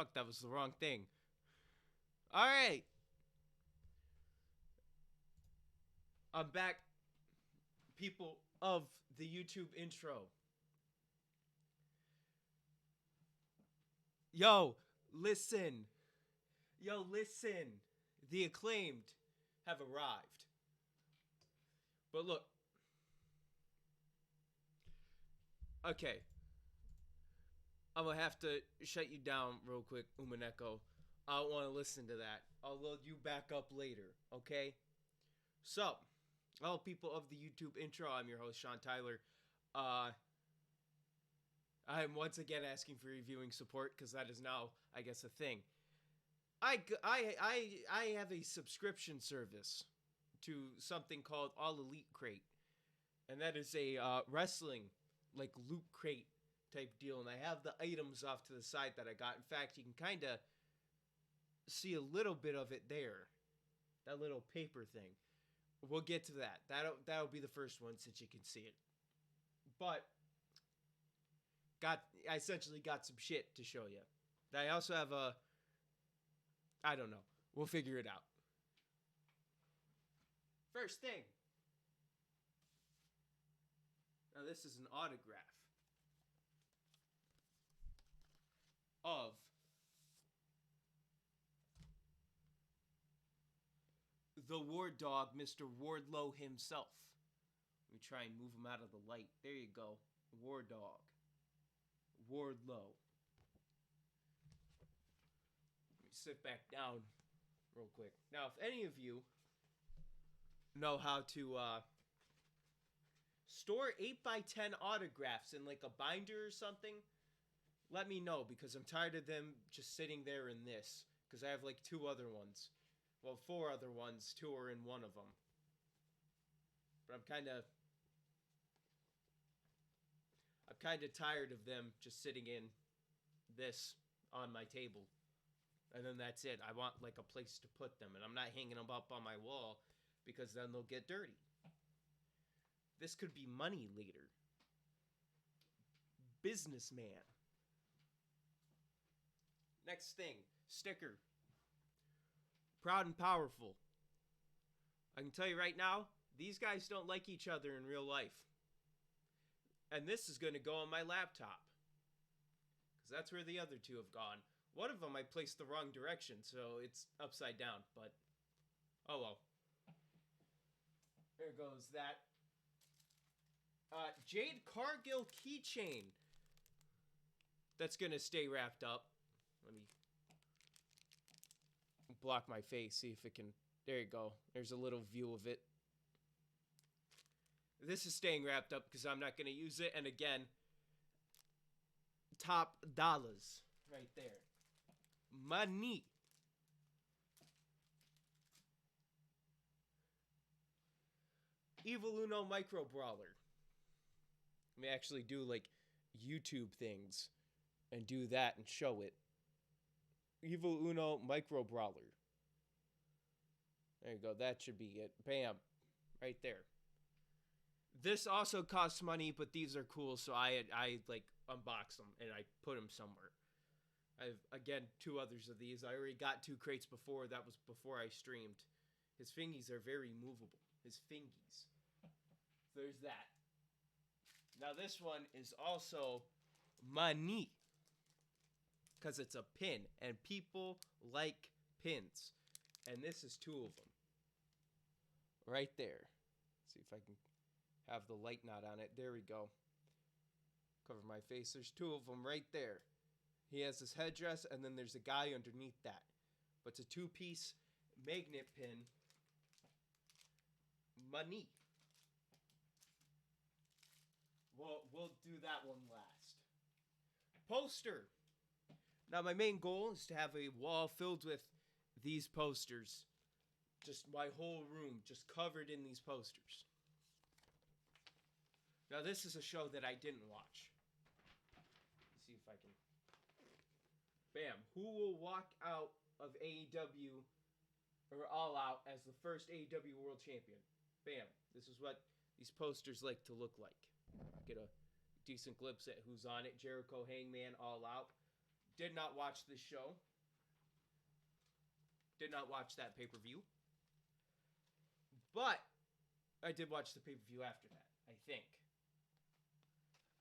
Fuck, that was the wrong thing. Alright. I'm back, people of the YouTube intro. Yo, listen. Yo, listen. The acclaimed have arrived. But look. Okay. I'm gonna have to shut you down real quick, Umineko. I don't want to listen to that. I'll load you back up later, okay? So, all people of the YouTube intro, I'm your host, Sean Tyler. I'm once again asking for reviewing support because that is now, I guess, a thing. I have a subscription service to something called All Elite Crate, and that is a wrestling like loot crate type deal. And I have the items off to the side that I got. In fact, you can kind of see a little bit of it there, that little paper thing. We'll get to that. That'll be the first one since you can see it. But I essentially got some shit to show you. I also have I don't know. We'll figure it out. First thing. Now this is an autograph of the War Dog, Mr. Wardlow himself. Let me try and move him out of the light. There you go. War Dog. Wardlow. Let me sit back down real quick. Now, if any of you know how to store 8x10 autographs in like a binder or something, let me know, because I'm tired of them just sitting there in this, because I have like 2 other ones. Well, 4 other ones. 2 are in one of them. But I'm kind of tired of them just sitting in this on my table. And then that's it. I want like a place to put them. And I'm not hanging them up on my wall because then they'll get dirty. This could be money later. Businessman. Next thing. Sticker. Proud and powerful. I can tell you right now, these guys don't like each other in real life. And this is going to go on my laptop, because that's where the other 2 have gone. One of them I placed the wrong direction, so it's upside down, but oh well. There goes that. Jade Cargill keychain. That's going to stay wrapped up. Let me block my face, see if it can. There you go. There's a little view of it. This is staying wrapped up because I'm not going to use it. And again, top dollars right there. Money. Evil Uno Micro Brawler. Let me actually do like YouTube things and do that and show it. Evil Uno Micro Brawler. There you go. That should be it. Bam. Right there. This also costs money, but these are cool, so I like unbox them and I put them somewhere. I have, again, 2 others of these. I already got 2 crates before. That was before I streamed. His fingies are very movable. His fingies. There's that. Now this one is also money, because it's a pin, and people like pins. And this is 2 of them. Right there. Let's see if I can have the light not on it. There we go. Cover my face. There's 2 of them right there. He has this headdress, and then there's a guy underneath that. But it's a 2-piece magnet pin. Money. We'll do that one last. Poster. Now, my main goal is to have a wall filled with these posters. Just my whole room just covered in these posters. Now, this is a show that I didn't watch. Let's see if I can. Bam. Who will walk out of AEW or All Out as the first AEW World Champion? Bam. This is what these posters like to look like. Get a decent glimpse at who's on it. Jericho, Hangman, All Out. Did not watch this show. Did not watch that pay-per-view. But I did watch the pay-per-view after that, I think.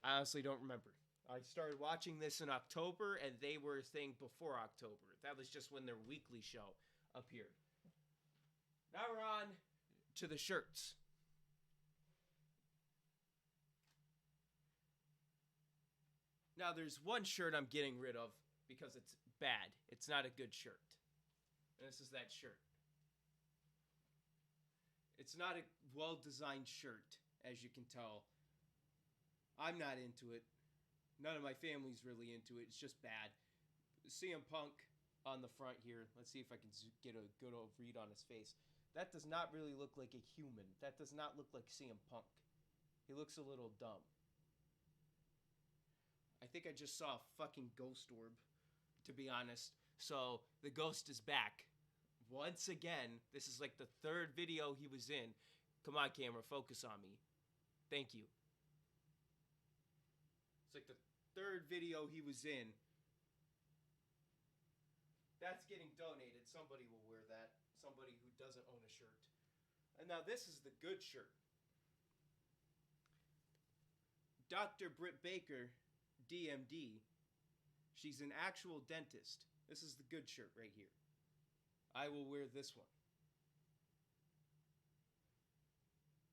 I honestly don't remember. I started watching this in October, and they were a thing before October. That was just when their weekly show appeared. Now we're on to the shirts. Now there's one shirt I'm getting rid of because it's bad. It's not a good shirt. And this is that shirt. It's not a well-designed shirt, as you can tell. I'm not into it. None of my family's really into it. It's just bad. CM Punk on the front here. Let's see if I can get a good old read on his face. That does not really look like a human. That does not look like CM Punk. He looks a little dumb. I think I just saw a fucking ghost orb, to be honest. So, the ghost is back. Once again, this is like the third video he was in. Come on, camera, focus on me. Thank you. It's like the third video he was in. That's getting donated. Somebody will wear that. Somebody who doesn't own a shirt. And now this is the good shirt. Dr. Britt Baker, DMD. She's an actual dentist. This is the good shirt right here. I will wear this one.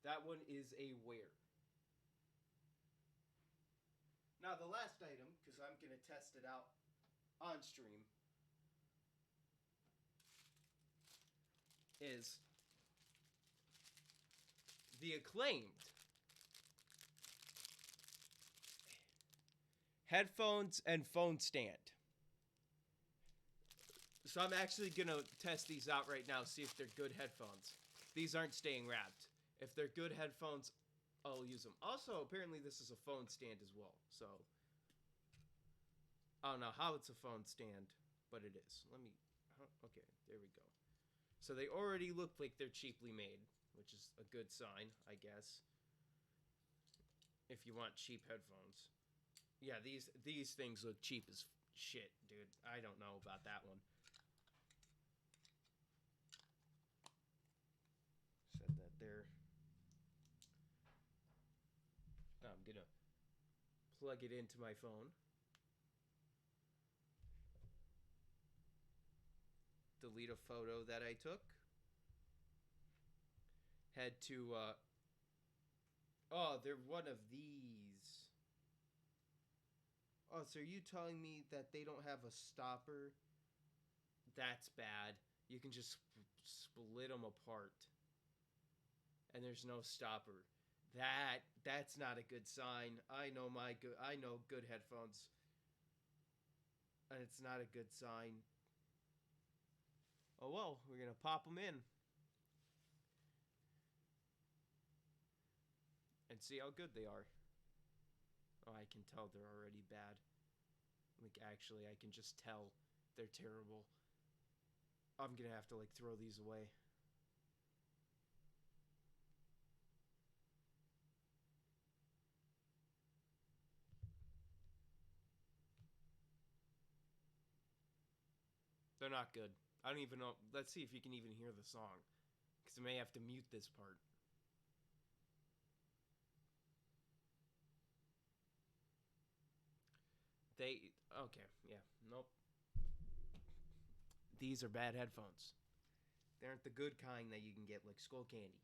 That one is a wear. Now the last item, because I'm going to test it out on stream, is the Acclaimed headphones and phone stand. So I'm actually going to test these out right now, see if they're good headphones. These aren't staying wrapped. If they're good headphones, I'll use them. Also, apparently this is a phone stand as well. So, I don't know how it's a phone stand, but it is. Okay, there we go. So they already look like they're cheaply made, which is a good sign, I guess. If you want cheap headphones. Yeah, these things look cheap as shit, dude. I don't know about that one. Set that there. Now I'm gonna plug it into my phone. Delete a photo that I took. Head to, oh, they're one of these. Oh, so are you telling me that they don't have a stopper? That's bad. You can just split them apart. And there's no stopper. That's not a good sign. I know good headphones. And it's not a good sign. Oh well, we're gonna pop them in. And see how good they are. Oh, I can tell they're already bad. Like, actually, I can just tell they're terrible. I'm gonna have to, like, throw these away. They're not good. I don't even know. Let's see if you can even hear the song. Because I may have to mute this part. Okay, yeah, nope. These are bad headphones. They aren't the good kind that you can get, like Skull Candy.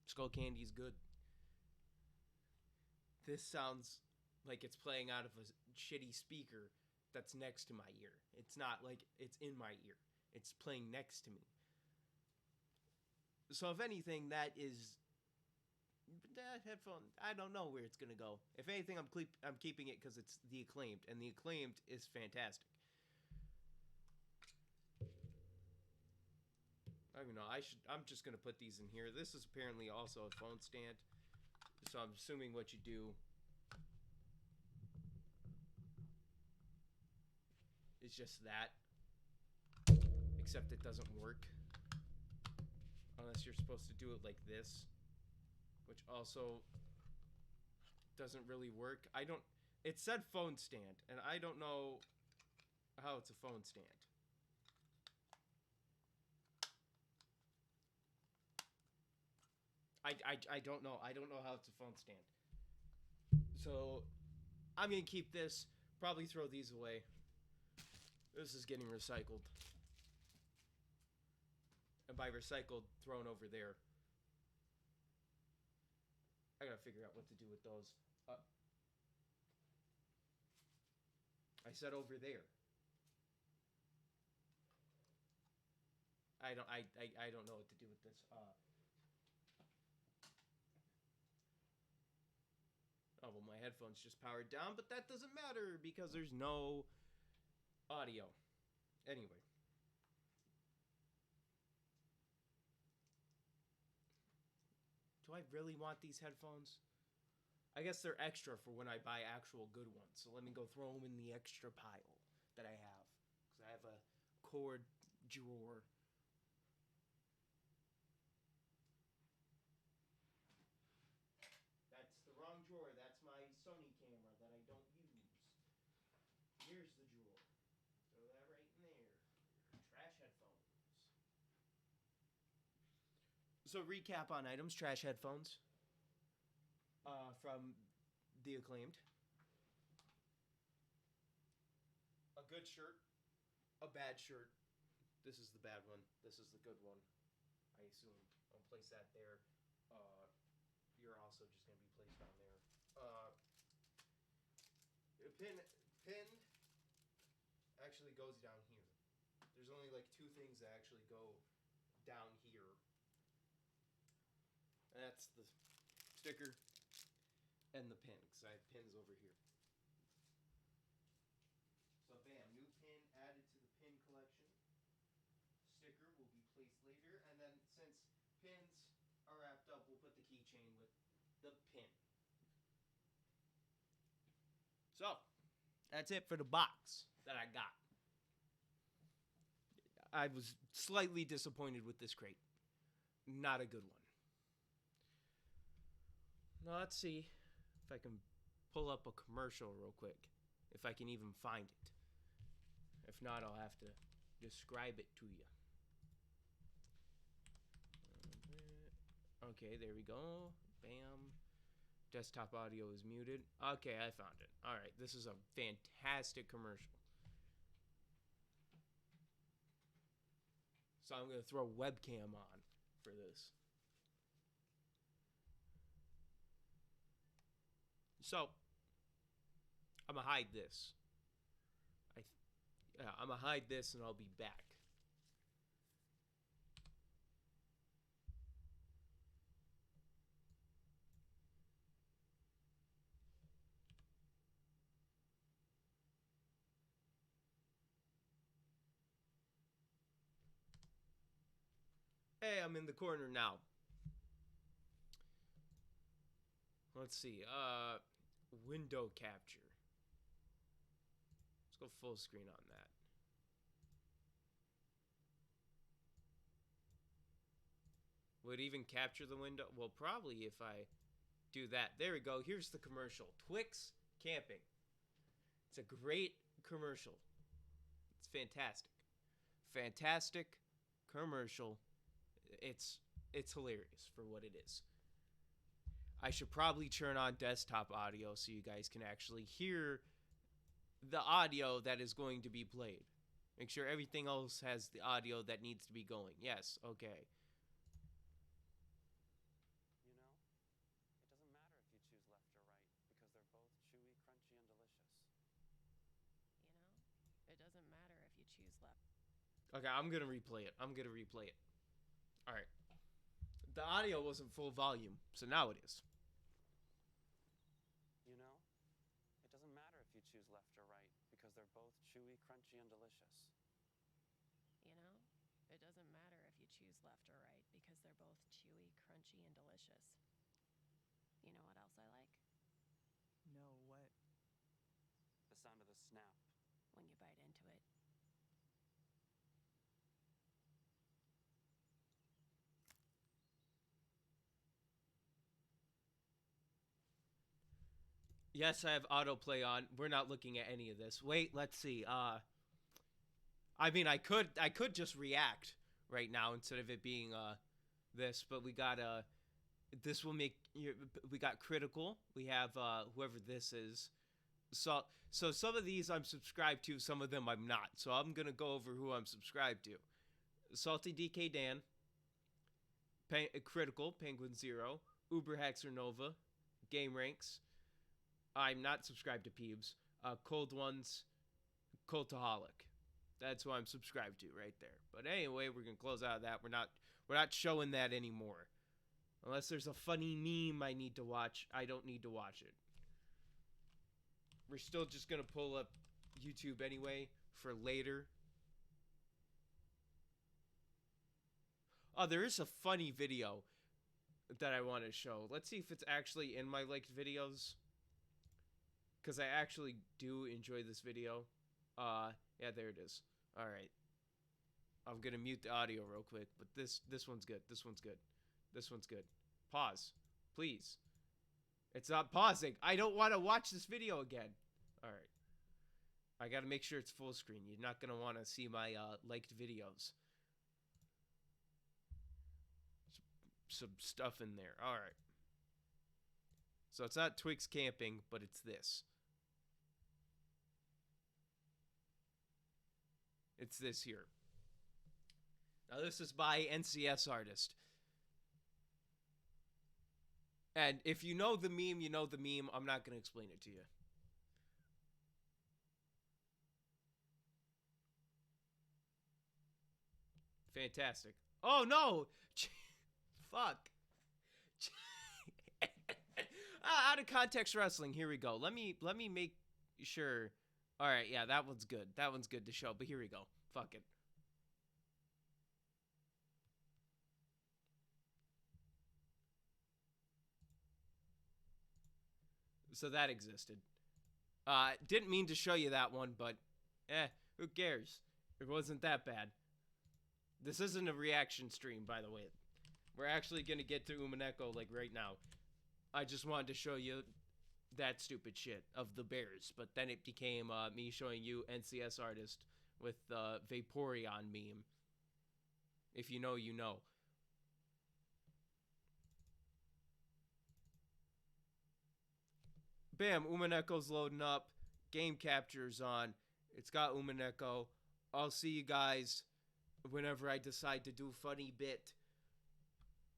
Skull Candy's good. This sounds like it's playing out of a shitty speaker that's next to my ear. It's not like it's in my ear. It's playing next to me. So if anything, that headphone, I don't know where it's gonna go. If anything, I'm keeping it because it's the Acclaimed, and the Acclaimed is fantastic. I don't even know. I'm just gonna put these in here. This is apparently also a phone stand, so I'm assuming what you do is just that, except it doesn't work unless you're supposed to do it like this, which also doesn't really work. It said phone stand, and I don't know how it's a phone stand. I don't know. I don't know how it's a phone stand. So I'm gonna keep this. Probably throw these away. This is getting recycled. And by recycled, thrown over there. I gotta figure out what to do with those. I said over there. I don't know what to do with this. Oh well, my headphones just powered down, but that doesn't matter because there's no audio. Anyway. Do I really want these headphones? I guess they're extra for when I buy actual good ones. So let me go throw them in the extra pile that I have. Because I have a cord drawer. That's the wrong drawer. That's my Sony camera that I don't use. Here's the drawer. Throw that right in there. Trash headphones. So recap on items. Trash headphones. From the Acclaimed. A good shirt. A bad shirt. This is the bad one. This is the good one. I assume. I'll place that there. You're also just going to be placed on there. Pin actually goes down here. There's only like two things that actually go down here. And that's the sticker and the pin, because I have pins over here. So bam, new pin added to the pin collection. Sticker will be placed later, and then since pins are wrapped up, we'll put the keychain with the pin. So, that's it for the box that I got. I was slightly disappointed with this crate. Not a good one. Now, let's see if I can pull up a commercial real quick. If I can even find it. If not, I'll have to describe it to you. Okay, there we go. Bam. Desktop audio is muted. Okay, I found it. Alright, this is a fantastic commercial. So I'm going to throw webcam on for this. So, I'm going to hide this. I'm going to hide this and I'll be back. Hey, I'm in the corner now. Let's see. Window capture. Let's go full screen on that. Would it even capture the window? Well, probably if I do that. There we go. Here's the commercial. Twix Camping. It's a great commercial. It's fantastic. Fantastic commercial. It's hilarious for what it is. I should probably turn on desktop audio so you guys can actually hear the audio that is going to be played. Make sure everything else has the audio that needs to be going. Yes, okay. Okay, I'm going to replay it. All right. The audio wasn't full volume, so now it is. You know, it doesn't matter if you choose left or right because they're both chewy, crunchy, and delicious. You know, it doesn't matter if you choose left or right because they're both chewy, crunchy, and delicious. You know what else I like? No, what? The sound of the snap. When you bite into it. Yes, I have autoplay on. We're not looking at any of this. Wait, let's see. I mean, I could just react right now instead of it being this, but we got this will make we got critical. We have whoever this is. So some of these I'm subscribed to, some of them I'm not. So I'm gonna go over who I'm subscribed to. Salty DK Dan, Critical Penguin Zero, Uber Hexer Nova, Game Ranks. I'm not subscribed to Peebs. Cold Ones, Cultaholic. That's who I'm subscribed to right there. But anyway, we're gonna close out of that. We're not showing that anymore. Unless there's a funny meme I need to watch, I don't need to watch it. We're still just gonna pull up YouTube anyway for later. Oh, there is a funny video that I want to show. Let's see if it's actually in my liked videos. Because I actually do enjoy this video. Yeah, there it is. Alright. I'm going to mute the audio real quick. But this one's good. This one's good. This one's good. Pause. Please. It's not pausing. I don't want to watch this video again. Alright. I got to make sure it's full screen. You're not going to want to see my liked videos. Some stuff in there. Alright. So it's not Twix Camping, but it's this. It's this here. Now this is by NCS Artist. And if you know the meme, you know the meme. I'm not going to explain it to you. Fantastic. Oh no! Fuck. Out of context wrestling. Here we go. Let me make sure. All right, yeah, that one's good. That one's good to show. But here we go. Fuck it. So that existed. Didn't mean to show you that one, but who cares? It wasn't that bad. This isn't a reaction stream, by the way. We're actually gonna get to Umineko like right now. I just wanted to show you that stupid shit of the Bears, but then it became me showing you NCS Artist with the Vaporeon meme. If you know, you know. Bam, Umineko's loading up. Game capture's on. It's got Umineko. I'll see you guys whenever I decide to do funny bit.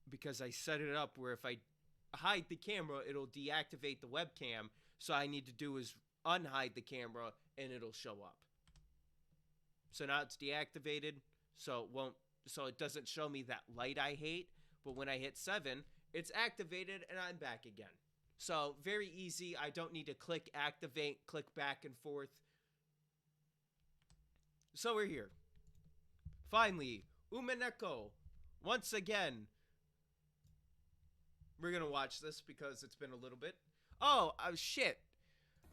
Because I set it up where if I hide the camera, it'll deactivate the webcam. So all I need to do is unhide the camera and it'll show up. So now it's deactivated, so it doesn't show me that light I hate. But when I hit 7, it's activated and I'm back again. So very easy. I don't need to click activate, click back and forth. So we're here. Finally, Umineko. Once again. We're going to watch this because it's been a little bit. Oh, shit.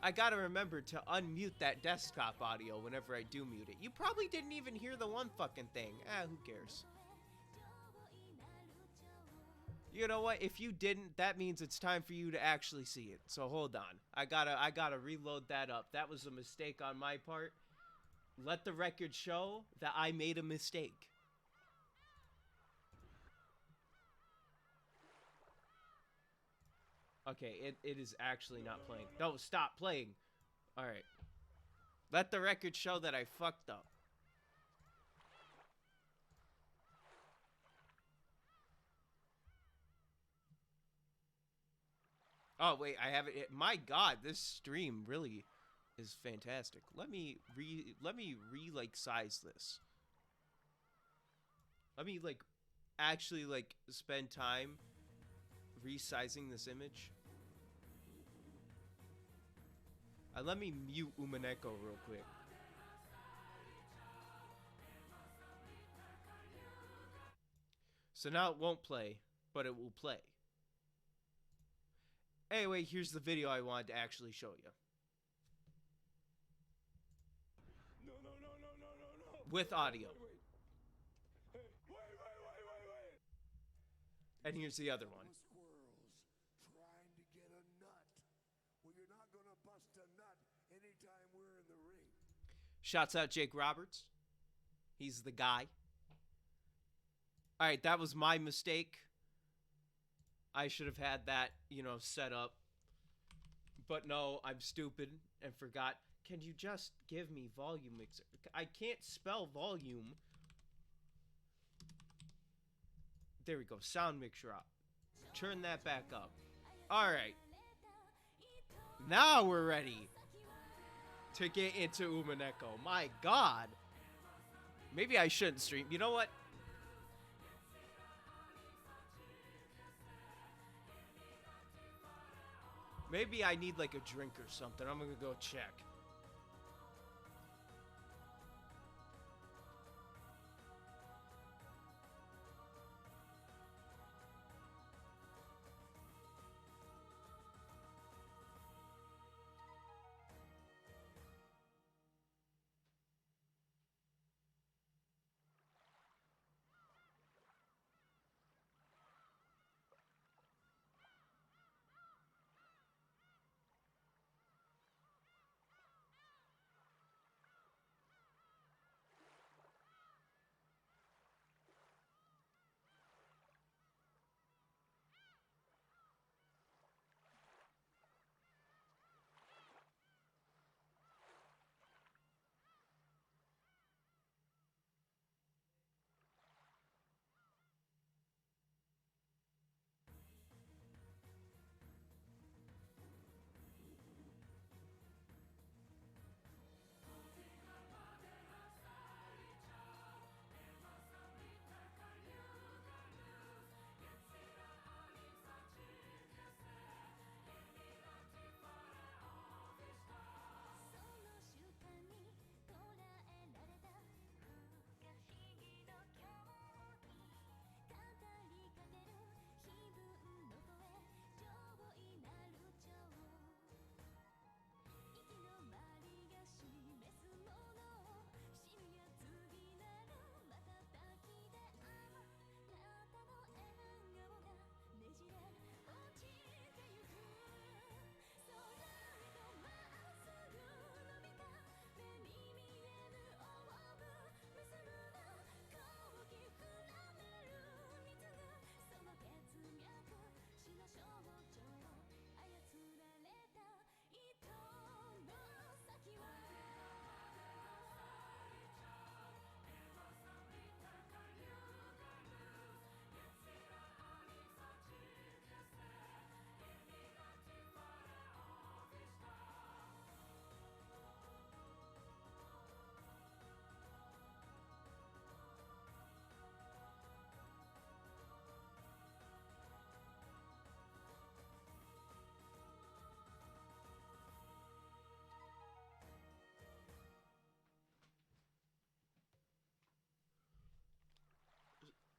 I got to remember to unmute that desktop audio whenever I do mute it. You probably didn't even hear the one fucking thing. Who cares? You know what? If you didn't, that means it's time for you to actually see it. So hold on. I gotta reload that up. That was a mistake on my part. Let the record show that I made a mistake. Okay, it is actually not playing. No, stop playing. Alright. Let the record show that I fucked up. Oh, wait, I have it. My God, this stream really is fantastic. Let me size this. Let me, actually, spend time resizing this image. Let me mute Umineko real quick. So now it won't play, but it will play. Anyway, here's the video I wanted to actually show you. No. With audio. Wait. And here's the other one. Squirrels trying to get a nut. Well, you're not gonna bust a nut anytime we're in the ring. Shouts out Jake Roberts. He's the guy. All right, that was my mistake. I should have had that, set up. But no, I'm stupid and forgot. Can you just give me volume mixer? I can't spell volume. There we go. Sound mixer up. Turn that back up. All right. Now we're ready to get into Umineko. My God. Maybe I shouldn't stream. You know what? Maybe I need like a drink or something. I'm gonna go check.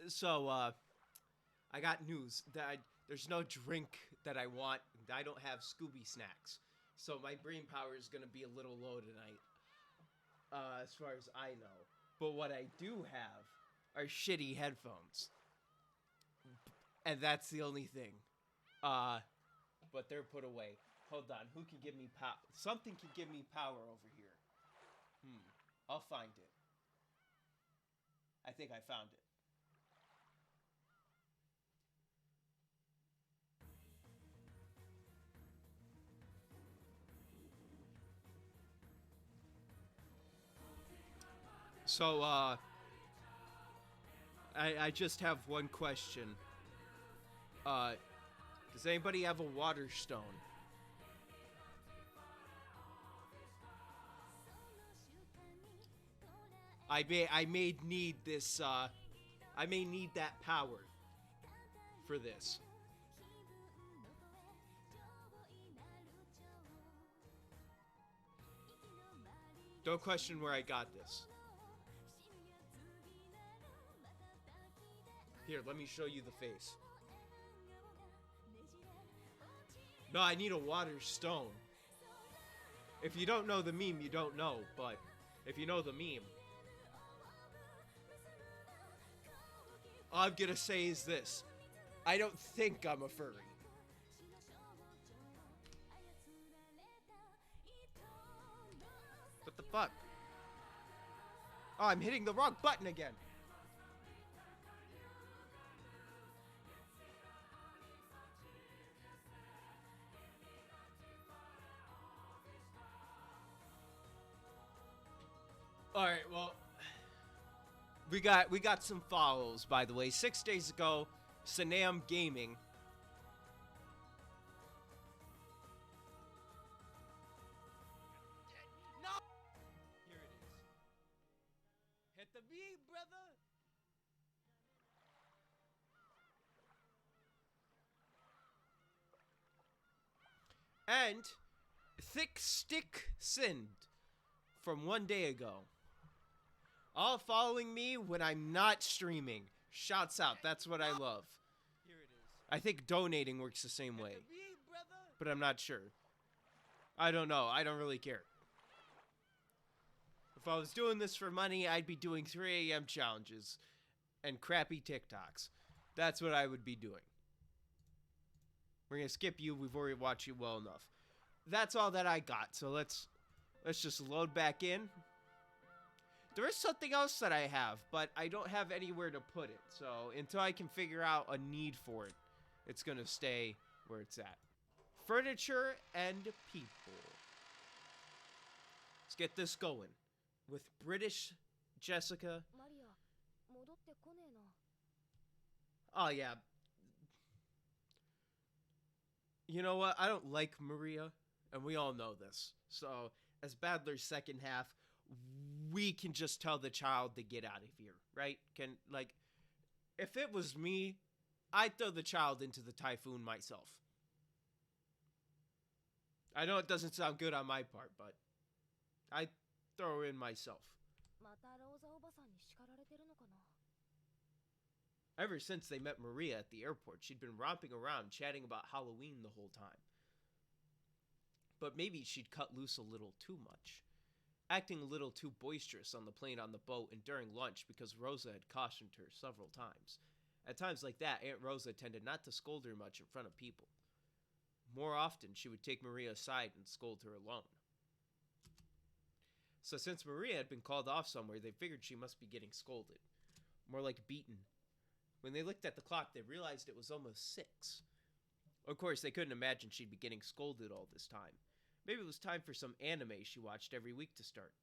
So, I got news that there's no drink that I want. And I don't have Scooby snacks. So my brain power is going to be a little low tonight. As far as I know. But what I do have are shitty headphones. And that's the only thing. But they're put away. Hold on. Who can give me power? Something can give me power over here. I'll find it. I think I found it. So, I just have one question. Does anybody have a water stone? I may need this, I may need that power for this. Don't question where I got this. Here, let me show you the face. No, I need a water stone. If you don't know the meme, you don't know. But if you know the meme, all I'm gonna say is this. I don't think I'm a furry. What the fuck? Oh, I'm hitting the wrong button again. All right, well, we got some follows, by the way. 6 days ago, Sanam Gaming. No! Here it is. Hit the V, brother! And Thick Stick Sind from 1 day ago. All following me when I'm not streaming. Shouts out. That's what I love. Here it is. I think donating works the same way. V, brother. But I'm not sure. I don't know. I don't really care. If I was doing this for money, I'd be doing 3 a.m. challenges and crappy TikToks. That's what I would be doing. We're going to skip you. We've already watched you well enough. That's all that I got. So let's just load back in. There is something else that I have, but I don't have anywhere to put it. So until I can figure out a need for it, it's going to stay where it's at. Furniture and people. Let's get this going with British Jessica. Oh, yeah. You know what? I don't like Maria, and we all know this. So, as Badler's second half, we can just tell the child to get out of here, right? If it was me, I'd throw the child into the typhoon myself. I know it doesn't sound good on my part, but I'd throw her in myself. Ever since they met Maria at the airport, she'd been romping around chatting about Halloween the whole time. But maybe she'd cut loose a little too much. Acting a little too boisterous on the plane, on the boat, and during lunch because Rosa had cautioned her several times. At times like that, Aunt Rosa tended not to scold her much in front of people. More often, she would take Maria aside and scold her alone. So since Maria had been called off somewhere, they figured she must be getting scolded. More like beaten. When they looked at the clock, they realized it was almost 6. Of course, they couldn't imagine she'd be getting scolded all this time. Maybe it was time for some anime she watched every week to start.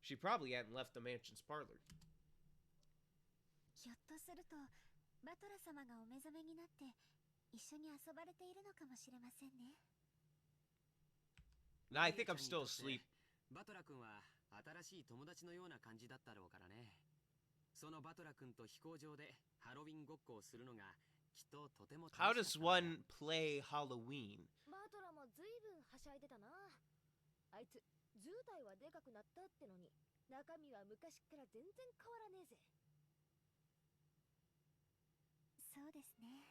She probably hadn't left the mansion's parlor. Now I think I'm still asleep. バトラ君は新しい友達のような感じだったろうからね。そのバトラ君と飛行場でハロウィンごっこをするのがきっととても楽しかった。 How does one play Halloween? バトラもずいぶんはしゃいでたな。あいつ図体はでかくなったってのに中身は昔から全然変わらねえぜ。そうですね。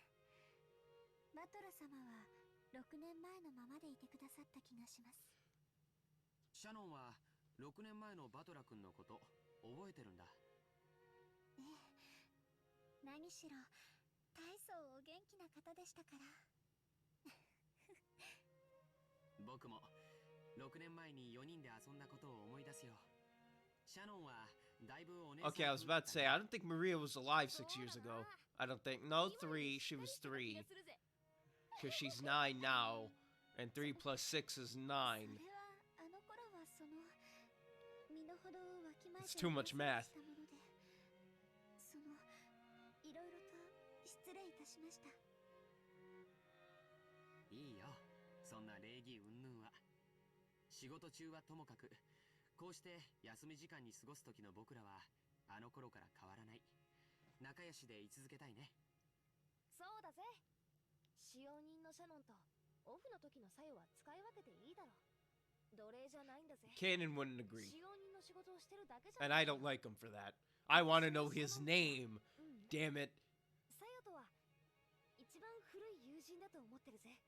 バトラ様は6年前のままでいてくださった気がします。シャノンは6年前のバトラ君のこと覚えてるんだ。ええ。何しろ大層お元気な方でしたから。僕も6年前に4人で遊んだことを思い出すよ。シャノンはだいぶお姉さん。 Okay, I was about to say, I don't think Maria was alive 6 years ago. I don't think. No, 3. She was 3. Because she's 9 now. And 3 plus 6 is 9. It's too much math. いいよ、そんな礼儀云々は。仕事中はともかく、こうして休み時間に過ごす時の僕らはあの頃から変わらない。仲良しで居続けたいね。そうだぜ。使用人のシャノンとオフの時の作用は使い分けていいだろう。奴隷じゃないんだぜ。 Kanan wouldn't agree. 使用人の仕事をしてるだけじゃ。 And I don't like him for that. I want to know his name. Damn it. サヨとは一番古い友人だと思ってるぜ。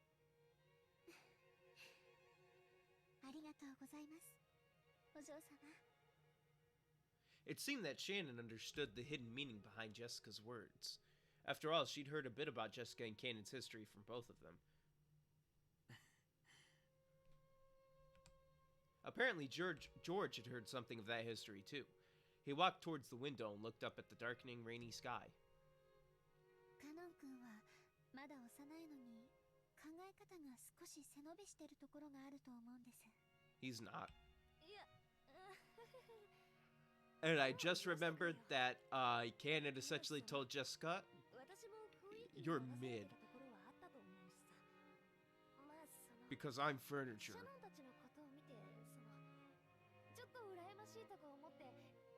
ありがとうございます、お嬢様。 It seemed that Shannon understood the hidden meaning behind Jessica's words. After all, she'd heard a bit about Jessica and Kanan's history from both of them. Apparently, George had heard something of that history too. He walked towards the window and looked up at the darkening, rainy sky. カノン君はまだ幼いのに考え方が少し背伸びしてるところがあると思うんです。 He's not. いや And I just remembered that Canon essentially told Jessica, 私も雰囲気に You're 流され mid てたところはあったと思うしさ。まあその because I'm シ furniture. ャノンたちのことを見てちょっと羨ましいとこ思って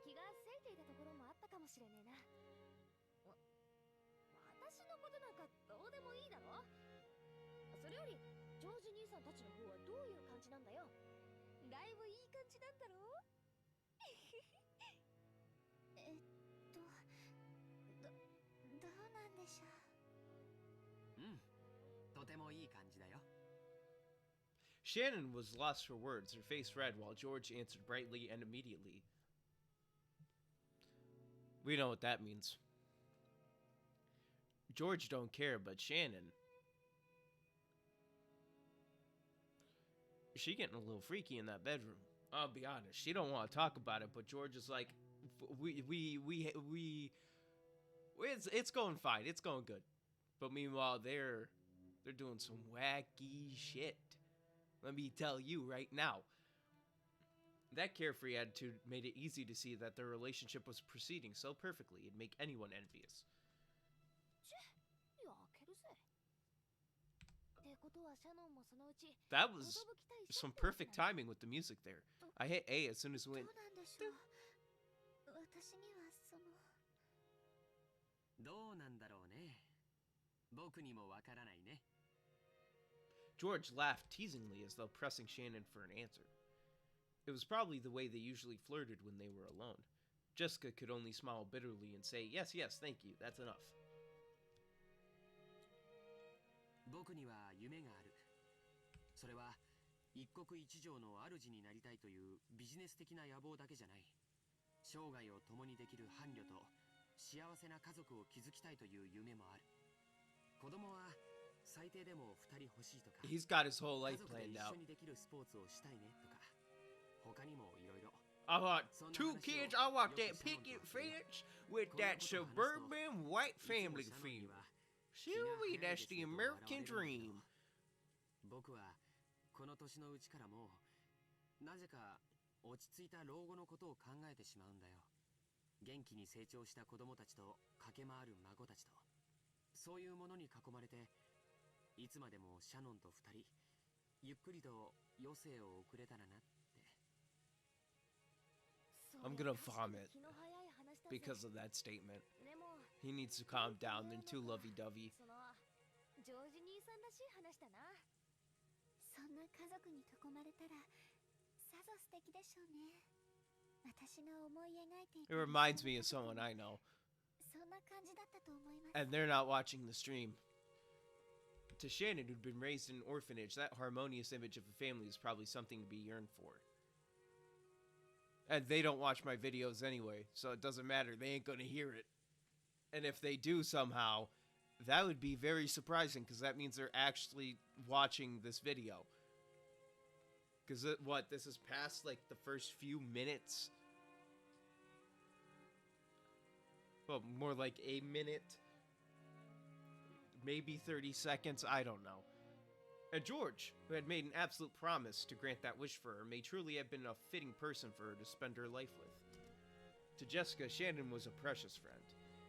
気がせいていたところもあったかもしれねえな。私のことなんかどうでもいいだろ。それよりジョージ兄さんたちの方はどういう感じなんだよ。だいぶいい感じなんだろう。どうなんでしょう。うん、とてもいい感じだよ。 Shannon was lost for words, her face red, while George answered brightly and immediately. We know what that means. George don't care, but Shannon... She getting a little freaky in that bedroom. I'll be honest, she don't want to talk about it, but George is like, it's going fine, it's going good. But meanwhile, they're doing some wacky shit. Let me tell you right now. That carefree attitude made it easy to see that their relationship was proceeding so perfectly it'd make anyone envious. 焼けるぜ。ってことはシャノンもそのうち That was some perfect timing with the music there. I hit A as soon as it どう went. なんでしょう。私にはその。どうなんだろうね。僕にもわからないね。 George laughed teasingly as though pressing Shannon for an answer. It was probably the way they usually flirted when they were alone. Jessica could only smile bitterly and say, yes, yes, thank you, that's enough. 僕には夢がある。それは一国一城の主になりたいというビジネス的な野望だけじゃない。生涯を共にできる伴侶と幸せな家族を築きたいという夢もある。子供は最低でも2人欲しいとか、 He's got his whole 家 life 族で planned 一 out. 緒にできるスポーツをしたいねとか、他にもいろいろ。 I want 2 kids, I want that picket fence with that suburban white family feel. Sylvie, that's the American dream. 僕はこの年のうちからもなぜか落ち着いた老後のことを考えてしまうんだよ。元気に成長した子供たちと駆け回る孫たちと、そういうものに囲まれていつまでもシャノンと2人ゆっくりと余生を送れたらなって。 I'm gonna vomit because of that statement. He needs to calm down, they're too lovey-dovey. そのジョージ兄さんらしい話だな。そんな家族に囲まれたらさぞ素敵でしょうね。私が思い描いてい It た reminds me of someone I know. そんな感じだったと思います。 And they're not watching the stream. To Shannon, who'd been raised in an orphanage, that harmonious image of a family is probably something to be yearned for. And they don't watch my videos anyway, so it doesn't matter. They ain't gonna hear it. And if they do somehow, that would be very surprising, because that means they're actually watching this video. Because this is past, like, the first few minutes? Well, more like a minute? Maybe 30 seconds? I don't know. And George, who had made an absolute promise to grant that wish for her, may truly have been a fitting person for her to spend her life with. To Jessica, Shannon was a precious friend.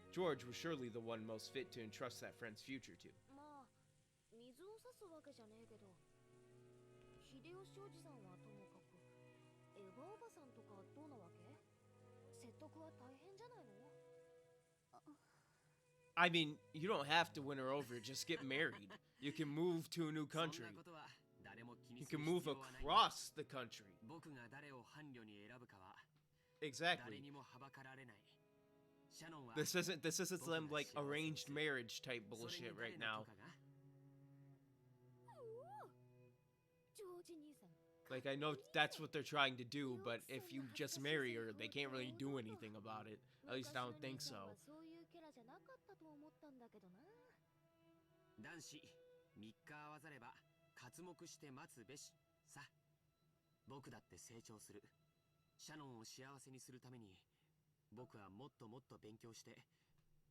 George was surely the one most fit to entrust that friend's future to. まあ水を差すわけじゃねえけど、秀吉おじさんはともかく、エヴァおばさんとかどうなわけ？説得は大変じゃないの？ I mean, you don't have to win her over, just get married. You can move to a new そん country. なことは誰も気に You する can 必 move 要はない。 across the country. 僕が誰を伴侶に選ぶかは Exactly. 誰にもはばかられない。シャノンは This isn't some like arranged marriage type それに bullshit 誰 right の now. 許可が？ジョージ兄さん。 Like, I know that's what they're trying to do, but if you just marry her, they can't really do anything about it. At least I don't think so. そういうキャラじゃなかったと思ったんだけどな。男子3日合わざれば刮目して待つべしさ。僕だって成長する。シャノンを幸せにするために僕はもっともっと勉強して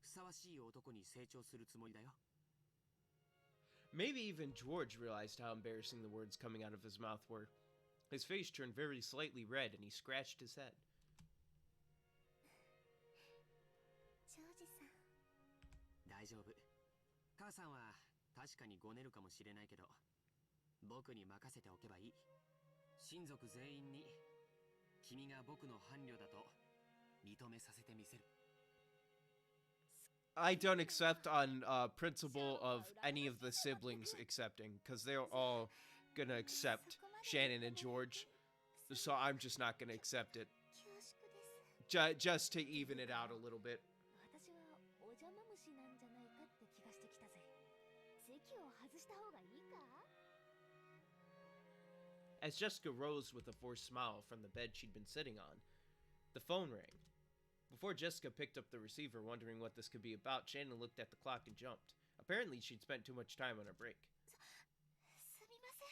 ふさわしい男に成長するつもりだよ。 Maybe even George realized how embarrassing the words coming out of his mouth were. His face turned very slightly red and he scratched his head. ジョージさん。大丈夫。母さんは確かにごねるかもしれないけど、僕に任せておけばいい。親族全員に君が僕の伴侶だと認めさせてみせる。 I don't accept on principle of any of the siblings accepting, because they're all gonna accept Shannon and George, so I'm just not gonna accept it. 恐縮です。 Just to even it out a little bit. 私はお邪魔虫なんじゃないかって気がしてきたぜ。席を外した方がいいか？ As Jessica rose with a forced smile from the bed she'd been sitting on, the phone rang. Before Jessica picked up the receiver, wondering what this could be about, Shannon looked at the clock and jumped. Apparently, she'd spent too much time on her break. すみません。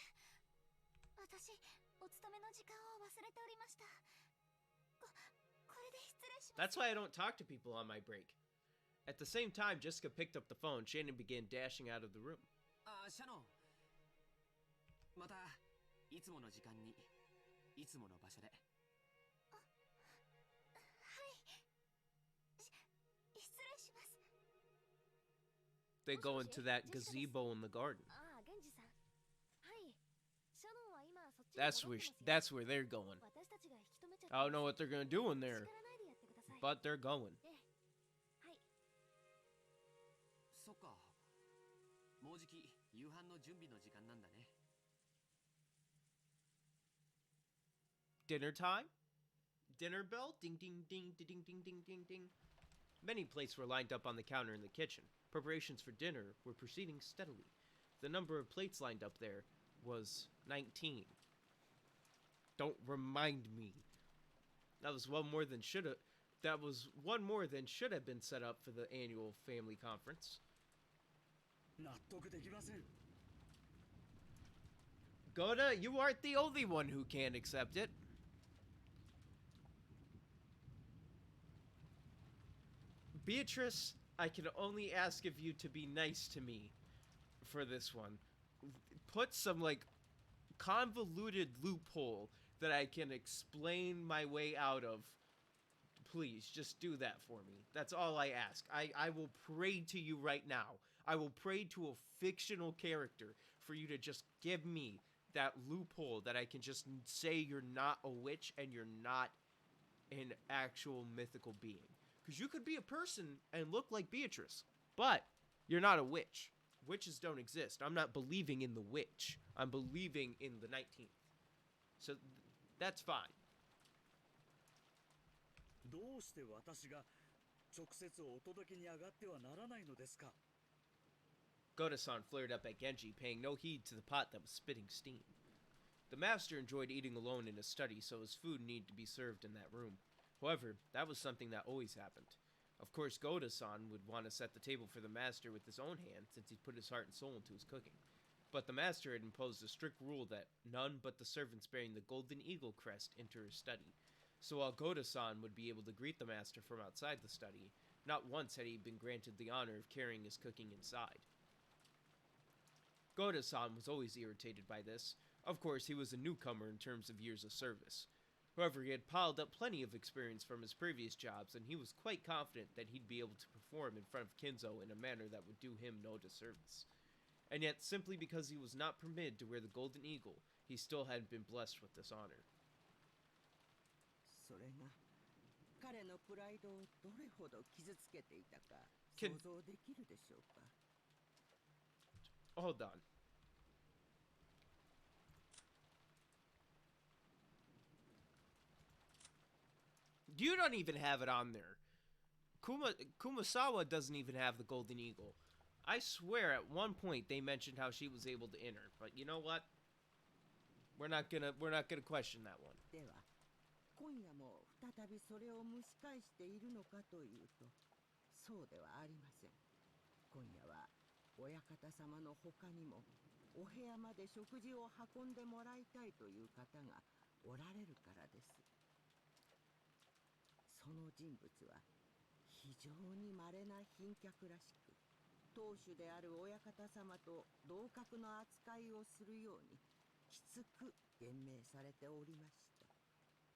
私、お勤めの時間を忘れておりました。これで失礼します。 That's why I don't talk to people on my break. At the same time Jessica picked up the phone, Shannon began dashing out of the room. シャノン。またいつもの時間にいつもの場所で。失礼します。 They go into that gazebo in the garden. ああ、源氏さん。はい。シャノンは今そっちに That's 戻っ where てますよ。 that's where they're going. 私たちが引き止めちゃって I don't know what they're gonna do in 叱 there, らないでやってください。 but they're going. ええ。はい。そっか。もうじき夕飯の準備の時間なんだね。 Dinner time? Dinner bell? Ding ding ding ding ding ding ding ding. Many plates were lined up on the counter in the kitchen. Preparations for dinner were proceeding steadily. The number of plates lined up there was 19. Don't remind me. That was one more than should have. That was one more than should have been set up for the annual family conference. 納得できません。 Goda, you aren't the only one who can't accept it. Beatrice, I can only ask of you to be nice to me for this one. Put some, like, convoluted loophole that I can explain my way out of. Please, just do that for me. That's all I ask. I will pray to you right now. I will pray to a fictional character for you to just give me that loophole that I can just say you're not a witch and you're not an actual mythical being. Because you could be a person and look like Beatrice, but you're not a witch. Witches don't exist. I'm not believing in the witch. I'm believing in the 19th. So that's fine. どうして私が直接お届けに上がってはならないのですか。 Goda-san flared up at Genji, paying no heed to the pot that was spitting steam. The master enjoyed eating alone in his study, so his food needed to be served in that room. However, that was something that always happened. Of course, Goda-san would want to set the table for the master with his own hand, since he put his heart and soul into his cooking. But the master had imposed a strict rule that none but the servants bearing the Golden Eagle crest enter his study. So while Goda-san would be able to greet the master from outside the study, not once had he been granted the honor of carrying his cooking inside. Goda-san was always irritated by this. Of course, he was a newcomer in terms of years of service. However, he had piled up plenty of experience from his previous jobs, and he was quite confident that he'd be able to perform in front of Kinzo in a manner that would do him no disservice. And yet, simply because he was not permitted to wear the Golden Eagle, he still hadn't been blessed with this honor. それが彼のプライドをどれほど傷つけていたか Can- 想像できるでしょうか。 Hold on. You don't even have it on there. Kumasawa doesn't even have the Golden Eagle. I swear at one point they mentioned how she was able to enter, but you know what? We're not gonna question that one. では今夜も再びそれを蒸し返しているのかというとそうではありません。今夜は親方様の他にもお部屋まで食事を運んでもらいたいという方がおられるからです。その人物は非常に稀な賓客らしく、当主である親方様と同格の扱いをするようにきつく言命されておりました。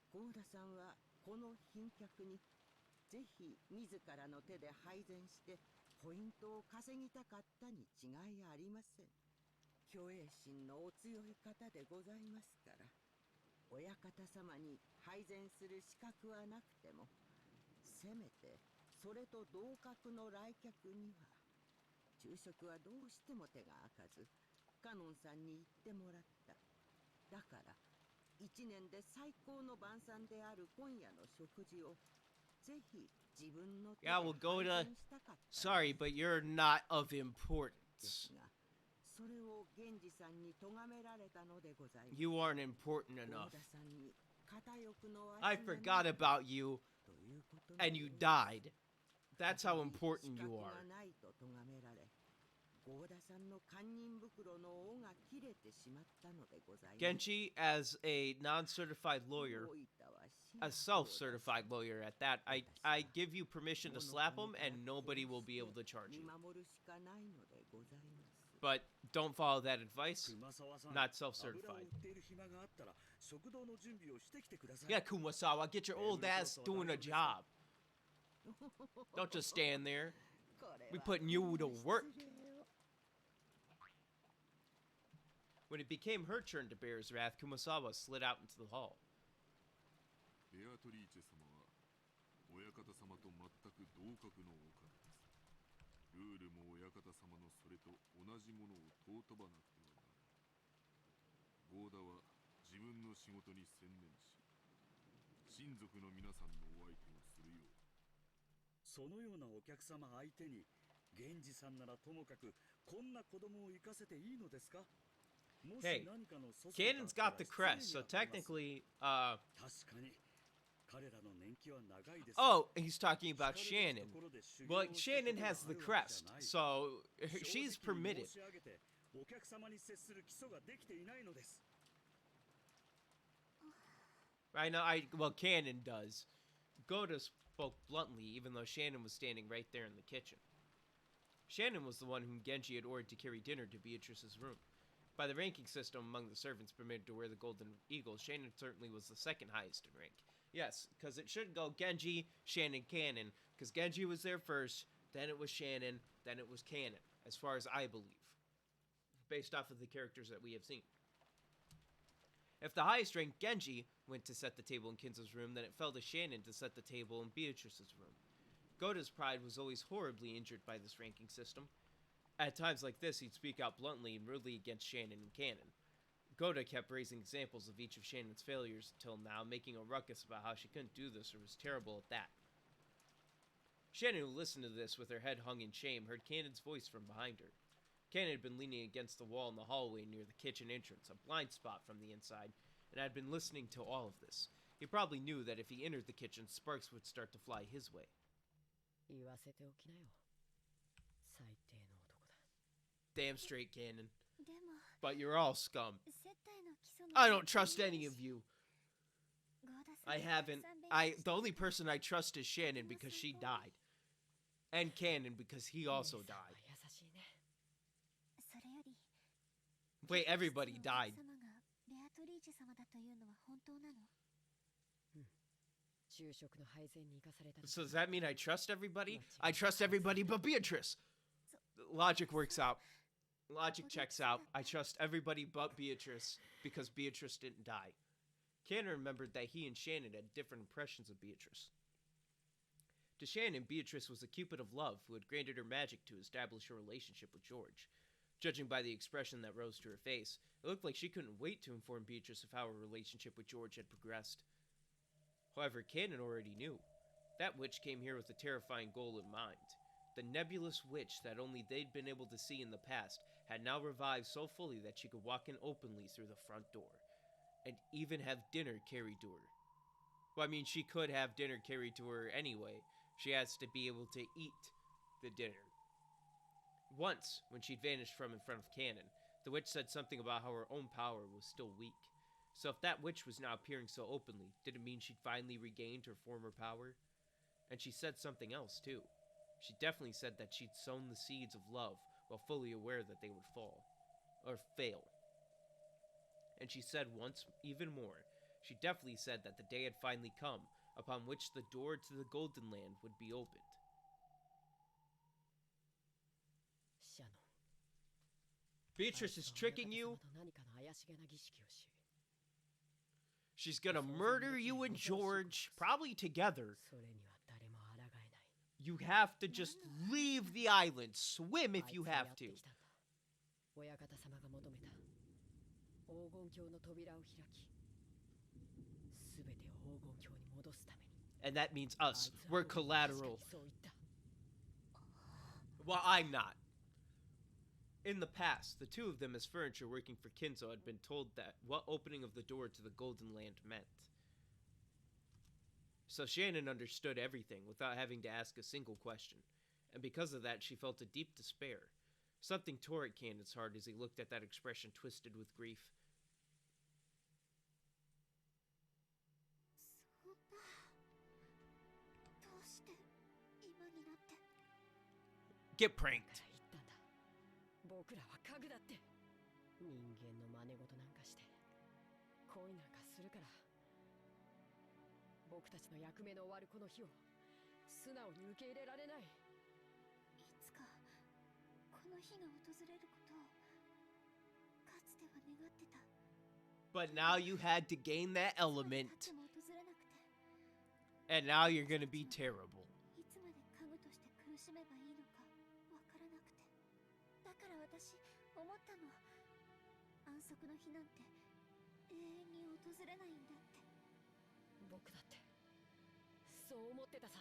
郷田さんはこの賓客にぜひ自らの手で配膳してポイントを稼ぎたかったに違いありません。虚栄心のお強い方でございますから、親方様に配膳する資格はなくても、せめてそれと同格の来客には昼食はどうしても手が開かず、カノンさんに言ってもらった。だから一年で最高の晩餐である今夜の食事をぜひ自分の手で Yeah, we'll go 配 to. 膳したかった。 Sorry, but you're not of で importance. すが、それを源氏さんに咎められたのでございます。 You aren't important enough. 郷田さんに片欲の I 足が forgot ない about you, ということな and の you です。 died. That's how 再び important 資 you 格 are. がないと咎められ、郷田さんの堪忍袋の尾が切れてしまったのでございます。 Genji, as a non-certified lawyer, 大分は真 a 相だし self-certified lawyer at that, I give you permission to slap him, and nobody will be able to charge 見 you. 守るしかないのでございます。 But don't follow that advice. 熊沢さん、 Not 油を self-certified. 売っている暇があったら食堂の準備をしてきてください。 Yeah, Kumasawa, get your old ass doing a job. Don't just stand there. これ We は putting you to work. 失礼を。 When it became her turn to bear his wrath, Kumasawa slid out into the hall. ベアトリーチェ様は親方様と全く同格のお方です。ルールも親方様のそれと同じものを尊ばなくてはならない。郷田は自分の仕事に専念し、親族の皆さんのお相手をするよう。そのようなお客様相手に源氏さんならともかくこんな子供を生かせていいのですか？ もし Hey, 何かの粗相 Cannon's があ got った the ら crest, 失 so 礼に当たり technically, ます。確かに彼らの年季は長いです。 oh, he's talking about 惹かれる Shannon. ところで修行 Well, をする Shannon ことが has あ the るわけ crest, じゃない。 so 正 she's 直に permitted. 申し上げてお客様に接する基礎ができていないのです。 I know, well, Cannon does. Goda spoke bluntly, even though Shannon was standing right there in the kitchen. Shannon was the one whom Genji had ordered to carry dinner to Beatrice's room. By the ranking system among the servants permitted to wear the golden eagle, Shannon certainly was the second highest in rank. Yes, because it should go Genji, Shannon, Cannon, because Genji was there first, then it was Shannon, then it was Cannon, as far as I believe, based off of the characters that we have seen. If the highest ranked Genji went to set the table in Kinzo's room, then it fell to Shannon to set the table in Beatrice's room. Goda's pride was always horribly injured by this ranking system. At times like this, he'd speak out bluntly and rudely against Shannon and Cannon. Goda kept raising examples of each of Shannon's failures until now, making a ruckus about how she couldn't do this or was terrible at that. Shannon, who listened to this with her head hung in shame, heard Cannon's voice from behind her. Cannon had been leaning against the wall in the hallway near the kitchen entrance, a blind spot from the inside, and had been listening to all of this. He probably knew that if he entered the kitchen, sparks would start to fly his way. 言わせておきなよ。最低の男だ。 Damn straight, Cannon. でも But you're all scum. 接待の基礎の I don't trust any of you. 郷田さん I に haven't. たくさん勉 The 強して only person I trust is Shannon because she died. And Cannon because he also 姉さんは died. 優しいね。それより Wait, everybody 実はお died. 客様がベアトリーチェ様だというのは本当なの？昼食の配膳に生かされた。 So does that mean I trust everybody? I trust everybody but Beatrice. Logic works out. Logic checks out. I trust everybody but Beatrice because Beatrice didn't die. Cannon remembered that he and Shannon had different impressions of Beatrice. To Shannon, Beatrice was a cupid of love who had granted her magic to establish a relationship with George. Judging by the expression that rose to her face, it looked like she couldn't wait to inform Beatrice of how her relationship with George had progressed. However, Cannon already knew. That witch came here with a terrifying goal in mind. The nebulous witch that only they'd been able to see in the past had now revived so fully that she could walk in openly through the front door, and even have dinner carried to her. Well, I mean, she could have dinner carried to her anyway. She has to be able to eat the dinner. Once, when she'd vanished from in front of Cannon, the witch said something about how her own power was still weak. So if that witch was now appearing so openly, did it mean she'd finally regained her former power? And she said something else, too. She definitely said that she'd sown the seeds of love while fully aware that they would fall. Or fail. And she said once even more, she definitely said that the day had finally come upon which the door to the Golden Land would be opened. Beatrice is tricking you. She's gonna murder you and George, probably together. You have to just leave the island. Swim if you have to. And that means us. We're collateral. Well, I'm not. In the past, the two of them as furniture working for Kinzo had been told that what opening of the door to the Golden Land meant. So Shannon understood everything without having to ask a single question, and because of that she felt a deep despair. Something tore at Cannon's heart as he looked at that expression twisted with grief. Get pranked. 僕らは家具だって。人間の真似事なんかして恋なんかするから。僕たちの役目の終わるこの日を素直に受け入れられない。いつかこの日が訪れることをかつては願ってた。But now you had to gain that element. And now you're gonna be terrible. いつまで家具として苦しめばいいのかわからなくて。だから私思ったの。安息の日なんて永遠に訪れないんだって。僕だってそう思ってたさ。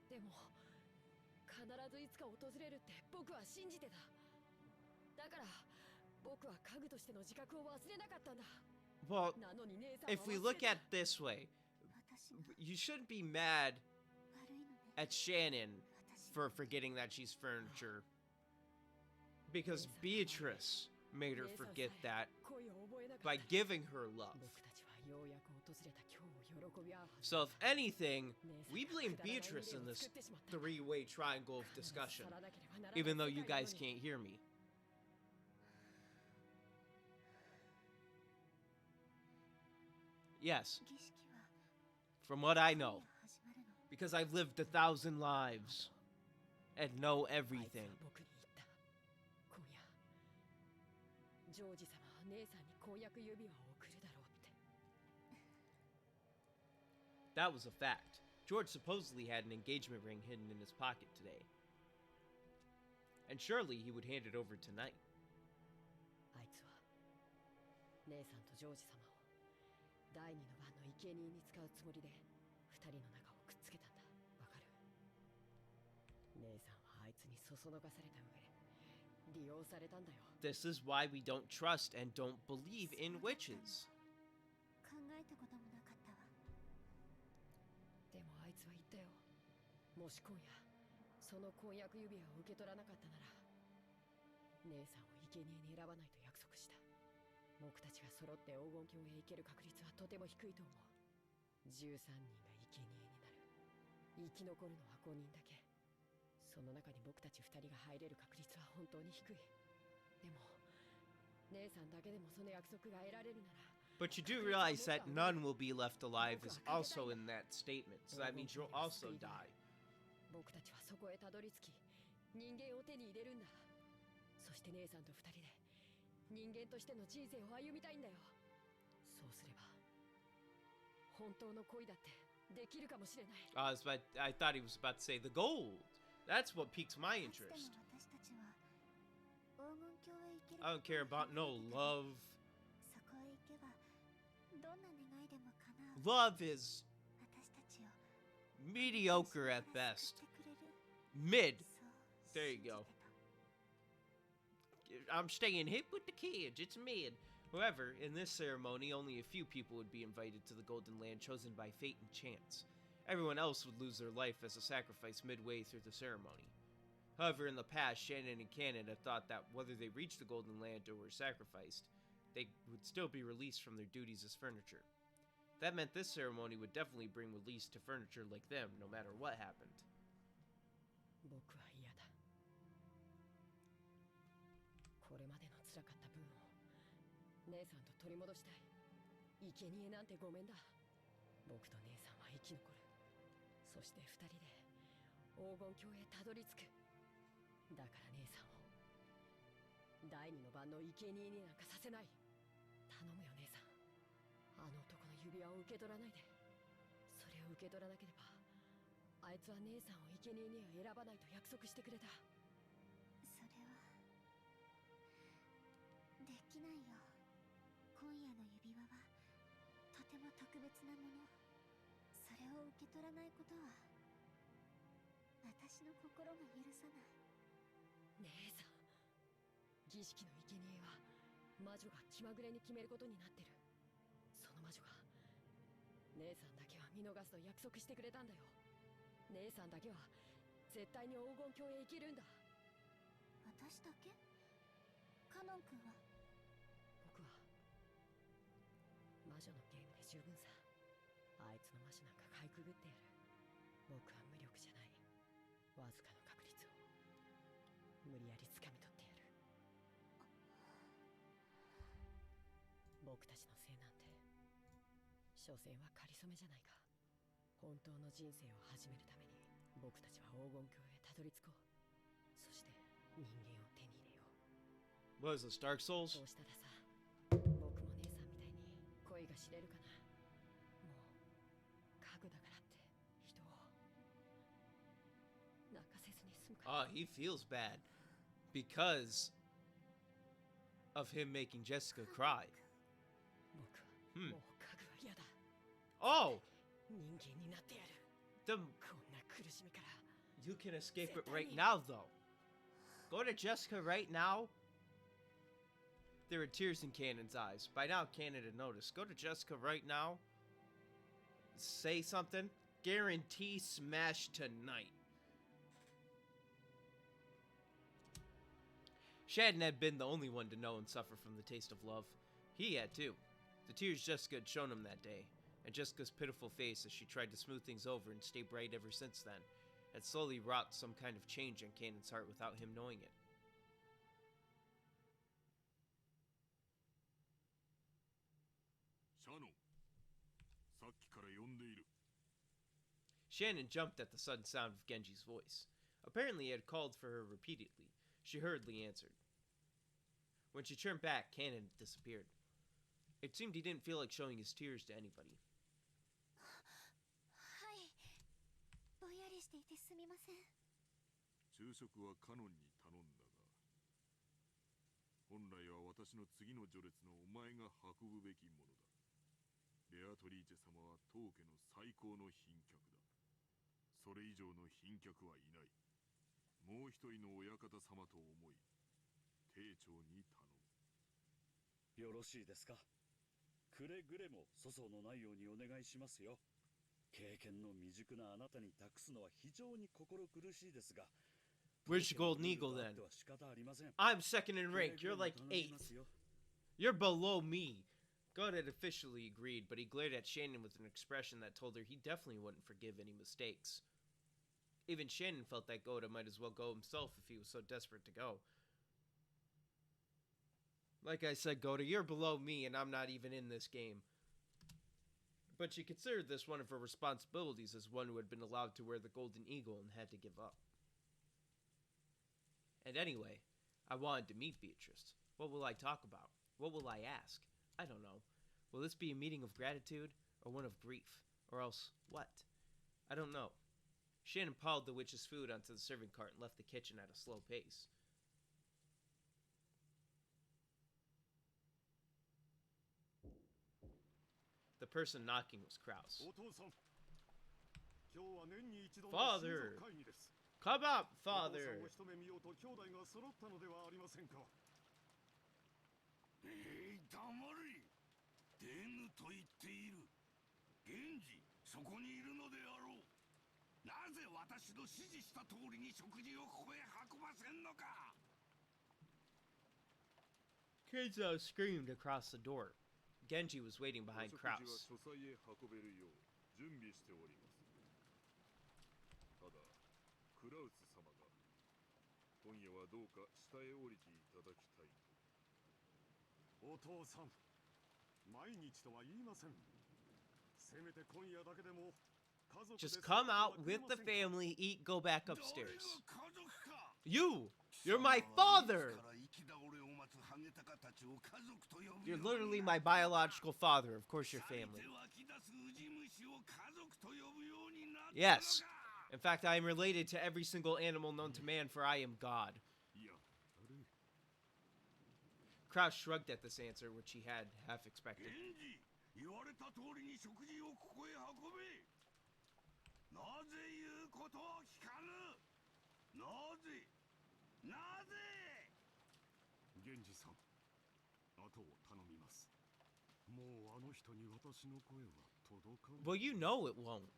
でも必ずいつか訪れるって僕は信じてた。だから僕は家具としての自覚を忘れなかったんだ。 Well, if we look at it this way, you shouldn't be mad at Shannon for forgetting that she's furniture. Because Beatrice made her forget that by giving her love. So if anything, we blame Beatrice in this three-way triangle of discussion, even though you guys can't hear me. Yes, from what I know, because I've lived 1,000 lives and know everything. That was a fact. George supposedly had an engagement ring hidden in his pocket today. And surely he would hand it over tonight. This is why we don't trust and don't believe in witches. 考えたこともなかったわ。でもあいつは言ったよ。もし今夜その婚約指輪を受け取らなかったなら姉さんを生贄に選ばないと約束した。僕たちが揃って黄金鏡へ行ける確率はとても低いと思う。13人が生贄になる。生き残るのは5人だけ。その中に僕たち2人が入れる確率は本当に低い。でも姉さんだけでもその約束が得られるなら。But you do realize that none will be left alive is also in that statement, so that means you'll also die. 僕たちはそこへたどり着き、人間を手に入れるんだ。そして姉さんと2人で人間としての人生を歩みたいんだよ。そうすれば本当の恋だってできるかもしれない。I thought he was about to say the gold. That's what piques my interest. I don't care about no love. Love is mediocre at best. Mid. There you go. I'm staying hip with the kids. It's mid. However, in this ceremony, only a few people would be invited to the Golden Land chosen by fate and chance. Everyone else would lose their life as a sacrifice midway through the ceremony. However, in the past, Shannon and Cannon had thought that whether they reached the Golden Land or were sacrificed, they would still be released from their duties as furniture. That meant this ceremony would definitely bring release to furniture like them, no matter what happened. 僕は嫌だ。これまでの辛かった分を姉さんと取り戻したい。生贄なんてごめんだ。僕と姉さんは生き残る。そして二人で黄金鏡へたどり着く。だから姉さんを第二の番の生贄になんかさせない。頼むよ姉さん。あの男の指輪を受け取らないで。それを受け取らなければあいつは姉さんを生贄には選ばないと約束してくれた。それはできないよ。今夜の指輪はとても特別なもの。それを受け取らないことは私の心が許さない。姉さん、儀式の生贄は魔女が気まぐれに決めることになってる。その魔女が姉さんだけは見逃すと約束してくれたんだよ。姉さんだけは絶対に黄金鏡へ行けるんだ。私だけ？カノン君は？僕は魔女のゲームで十分さ。あいつの魔女なんかかいくぐってやる。僕は無力じゃない。わずかの確率を無理やり掴み取ってやる。僕たちのせいなんて所詮は仮初めじゃないか。本当の人生を始めるために僕たちは黄金鏡へたどり着こう。そして人間を手に入れよう。 What is this, Dark Souls? そうしたらさ、僕も姉さんみたいに恋が知れるかな。もう家具だからって人を泣かせずに済むかな。He feels bad because of him making Jessica cry. 僕はもう家具は嫌だ。Oh! 人間になってやる。 The, こんな苦しみから。 you can escape it right now, though. Go to Jessica right now. There were tears in Cannon's eyes. By now, Cannon had noticed. Go to Jessica right now. Say something. Guarantee smash tonight. Shannon had been the only one to know and suffer from the taste of love. He had too. The tears Jessica had shown him that day, and Jessica's pitiful face as she tried to smooth things over and stay bright ever since then, had slowly wrought some kind of change in Cannon's heart without him knowing it. Shannon jumped at the sudden sound of Genji's voice. Apparently he had called for her repeatedly. She hurriedly answered. When she turned back, Cannon had disappeared. It seemed he didn't feel like showing his tears to anybody. はい。ぼんやりしていてすみません。昼食はカノンに頼んだが、本来は私の次の序列のお前が運ぶべきものだ。ベアトリーチェ様は当家の最高の賓客だ。それ以上の賓客はいない。もう一人の親方様と思い、丁重に頼む。よろしいですか。くれぐれも粗相のないようにお願いしますよ。経験の未熟なあなたに託すのは非常に心苦しいですが。Where's your golden eagle then? I'm second in rank. You're like 8th. You're below me. God had officially agreed, but he glared at Shannon with an expression that told her he definitely wouldn't forgive any mistakes. Even Shannon felt that Goda might as well go himself if he was so desperate to go. Like I said, Goda, you're below me and I'm not even in this game. But she considered this one of her responsibilities as one who had been allowed to wear the Golden Eagle and had to give up. And anyway, I wanted to meet Beatrice. What will I talk about? What will I ask? I don't know. Will this be a meeting of gratitude or one of grief? Or else what? I don't know. Shannon piled the witch's food onto the serving cart and left the kitchen at a slow pace. The person knocking was Kraus. Father! Come up, father! 黙れ。出ぬと言っている。源氏、そこにいるのであろう。なぜ私の指示した通りに食事をここへ運ばせんのか。 Kids screamed across the door. Genji was waiting behind お食事は Kraus. 書斎へ運べるよう準備しております。ただクラウス様が今夜はどうか下へ降りていただきたいと。お父さん、毎日とは言いません。せめて今夜だけでも家族で Just come out with the family, eat, go back upstairs. You're my father! You're literally my biological father. Of course you're family. Yes. In fact, I am related to every single animal known to man, for I am God. Kraus shrugged at this answer, which he had half expected. Well, you know it won't.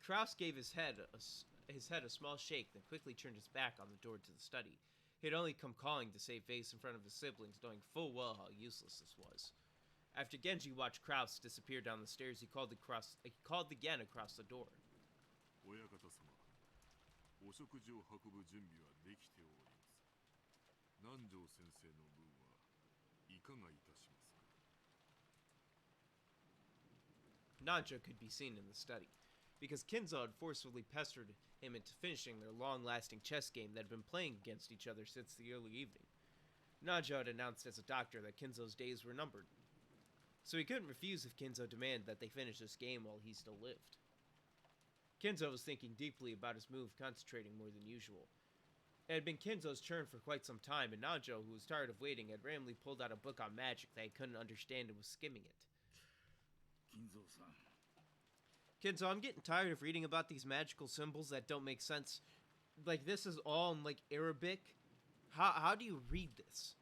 Kraus gave his head a small shake, then quickly turned his back on the door to the study. He had only come calling to save face in front of his siblings, knowing full well how useless this was. After Genji watched Kraus disappear down the stairs, he called again across the door. 親方様、お食事を運ぶ準備はできております。南條先生の分はいかがいたしますか。Nanjo could be seen in the study, because Kinzo had forcefully pestered him into finishing their long-lasting chess game that had been playing against each other since the early evening. Nanjo had announced as a doctor that Kinzo's days were numbered, so he couldn't refuse if Kinzo demanded that they finish this game while he still lived. Kinzo was thinking deeply about his move, concentrating more than usual. It had been Kinzo's turn for quite some time, and Nanjo, who was tired of waiting, had randomly pulled out a book on magic that he couldn't understand and was skimming it. Kinzo, I'm getting tired of reading about these magical symbols that don't make sense. Like, this is all in, like, Arabic. How do you read this?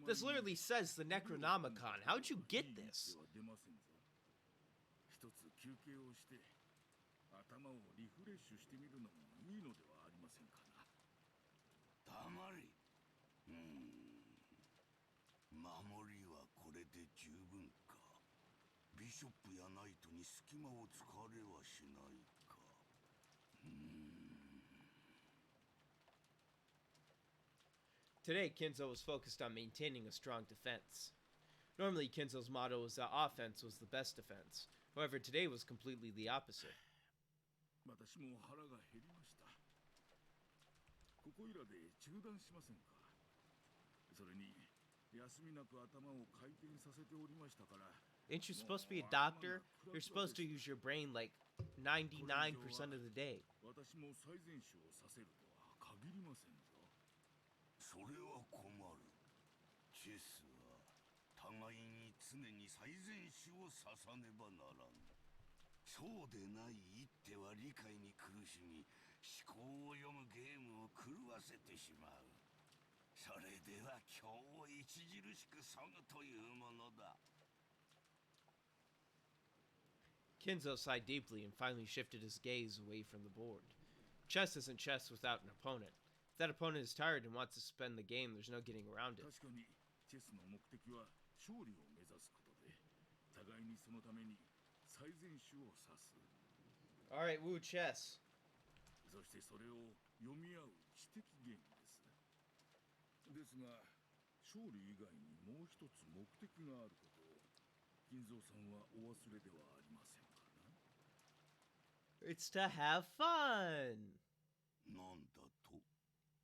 This literally says the Necronomicon. How'd you get this? Today, Kinzo was focused on maintaining a strong defense. Normally, Kinzo's motto was that offense was the best defense. However, today was completely the opposite. Ain't you supposed to be a doctor? You're supposed to use your brain like 99% of the day. それは困る。チェスは互いに常に最善手を指さねばならん。そうでない一手は理解に苦しみ、思考を読むゲームを狂わせてしまう。それでは今日を著しくそぐというものだ。Kinzo sighed deeply and finally shifted his gaze away from the board. Chess isn't chess without an opponent. If that opponent is tired and wants to spend the game, there's no getting around it. Alright, woo chess. It's to have fun. なんだと？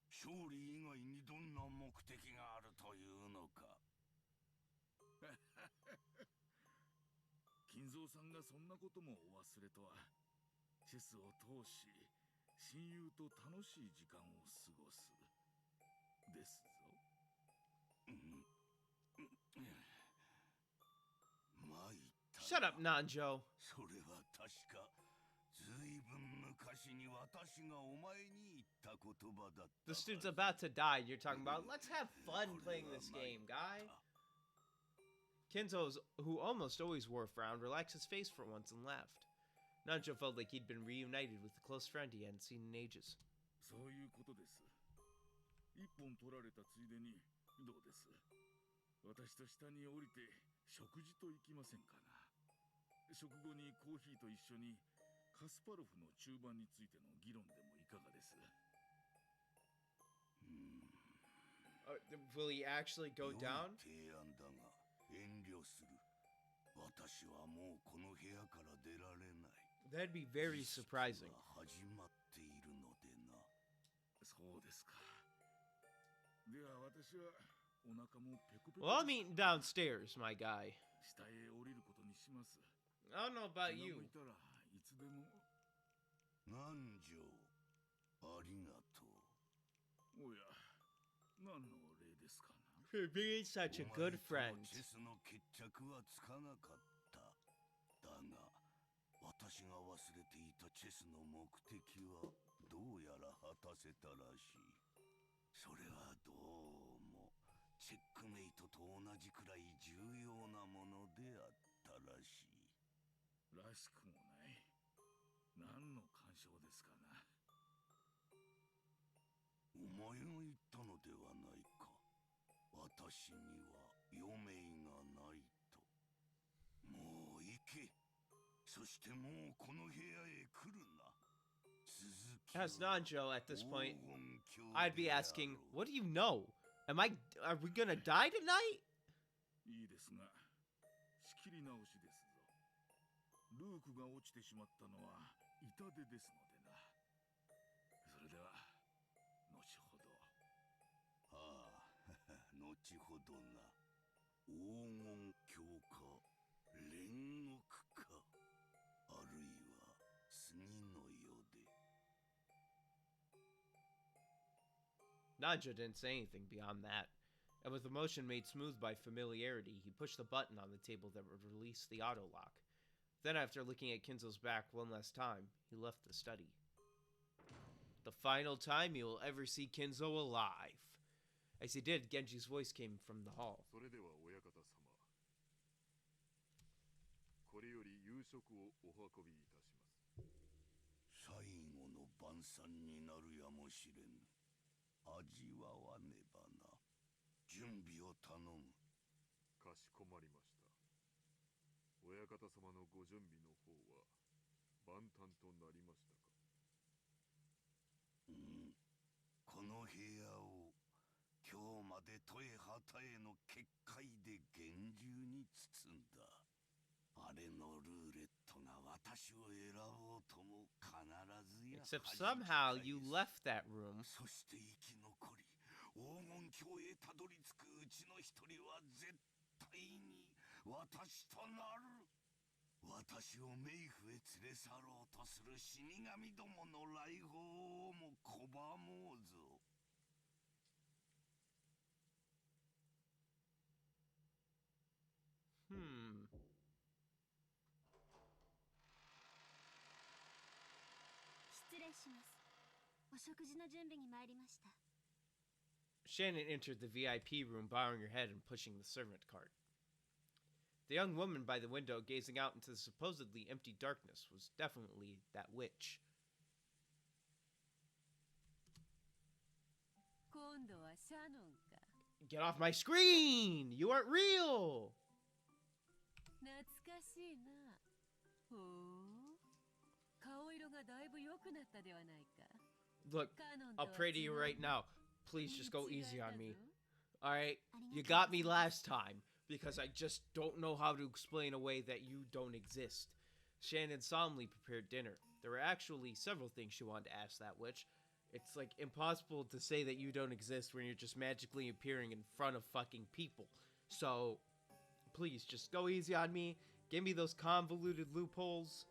勝利以外にどんな目的があるというのか。金蔵さんがそんなこともお忘れとは。チェスを通し、親友と楽しい時間を過ごす。ですぞ。Shut up, Nanjo. それは確か。ずいぶん昔に私がお前に言った言葉だった。The student's about to die. You're talking about, let's have fun playing this game, guy. Kinzo, who almost always wore a frown, relaxed his face for once and laughed. Nanjo felt like he'd been reunited with a close friend he hadn't seen in ages. そういうことです。一本取られたついでにどうです？私と下に降りて食事と行きませんかな。食後にコーヒーと一緒にカスパロフの中盤についての議論でもいかがです？ Will he actually go down? 提案だが遠慮する。私はもうこの部屋から出られない。 That'd be very surprising. 始まっているのでな。そうですか。では私はお腹もペコペコ。 Well, I'm eating downstairs, my guy. 下へ降りることにします。 I don't know about you. いたらいつでも。南條、ありがとう。おや、何の礼ですかな。 For being such a good friend. チェスの決着はつかなかった。だが、私が忘れていたチェスの目的はどうやら果たせたらしい。それはどうもチェックメイトと同じくらい重要なものであったらしい。らしくもない。何の干渉ですかな。お前が言ったのではないか。私には余命がないと。もう行け。そしてもうこの部屋へ来るな。 As Nanjo at this point, I'd be asking, what do you know? Are we gonna die tonight? いいですが、仕切り直しですぞ。ルークが落ちてしまったのは痛手ですのでな。それでは、後ほど。ああ、後ほどな。黄金鏡か、煉獄か、あるいは次の世で。 Nanjo didn't say anything beyond that, and with a motion made smooth by familiarity, he pushed the button on the table that would release the auto lock. Then, after looking at Kinzo's back one last time, he left the study. The final time you will ever see Kinzo alive. As he did, Genji's voice came from the hall. それでは親方様、これより夕食をお運びいたします。最後の晩餐になるやもしれぬ。味わわねばな。準備を頼む。かしこまりました。親方様のご準備の方は万端となりましたか。この部屋を今日まで問え果たえの結界で厳重に包んだ。あれのルーレットが私を選ぼうとも必ずや。 Except somehow you left that room. そして生き残り黄金鏡へたどり着くうちの一人は絶対に私となる。私を冥府へ連れ去ろうとする死神どもの来訪をも拒もうぞ。失礼します。お食事の準備に参りました。 Shannon entered the VIP room, bowing her head and pushing the servant cart. The young woman by the window, gazing out into the supposedly empty darkness, was definitely that witch. Get off my screen! You aren't real! Look, I'll pray to you right now. Please just go easy on me. Alright? You got me last time, because I just don't know how to explain away that you don't exist. Shannon solemnly prepared dinner. There were actually several things she wanted to ask that witch. It's like impossible to say that you don't exist when you're just magically appearing in front of fucking people. So, please just go easy on me. Give me those convoluted loopholes,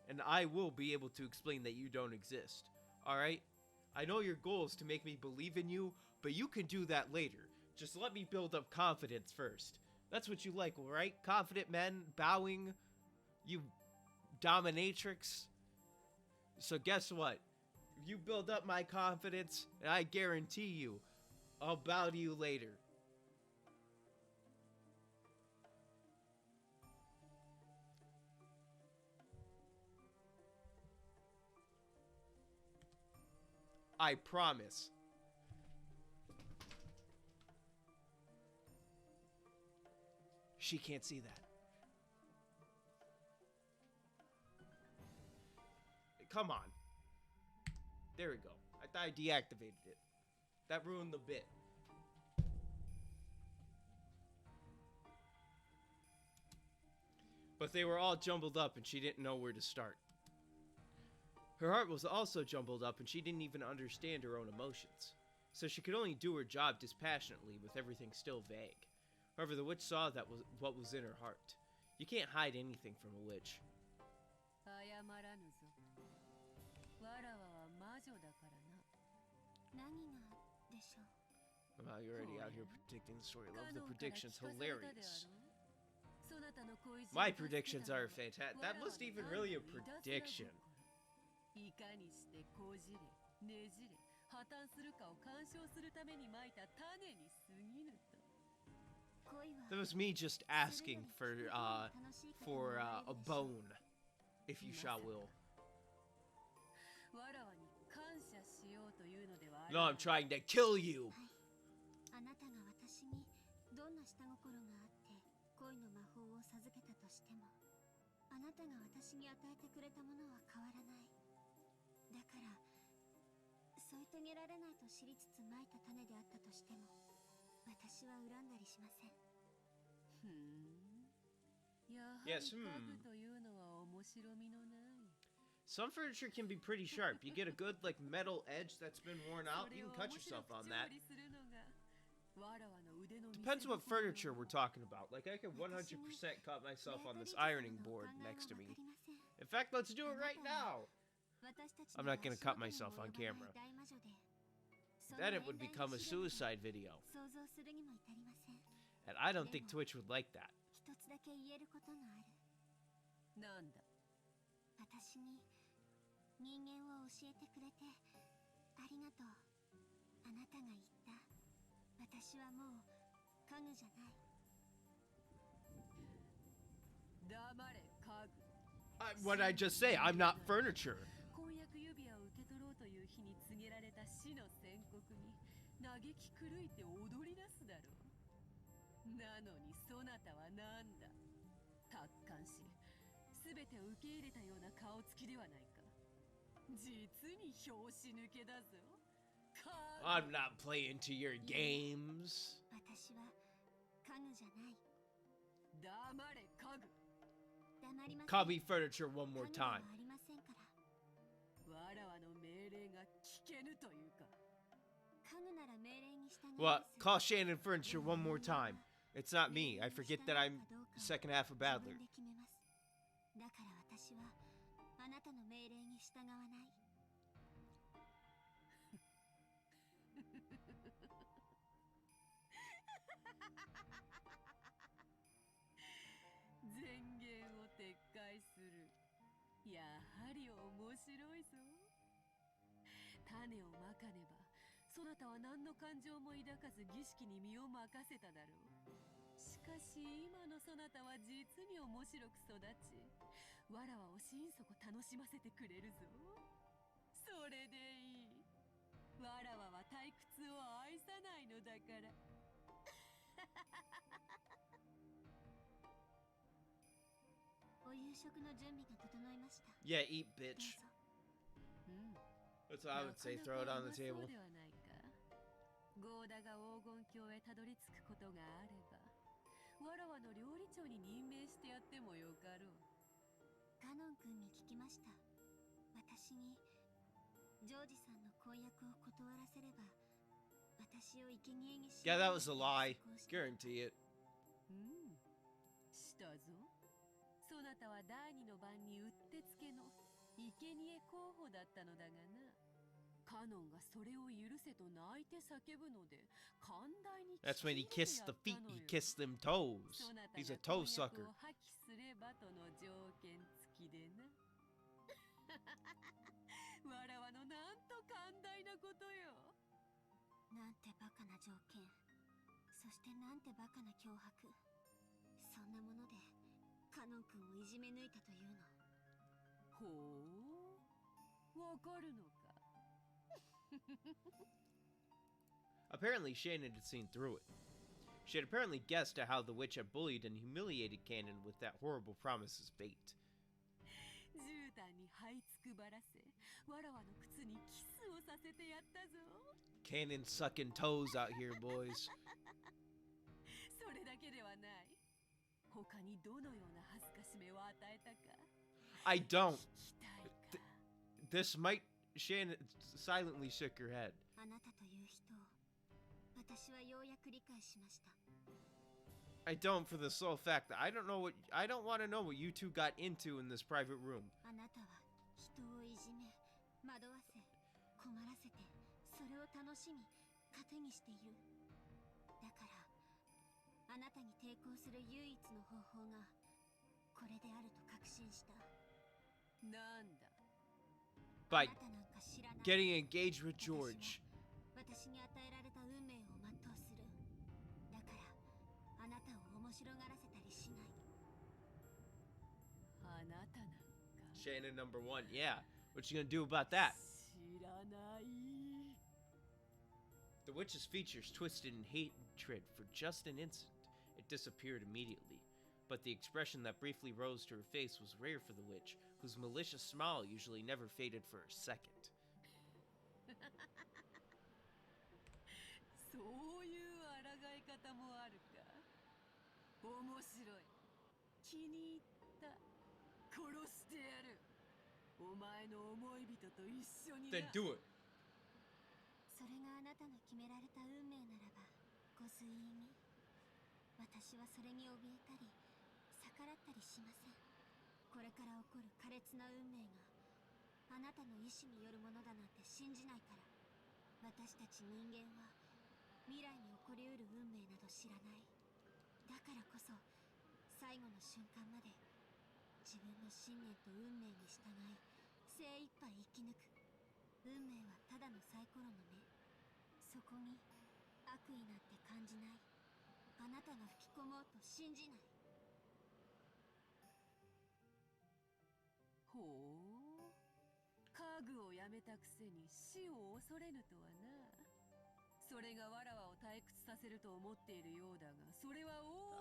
and I will be able to explain that you don't exist. Alright? I know your goal is to make me believe in you, but you can do that later. Just let me build up confidence first. That's what you like, right? Confident men, bowing, you dominatrix. So guess what? If you build up my confidence, and I guarantee you, I'll bow to you later. I promise. She can't see that. Come on. There we go. I thought I deactivated it. That ruined the bit. But they were all jumbled up and she didn't know where to start. Her heart was also jumbled up and she didn't even understand her own emotions. So she could only do her job dispassionately with everything still vague. However, the witch saw that was what was in her heart. You can't hide anything from a witch. Wow, you're already out here predicting the story. Love the predictions. Hilarious. My predictions are fantastic. That wasn't even really a prediction. That was me just asking for a bone, if you shall will. No, I'm trying to kill you. あなたが私にどんな下心があって恋の魔法を授けたとしても、あなたが私に与えてくれたものは変わらない。だから添い遂げられないと知りつつまいた種であったとしても、私は恨んだりしません。Yes, Some furniture can be pretty sharp. You get a good, like, metal edge that's been worn out, you can cut yourself on that. Depends what furniture we're talking about. Like, I could 100% cut myself on this ironing board next to me. In fact, let's do it right now. I'm not gonna cut myself on camera. Then it would become a suicide video. And I don't think Twitch would like that. 私に人間を教えてくれてありがとう。あなたが言った。私はもう家具じゃない。黙れ家具。What did I just say? I'm not furniture. 婚約指輪を受け取ろうという日に告げられた死の宣告に嘆き狂いて踊り出すだろう。なのにそなたはなんだ。達観し。全てを受け入れたような顔つきではないか。実に拍子抜けだぞ。I'm not playing to your games. 私は家具じゃない。黙れ家具。黙りません。 Copy furniture one more time. ありませんから。わらわの命令が聞けぬというか。家具なら命令に従います。 What? Call Shannon furniture one more time. It's not me. I forget that I'm second half of Badler. だから私はあなたの命令に従わない。宣言を撤回する。やはり面白いぞ。種をまかねば、そなたは何の感情も抱かず儀式に身を任せただろう。しかし今のそなたは実に面白く育ち、わらわを心底楽しませてくれるぞ。それでいい。わらわは退屈を愛さないのだから。お夕食の準備が整いました。 Yeah, eat, bitch. That's what I would say. Throw it on the table. ゴーダが黄金鏡へたどり着くことがあれば、わらわの料理長に任命してやってもよかろう。カノン君に聞きました。私にジョージさんの婚約を断らせれば、私を生贄にし。 Yeah, that was a lie. Guarantee it. したぞ。そなたは第二の番にうってつけの生贄候補だったのだがな。カノンがそれを許せと泣いて叫ぶので、寛大に。 That's when he kissed the feet. He kissed them toes. He's a toe sucker. 破棄すればとの条件付きでな。わらわのなんと寛大なことよ。なんてバカな条件。そしてなんてバカな脅迫。そんなものでカノン君をいじめ抜いたというの。ほう、わかるのか。Apparently, Shannon had seen through it. She had apparently guessed at how the witch had bullied and humiliated Kanon with that horrible promise as bait. Kanon sucking toes out here, boys. I don't. This might... Shannon silently shook her head. I don't, for the sole fact that I don't want to know what you two got into in this private room. By getting engaged with George. Shannon number 1, yeah. What you gonna do about that? The witch's features twisted in hatred for just an instant. It disappeared immediately. But the expression that briefly rose to her face was rare for the witch, whose malicious smile usually never faded for a second. Then do it.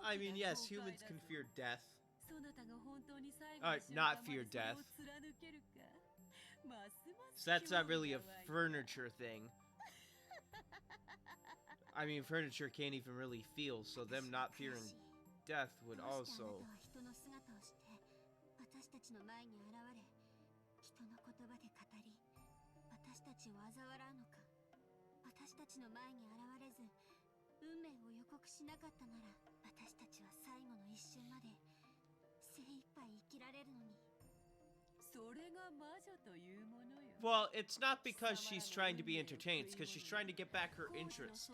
I mean, yes, humans can fear death. Not fear death. So that's not really a furniture thing. I mean, furniture can't even really feel, so them not fearing death would also... Well, it's not because she's trying to be entertained, it's because she's trying to get back her interest.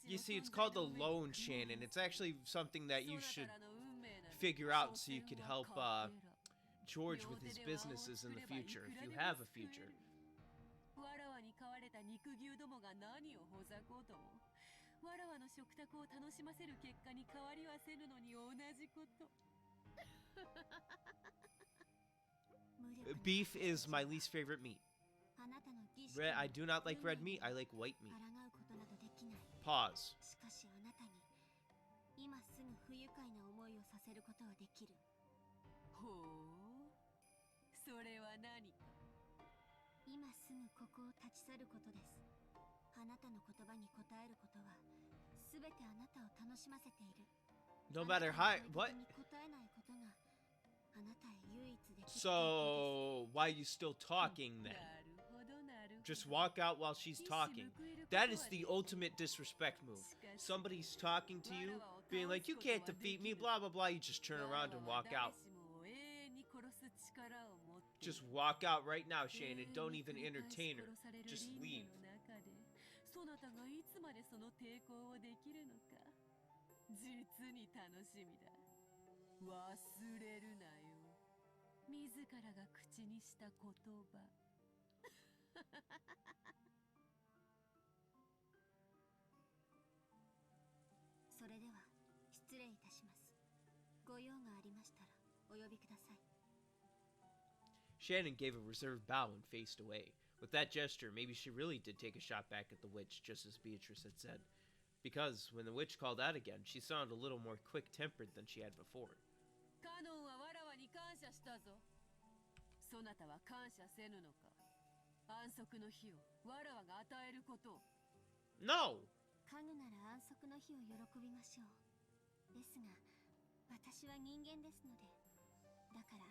You see, it's called the loan, Shannon. It's actually something that you should figure out so you could help George with his businesses in the future, if you have a future. Beef is my least favorite meat. I do not like red meat, I like white meat. Pause. No matter how... What? So, why are you still talking then? Just walk out while she's talking. That is the ultimate disrespect move. Somebody's talking to you, being like, you can't defeat me, blah, blah, blah. You just turn around and walk out. Just walk out right now, Shannon. Don't even entertain her. Just leave. Shannon gave a reserved bow and faced away. With that gesture, maybe she really did take a shot back at the witch, just as Beatrice had said. because when the witch called out again, she sounded a little more quick-tempered than she had before. カノンはわらわに感謝したぞ。そなたは感謝せぬのか。安息の日をわらわが与えることを。No! 家具なら安息の日を喜びましょう。ですが、私は人間ですので、だから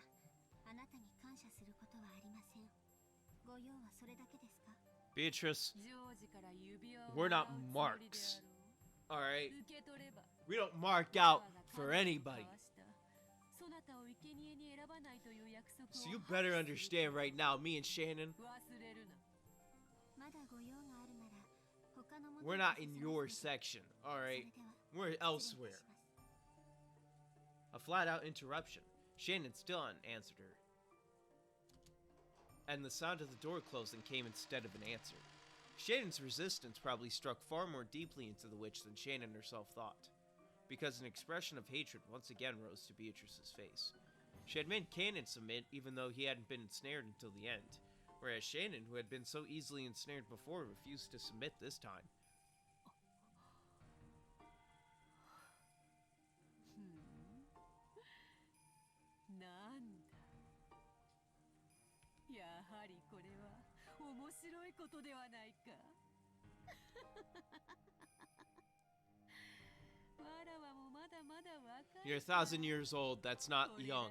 あなたに感謝することはありません。ご用はそれだけですか？ Beatrice, we're not marks. Alright? We don't mark out for anybody. So you better understand right now, me and Shannon, we're not in your section, alright? We're elsewhere. A flat-out interruption. Shannon still hadn't answered her. And the sound of the door closing came instead of an answer. Shannon's resistance probably struck far more deeply into the witch than Shannon herself thought, because an expression of hatred once again rose to Beatrice's face. She had made Cannon submit even though he hadn't been ensnared until the end, whereas Shannon, who had been so easily ensnared before, refused to submit this time. You're 1,000 years old, that's not young.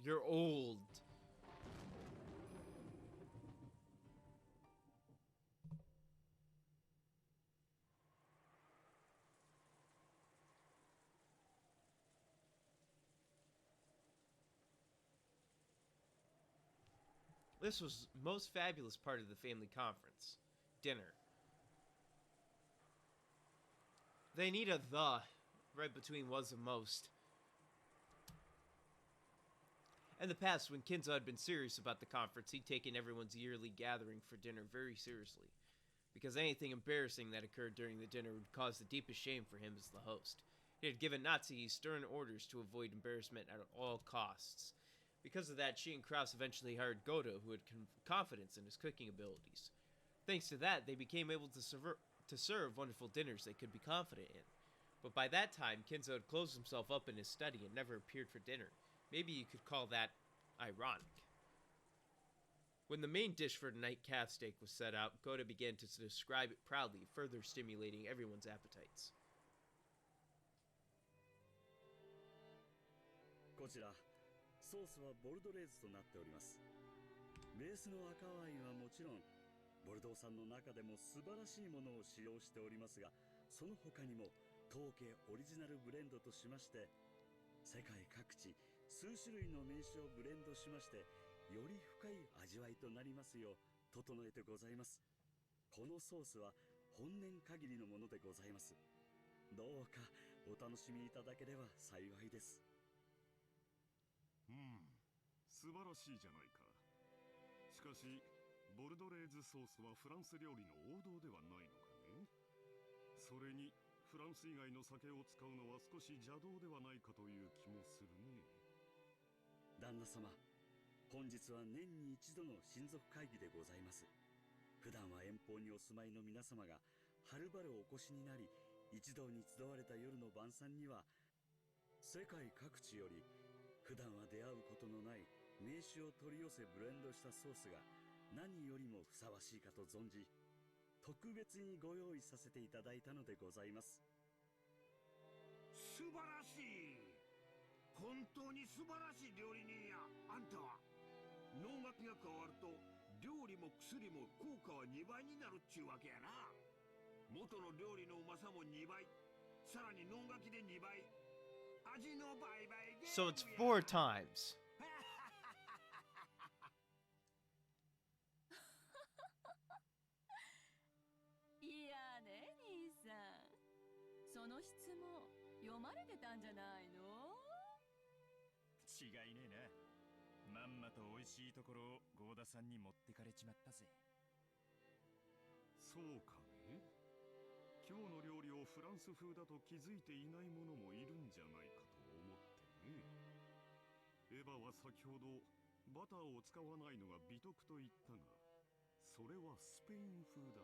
You're old. This was the most fabulous part of the family conference. Dinner. They need a "the" right between was and most. In the past, when Kinzo had been serious about the conference, he'd taken everyone's yearly gathering for dinner very seriously, because anything embarrassing that occurred during the dinner would cause the deepest shame for him as the host. He had given Natsuki stern orders to avoid embarrassment at all costs. Because of that, she and Kraus eventually hired Goto, who had confidence in his cooking abilities. Thanks to that, they became able to serve wonderful dinners they could be confident in. But by that time, Kinzo had closed himself up in his study and never appeared for dinner. Maybe you could call that ironic. When the main dish for tonight, calf steak, was set out, Goto began to describe it proudly, further stimulating everyone's appetites. こちらソースはボルドレーズとなっております。ベースの赤ワインはもちろんボルドー産の中でも素晴らしいものを使用しておりますが、その他にも当家オリジナルブレンドとしまして、世界各地数種類の名酒をブレンドしまして、より深い味わいとなりますよう整えてございます。このソースは本年限りのものでございます。どうかお楽しみいただければ幸いです。素晴らしいじゃないか。しかしボルドレーズソースはフランス料理の王道ではないのかね。それにフランス以外の酒を使うのは少し邪道ではないかという気もするね。旦那様、本日は年に一度の親族会議でございます。普段は遠方にお住まいの皆様がはるばるお越しになり、一堂に集われた夜の晩餐には、世界各地より普段は出会うことのない名酒を取り寄せブレンドしたソースが何よりもふさわしいかと存じ、特別にご用意させていただいたのでございます。素晴らしい。本当に素晴らしい料理人や。あんたは能楽が加わると料理も薬も効果は2倍になるっちゅうわけやな。元の料理のうまさも2倍、さらに能楽で2倍、味の倍々で。 So it's 4 times. いやね、兄さん。その質問読まれてたんじゃないの？違いねえな。まんまと美味しいところをゴーダさんに持ってかれちまったぜ。そうかね。今日の料理をフランス風だと気づいていない者もいるんじゃないかと思ってね。エヴァは先ほどバターを使わないのが美徳と言ったが、それはスペイン風だ。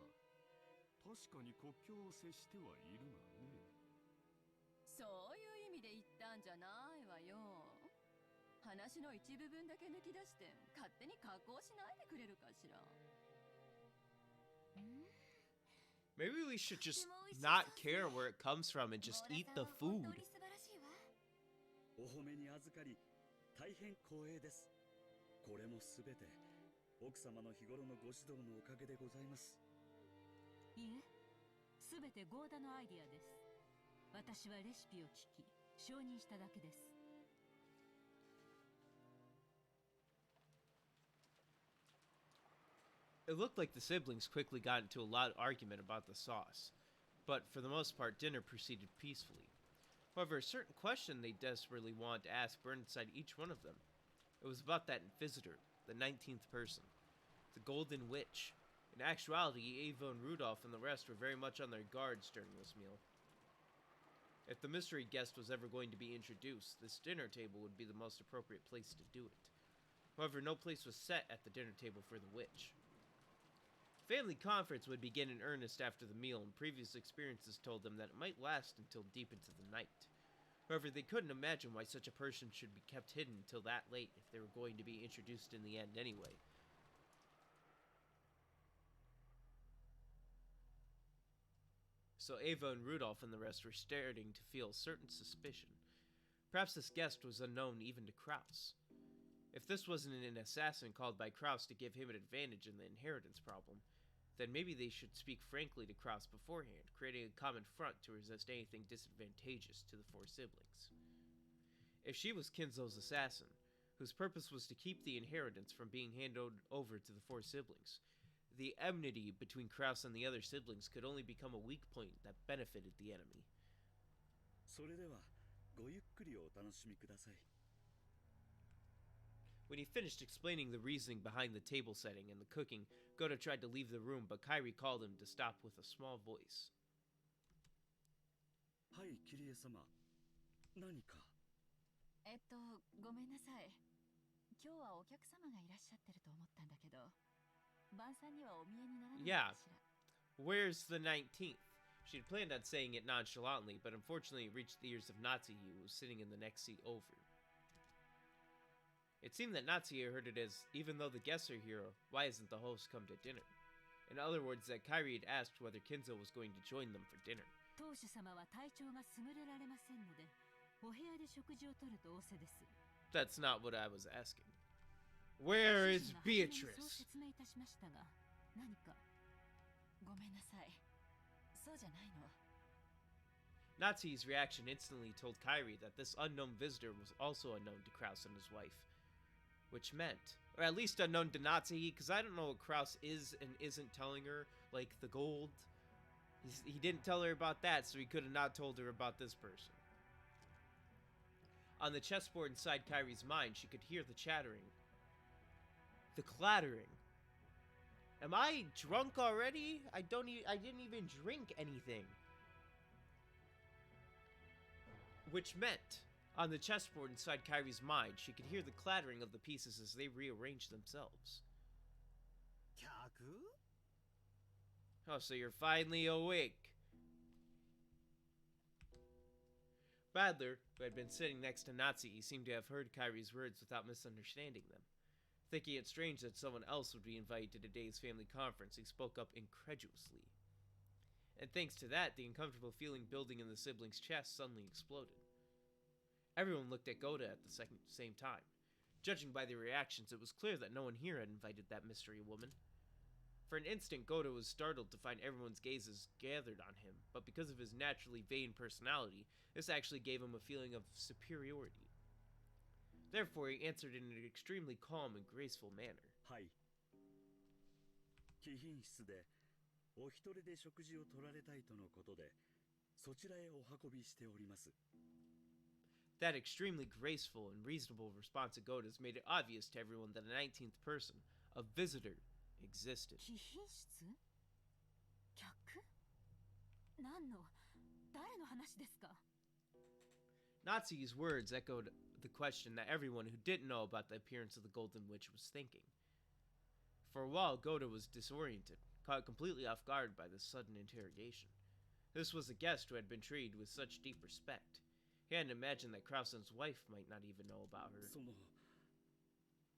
確かに国境を接してはいるがね。そういう意味で言ったんじゃないわよ。話の一部分だけ抜き出して勝手に加工しないでくれるかしら。Maybe we should just not care where it comes from and just eat the food. お褒めに預かり大変光栄です。これもすべて奥様の日頃のご指導のおかげでございます。いえ、すべてゴーダのアイディアです。私はレシピを聞き承認しただけです。It looked like the siblings quickly got into a loud argument about the sauce, but for the most part, dinner proceeded peacefully. However, a certain question they desperately wanted to ask burned inside each one of them. It was about that visitor, the 19th person, the Golden Witch. In actuality, Ava and Rudolph and the rest were very much on their guards during this meal. If the mystery guest was ever going to be introduced, this dinner table would be the most appropriate place to do it. However, no place was set at the dinner table for the witch. Family conference would begin in earnest after the meal, and previous experiences told them that it might last until deep into the night. However, they couldn't imagine why such a person should be kept hidden until that late if they were going to be introduced in the end anyway. So Ava and Rudolph and the rest were starting to feel certain suspicion. Perhaps this guest was unknown even to Kraus. If this wasn't an assassin called by Kraus to give him an advantage in the inheritance problem, then maybe they should speak frankly to Kraus beforehand, creating a common front to resist anything disadvantageous to the four siblings. If she was Kinzo's assassin, whose purpose was to keep the inheritance from being handed over to the four siblings, the enmity between Kraus and the other siblings could only become a weak point that benefited the enemy. それではごゆっくりお楽しみください。When he finished explaining the reasoning behind the table setting and the cooking, Goda tried to leave the room, but Kairi called him to stop with a small voice. はい、キリエ様。何か。ごめんなさい。今日はお客様がいらっしゃってると思ったんだけど、晩餐にはお見えにならないかしら。Where's the 19th? She had planned on saying it nonchalantly, but unfortunately it reached the ears of Natsuki, who was sitting in the next seat over. It seemed that Natsuki heard it as, even though the guests are here, why hasn't the host come to dinner? In other words, that Kairi had asked whether Kinzo was going to join them for dinner. 当主様は体調が優れられませんので、お部屋で食事をとると仰せです。That's not what I was asking. Where is Beatrice? そう説明いたしましたが、何かごめんなさい。そうじゃないの。Natsuki's reaction instantly told Kairi that this unknown visitor was also unknown to Kraus and his wife. Which meant, or at least unknown to Natsuki, because I don't know what Kraus is and isn't telling her, like the gold. He didn't tell her about that, so he could have not told her about this person. On the chessboard inside Kairi's mind, she could hear the chattering. The clattering. Am I drunk already? I didn't even drink anything. Which meant, on the chessboard inside Kairi's mind, she could hear the clattering of the pieces as they rearranged themselves. Oh, so you're finally awake. Badler, who had been sitting next to Natsuki, seemed to have heard Kairi's words without misunderstanding them. Thinking it strange that someone else would be invited to today's family conference, he spoke up incredulously. And thanks to that, the uncomfortable feeling building in the siblings' chest suddenly exploded. Everyone looked at Goda at the same time. Judging by their reactions, it was clear that no one here had invited that mystery woman. For an instant, Goda was startled to find everyone's gazes gathered on him, but because of his naturally vain personality, this actually gave him a feeling of superiority. Therefore, he answered in an extremely calm and graceful manner. はい。貴賓室でお一人で食事を取られたいとのことで、そちらへお運びしております。 That extremely graceful and reasonable response of Goda's made it obvious to everyone that a 19th person, a visitor, existed. 貴賓室？客？誰の話ですか？ Natsuki's words echoed the question that everyone who didn't know about the appearance of the Golden Witch was thinking. For a while, Goda was disoriented, caught completely off guard by this sudden interrogation. This was a guest who had been treated with such deep respect. He hadn't imagined that Krausen's wife might not even know about her. その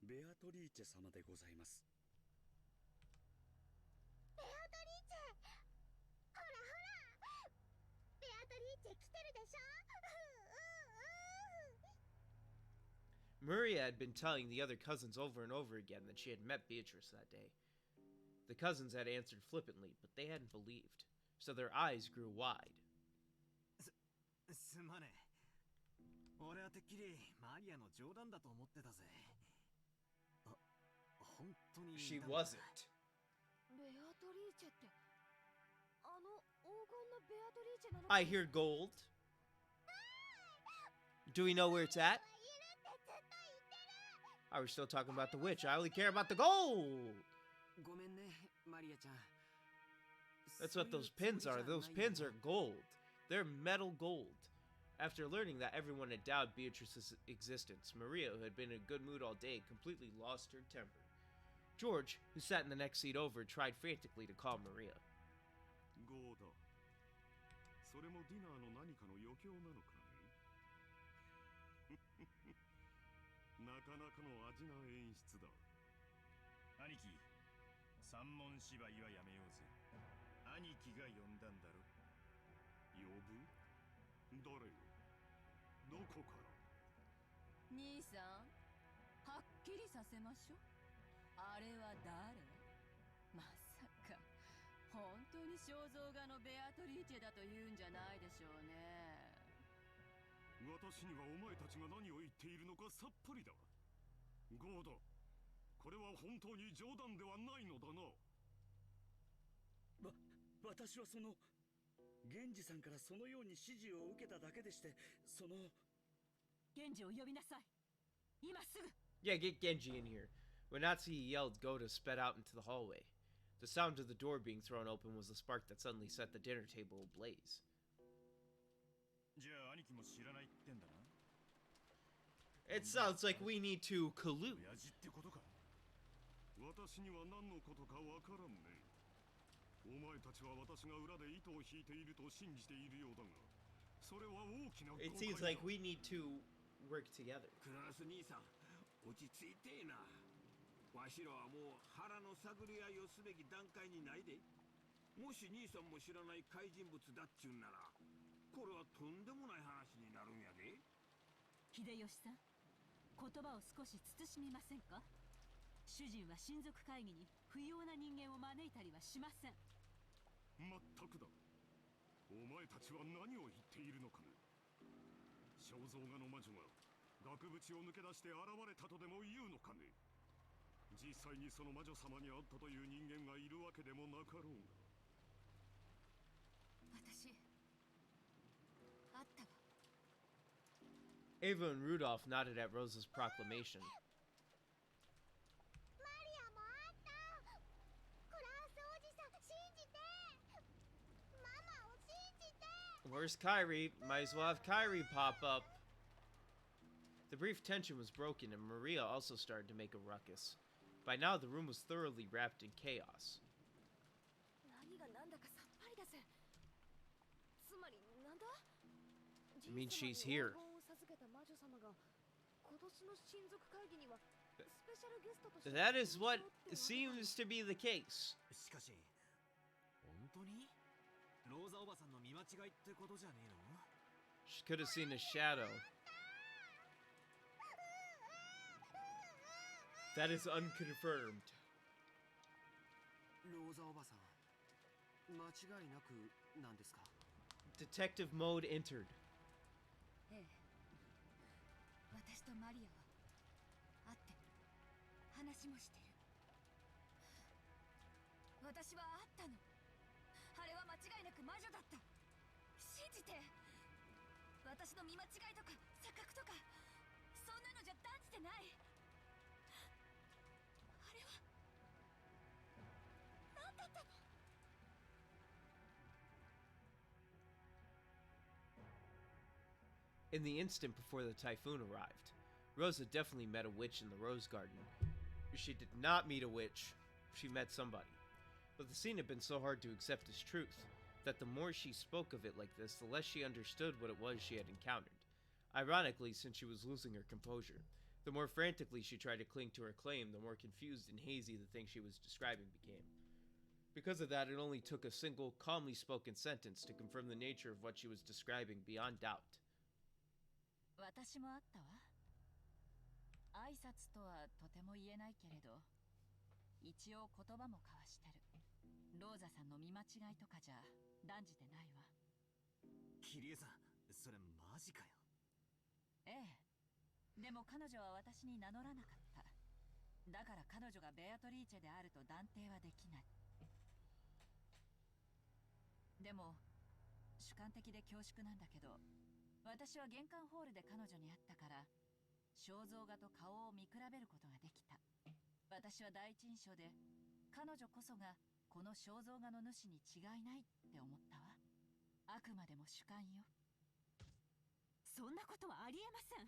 ベアトリーチェ様でございます。ベアトリーチェ、ほらほら、ベアトリーチェ来てるでしょ。Maria had been telling the other cousins over and over again that she had met Beatrice that day. The cousins had answered flippantly, but they hadn't believed, so their eyes grew wide. すまねえ。俺はてっきりマリアの冗談だと思ってたぜ。あ、本当に。She wasn't. ベアトリーチェって、あの黄金のベアトリーチェなの？ I hear gold. Do we know where it's at? Oh, we're still talking about the witch. I only care about the gold. ごめんね、マリアちゃん。 That's what those pins are. Those pins are gold. They're metal gold. After learning that everyone had doubted Beatrice's existence, Maria, who had been in a good mood all day, completely lost her temper. George, who sat in the next seat over, tried frantically to calm Maria. ゴーダ、それもディナーの何かの余興なのかね。なかなかの味な演出だ。兄貴、三文芝居はやめようぜ。兄貴が呼んだんだろ。呼ぶ？誰よ？どこから？兄さん、はっきりさせましょ。あれは誰？まさか本当に肖像画のベアトリーチェだと言うんじゃないでしょうね。私にはお前たちが何を言っているのかさっぱりだ。ゴーダ、これは本当に冗談ではないのだな。私はその源氏さんからそのように指示を受けただけでして、その源氏を呼びなさい。今すぐ。 Yeah, get Genji in here. When Natsuki yelled, Goda sped out into the hallway. The sound of the door being thrown open was the spark that suddenly set the dinner table ablaze. じゃあ兄貴も知らないってんだな。 It sounds like we need to collude. 親父ってことか。私には何のことかわからんね。お前たちは私が裏で糸を引いていると信じているようだが、それは大きな誤解だ。 It seems like we need to work together. クラス兄さん、落ち着いてえな。わしらはもう腹の探り合いをすべき段階にないで。もし兄さんも知らない怪人物だっちゅうんなら、これはとんでもない話になるんやで。秀吉さん、言葉を少し慎みませんか？主人は親族会議に不要な人間を招いたりはしません。まったくだ。お前たちは何を言っているのかね。肖像画の魔女が額縁を抜け出して現れたとでも言うのかね。実際にその魔女様に会ったという人間がいるわけでもなかろうが。私、あったわ。 Ava and Rudolph nodded at Rosa's proclamation. Where's Kyrie? Might as well have Kyrie pop up. The brief tension was broken, and Maria also started to make a ruckus. By now, the room was thoroughly wrapped in chaos. I mean, she's here. That is what seems to be the case. しかし、本当にローザおばさんの見間違いってことじゃねえの？ She could have seen a shadow. That is unconfirmed. ローザおばさん、間違いなくなんですか？ Detective mode entered. ええ、私とマリアは会って話もしてる。私は会ったの。あれは間違いなく魔女だった。信じて。私の見間違いとか錯覚とかそんなのじゃ断じてない。あれは何だったの？ In the instant before the typhoon arrived, Rosa definitely met a witch in the rose garden. She did not meet a witch she met somebody. But the scene had been so hard to accept as truth that the more she spoke of it like this, the less she understood what it was she had encountered. Ironically, since she was losing her composure, the more frantically she tried to cling to her claim, the more confused and hazy the thing she was describing became. Because of that, it only took a single, calmly spoken sentence to confirm the nature of what she was describing beyond doubt. 私もあったわ。挨拶とはとても言えないけれど、一応言葉も交わしてる。ローザさんの見間違いとかじゃ断じてないわ。キリエさん、それマジかよ。ええ。でも彼女は私に名乗らなかった。だから彼女がベアトリーチェであると断定はできない。でも主観的で恐縮なんだけど、私は玄関ホールで彼女に会ったから肖像画と顔を見比べることができた。私は第一印象で彼女こそがこの肖像画の主に違いないって思ったわ。あくまでも主観よ。そんなことはありえません。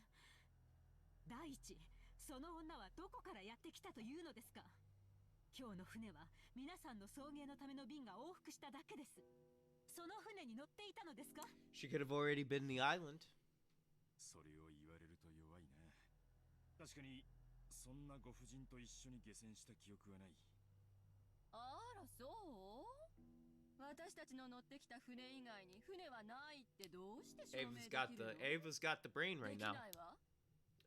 第一、その女はどこからやってきたというのですか。今日の船は皆さんの送迎のための便が往復しただけです。その船に乗っていたのですか。 She could have already been the island. それを言われると弱いな。確かにそんなご婦人と一緒に下船した記憶はない。あら、そう？私たちの乗ってきた船以外に船はないってどうして証明できるの？ Ava's got the brain right now. できないわ。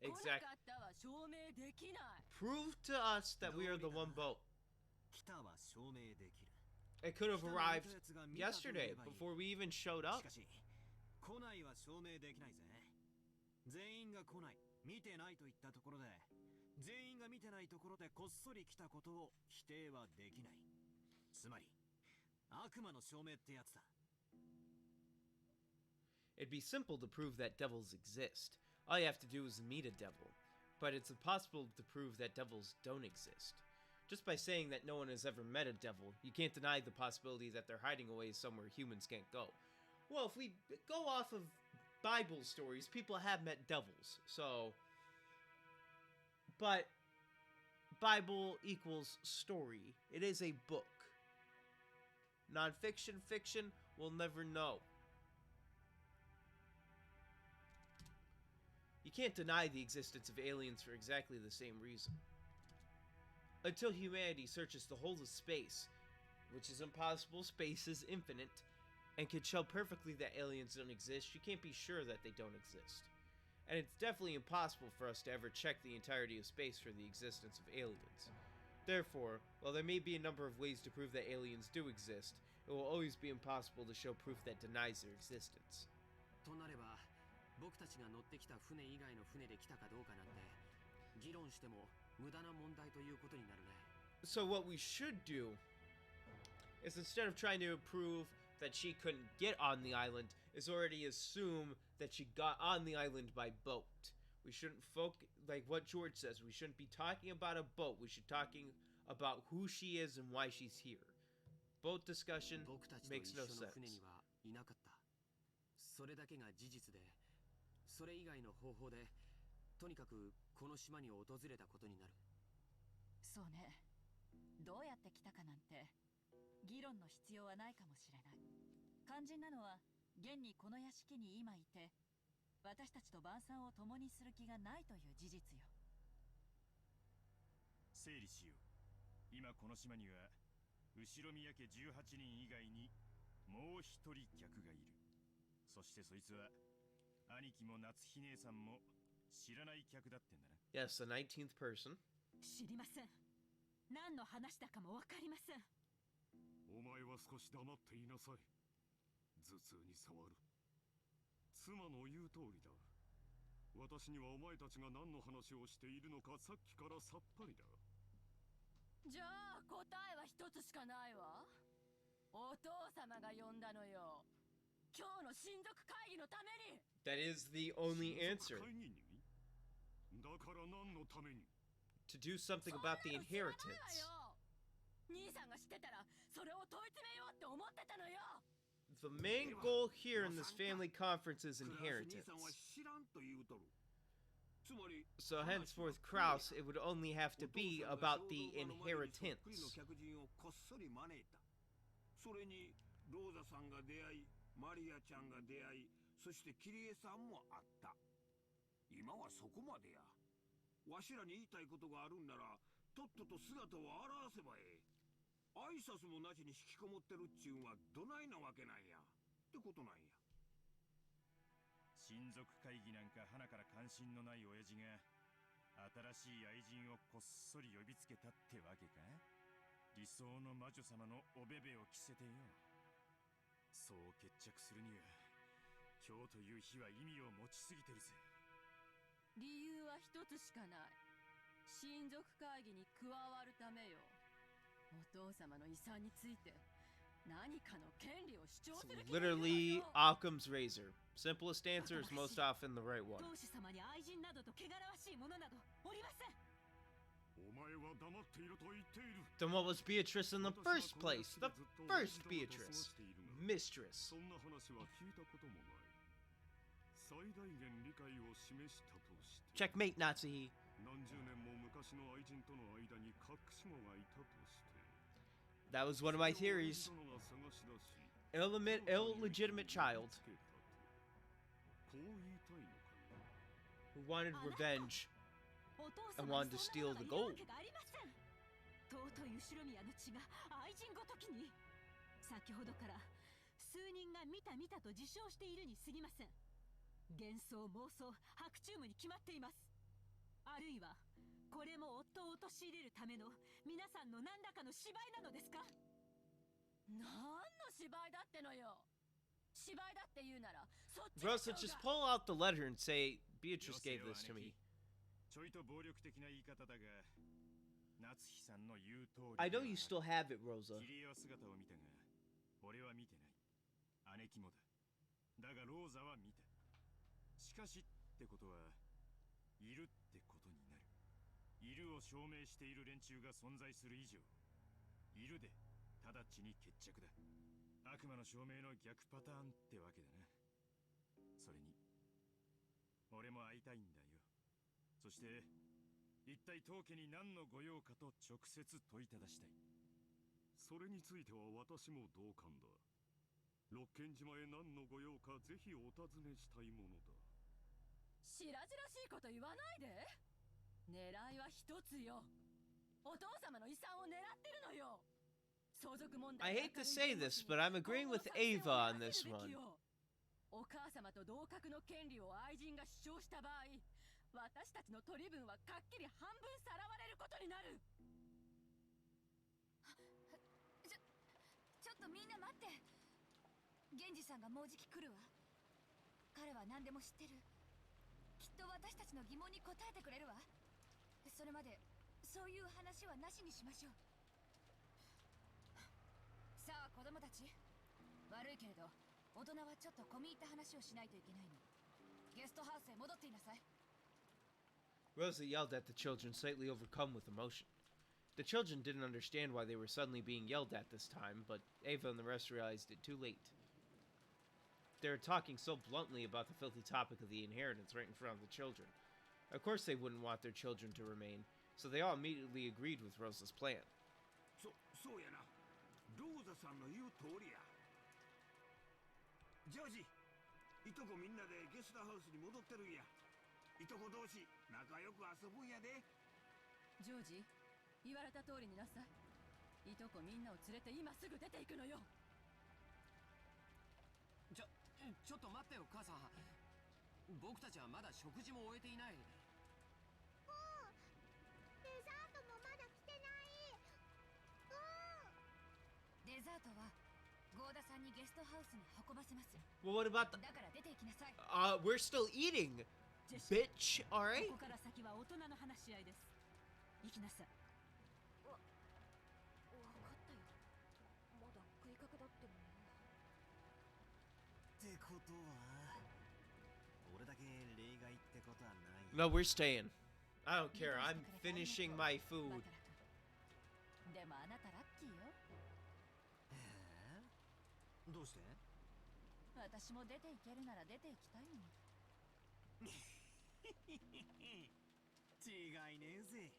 Exactly. 来なかったは証明できない。 Prove to us that we are the one boat. 来たは証明できる。 It could have arrived yesterday before we even showed up. しかし、来ないは証明できないぜ。全員が来ない、見てないといったところで、全員が見てないところでこっそり来たことを否定はできない。つまり、悪魔の証明ってやつだ。It'd be simple to prove that devils exist. All you have to do is meet a devil. But it's impossible to prove that devils don't exist. Just by saying that no one has ever met a devil, you can't deny the possibility that they're hiding away somewhere humans can't go. Well, if we go off of Bible stories, people have met devils, so... But Bible equals story. It is a book. Non-fiction, fiction, we'll never know. You can't deny the existence of aliens for exactly the same reason. Until humanity searches the whole of space, which is impossible, space is infinite, and can show perfectly that aliens don't exist, you can't be sure that they don't exist. And it's definitely impossible for us to ever check the entirety of space for the existence of aliens. Therefore, while there may be a number of ways to prove that aliens do exist, it will always be impossible to show proof that denies their existence. となれば、僕たちが乗ってきた船以外の船で来たかどうかなんて議論しても無駄な問題ということになるね。So what we should do is instead of trying to prove that she couldn't get on the island, is already assume that she got on the island by boat. We shouldn't focus, like what George says, we shouldn't be talking about a boat. We should be talking about who she is and why she's here. Boat discussion makes no sense. 船にはいなかった。それだけが事実で、それ以外の方法で、とにかくこの島に訪れたことになる。そうね。どうやって来たかなんて議論の必要はないかもしれない。肝心なのは現にこの屋敷に今いて私たちと晩餐を共にする気がないという事実よ。整理しよう。今この島には後ろ宮家18人以外にもう一人客がいる。そしてそいつは兄貴も夏日姉さんも知らない客だってんだな。 Yes, the 19th person. 知りません。何の話だかもわかりません。お前は少し黙っていなさい。頭痛に触る。妻の言う通りだ。私にはお前たちが何の話をしているのかさっきからさっぱりだ。じゃあ答えは一つしかないわ。お父様が呼んだのよ。今日の親族会議のために。 That is the only answer. 会議に？だから何のために？ To do something about the inheritance. 兄さんが知ってたらそれを問い詰めようって思ってたのよ。 The main goal here in this family conference is inheritance. So henceforth, Kraus, it would only have to be about the inheritance. それにローザさんが出会い、マリアちゃんが出会い、そしてキリエさんもあった。今はそこまでや。わしらに言いたいことがあるんなら、とっとと姿を現せばええ。挨拶もなしに引きこもってるっちゅうんはどないなわけなんや。ってことなんや。親族会議なんか花から関心のない親父が新しい愛人をこっそり呼びつけたってわけか。理想の魔女様のおべべを着せてよ。そう決着するには今日という日は意味を持ちすぎてるぜ。理由は一つしかない。親族会議に加わるためよ。お父様の遺産について何かの権利を主張する気がするのよ。 Literally Occam's razor. Simplest answer is most often the right one. 当主様に愛人などと汚らわしいものなどおりません。 Then what was Beatrice in the first place? The first Beatrice. Mistress. Checkmate, Nazi. That was one of my theories. Illegitimate child who wanted revenge and wanted to steal the gold. 尊い後宮の血が愛人ごときに。先ほどから数人が見たと自称しているに過ぎません。幻想妄想白昼夢に決まっています。あるいはこれも夫を陥れるための皆さんの何らかの芝居なのですか。何の芝居だってのよ。芝居だって言うならそっち Rosa, just pull out the letter and say, Beatrice gave this to me. ちょいと暴力的な言い方だが、夏日さんの言う通り。 I know you still have it, Rosa. キリエは姿を見たが、俺は見てない。姉貴もだ。だがローザは見た。しかしってことは、いるってことになる。いるを証明している連中が存在する以上、いるで直ちに決着だ。悪魔の証明の逆パターンってわけだな。それに、俺も会いたいんだよ。そして、一体当家に何の御用かと直接問いただしたい。それについては私も同感だ。六軒島へ何の御用かぜひお尋ねしたいものだ。白々しいこと言わないで。狙いは一つよ。お父様の遺産を狙ってるのよ。相続問題。 I hate to say this, but I'm agreeing with Ava on this one. お母様と同格の権利を愛人が主張した場合、私たちの取り分はかっきり半分さらわれることになる。ちょっとみんな待って。源氏さんがもうじき来るわ。彼は何でも知ってる。きっと私たちの疑問に答えてくれるわ。それまでそういう話はなしにしましょう。さあ子供たち、悪いけれど大人はちょっと込み入った話をしないといけないの。ゲストハウスへ戻っていなさい。 Rosa yelled at the children, slightly overcome with emotion. The children didn't understand why they were suddenly being yelled at this time, but Ava and the rest realized it too late. They were talking so bluntly about the filthy topic of the inheritance right in front of the children. Of course they wouldn't want their children to remain, so they all immediately agreed with Rosa's plan. そうやな。ローザさんの言う通りや。ジョージ、いとこみんなでゲストハウスに戻ってるんや。いとこ同士仲良く遊ぶんやで。ジョージ、言われた通りになさい。いとこみんなを連れて今すぐ出ていくのよ。ちょっと待ってよ母さん。僕たちはまだ食事も終えていない。デザートもまだ来てない。デザートはゴーダさんにゲストハウスに運ばせます。 Well, what about the... だから出て行きなさい。we're still eating, bitch, alright? ここから先は大人の話し合いです。行きなさい。わかったよ。まだ食いかけだってもん。ってことは俺だけ例外ってことはない。 No, we're staying. I don't care. I'm finishing my food. でもあなたラッキーよ。どうして？私も出て行けるなら出て行きたいの。違いねえぜ。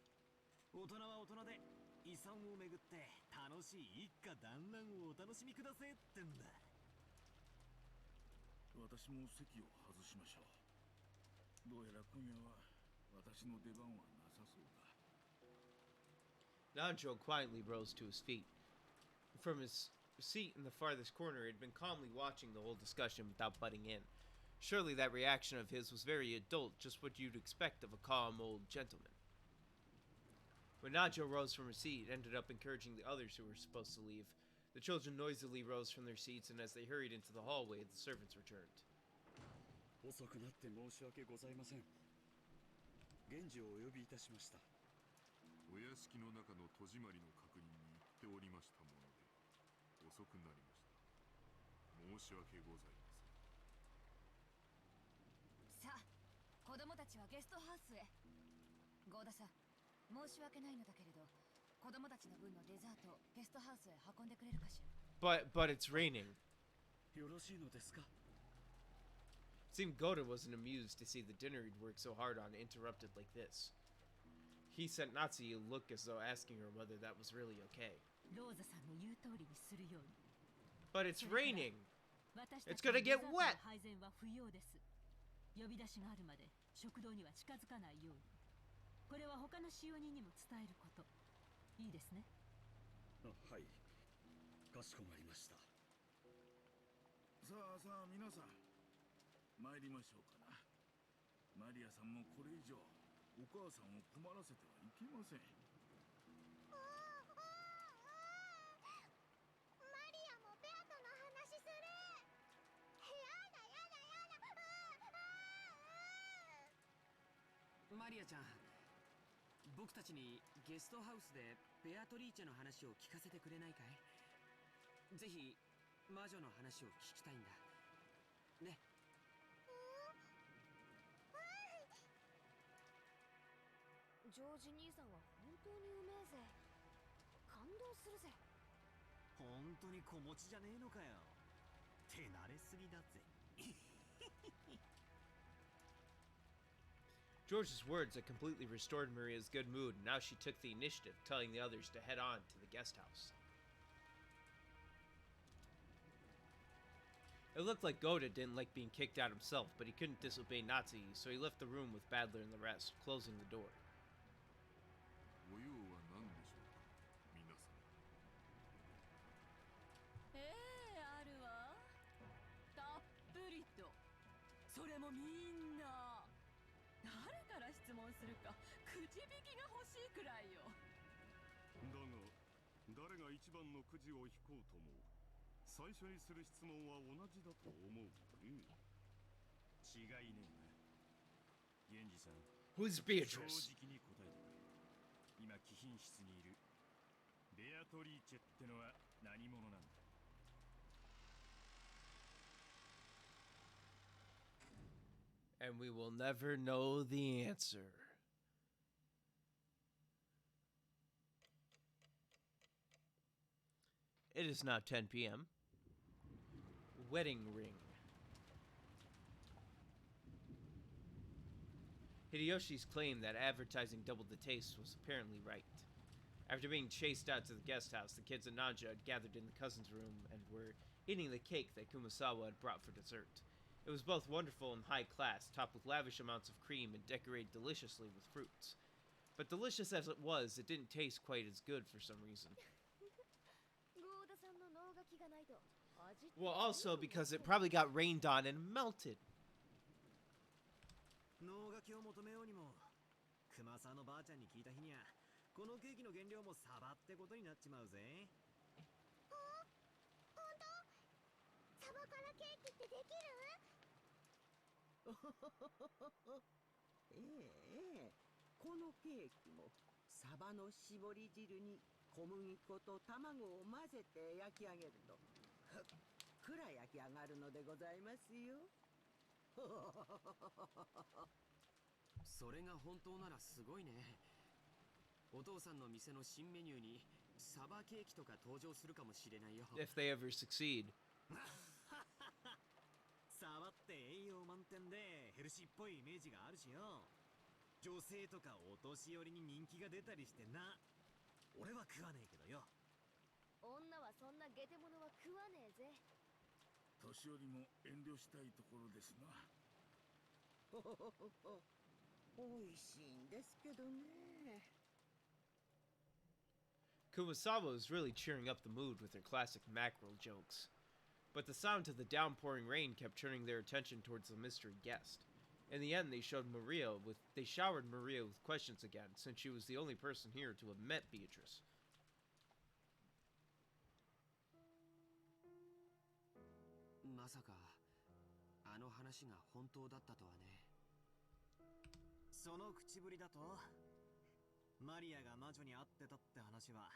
大人は大人で遺産をめぐって楽しい一家団らんをお楽しみくださいってんだ。私も席を外しましょう。どうやら今夜は私の出番はなさそうだ。Nanjo quietly rose to his feet. From his seat in the farthest corner, he had been calmly watching the whole discussion without butting in. Surely that reaction of his was very adult, just what you'd expect of a calm old gentleman. When Nanjo rose from his seat, it ended up encouraging the others who were supposed to leave. The children noisily rose from their seats, and as they hurried into the hallway, the servants returned. 遅くなって申し訳ございません。源氏をお呼びいたしました。お屋敷の中の戸締まりの確認に行っておりましたもので遅くなりました。申し訳ございません。さあ、子供たちはゲストハウスへ。ゴーダさん、申し訳ないのだけれど、子供たちの分のデザートをゲストハウスへ運んでくれるかしら。But it's raining. よろしいのですか? It seemed Goda wasn't amused to see the dinner he'd worked so hard on interrupted like this. He sent Natsuki a look as though asking her whether that was really okay. ローザさんの言う通りにするように。But it's raining. 私 It's たちの gonna デザ get ートの wet. 配膳は不要です。呼び出しがあるまで食堂には近づかないように。これは他の使用人にも伝えること。いいですね。はい。かしこまりました。さあさあ皆さん、参りましょうかな。マリアさんもこれ以上お母さんを困らせてはいけません。マリアもベアとの話する。やだやだやだ。マリアちゃん、僕たちにゲストハウスでベアトリーチェの話を聞かせてくれないかい？ぜひ魔女の話を聞きたいんだね。ジョージ兄さんは本当にうめえぜ。感動するぜ。本当に子持ちじゃねえのかよ。手慣れすぎだぜ。George's words had completely restored Maria's good mood, and now she took the initiative, telling the others to head on to the guest house. It looked like Goda didn't like being kicked out himself, but he couldn't disobey Natsuki, so he left the room with Badler and the rest, closing the door. ご用は何でしょうか、皆さん。あるわ。たっぷりと。それもみんな。誰から質問するかくじ引きが欲しいくらいよ。だが誰が一番のくじを引こうとも最初にする質問は同じだと思うね。違いねえな。源氏さん。Who's Beatrice? 正直に答えてくれ。今貴賓室にいるベアトリーチェってのは何者なんだ？And we will never know the answer. It is now 10 p.m. Wedding ring. Hideyoshi's claim that advertising doubled the taste was apparently right. After being chased out to the guest house, the kids and Nanja had gathered in the cousin's room and were eating the cake that Kumasawa had brought for dessert. It was both wonderful and high class, topped with lavish amounts of cream and decorated deliciously with fruits. But delicious as it was, it didn't taste quite as good for some reason. Well, also because it probably got rained on and melted. 脳書きを求めようにも、熊沢のばあちゃんに聞いた日にゃ、このケーキの原料もサバってことになっちまうぜ。本当？サバからケーキってできる？このケーキもサバの絞り汁に小麦粉と卵を混ぜて焼き上げるとふっくら焼き上がるのでございますよ。それが本当ならすごいね。お父さんの店の新メニューにサバケーキとか登場するかもしれないよ。If they ever succeed. サバってって栄養満点でヘルシーっぽいイメージがあるしよ。女性とかお年寄りに人気が出たりしてな。俺は食わねえけどよ。女はそんなゲテモノは食わねえぜ。年寄りも遠慮したいところですな。ほほほほほ。美味しいんですけどね。Kumasawa was really cheering up the mood with her classic mackerel jokes. But the sound of the downpouring rain kept turning their attention towards the mystery guest. In the end, they showered Maria with questions again, since she was the only person here to have met Beatrice. まさかあの話が本当だったとはね。その口ぶりだとマリアが魔女に会ってたって話は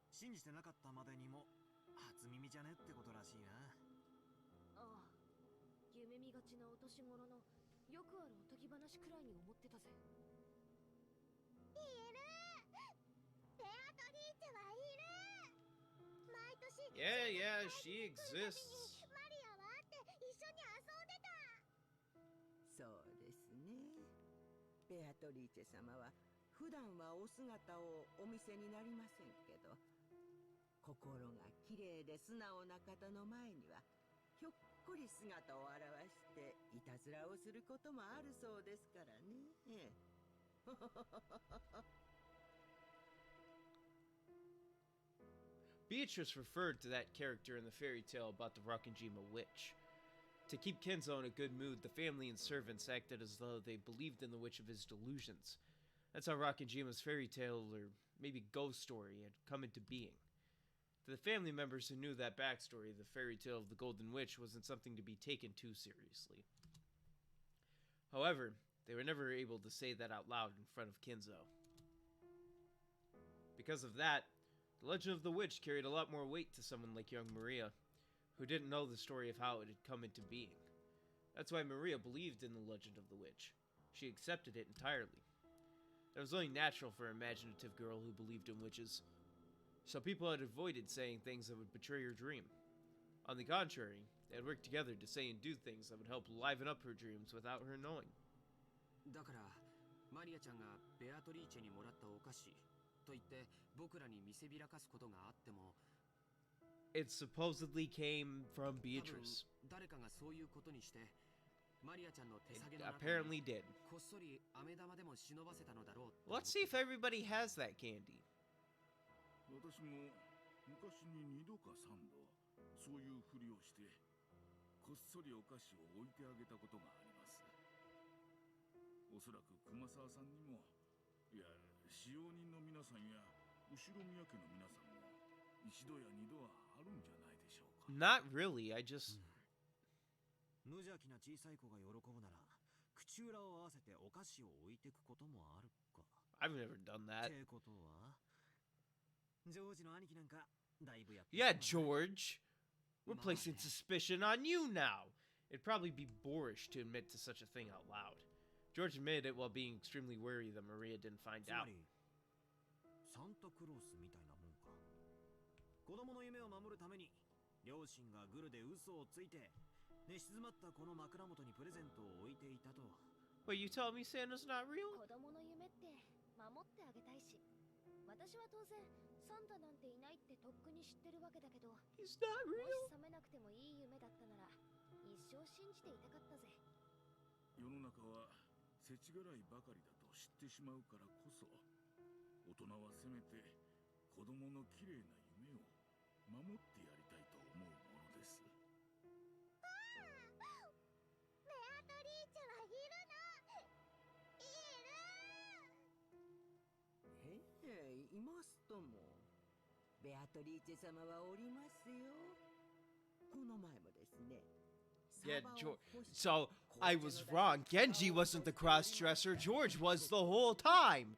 信じてなかったまでにも初耳じゃねってことらしいな。ああ、夢見がちなお年頃のよくあるおとぎ話くらいに思ってたぜ。いる。ベアトリーチェはいる。毎年 Yeah, she exists. マリアは会って一緒に遊んでた。そうですね。ベアトリーチェ様は普段はお姿をお見せになりませんけど、心が綺麗で素直な方の前にはひょっこり姿を現していたずらをすることもあるそうですからね。Beatrice referred to that character in the fairy tale about the Rakanjima witch. To keep Kenzo in a good mood, the family and servants acted as though they believed in the witch of his delusions. That's how Rakanjima's fairy tale, or maybe ghost story, had come into being. To the family members who knew that backstory, the fairy tale of the Golden Witch wasn't something to be taken too seriously. However, they were never able to say that out loud in front of Kenzo. Because of that, the legend of the witch carried a lot more weight to someone like young Maria, who didn't know the story of how it had come into being. That's why Maria believed in the legend of the witch. She accepted it entirely. It was only natural for an imaginative girl who believed in witches. So people had avoided saying things that would betray her dream. On the contrary, they had worked together to say and do things that would help liven up her dreams without her knowing. だからマリアちゃんがベアトリーチェにもらったお菓子と言って僕らに見せびらかすことがあっても It supposedly came from Beatrice. 誰かがそういうことにしてマリアちゃんの手提げの apparently did. こっそり飴玉でも忍ばせたのだろう。 Let's see if everybody has that candy. 私も昔に2度か3度そういうふりをしてこっそりお菓子を置いてあげたことがあります。おそらく熊沢さんにも、いや使用人の皆さんや後宮家の皆さんも一度や二度はあるんじゃないでしょうか。 Not really, I just... 無邪気な小さい子が喜ぶなら口裏を合わせてお菓子を置いてくこともあるか。 I've never done that. ってことはジョージの兄貴なんかだいぶやって Yeah, George. We're placing suspicion on you now. It'd probably be boorish to admit to such a thing out loud. George admitted it while being extremely wary that Maria didn't find out. サンタクロースみたいなもんか。子供の夢を守るために両親がグルで嘘をついて寝静まったこの枕元にプレゼントを置いていたと。 Wait, you tell me Santa's not real? 子供の夢って守ってあげたいし、私は当然サンタなんていないってとっくに知ってるわけだけど、 He's not real. もし覚めなくてもいい夢だったなら一生信じていたかったぜ。世の中は世知辛いばかりだと知ってしまうからこそ、大人はせめて子供の綺麗な夢を守ってやりたいと思うものです。ベアトリーチェはいるの。いる。いますとも。ベアトリーチェ様はおりますよ。この前もですね。 Yeah, George. So, I was wrong. Genji wasn't the cross-dresser. George was the whole time.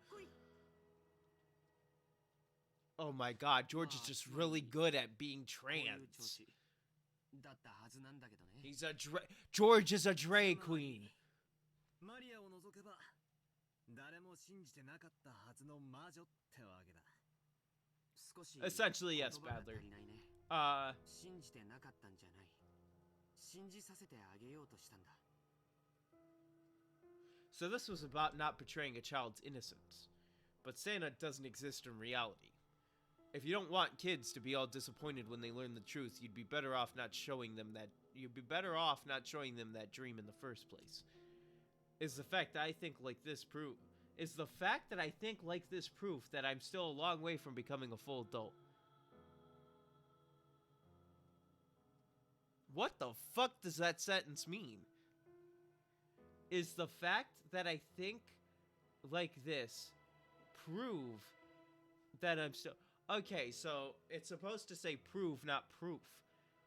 Oh my god, George is just really good at being trans. He's a George is a drag queen. マリアを除けば誰も信じてなかったはずの魔女ってわけだ。 Essentially, yes, Badler. 信じてなかったんじゃない。信じさせてあげようとしたんだ。 So this was about not betraying a child's innocence. But Santa doesn't exist in reality. If you don't want kids to be all disappointed when they learn the truth, you'd be better off not showing them that dream in the first place. Is the fact that I think like this proof that I'm still a long way from becoming a full adult. What the fuck does that sentence mean? Is the fact that I think like this prove that I'm still... Okay, so it's supposed to say prove, not proof.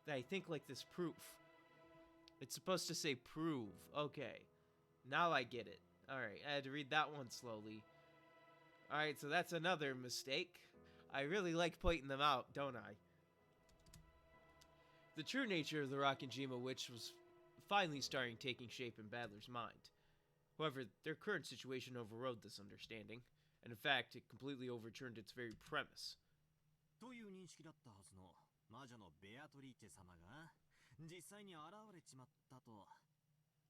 That I think like this proof. It's supposed to say prove. Okay. Now I get it. Alright, I had to read that one slowly. Alright, so that's another mistake. I really like pointing them out, don't I? The true nature of the Rockinjima Witch was finally starting taking shape in Badler's mind. However, their current situation overrode this understanding, and in fact, it completely overturned its very premise. という認識だったはずの魔女のベアトリーチェ様が実際に現れちまったと。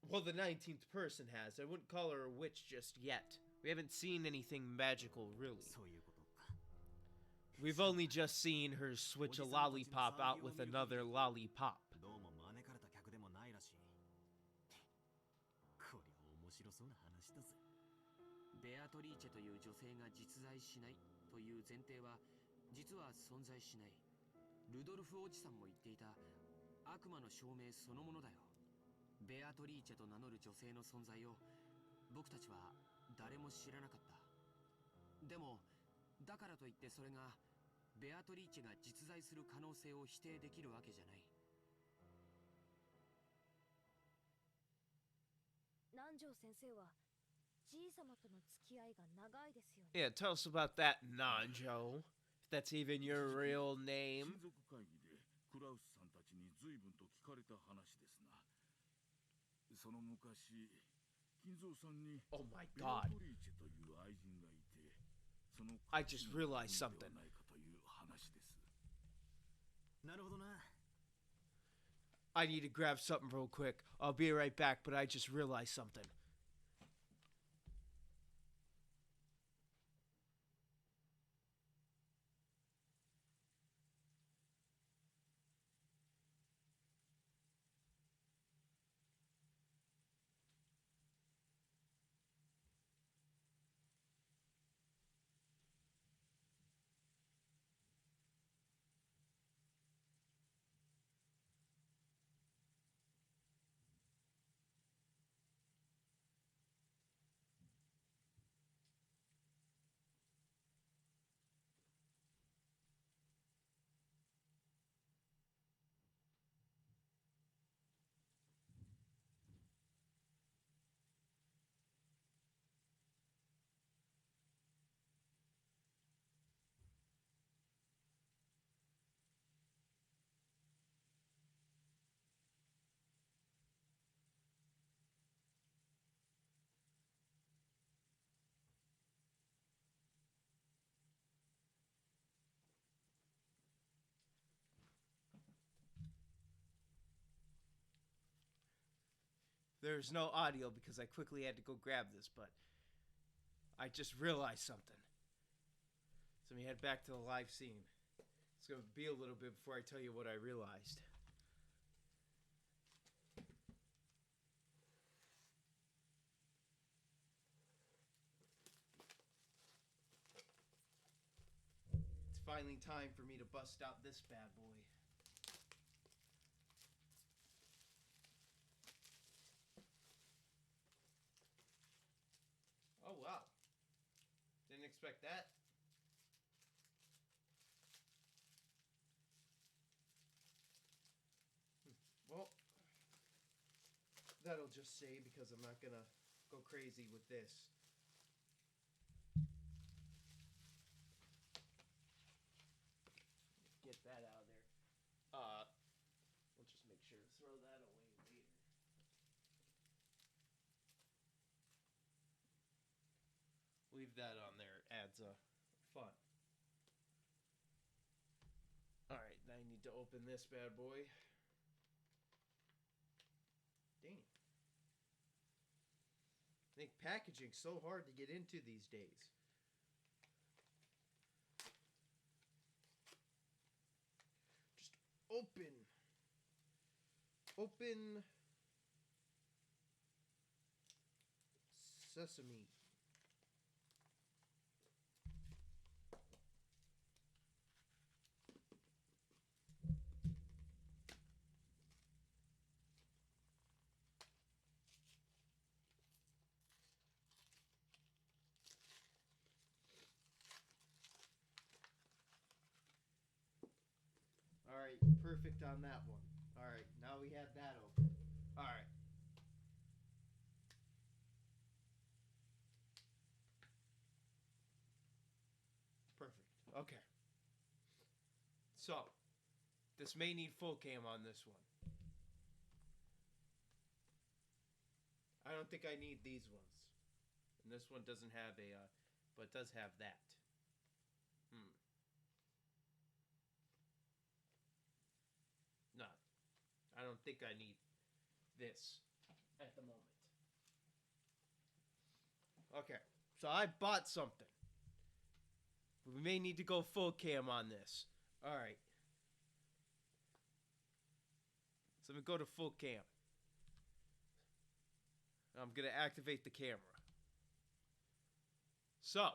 Well, the 19th person has. I wouldn't call her a witch just yet. We haven't seen anything magical, really. そういうことか。 We've only just seen her switch a lollipop out with another lollipop. どうも招かれた客でもないらしい。こりゃ面白そうな話だぜ。ベアトリーチェという女性が実在しないという前提は実は存在しない。ルドルフおじさんも言っていた悪魔の証明そのものだよ。ベアトリーチェと名乗る女性の存在を僕たちは誰も知らなかった。でもだからといってそれがベアトリーチェが実在する可能性を否定できるわけじゃない。南條先生はじい様との付き合いが長いですよね。 Yeah, tell us about that, Nanjo. If that's even your real name. 親族会議でクラウスさんたちに随分と聞かれた話ですな。その昔、金蔵さんに Oh my ベア god. トリーチェという愛人がいて、その I just realized something. ではないかという話です。なるほどな。 I need to grab something real quick. I'll be right back, but I just realized something. There's no audio because I quickly had to go grab this, but I just realized something. So let me head back to the live scene. It's going to be a little bit before I tell you what I realized. It's finally time for me to bust out this bad boy. Oh, wow. Didn't expect that. Well, that'll just say because I'm not gonna go crazy with this. Get that out of there. We'll just make sure to throw that away later. Leave that on there. Adds fun. Alright, now I need to open this bad boy. I think packaging's so hard to get into these days. Just open sesame. All right, perfect on that one. All right, now we have that open. All right. Perfect. Okay. So, this may need full cam on this one. I don't think I need these ones. And this one doesn't have a, but it does have that. No. I don't think I need this at the moment. Okay. So I bought something. We may need to go full cam on this. Alright. So let me go to full cam. I'm going to activate the camera. So.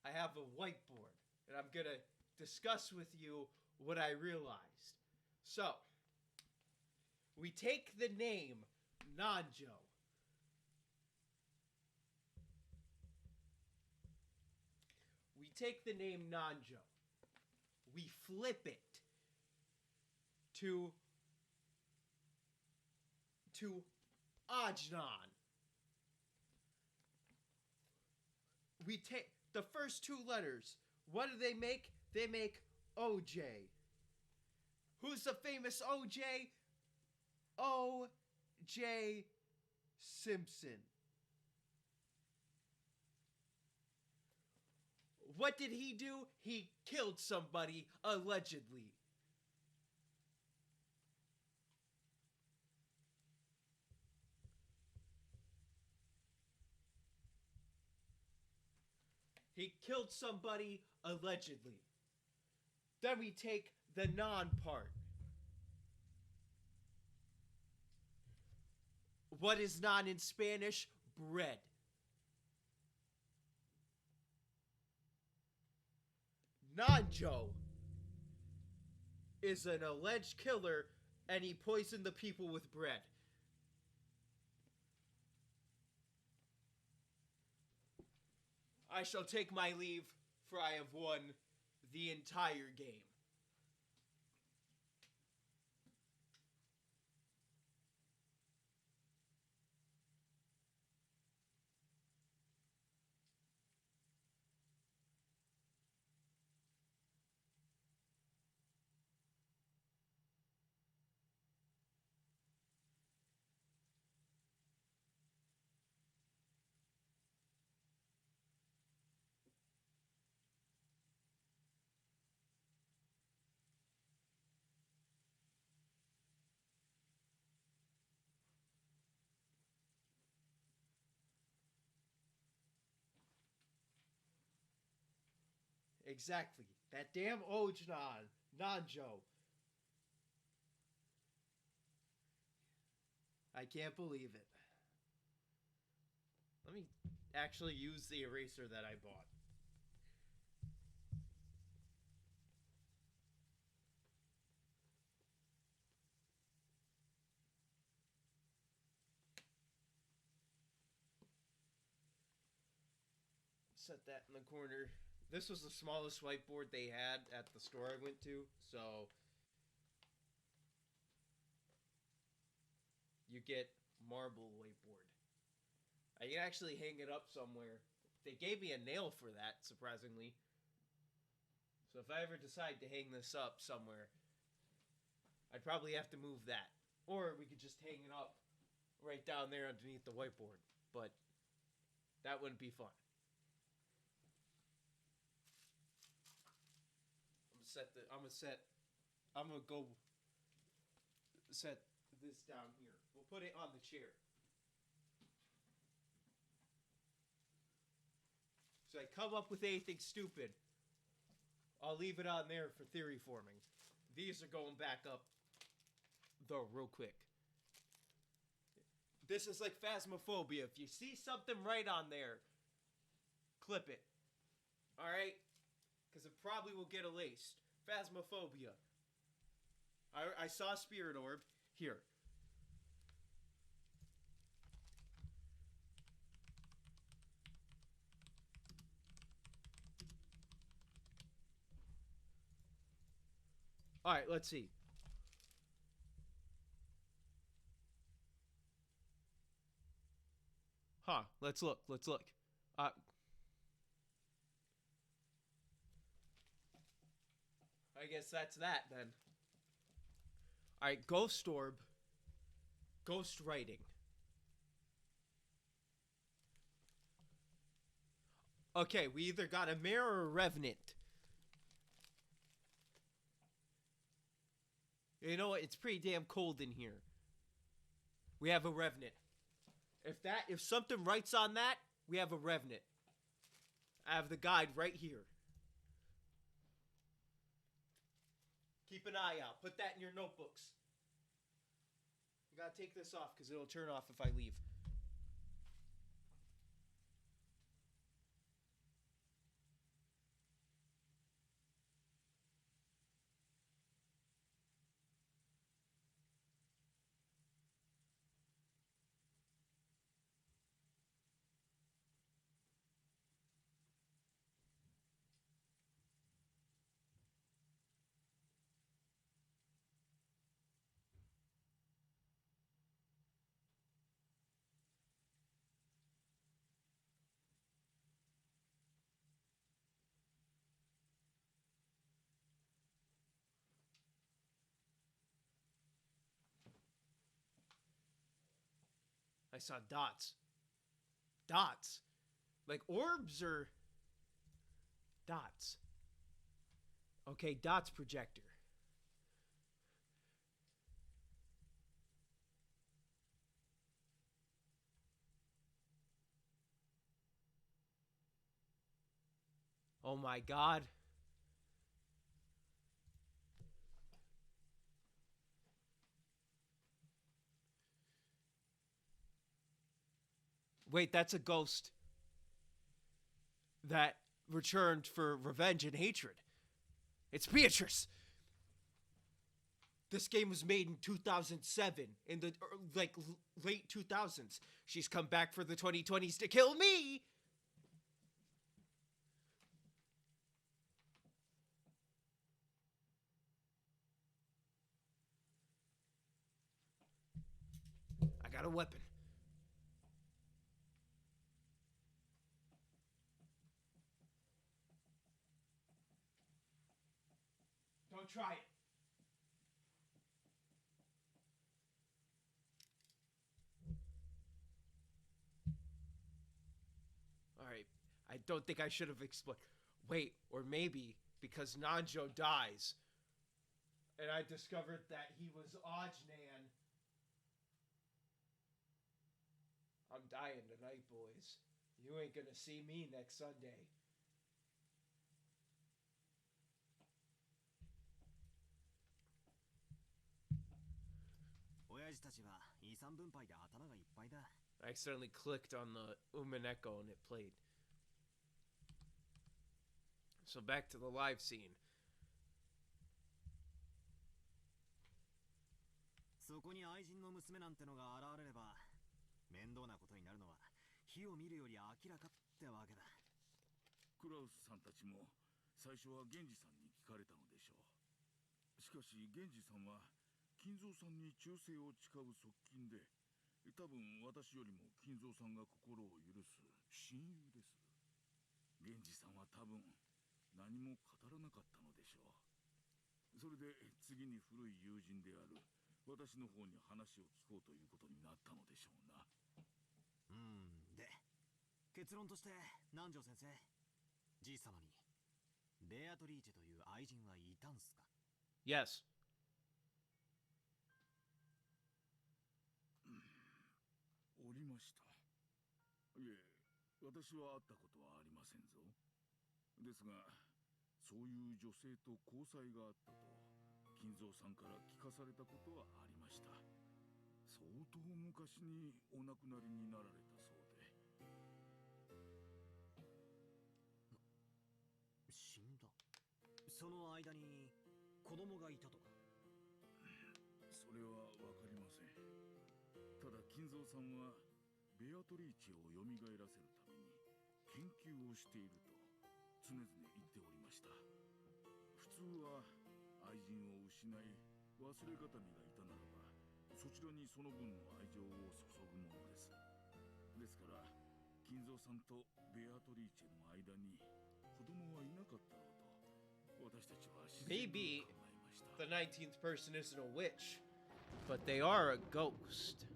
I have a whiteboard. And I'm going to discuss with you what I realized. So. We take the name Nanjo. We take the name Nanjo. We flip it to Ajnan. We take the first two letters. What do they make? They make OJ. Who's the famous OJ? O.J. Simpson. What did he do? He killed somebody, allegedly. He killed somebody, allegedly. Then we take the non part. What is non in Spanish? Bread. Nanjo is an alleged killer, and he poisoned the people with bread. I shall take my leave, for I have won the entire game. Exactly. That damn Ojnan. Nanjo. I can't believe it. Let me actually use the eraser that I bought. Set that in the corner. This was the smallest whiteboard they had at the store I went to, so you get marble whiteboard. I can actually hang it up somewhere. They gave me a nail for that, surprisingly. So if I ever decide to hang this up somewhere, I'd probably have to move that. Or we could just hang it up right down there underneath the whiteboard. But that wouldn't be fun. I'm gonna go set this down here. We'll put it on the chair. So I come up with anything stupid, I'll leave it on there for theory forming. These are going back up, though, real quick. This is like Phasmophobia. If you see something right on there, clip it. Alright? Because it probably will get erased. Phasmophobia. I saw a spirit orb. Here. Alright, let's see. Huh, let's look. I guess that's that then. Alright, Ghost Orb. Ghost Writing. Okay, we either got a mirror or a revenant. You know what? It's pretty damn cold in here. We have a revenant. If something writes on that, we have a revenant. I have the guide right here. Keep an eye out. Put that in your notebooks. You gotta take this off because it'll turn off if I leave. I saw dots. Dots. Like orbs or dots. Okay, dots projector. Oh my god. Wait, that's a ghost that returned for revenge and hatred. It's Beatrice. This game was made in 2007, in the late 2000s. She's come back for the 2020s to kill me. I got a weapon. Don't try it. Alright, I don't think I should have explained. Wait, or maybe because Nanjo dies, and I discovered that he was Ajnan. I'm dying tonight, boys. You ain't gonna see me next Sunday. I accidentally clicked on the Umineko and it played. So back to the live scene. そこに愛人の娘なんてのが現れれば面倒なことになるのは火を見るより明らかってわけだ。クラウスさんたちも最初は源氏さんに聞かれたのでしょう。しかし源氏さんは金蔵さんに忠誠を誓う側近で、多分私よりも金蔵さんが心を許す親友です。源氏さんは多分何も語らなかったのでしょう。それで次に古い友人である私の方に話を聞こうということになったのでしょうな。で、結論として南條先生、じい様にベアトリーチェという愛人はいたんすか？ Yes. ました。いえ、私は会ったことはありませんぞ。ですが、そういう女性と交際があったと金蔵さんから聞かされたことはありました。相当昔にお亡くなりになられたそうで。死んだ。その間に子供がいたとか。それはわかりません。ただ金蔵さんはベアトリーチェを蘇らせるために研究をしていると常々言っておりました。普通は愛人を失い忘れ形見がいたならばそちらにその分の愛情を注ぐものです。ですから金蔵さんとベアトリーチェの間に子供はいなかったろうと私たちは自然に考えました。 The 19th person isn't a witch, but they are a ghost.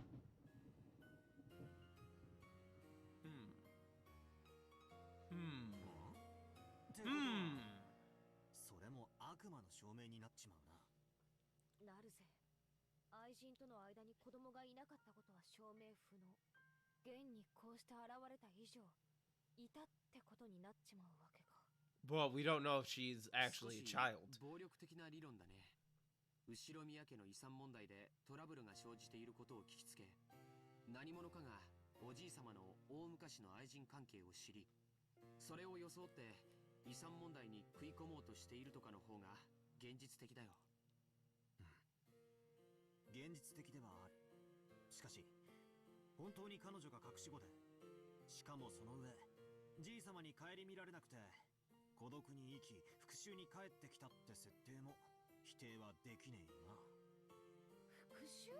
Hmm. それも悪魔の証明になっちまうな。なるぜ。愛人との間に子供がいなかったことは証明不能。現にこうして現れた以上、いたってことになっちまうわけか。Well, we don't know if she's actually a child. 暴力的な理論だね。後宮家の遺産問題でトラブルが生じていることを聞きつけ、何者かがおじい様の大昔の愛人関係を知り、それを装って遺産問題に食い込もうとしているとかの方が現実的だよ。現実的ではある。しかし本当に彼女が隠し子で、しかもその上じい様に顧みられなくて孤独に生き復讐に帰ってきたって設定も否定はできねえよな。復讐？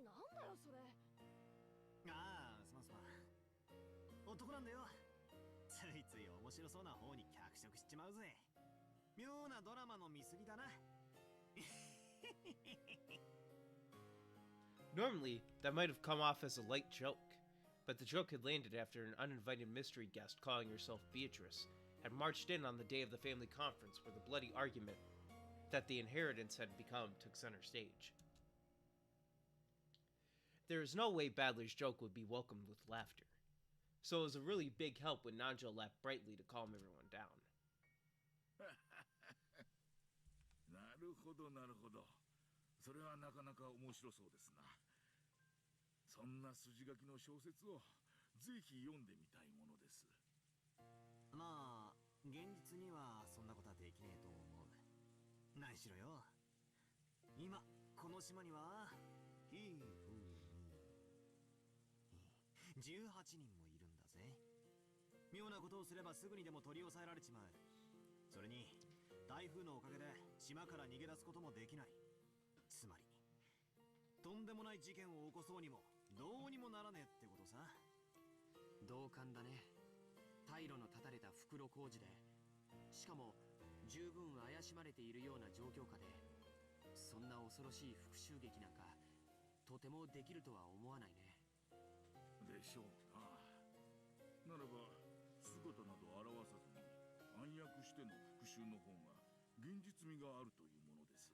なんだよそれ。ああ、すまんすまん。男なんだよ。ついつい面白そうな方に脚色しちまうぜ。妙なドラマの見過ぎだな。Normally, that might have come off as a light joke, but the joke had landed after an uninvited mystery guest calling herself Beatrice had marched in on the day of the family conference where the bloody argument that the inheritance had become took center stage. There is no way Badler's joke would be welcomed with laughter, so it was a really big help when Nanjo laughed brightly to calm everyone down. なるほどなるほど。それはなかなか面白そうですな。そんな筋書きの小説をぜひ読んでみたいものです。まあ現実にはそんなことはできねえと思う。何しろよ、今この島には18人もいるんだぜ。妙なことをすればすぐにでも取り押さえられちまう。それに台風のおかげで島から逃げ出すこともできない。つまりとんでもない事件を起こそうにもどうにもならねえってことさ。同感だね。退路の断たれた袋小路で、しかも十分怪しまれているような状況下で、そんな恐ろしい復讐劇なんかとてもできるとは思わないね。でしょうな。ならば姿など表さずに暗躍しての復讐の方が現実味があるというものです。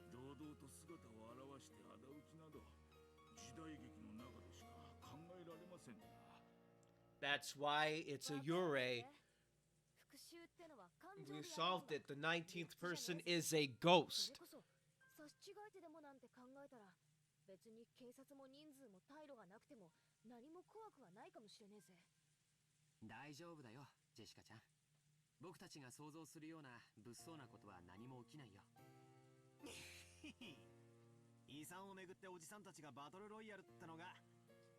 堂々と姿を現して仇討ちなど時代劇の中でしか考えられませんな。 That's why it's a Yurei. We solved it. The 19th person is a ghost. 差し違えてでもなんて考えたら、別に警察も人数も退路がなくても何も怖くはないかもしれねえぜ。大丈夫だよ、ジェシカちゃん。僕たちが想像するような物騒なことは何も起きないよ。遺産をめぐっておじさんたちがバトルロイヤルってのが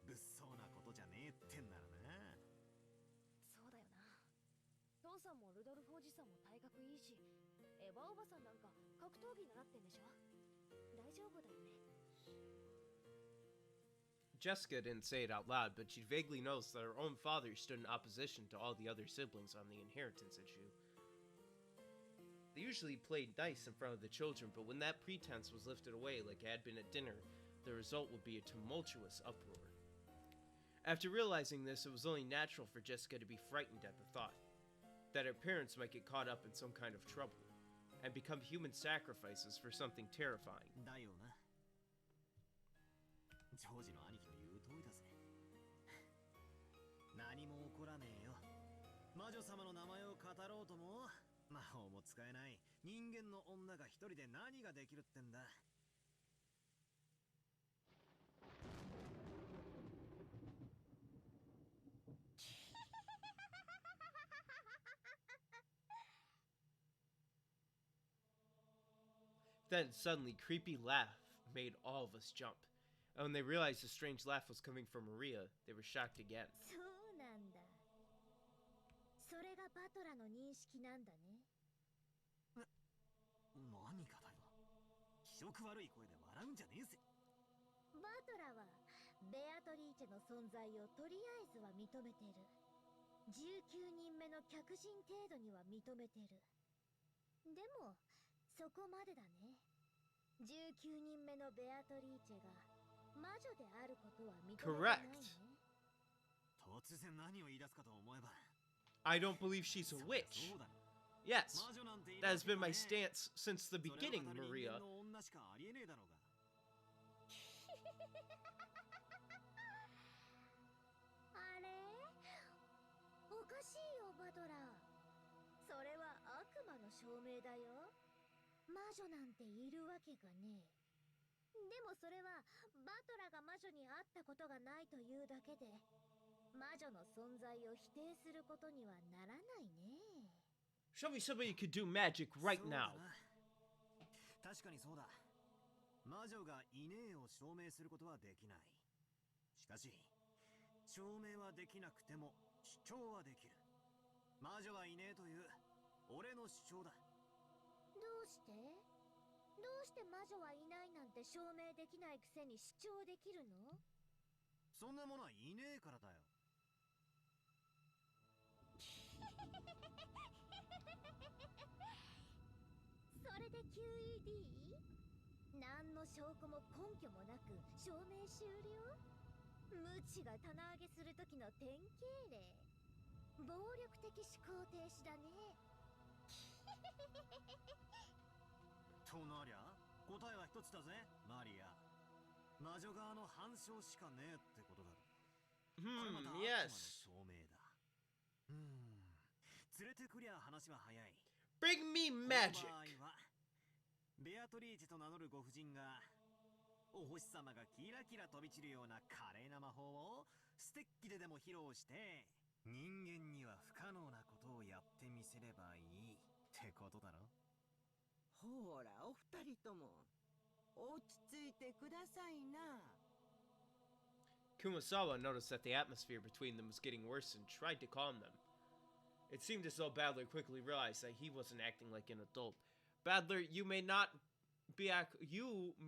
物騒なことじゃねえってんならな。そうだよな。父さんもルドルフおじさんも体格いいし、エヴァおばさんなんか格闘技習ってんでしょ。大丈夫だよね。Jessica didn't say it out loud, but she vaguely knows that her own father stood in opposition to all the other siblings on the inheritance issue. They usually played nice in front of the children, but when that pretense was lifted away like it had been at dinner, the result would be a tumultuous uproar. After realizing this, it was only natural for Jessica to be frightened at the thought that her parents might get caught up in some kind of trouble and become human sacrifices for something terrifying. だよな。ジョージの兄貴の言う通りだぜ。魔女様の名前を語ろうとも魔法も使えない人間の女が一人で何ができるってんだ。Then suddenly, creepy laugh made all of us jump. And when they realized the strange laugh was coming from Maria, they were shocked again. そうなんだ。それがバトラの認識なんだね。何かだよ。気色悪い声で笑うんじゃねえぜ。バトラはベアトリーチェの存在をとりあえずは認めてる。19人目の客人程度には認めてる。でもそこまでだね。19人目のベアトリーチェが魔女であることは認めてないね。突然何を言い出すかと思えば。I don't believe she's a witch. Yes, that has been my stance since the beginning, Maria. あれ？おかしいよ、バトラー。それは悪魔の証明だよ。魔女なんているわけがねえ。でもそれはバトラが魔女に会ったことがないというだけで、魔女の存在を否定することにはならないね。Show me somebody who could do magic right now. 確かにそうだ。魔女がいねえを証明することはできない。しかし、証明はできなくても主張はできる。魔女はいねえという俺の主張だ。どうして魔女はいないなんて証明できないくせに主張できるの？そんなものはいねえからだよ。それで QED？ 何の証拠も根拠もなく証明終了？無知が棚上げする時の典型例。暴力的思考停止だね。となりゃ答えは一つだぜ、マリア。魔女側の反証しかねえってことだろ。Yes. 証明だ。連れてくりゃ話は早い。Bring me magic. ベアトリーチェと名乗るご婦人がお星様がキラキラ飛び散るような華麗な魔法をステッキででも披露して人間には不可能なことをやってみせればいいってことだろ。ほら、お二人とも落ち着いてくださいな。Kumasawa noticed that the atmosphere between them was getting worse and tried to calm them. It seemed as though Badler quickly realized that he wasn't acting like an adult. Badler, you may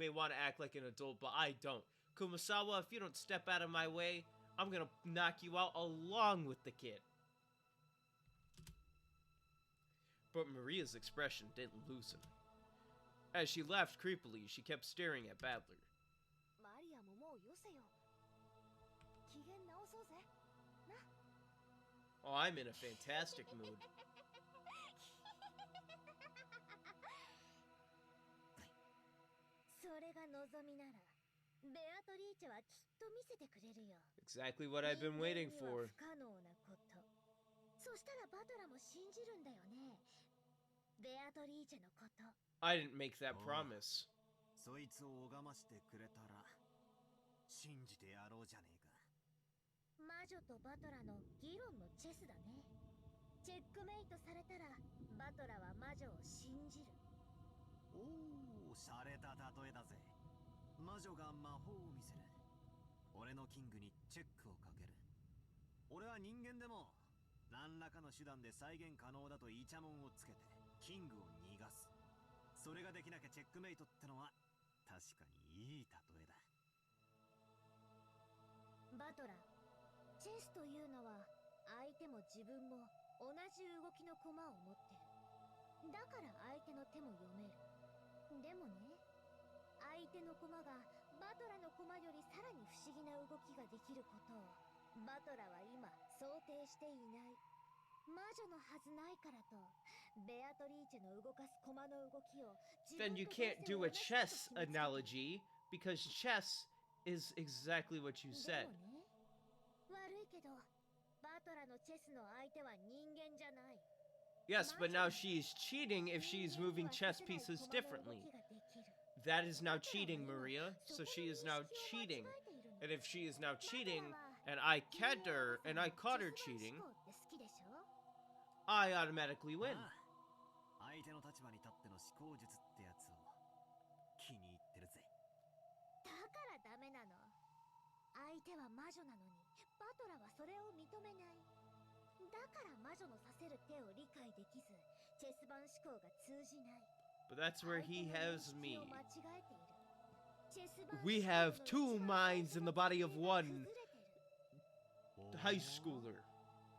want to act like an adult, but I don't. Kumasawa, if you don't step out of my way, I'm gonna knock you out along with the kid. But Maria's expression didn't loosen. As she laughed creepily, she kept staring at Badler. Oh, I'm in a fantastic mood. それが望みなら、ベアトリーチェはきっと見せてくれるよ。Exactly what I've been waiting for. 不可能なこと。そしたらバトラも信じるんだよね。ベアトリーチェのこと。I didn't make that promise. そいつを拝ましてくれたら信じてやろうじゃねえか。魔女とバトラの議論のチェスだね。チェックメイトされたらバトラは魔女を信じる。おお、洒落た例えだぜ。魔女が魔法を見せる。俺のキングにチェックをかける。俺は人間でも何らかの手段で再現可能だとイチャモンをつけてキングを逃がす。それができなきゃチェックメイトってのは確かにいい例えだ。バトラ、チェスというのは相手も自分も同じ動きの駒を持ってる。だから相手の手も読める。でもね、相手の駒がバトラの駒よりさらに不思議な動きができることをバトラは今想定していない。魔女のはずないからとベアトリーチェの動かす駒の動きを Then you can't do a chess analogy because chess is exactly what you said. 悪いけどバトラのチェスの相手は人間じゃない。 Yes, but now she is cheating if she's moving chess pieces differently. That is now cheating, Maria. So she is now cheating. And if she is now cheating, and I caught her cheating, I automatically win. 相手の立場に立っての思考術ってやつを気に入ってるぜ。だからダメなの。相手は魔女なのにバトラはそれを認めない。だから魔女のさせる手を理解できず、チェス盤思考が通じない。 But that's where he has me. 間違えている。チェス盤 We have two minds in the body of one high schooler.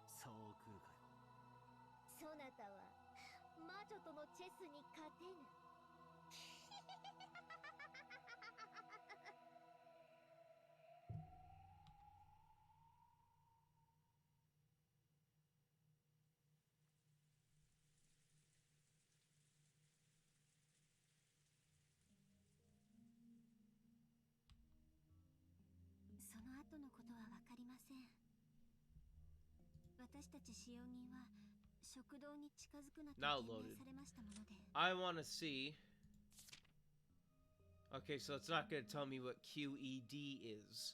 そう来るかよ。そなたは魔女とのチェスに勝てぬ。その後のことは分かりません。私たち使用人は食堂に近づくなと Now 命 loaded. 令されましたもので。 I want to see. Okay, so it's not going to tell me what QED is.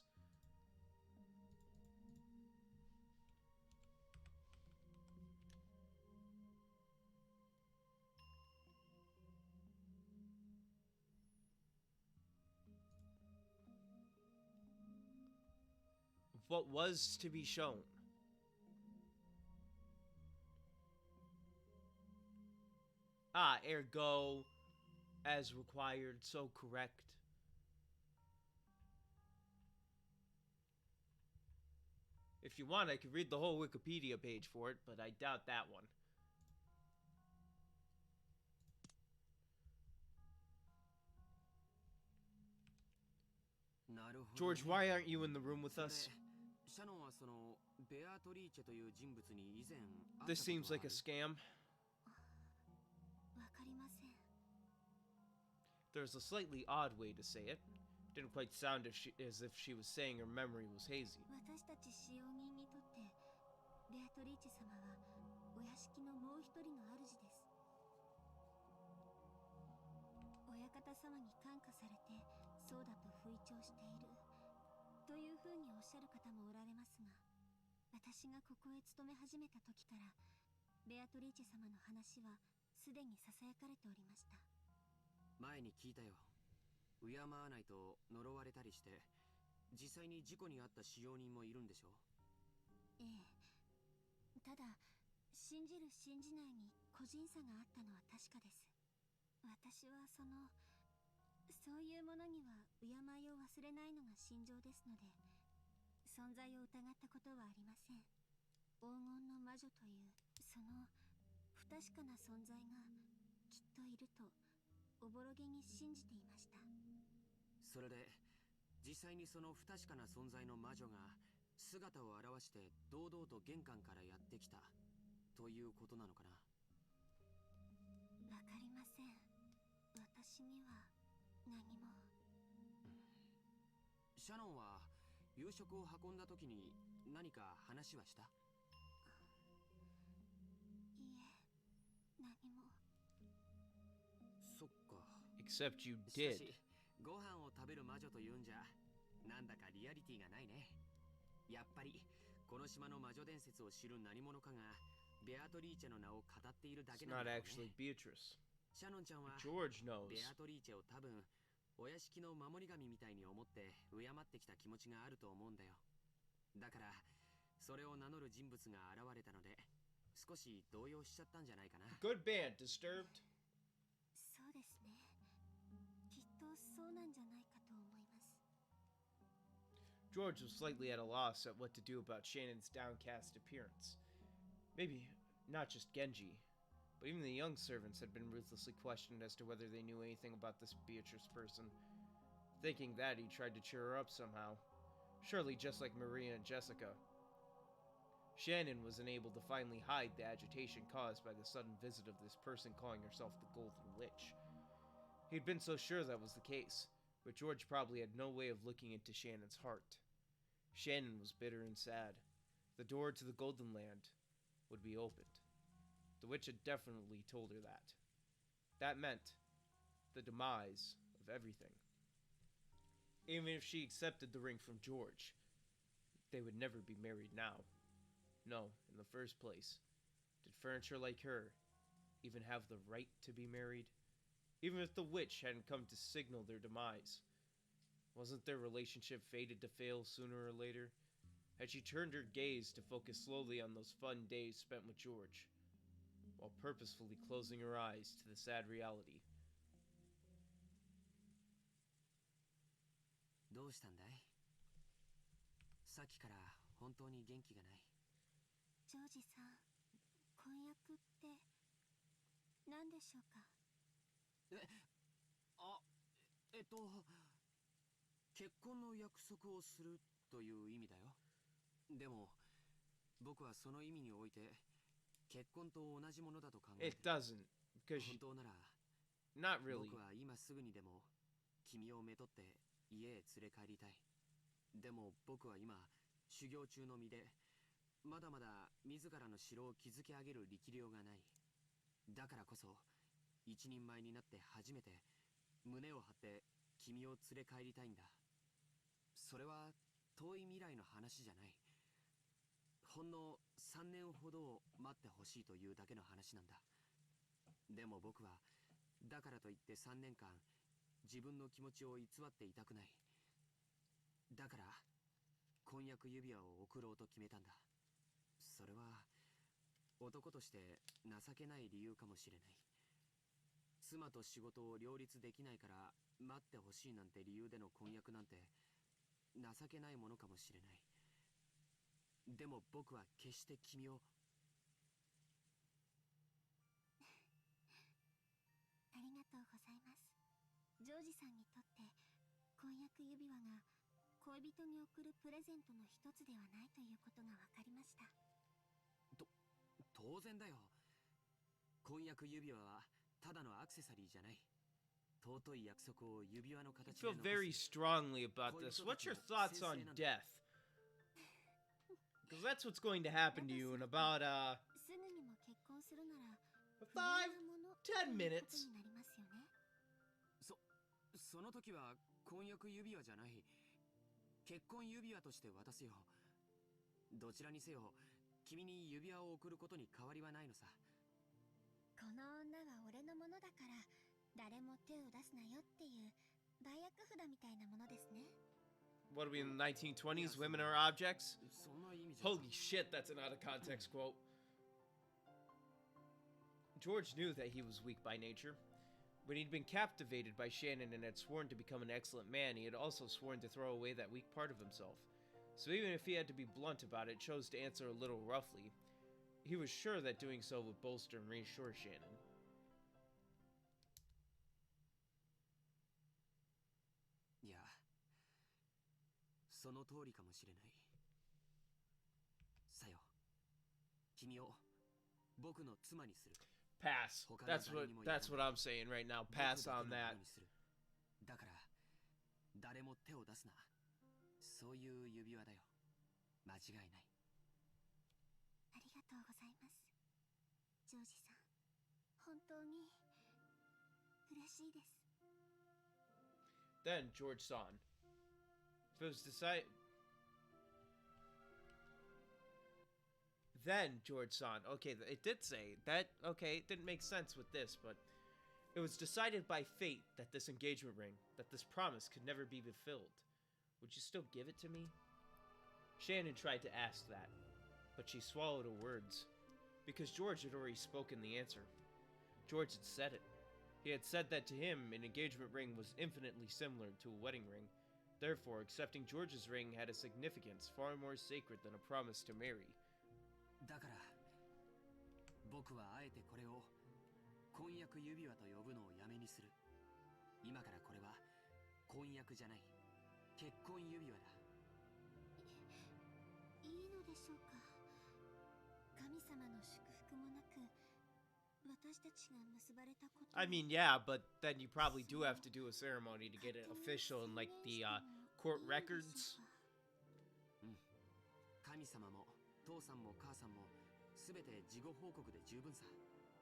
What was to be shown? Ah, ergo, as required, so correct. If you want, I could read the whole Wikipedia page for it, but I doubt that one. George, why aren't you in the room with us? This seems like a scam. わかりません。 There's a slightly odd way to say it. Didn't quite sound as if she was saying her memory was hazy. 私たち使用人にとってベアトリーチェ様はお屋敷のもう一人の主です。親方様に感化されてそうだと吹聴しているというふうにおっしゃる方もおられますが、私がここへ勤め始めた時からベアトリーチェ様の話はすでにささやかれておりました。前に聞いたよ。敬わないと呪われたりして、実際に事故に遭った使用人もいるんでしょ？ええ。ただ、信じる信じないに個人差があったのは確かです。私はそういうものには敬いを忘れないのが信条ですので、存在を疑ったことはありません。黄金の魔女というその不確かな存在がきっといるとおぼろげに信じていました。それで実際にその不確かな存在の魔女が姿を現して堂々と玄関からやってきたということなのかな。わかりません。私には何も。シャノンは夕食を運んだ時に何か話はした？いいえ、何も。そっか。Except you did. しかしご飯を食べる魔女というんじゃなんだかリアリティがないね。やっぱりこの島の魔女伝説を知る何者かがベアトリーチェの名を語っているだけなんだろうね。It's not actually Beatrice. シャノンちゃんは George knows. ベアトリーチェを多分お屋敷の守り神みたいに思って敬ってきた気持ちがあると思うんだよ。だからそれを名乗る人物が現れたので少し動揺しちゃったんじゃないかな。Good band, Disturbed. そうですね。きっとそうなんじゃないかと思います。 George was slightly at a loss at what to do about Shannon's downcast appearance. Maybe not just Genji, but even the young servants had been ruthlessly questioned as to whether they knew anything about this Beatrice person. Thinking that, he tried to cheer her up somehow. Surely just like Maria and Jessica. Shannon was unable to finally hide the agitation caused by the sudden visit of this person calling herself the Golden Witch. He'd been so sure that was the case, but George probably had no way of looking into Shannon's heart. Shannon was bitter and sad. the door to the Golden Land would be opened. The witch had definitely told her that. That meant the demise of everything. Even if she accepted the ring from George, they would never be married now. No, in the first place. Did furniture like her even have the right to be married? Even if the witch hadn't come to signal their demise, wasn't their relationship fated to fail sooner or later? Had she turned her gaze to focus slowly on those fun days spent with George, while purposefully closing her eyes to the sad reality? どうしたんだい？さっきから本当に元気がない。ジョージさん、婚約って何でしょうか？結婚の約束をするという意味だよ。でも僕はその意味において結婚と同じものだと考えてる。It doesn't, because 本当なら not really. 僕は今すぐにでも君をめとって家へ連れ帰りたい。でも僕は今修行中の身で、まだまだ自らの城を築き上げる力量がない。だからこそ一人前になって初めて胸を張って君を連れ帰りたいんだ。それは遠い未来の話じゃない。ほんの3年ほど待ってほしいというだけの話なんだ。でも僕はだからといって3年間自分の気持ちを偽っていたくない。だから婚約指輪を贈ろうと決めたんだ。それは男として情けない理由かもしれない。妻と仕事を両立できないから待ってほしいなんて理由での婚約なんて情けないものかもしれない。でも僕は決して君をありがとうございます。ジョージさんにとって婚約指輪が恋人に贈るプレゼントの一つではないということが分かりました。当然だよ。婚約指輪はただのアクセサリーじゃない。尊い約束を指輪の形で I feel very strongly about this. What's your thoughts on death? Because that's what's going to happen to you in about すぐにも結婚するなら 5-10 minutes. になりますよね。その時は婚約指輪じゃない。結婚指輪として渡すよ。どちらにせよ君に指輪を贈ることに変わりはないのさ。この女は俺のものだから誰も手を出すなよっていう売約札みたいなものですね。What are we in the 1920s? Women are objects? Holy shit, that's an out of context quote. George knew that he was weak by nature. When he'd been captivated by Shannon and had sworn to become an excellent man, he had also sworn to throw away that weak part of himself. So even if he had to be blunt about it, chose to answer a little roughly. He was sure that doing so would bolster and reassure Shannon. いや、その通りかもしれない。さよ、君を僕の妻にする。Pass. That's what I'm saying right now. Pass on that. だから誰も手を出すな。そういう指輪だよ。間違いない。ありがとうございます。ジョージさん、本当に嬉しいです。Then George saw. If it was decided. Then George saw. Okay, it did say that. Okay, it didn't make sense with this, but it was decided by fate that this engagement ring, that this promise could never be fulfilled. Would you still give it to me? Shannon tried to ask that, but she swallowed her words, because George had already spoken the answer. George had said it. He had said that to him, an engagement ring was infinitely similar to a wedding ring. Therefore, accepting George's ring had a significance far more sacred than a promise to marry. だから僕はあえてこれを婚約指輪と呼ぶのをやめにする。今からこれは婚約じゃない、結婚指輪だ。いいのでしょうか。神様の祝福もなく私たちが結ばれたこと。 I mean, yeah, but then you probably do have to do a ceremony to get it official in like the court records. 神様も父さんも母さんも全て事後報告で十分さ。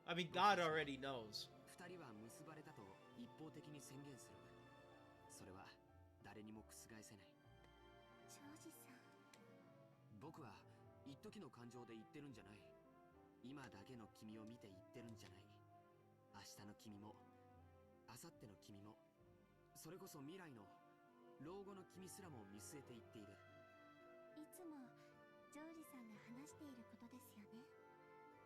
I mean, God already knows. 二人は結ばれたと一方的に宣言する。それは誰にも覆せない。ジョージさん。僕は一時の感情で言ってるんじゃない。今だけの君を見て言ってるんじゃない。明日の君も明後日の君も、それこそ未来の老後の君すらも見据えて言っている。いつもジョージさんが話していることですよね。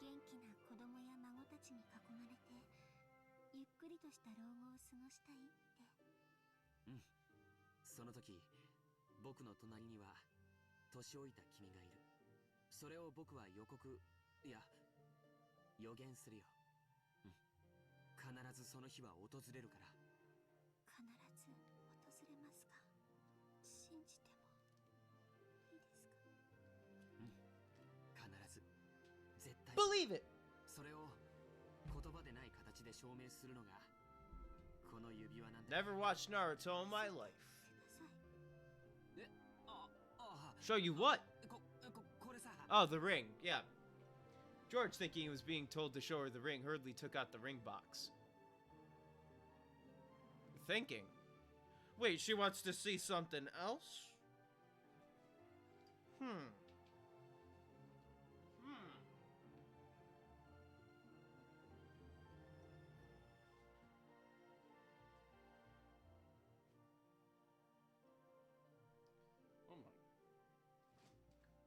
元気な子供や孫たちに囲まれてゆっくりとした老後を過ごしたいって。うん。その時僕の隣には年老いた君がいる。それを僕は予告、いや予言するよ。うん。必ずその日は訪れるから。必ず訪れますか。信じてもいいですか。うん。必ず。絶対。Believe it! それを言葉でない形で証明するのがこの指輪なんだ。 Never watched Naruto in my life. え、Show you what? これさ。 Oh, the ring. Yeah. George, thinking he was being told to show her the ring, hurriedly took out the ring box. Thinking. Wait, she wants to see something else? Hmm. Oh my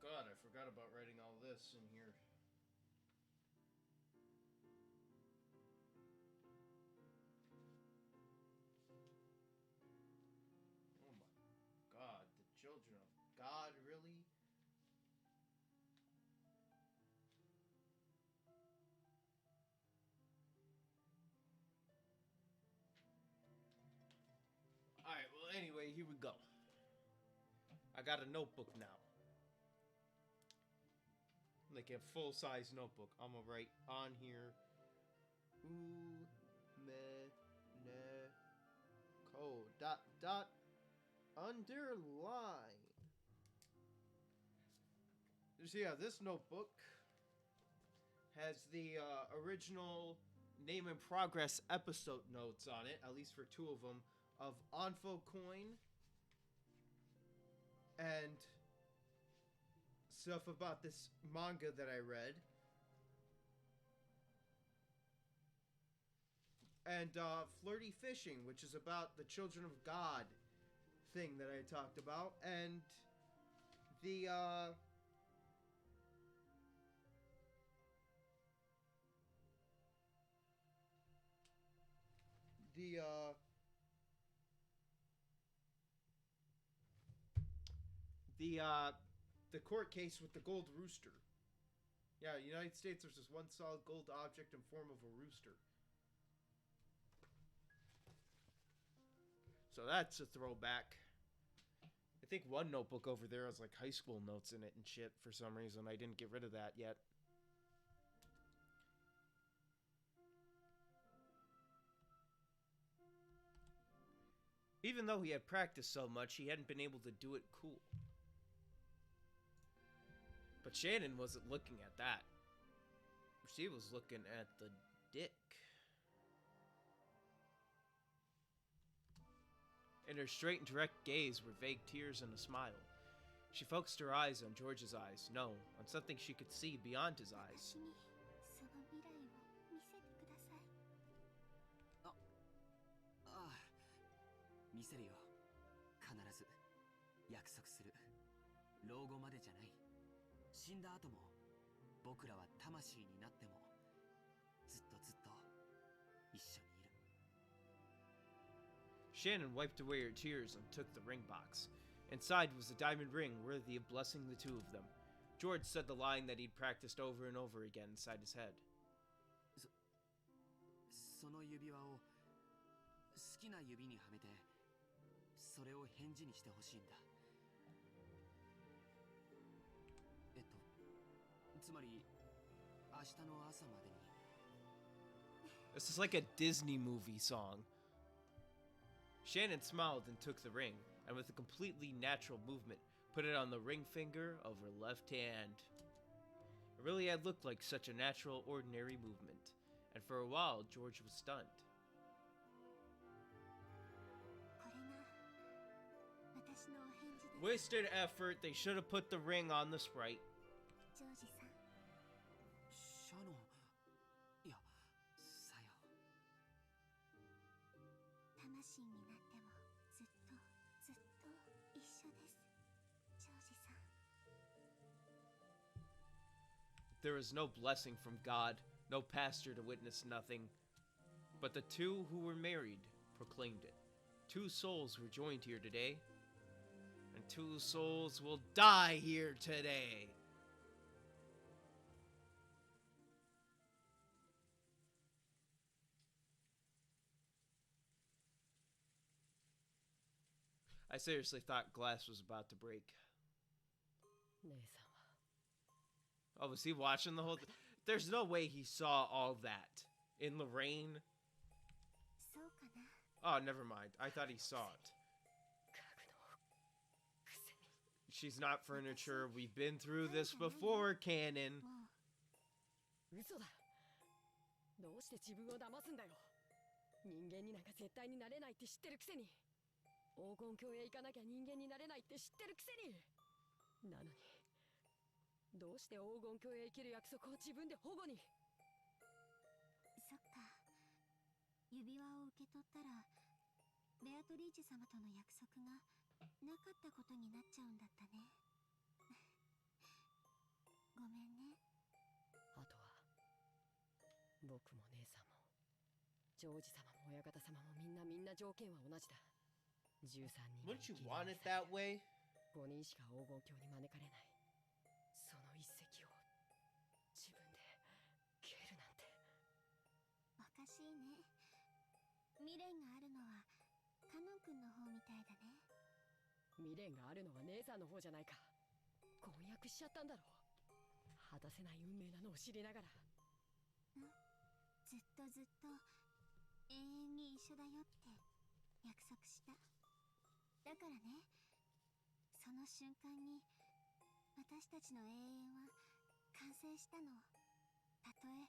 God, I forgot about writing all this in here. Oh my God, the children of God, really? Alright, well, anyway, here we go. I got a notebook now. Like a full-size notebook. I'm gonna write on here. Umineko. Dot. Underline. So yeah, this notebook has the original Name and Progress episode notes on it, at least for 2 of them, of Onfo Coin and stuff about this manga that I read. And Flirty Fishing, which is about the Children of God thing that I talked about. And the court case with the gold rooster. Yeah, United States versus one solid gold object in form of a rooster. So that's a throwback. I think one notebook over there has like high school notes in it and shit for some reason. I didn't get rid of that yet. Even though he had practiced so much, he hadn't been able to do it cool. But Shannon wasn't looking at that. She was looking at the dick. In her straight and direct gaze were vague tears and a smile. She focused her eyes on George's eyes. No, on something she could see beyond his eyes. Ah, 見せるよ。必ず。約束する。老後までじゃない。死んだ後も、僕らは魂になっても、ずっとずっと一緒にいる。Shannon wiped away her tears and took the ring box. Inside was a diamond ring worthy of blessing the 2 of them. George said the line that he'd practiced over and over again inside his head. その指輪を好きな指にはめて、それを返事にしてほしいんだ。つまり明日の朝までに。This is like a Disney movie song. Shannon smiled and took the ring, and with a completely natural movement, put it on the ring finger of her left hand. It really had looked like such a natural, ordinary movement, and for a while, George was stunned. Wasted effort. They should have put the ring on the sprite. シャノン、いや、さよ。魂になってもずっとずっと一緒です、ジョージさん。 There was no blessing from God, no pastor to witness nothing, but the two who were married proclaimed it. 2 souls were joined here today, and 2 souls will die here today. I seriously thought glass was about to break. Oh, was he watching the whole thing? There's no way he saw all that in the rain. Oh, never mind. I thought he saw it. She's not furniture. We've been through this before, Canon. 嘘だ。どうして自分を騙すんだよ。人間になんか絶対になれないって知ってるくせに。黄金鏡へ行かなきゃ人間になれないって知ってるくせに。なのに、どうして黄金鏡へ生きる約束を自分で保護に。そっか。指輪を受け取ったら、ベアトリーチェ様との約束がなかったことになっちゃうんだったね。ごめんね。あとは、僕も姉さんも、ジョージ様も親方様もみんな条件は同じだ。13人。Wouldn't you want it that way? 5人しか黄金鏡に招かれない。その一石を自分で蹴るなんて。おかしいね。未練があるのはカノン君の方みたいだね。未練があるのは姉さんの方じゃないか。婚約しちゃったんだろう。果たせない運命なのを知りながら。ずっとずっと永遠に一緒だよって約束した。だからね、その瞬間に私たちの永遠は完成したの。たとえ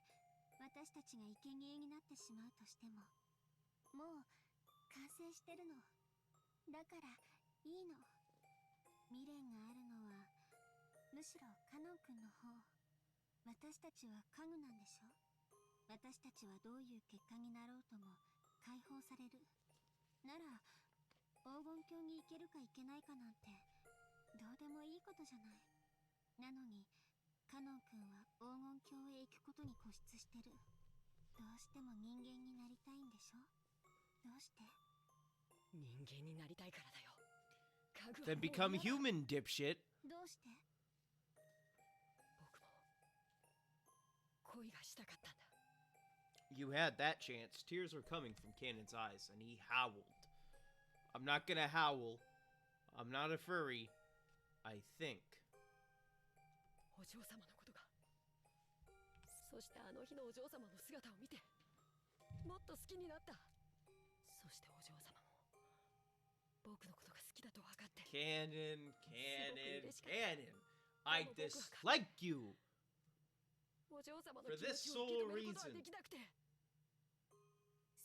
私たちが生贄になってしまうとしても、もう完成してるの。だからいいの。未練があるのはむしろカノン君の方。私たちは家具なんでしょ。私たちはどういう結果になろうとも解放される。なら黄金鏡に行けるか行けないかなんてどうでもいいことじゃない。なのにカノン君は黄金鏡へ行くことに固執してる。どうしても人間になりたいんでしょ。どうして？人間になりたいからだよ。 Then become human, dipshit. どうして？僕も恋がしたかったんだ。 You had that chance. Tears were coming from Cannon's eyes, and he howled. I'm not gonna howl. I'm not a furry. I think. お嬢様のことが。そしてあの日のお嬢様の姿を見て、もっと好きになった。そしてお嬢様も僕のことが好きだと分かって。Cannon, Cannon. I dislike you. お嬢様の For 気 this 持ちを受け sole 止めることは reason. できなくて。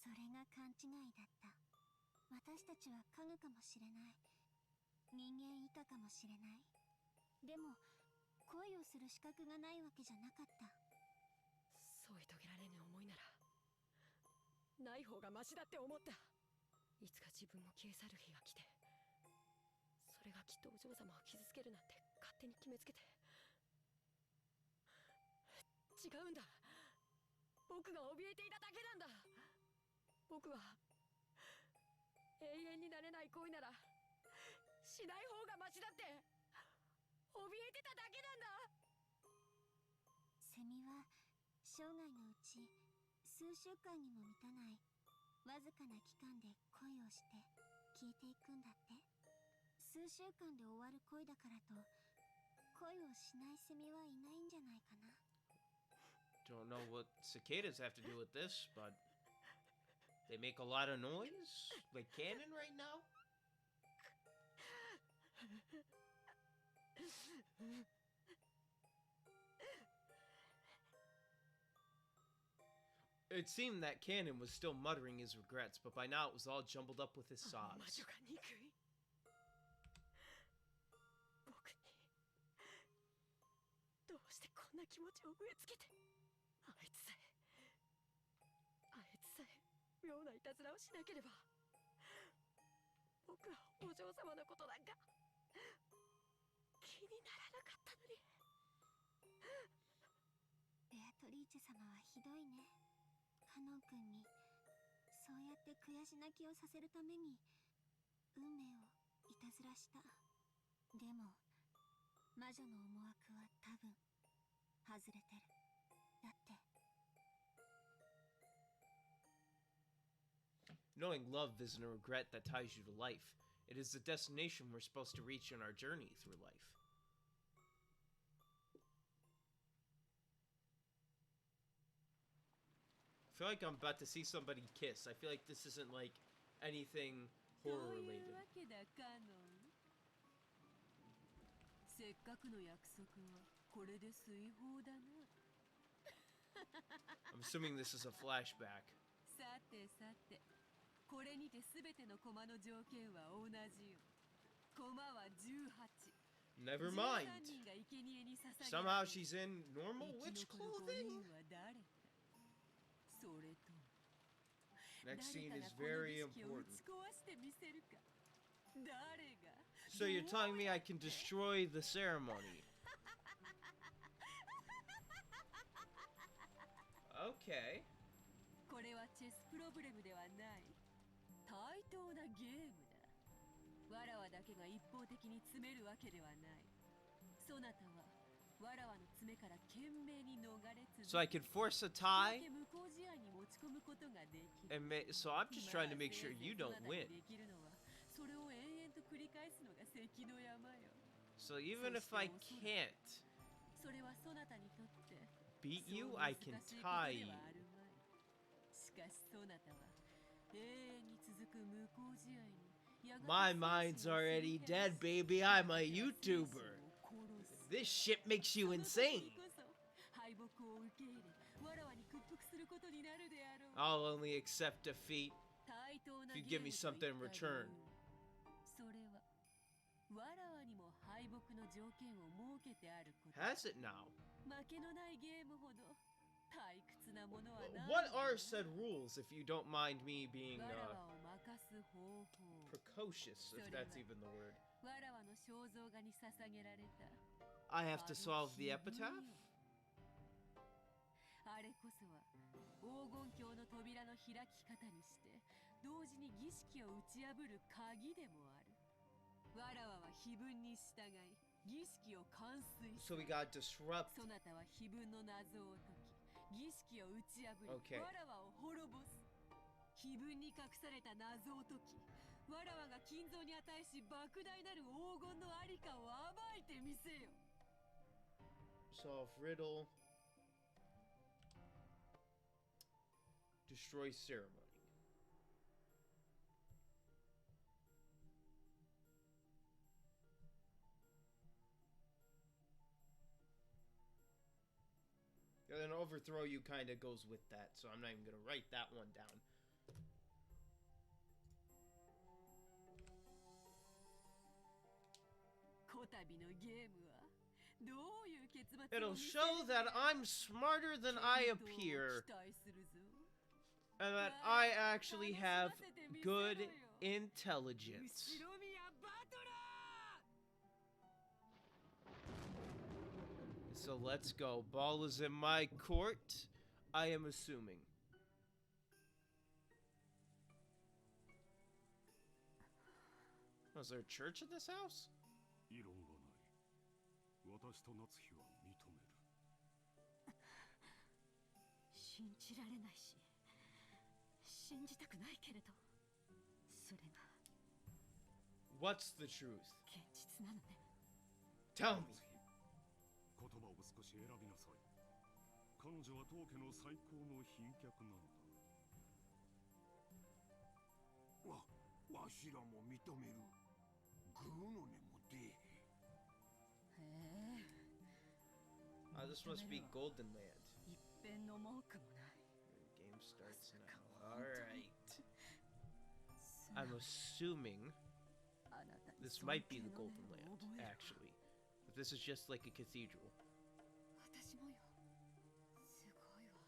それが勘違いだった。私たちは家具かもしれない。人間以下かもしれない。でも恋をする資格がないわけじゃなかった。添い遂げられぬ思いならない方がマシだって思った。いつか自分も消え去る日が来て、それがきっとお嬢様を傷つけるなんて勝手に決めつけて。違うんだ。僕が怯えていただけなんだ。僕は永遠になれない恋ならしない方がマシだって怯えてただけなんだ。セミは生涯のうち数週間にも満たないわずかな期間で恋をして消えていくんだって。数週間で終わる恋だからと恋をしないセミはいないんじゃないかな。 Don't know what cicadas have to do with this, but they make a lot of noise, like Cannon right now. It seemed that Canon was still muttering his regrets, but by now it was all jumbled up with his sobs. Knowing love isn't a regret that ties you to life. It is the destination we're supposed to reach in our journey through life. I feel like I'm about to see somebody kiss. I feel like this isn't like anything horror related. I'm assuming this is a flashback. Never mind. Somehow she's in normal witch clothing? Next scene is very important. So you're telling me I can destroy the ceremony? Okay. So I can force a tie? So I'm just trying to make sure you don't win. So even if I can't beat you, I can tie you. My mind's already dead, baby. I'm a YouTuber. This shit makes you insane. I'll only accept defeat if you give me something in return. Has it now? What are said rules, if you don't mind me being precocious, if that's even the word? I have to solve the epitaph? So we got disrupt. Okay. Solve riddle. Destroy ceremony. And then overthrow you kind of goes with that, so I'm not even going to write that one down. It'll show that I'm smarter than I appear, and that I actually have good intelligence. So let's go. Ball is in my court, I am assuming. Was there a church in this house? What's the truth? Tell me. 言葉を少し選びなさい。彼女は当家の最高の賓客なのだ。わしらも認める。グーの根も出え。This must be Golden Land. Game starts now. Alright. I'm assuming this might be the Golden Land, actually. But this is just like a cathedral. 私もよ。すごいわ。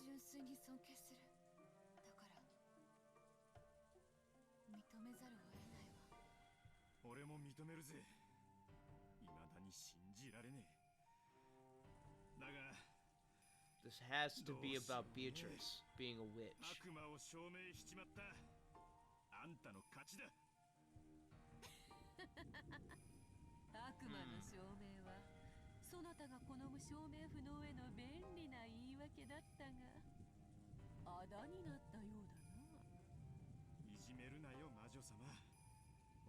純粋に尊敬する。だから、認めざるを得ないわ。俺も認めるぜ。未だに信じられねえ。だが、 This has to be about Beatrice being a witch. 悪魔を証明しちまった。あんたの勝ちだ。悪魔の証明は、そなたが好む証明不能への便利な言い訳だったが、あだになったようだな。いじめるなよ魔女様。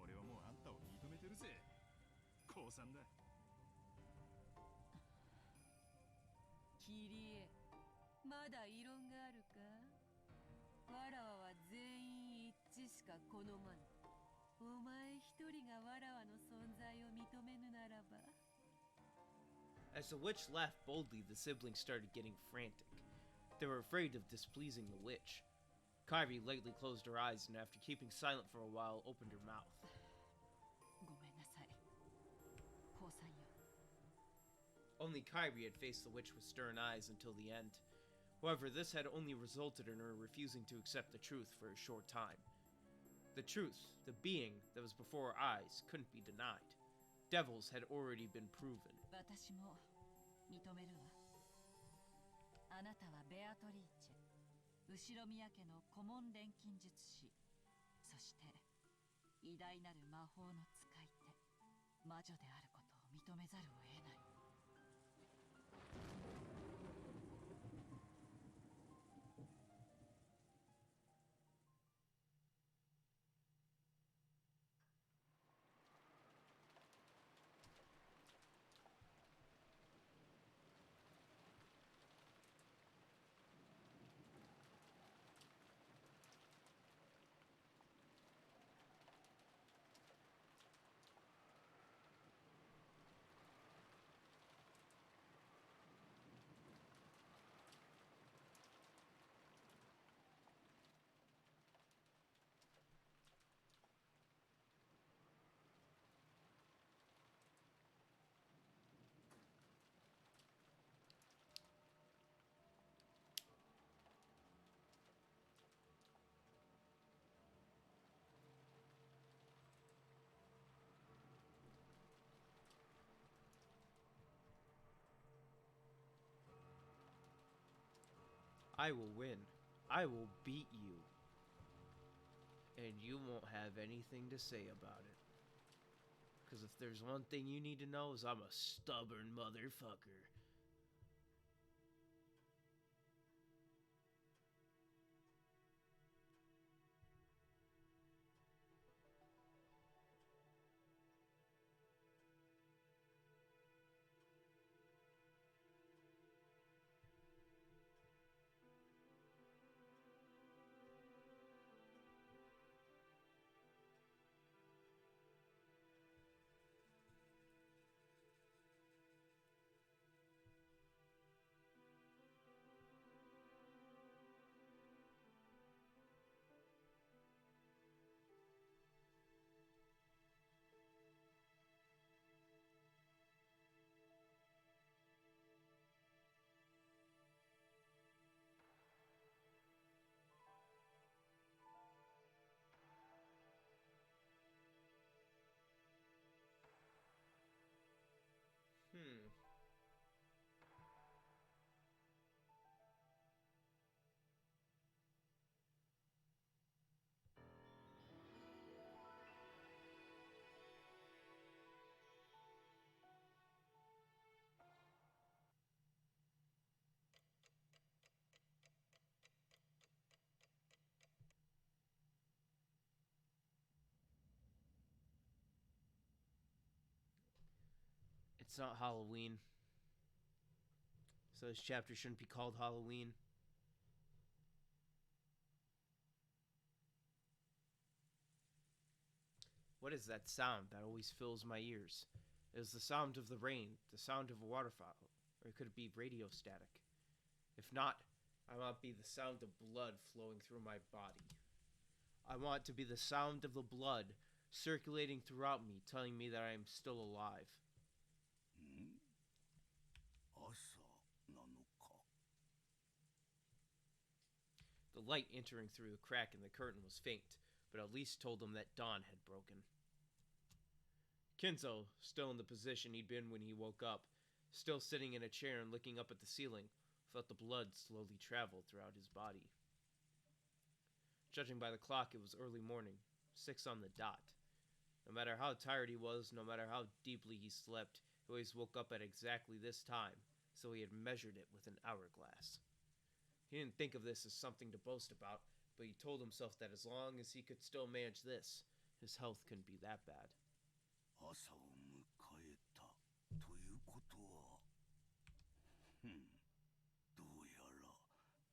俺はもうあんたを認めてるぜ。降参だ。キリエ、まだ異論があるか。わらわは全員一致しか好まぬ。お前一人がわらわの存在を認めぬならば。 As the witch laughed boldly, the siblings started getting frantic. They were afraid of displeasing the witch. Kairi lightly closed her eyes and after keeping silent for a while, opened her mouth. ごめんなさい。降参よ。 Only Kairi had faced the witch with stern eyes until the end. However, this had only resulted in her refusing to accept the truth for a short time. The truth, the being that was before her eyes, couldn't be denied. Devils had already been proven. 私も認めるわ。あなたはベアトリーチェ、後ろ宮家の顧問錬金術師、そして偉大なる魔法の使い手、魔女であることを認めざるを得ない。 I will win. I will beat you. And you won't have anything to say about it. Because if there's one thing you need to know is I'm a stubborn motherfucker. It's not Halloween. So this chapter shouldn't be called Halloween. What is that sound that always fills my ears? It is the sound of the rain, the sound of a waterfall, or could it be radio static? If not, I want to be the sound of blood flowing through my body. I want to be the sound of the blood circulating throughout me, telling me that I am still alive. The light entering through the crack in the curtain was faint, but at least told him that dawn had broken. Kinzo, still in the position he'd been when he woke up, still sitting in a chair and looking up at the ceiling, felt the blood slowly travel throughout his body. Judging by the clock, it was early morning, 6 on the dot. No matter how tired he was, no matter how deeply he slept, he always woke up at exactly this time, so he had measured it with an hourglass. He didn't think of this as something to boast about, but he told himself that as long as he could still manage this, his health couldn't be that bad. 朝を迎えたということは、どうやら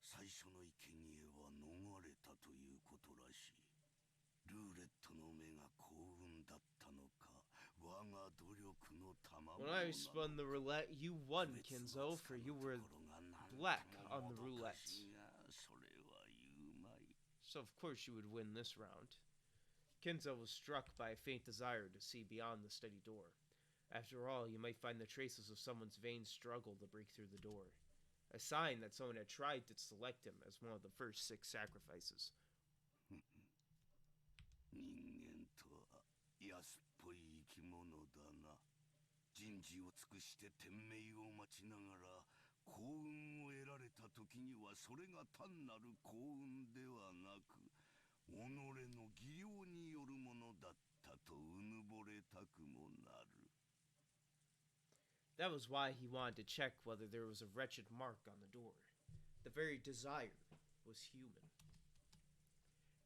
最初の生贄は逃れたということらしい。ルーレットの目が幸運だったのか、我が努力の賜物 When I spun the roulette, you won, Kinzo, for you were black on the roulette. So of course you would win this round. Kinzo was struck by a faint desire to see beyond the steady door. After all, you might find the traces of someone's vain struggle to break through the door. A sign that someone had tried to select him as one of the first 6 sacrifices. 人間とは安っぽい生き物だな。人事を尽くして天命を待ちながら幸運を得られた時にはそれが単なる幸運ではなく己の技量によるものだったとうぬぼれたくもなる。 That was why he wanted to check whether there was a wretched mark on the door. The very desire was human.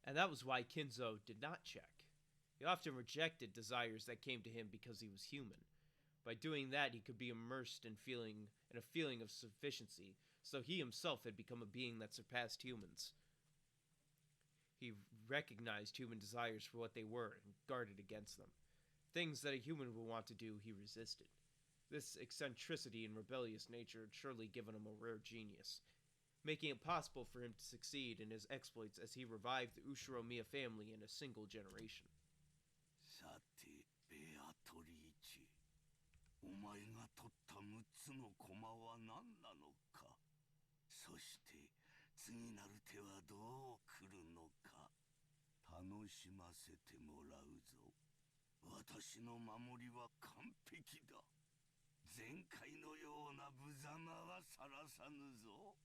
And that was why Kinzo did not check. He often rejected desires that came to him because he was human. By doing that, he could be immersed in a feeling of sufficiency, so he himself had become a being that surpassed humans. He recognized human desires for what they were and guarded against them. Things that a human would want to do, he resisted. This eccentricity and rebellious nature had surely given him a rare genius, making it possible for him to succeed in his exploits as he revived the Ushiromiya family in a single generation. さて、ベアトリーチェ、お前が取った6つの駒は何なのか。そして次なる手はどう来るのか。楽しませてもらうぞ。私の守りは完璧だ。前回のような無様はさらさぬぞ。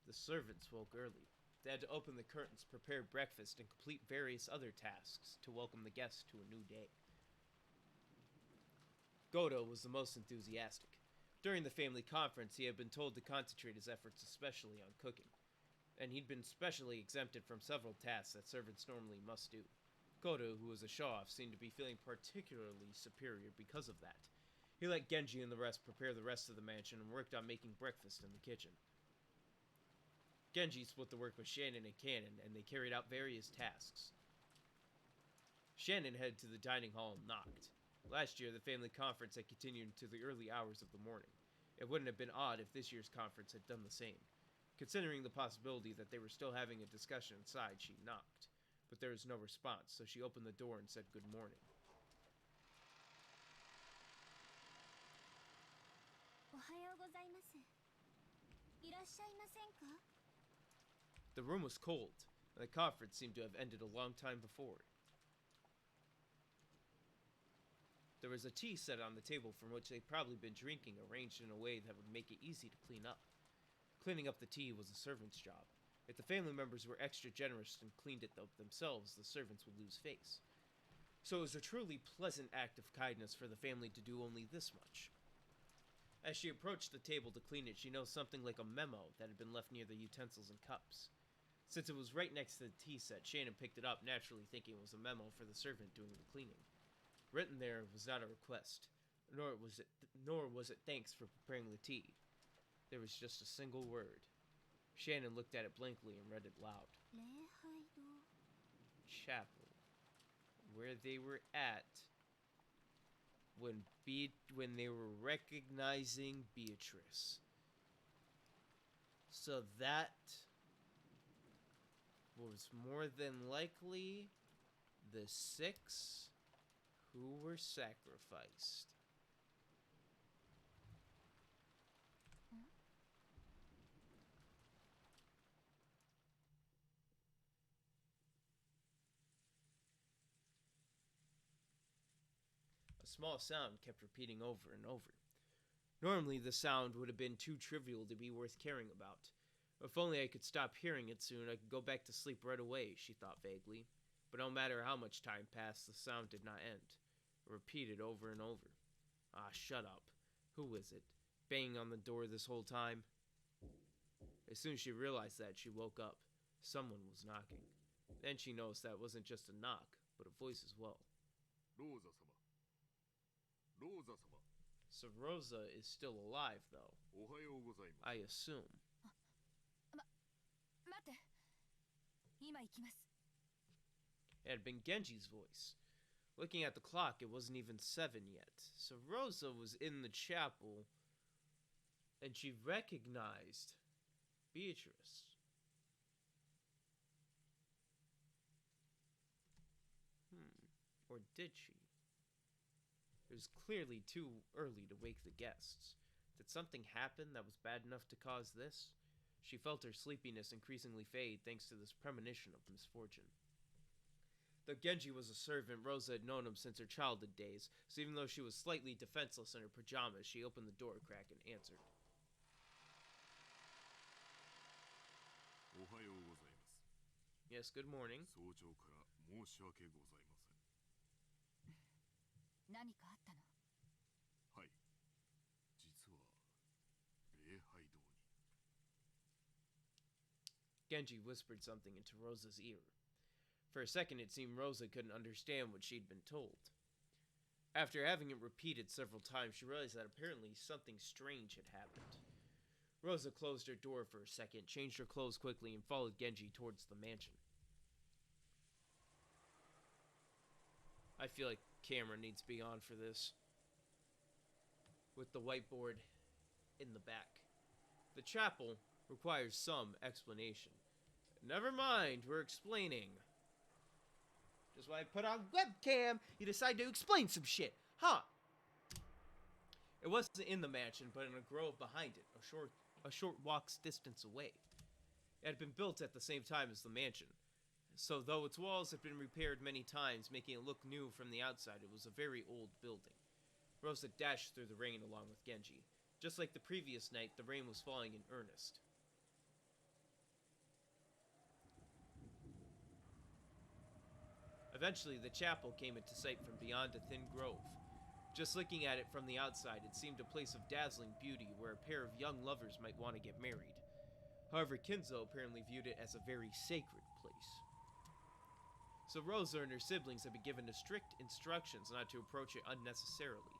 The servants woke early. They had to open the curtains, prepare breakfast, and complete various other tasks to welcome the guests to a new day. Goto was the most enthusiastic. During the family conference, he had been told to concentrate his efforts especially on cooking, and he'd been specially exempted from several tasks that servants normally must do. Goto, who was a show-off, seemed to be feeling particularly superior because of that. He let Genji and the rest prepare the rest of the mansion and worked on making breakfast in the kitchen. Genji split the work with Shannon and Cannon, and they carried out various tasks. Shannon headed to the dining hall and knocked. Last year, the family conference had continued into the early hours of the morning. It wouldn't have been odd if this year's conference had done the same. Considering the possibility that they were still having a discussion inside, she knocked. But there was no response, so she opened the door and said good morning. おはようございます。いらっしゃいませんか? The room was cold, and the conference seemed to have ended a long time before. There was a tea set on the table from which they'd probably been drinking, arranged in a way that would make it easy to clean up. Cleaning up the tea was a servant's job. If the family members were extra generous and cleaned it up themselves, the servants would lose face. So it was a truly pleasant act of kindness for the family to do only this much. As she approached the table to clean it, she noticed something like a memo that had been left near the utensils and cups. Since it was right next to the tea set, Shannon picked it up, naturally thinking it was a memo for the servant doing the cleaning. Written there was not a request, nor was it thanks for preparing the tea. There was just a single word. Shannon looked at it blankly and read it loud. 礼拝堂 chapel where they were at when they were recognizing Beatrice. So that was more than likely the 6 who were sacrificed. A small sound kept repeating over and over. Normally, the sound would have been too trivial to be worth caring about. If only I could stop hearing it soon, I could go back to sleep right away, she thought vaguely. But no matter how much time passed, the sound did not end. It repeated over and over. Ah, shut up. Who is it? Banging on the door this whole time? As soon as she realized that, she woke up. Someone was knocking. Then she noticed that it wasn't just a knock, but a voice as well. Rosa-sama. Rosa-sama. So Rosa is still alive, though. I assume. 待って。今行きます。 It had been Genji's voice. Looking at the clock, it wasn't even 7 yet. So Rosa was in the chapel, and she recognized Beatrice. Or did she? It was clearly too early to wake the guests. Did something happen that was bad enough to cause this? She felt her sleepiness increasingly fade thanks to this premonition of misfortune. Though Genji was a servant, Rosa had known him since her childhood days, so even though she was slightly defenseless in her pajamas, she opened the door crack and answered. Yes, good morning. 何かあったの? はい。実は礼拝堂に。 Genji whispered something into Rosa's ear. For a second, it seemed Rosa couldn't understand what she'd been told. After having it repeated several times, she realized that apparently something strange had happened. Rosa closed her door for a second, changed her clothes quickly, and followed Genji towards the mansion. I feel like camera needs to be on for this. With the whiteboard in the back. The chapel requires some explanation. Never mind, we're explaining. Just when I put on webcam, you decide to explain some shit. Huh. It wasn't in the mansion, but in a grove behind it, a short walk's distance away. It had been built at the same time as the mansion. So though its walls had been repaired many times, making it look new from the outside, it was a very old building. Rosa dashed through the rain along with Genji. Just like the previous night, the rain was falling in earnest. Eventually, the chapel came into sight from beyond a thin grove. Just looking at it from the outside, it seemed a place of dazzling beauty where a pair of young lovers might want to get married. However, Kinzo apparently viewed it as a very sacred place. So Rosa and her siblings had been given strict instructions not to approach it unnecessarily.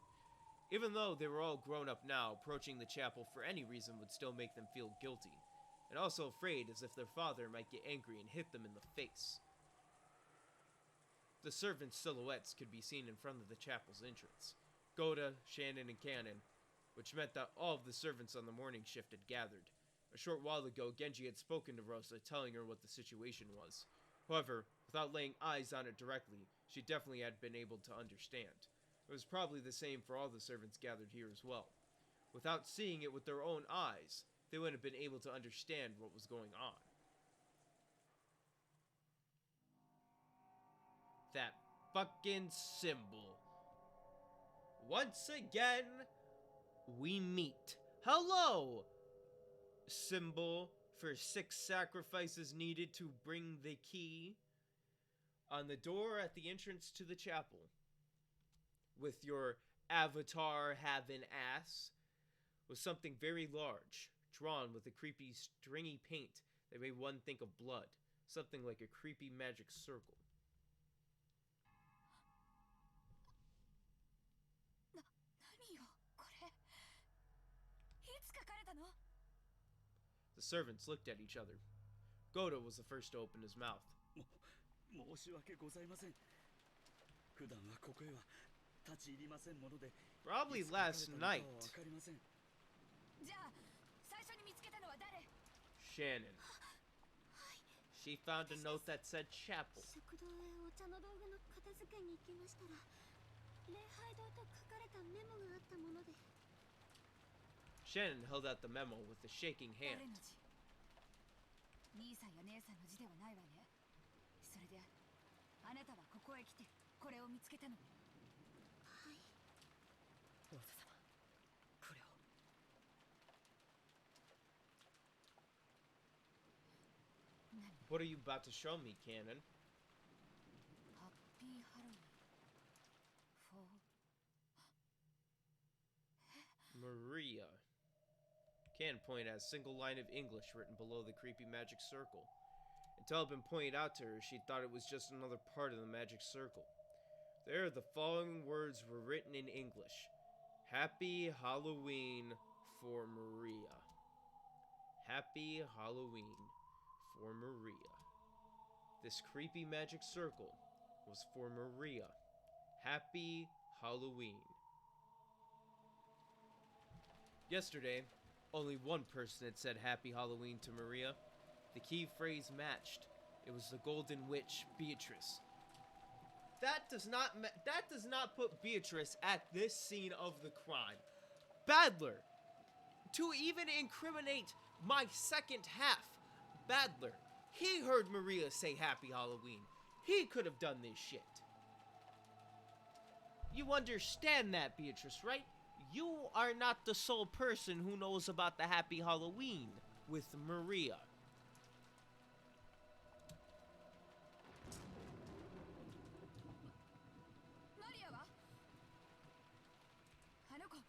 Even though they were all grown up now, approaching the chapel for any reason would still make them feel guilty, and also afraid as if their father might get angry and hit them in the face. The servants' silhouettes could be seen in front of the chapel's entrance. Goda, Shannon, and Cannon, which meant that all of the servants on the morning shift had gathered. A short while ago, Genji had spoken to Rosa, telling her what the situation was. However, without laying eyes on it directly, she definitely had been able to understand. It was probably the same for all the servants gathered here as well. Without seeing it with their own eyes, they wouldn't have been able to understand what was going on. That fucking symbol. Once again, we meet. Hello! Symbol for 6 sacrifices needed to bring the key. On the door at the entrance to the chapel. With your avatar having ass. Was something very large, drawn with a creepy stringy paint that made one think of blood. Something like a creepy magic circle. The servants looked at each other. Goda was the first to open his mouth. 申し訳ございません。普段はここへは立ち入りませんもので、 Probably last night. わかりません。じゃあ最初に見つけたのは誰？ Shannon. She found a note that said chapel. 食堂へお茶の道具の片付けに行きましたら、礼拝堂と書かれたメモがあったもので。 Shannon held out the memo with a shaking 誰 hand. の字？兄さんや姉さんの字ではないわね。それであなたはここへ来てこれを見つけたの？はい。王座様、これを。What are you about to show me, Cannon? ハッピーハロウィン。Maria. Cannon pointed at a single line of English written below the creepy magic circle. Until it had been pointed out to her, she thought it was just another part of the magic circle. There, the following words were written in English. Happy Halloween for Maria. Happy Halloween for Maria. This creepy magic circle was for Maria. Happy Halloween. Yesterday, only one person had said Happy Halloween to Maria. The key phrase matched. It was the Golden Witch, Beatrice. That does not put Beatrice at this scene of the crime. Badler! To even incriminate my second half, Badler, he heard Maria say Happy Halloween. He could have done this shit. You understand that, Beatrice, right? You are not the sole person who knows about the Happy Halloween with Maria. Maria は？あの子、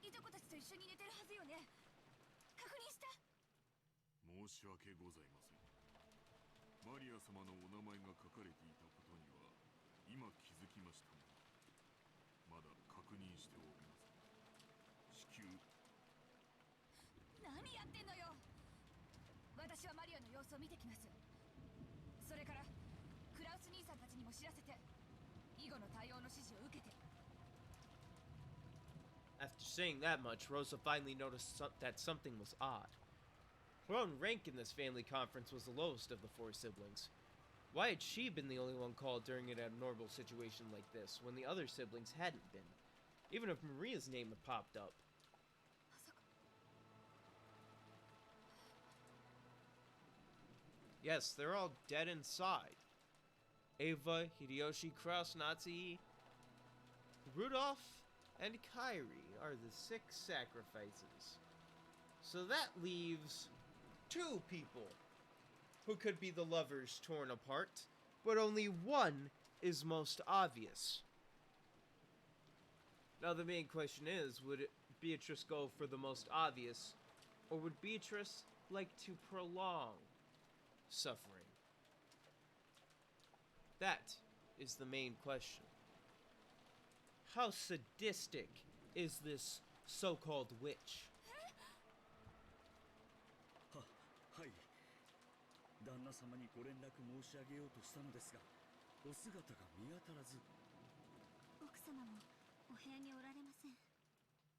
いとこたちと一緒に寝てるはずよね。確認した？申し訳ございません。マリア様のお名前が書かれていたことには今気づきましたが、まだ確認しておりません。至急。何やってんのよ。私はマリアの様子を見てきます。それからクラウス兄さんたちにも知らせて、以後の対応の指示を受けて。 After saying that much, Rosa finally noticed that something was odd. Her own rank in this family conference was the lowest of the four siblings. Why had she been the only one called during an abnormal situation like this, when the other siblings hadn't been? Even if Maria's name had popped up. Yes, they're all dead inside. Ava, Hideyoshi, Kraus, Nazi, Rudolph, and Kairi are the 6 sacrifices. So that leaves 2 people who could be the lovers torn apart, but only one is most obvious. Now the main question is, would Beatrice go for the most obvious, or would Beatrice like to prolong suffering? That is the main question. How sadistic is this so-called witch? はい。旦那様にご連絡申し上げようとしたのですが、お姿が見当たらず。奥様もお部屋におられません。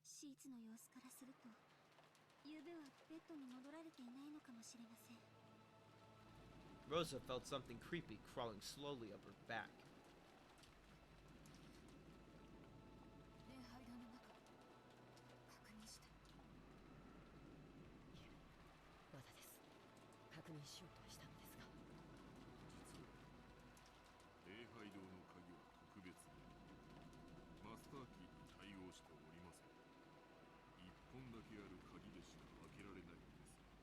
シーツの様子からすると、昨夜はベッドに戻られていないのかもしれません。 Rosa felt something creepy crawling slowly up her back. 礼拝堂の中、確認した。まだです。確認しようとしたのですが。実は礼拝堂の鍵は特別で、マスターキーに対応しておりません。1本だけある鍵でしか開けられないのですが、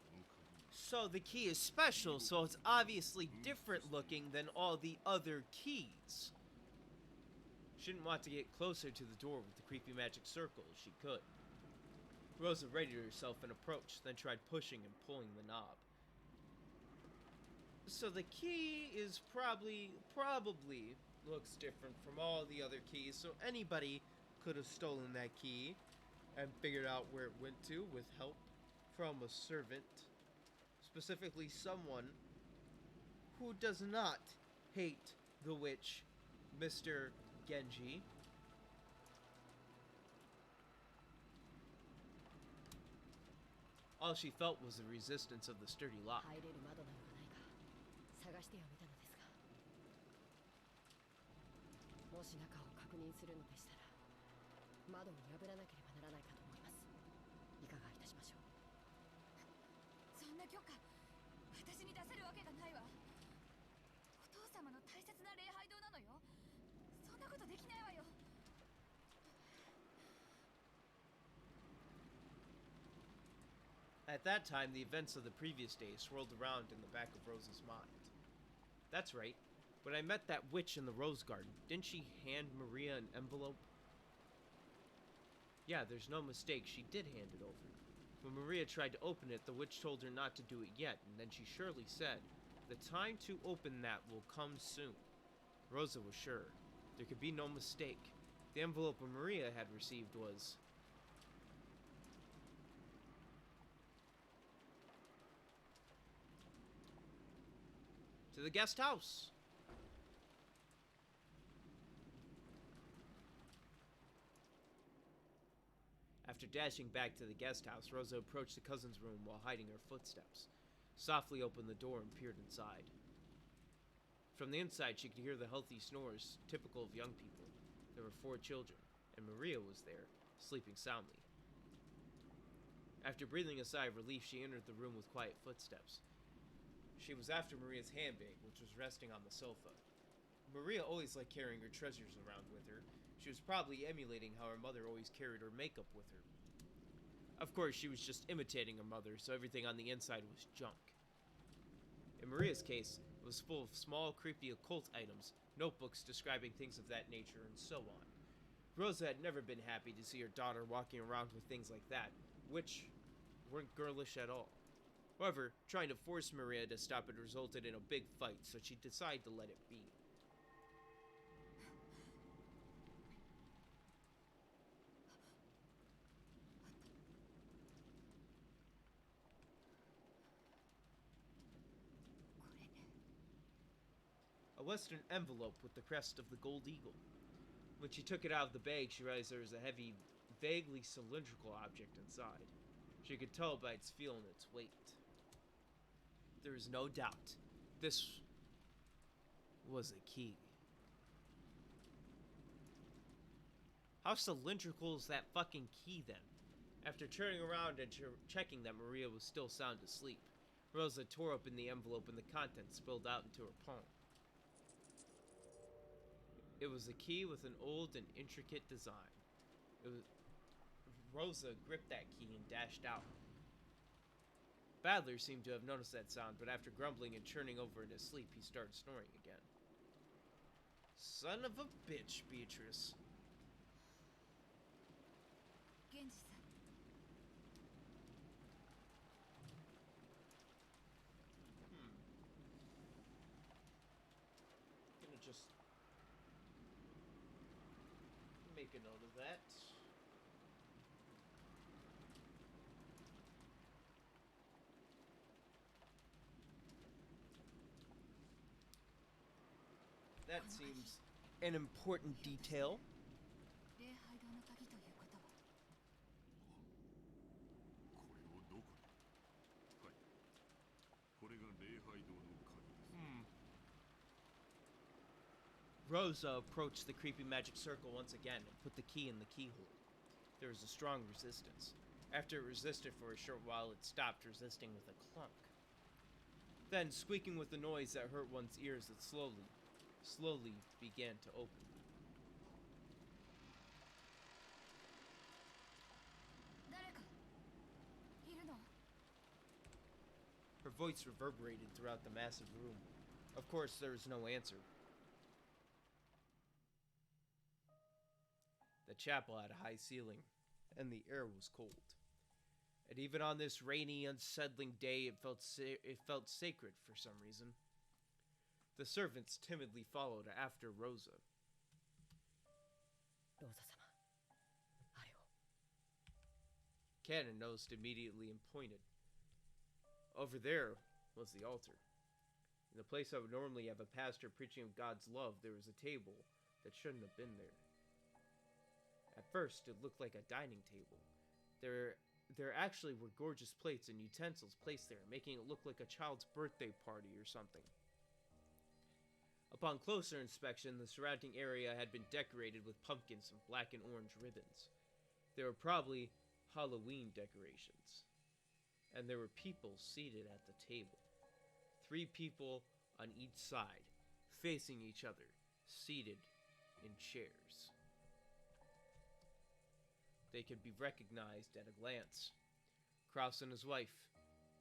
その鍵。 So the key is special, so it's obviously different looking than all the other keys. She didn't want to get closer to the door with the creepy magic circle as she could. Rosa readied herself and approached, then tried pushing and pulling the knob. So the key is probably looks different from all the other keys, so anybody could have stolen that key and figured out where it went to with help from a servant. Specifically someone who does not hate the witch, Mr. Genji. All she felt was the resistance of the sturdy lock. 入れる窓などがないか探してはみたのですが、もし中を確認するのでしたら窓を破らなければならないかと思います。いかがいたしましょう。そんな許可私に出せるわけがないわ。お父様の大切な礼拝堂なのよ。そんなことできないわよ。 At that time, the events of the previous day swirled around in the back of Rosa's mind. That's right. When I met that witch in the rose garden, didn't she hand Maria an envelope? Yeah, there's no mistake, she did hand it over. When Maria tried to open it, the witch told her not to do it yet, and then she surely said, "The time to open that will come soon." Rosa was sure. There could be no mistake. The envelope Maria had received was... to the guest house. After dashing back to the guest house, Rosa approached the cousin's room while hiding her footsteps, softly opened the door and peered inside. From the inside, she could hear the healthy snores typical of young people. There were 4 children, and Maria was there, sleeping soundly. After breathing a sigh of relief, she entered the room with quiet footsteps. She was after Maria's handbag, which was resting on the sofa. Maria always liked carrying her treasures around with her. She was probably emulating how her mother always carried her makeup with her. Of course, she was just imitating her mother, so everything on the inside was junk. In Maria's case, it was full of small, creepy occult items, notebooks describing things of that nature, and so on. Rosa had never been happy to see her daughter walking around with things like that, which weren't girlish at all. However, trying to force Maria to stop it resulted in a big fight, so she decided to let it be. A western envelope with the crest of the gold eagle. When she took it out of the bag, she realized there was a heavy, vaguely cylindrical object inside. She could tell by its feel and its weight. There is no doubt, this was a key. How cylindrical is that fucking key then? After turning around and checking that Maria was still sound asleep, Rosa tore open the envelope and the contents spilled out into her palm. It was a key with an old and intricate design. Rosa gripped that key and dashed out. Badler seemed to have noticed that sound, but after grumbling and churning over in his sleep, he started snoring again. Son of a bitch, Beatrice. Genji-san. Gonna just make a note of that. That seems an important detail. 礼拝堂の鍵ということは。これをどこで。はい。これが礼拝堂の鍵です。Rosa approached the creepy magic circle once again and put the key in the keyhole. There was a strong resistance. After it resisted for a short while, it stopped resisting with a clunk. Then, squeaking with a noise that hurt one's ears, it slowly began to open. Her voice reverberated throughout the massive room. Of course, there was no answer. The chapel had a high ceiling, and the air was cold. And even on this rainy, unsettling day, it felt sacred for some reason. The servants timidly followed after Rosa. Rosa-sama, Cannon noticed immediately and pointed. Over there was the altar. In the place that would normally have a pastor preaching of God's love, there was a table that shouldn't have been there. At first, it looked like a dining table. There actually were gorgeous plates and utensils placed there, making it look like a child's birthday party or something. Upon closer inspection, the surrounding area had been decorated with pumpkins and black and orange ribbons. They were probably Halloween decorations. And there were people seated at the table. 3 people on each side, facing each other, seated in chairs. They could be recognized at a glance. Kraus and his wife,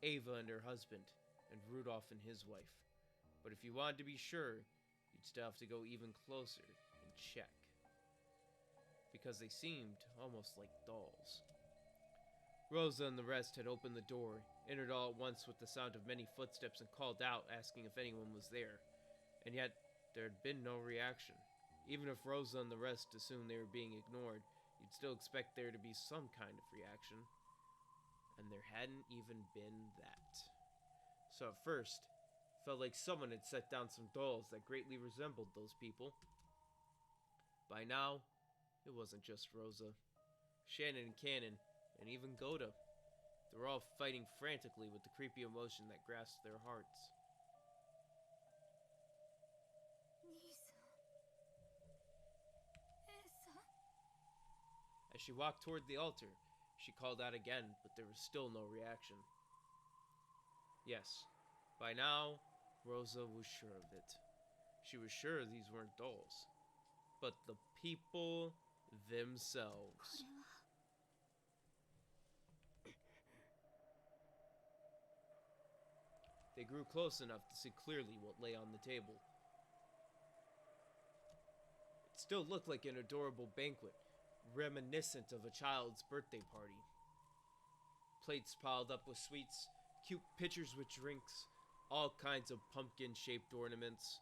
Ava and her husband, and Rudolph and his wife. But if you wanted to be sure, you'd still have to go even closer and check. Because they seemed almost like dolls. Rosa and the rest had opened the door, entered all at once with the sound of many footsteps, and called out, asking if anyone was there. And yet, there had been no reaction. Even if Rosa and the rest assumed they were being ignored, you'd still expect there to be some kind of reaction. And there hadn't even been that. So at first, it felt like someone had set down some dolls that greatly resembled those people. By now, it wasn't just Rosa. Shannon and Cannon, and even Goda. They were all fighting frantically with the creepy emotion that grasped their hearts. As she walked toward the altar, she called out again, but there was still no reaction. Yes, by now, Rosa was sure of it. She was sure these weren't dolls, but the people themselves. They grew close enough to see clearly what lay on the table. It still looked like an adorable banquet, reminiscent of a child's birthday party. Plates piled up with sweets, cute pitchers with drinks, all kinds of pumpkin-shaped ornaments.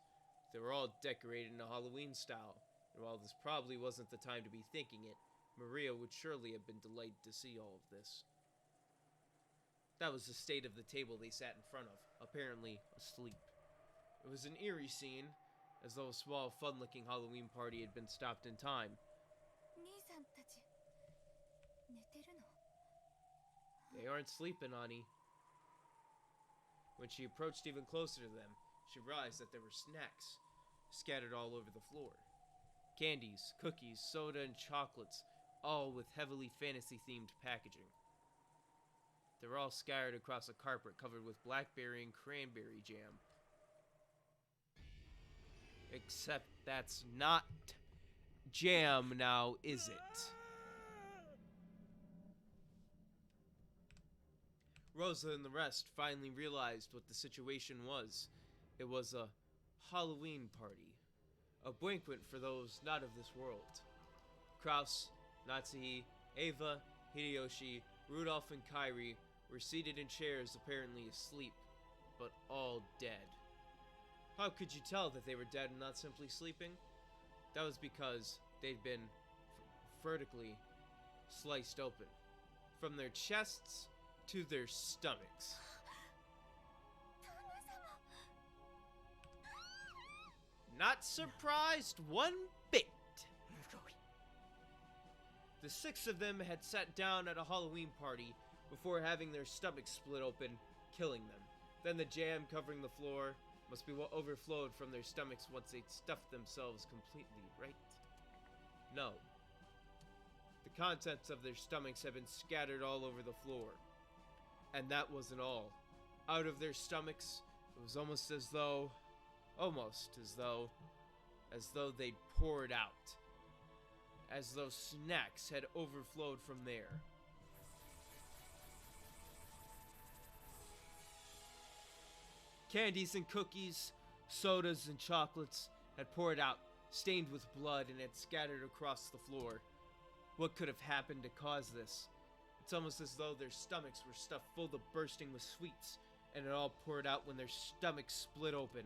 They were all decorated in a Halloween style, and while this probably wasn't the time to be thinking it, Maria would surely have been delighted to see all of this. That was the state of the table they sat in front of, apparently asleep. It was an eerie scene, as though a small, fun-looking Halloween party had been stopped in time. They aren't sleeping, Ani. When she approached even closer to them, she realized that there were snacks scattered all over the floor. Candies, cookies, soda, and chocolates, all with heavily fantasy-themed packaging. They were all scattered across a carpet covered with blackberry and cranberry jam. Except that's not jam now, is it? Rosa and the rest finally realized what the situation was. It was a Halloween party. A banquet for those not of this world. Kraus, Natsuhi, Ava, Hideyoshi, Rudolph, and Kairi were seated in chairs apparently asleep, but all dead. How could you tell that they were dead and not simply sleeping? That was because they'd been vertically sliced open, from their chests to their stomachs. Not surprised one bit. The 6 of them had sat down at a Halloween party before having their stomachs split open, killing them. Then the jam covering the floor must be what overflowed from their stomachs once they'd stuffed themselves completely, right? No. The contents of their stomachs had been scattered all over the floor. And that wasn't all. Out of their stomachs, it was almost as though they'd poured out. As though snacks had overflowed from there. Candies and cookies, sodas and chocolates had poured out, stained with blood, and had scattered across the floor. What could have happened to cause this? It's almost as though their stomachs were stuffed full to bursting with sweets, and it all poured out when their stomachs split open.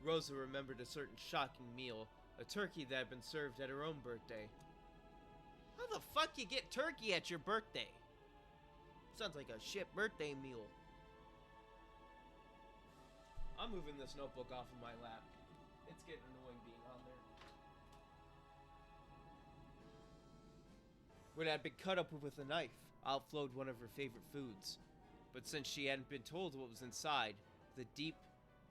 Rosa remembered a certain shocking meal, a turkey that had been served at her own birthday. How the fuck you get turkey at your birthday? Sounds like a shit birthday meal. I'm moving this notebook off of my lap. It's getting annoying being on there. When it had been cut up with a knife, out flowed one of her favorite foods. But since she hadn't been told what was inside, the deep,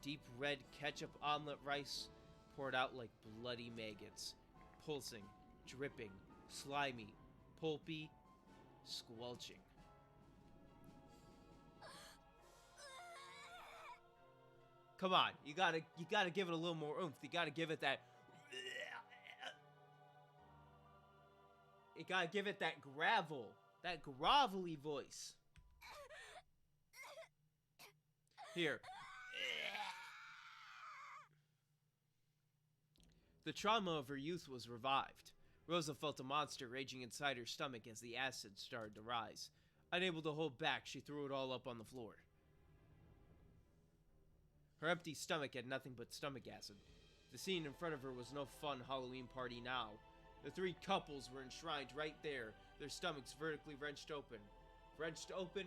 deep red ketchup omelet rice poured out like bloody maggots. Pulsing, dripping, slimy, pulpy, squelching. Come on, you gotta give it a little more oomph. You gotta give it that. You gotta give it that gravel, that grovelly voice. Here. The trauma of her youth was revived. Rosa felt a monster raging inside her stomach as the acid started to rise. Unable to hold back, she threw it all up on the floor. Her empty stomach had nothing but stomach acid. The scene in front of her was no fun Halloween party now. The three couples were enshrined right there, their stomachs vertically wrenched open. Wrenched open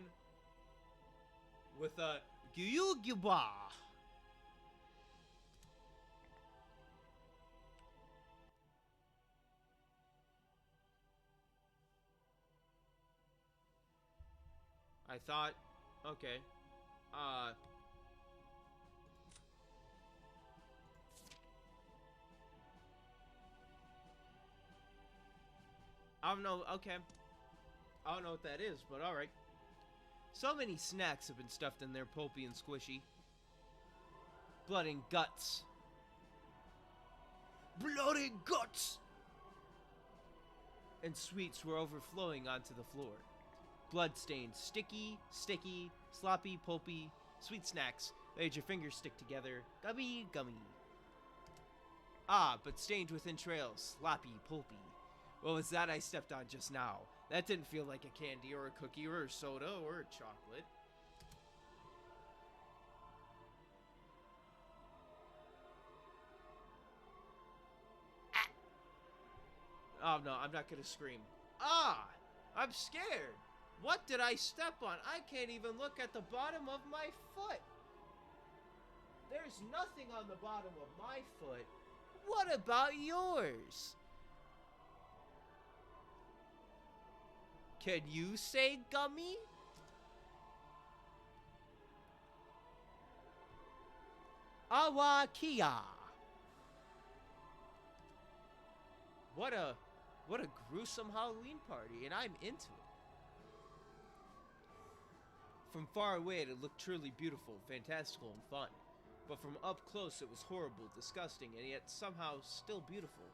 with a gyugyuba. I thought, okay, I don't know, okay. I don't know what that is, but alright. So many snacks have been stuffed in there, pulpy and squishy. Blood and guts. Blood and guts! And sweets were overflowing onto the floor. Blood-stained, sticky, sloppy, pulpy, sweet snacks made your fingers stick together. Gummy, gummy. Ah, but stained with entrails, sloppy, pulpy. What was that I stepped on just now? That didn't feel like a candy or a cookie or a soda or a chocolate. Oh no, I'm not gonna scream. Ah! I'm scared! What did I step on? I can't even look at the bottom of my foot! There's nothing on the bottom of my foot. What about yours? Can you say gummy? Awakia. What a gruesome Halloween party, and I'm into it. From far away it looked truly beautiful, fantastical, and fun. But from up close it was horrible, disgusting, and yet somehow still beautiful.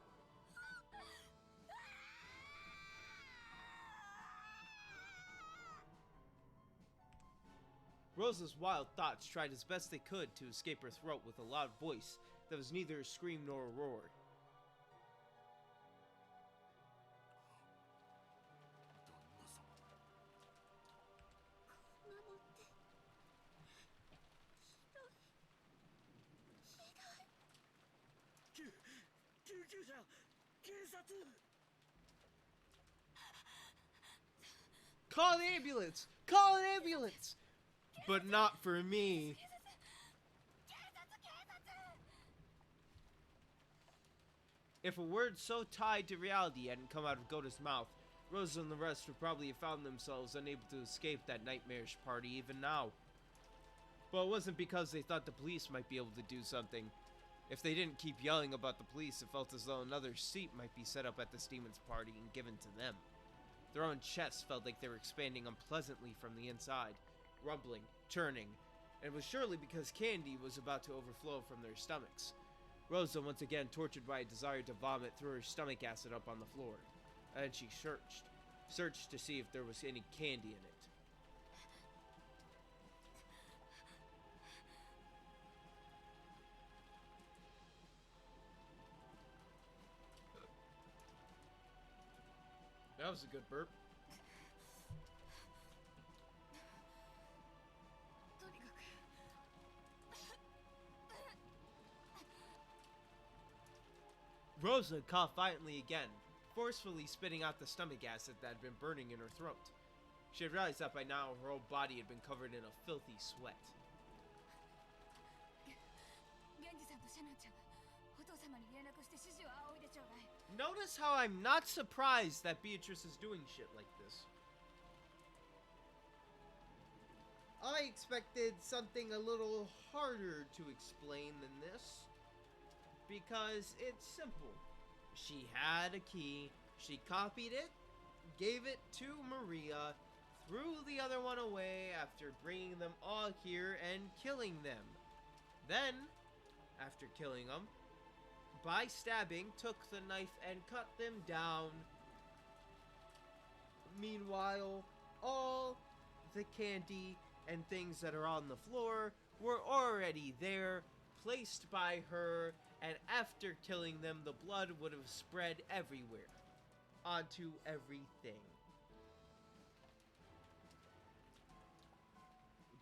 Rosa's wild thoughts tried as best they could to escape her throat with a loud voice that was neither a scream nor a roar. Call an ambulance! Call an ambulance! But not for me. If a word so tied to reality hadn't come out of Gota's mouth, Rosa and the rest would probably have found themselves unable to escape that nightmarish party even now. But it wasn't because they thought the police might be able to do something. If they didn't keep yelling about the police, it felt as though another seat might be set up at this demon's party and given to them. Their own chests felt like they were expanding unpleasantly from the inside, rumbling, churning, and it was surely because candy was about to overflow from their stomachs. Rosa, once again tortured by a desire to vomit, threw her stomach acid up on the floor. And she searched to see if there was any candy in it. That was a good burp. Rosa coughed violently again, forcefully spitting out the stomach acid that had been burning in her throat. She had realized that by now her whole body had been covered in a filthy sweat. 源氏さんとシャナンちゃん、お父様に連絡して指示を仰いでちょうだい。 Notice how I'm not surprised that Beatrice is doing shit like this. I expected something a little harder to explain than this, because it's simple. She had a key, she copied it, gave it to Maria, threw the other one away after bringing them all here and killing them. Then, after killing them, by stabbing, took the knife and cut them down. Meanwhile, all the candy and things that are on the floor were already there, placed by her, and after killing them, the blood would have spread everywhere, onto everything.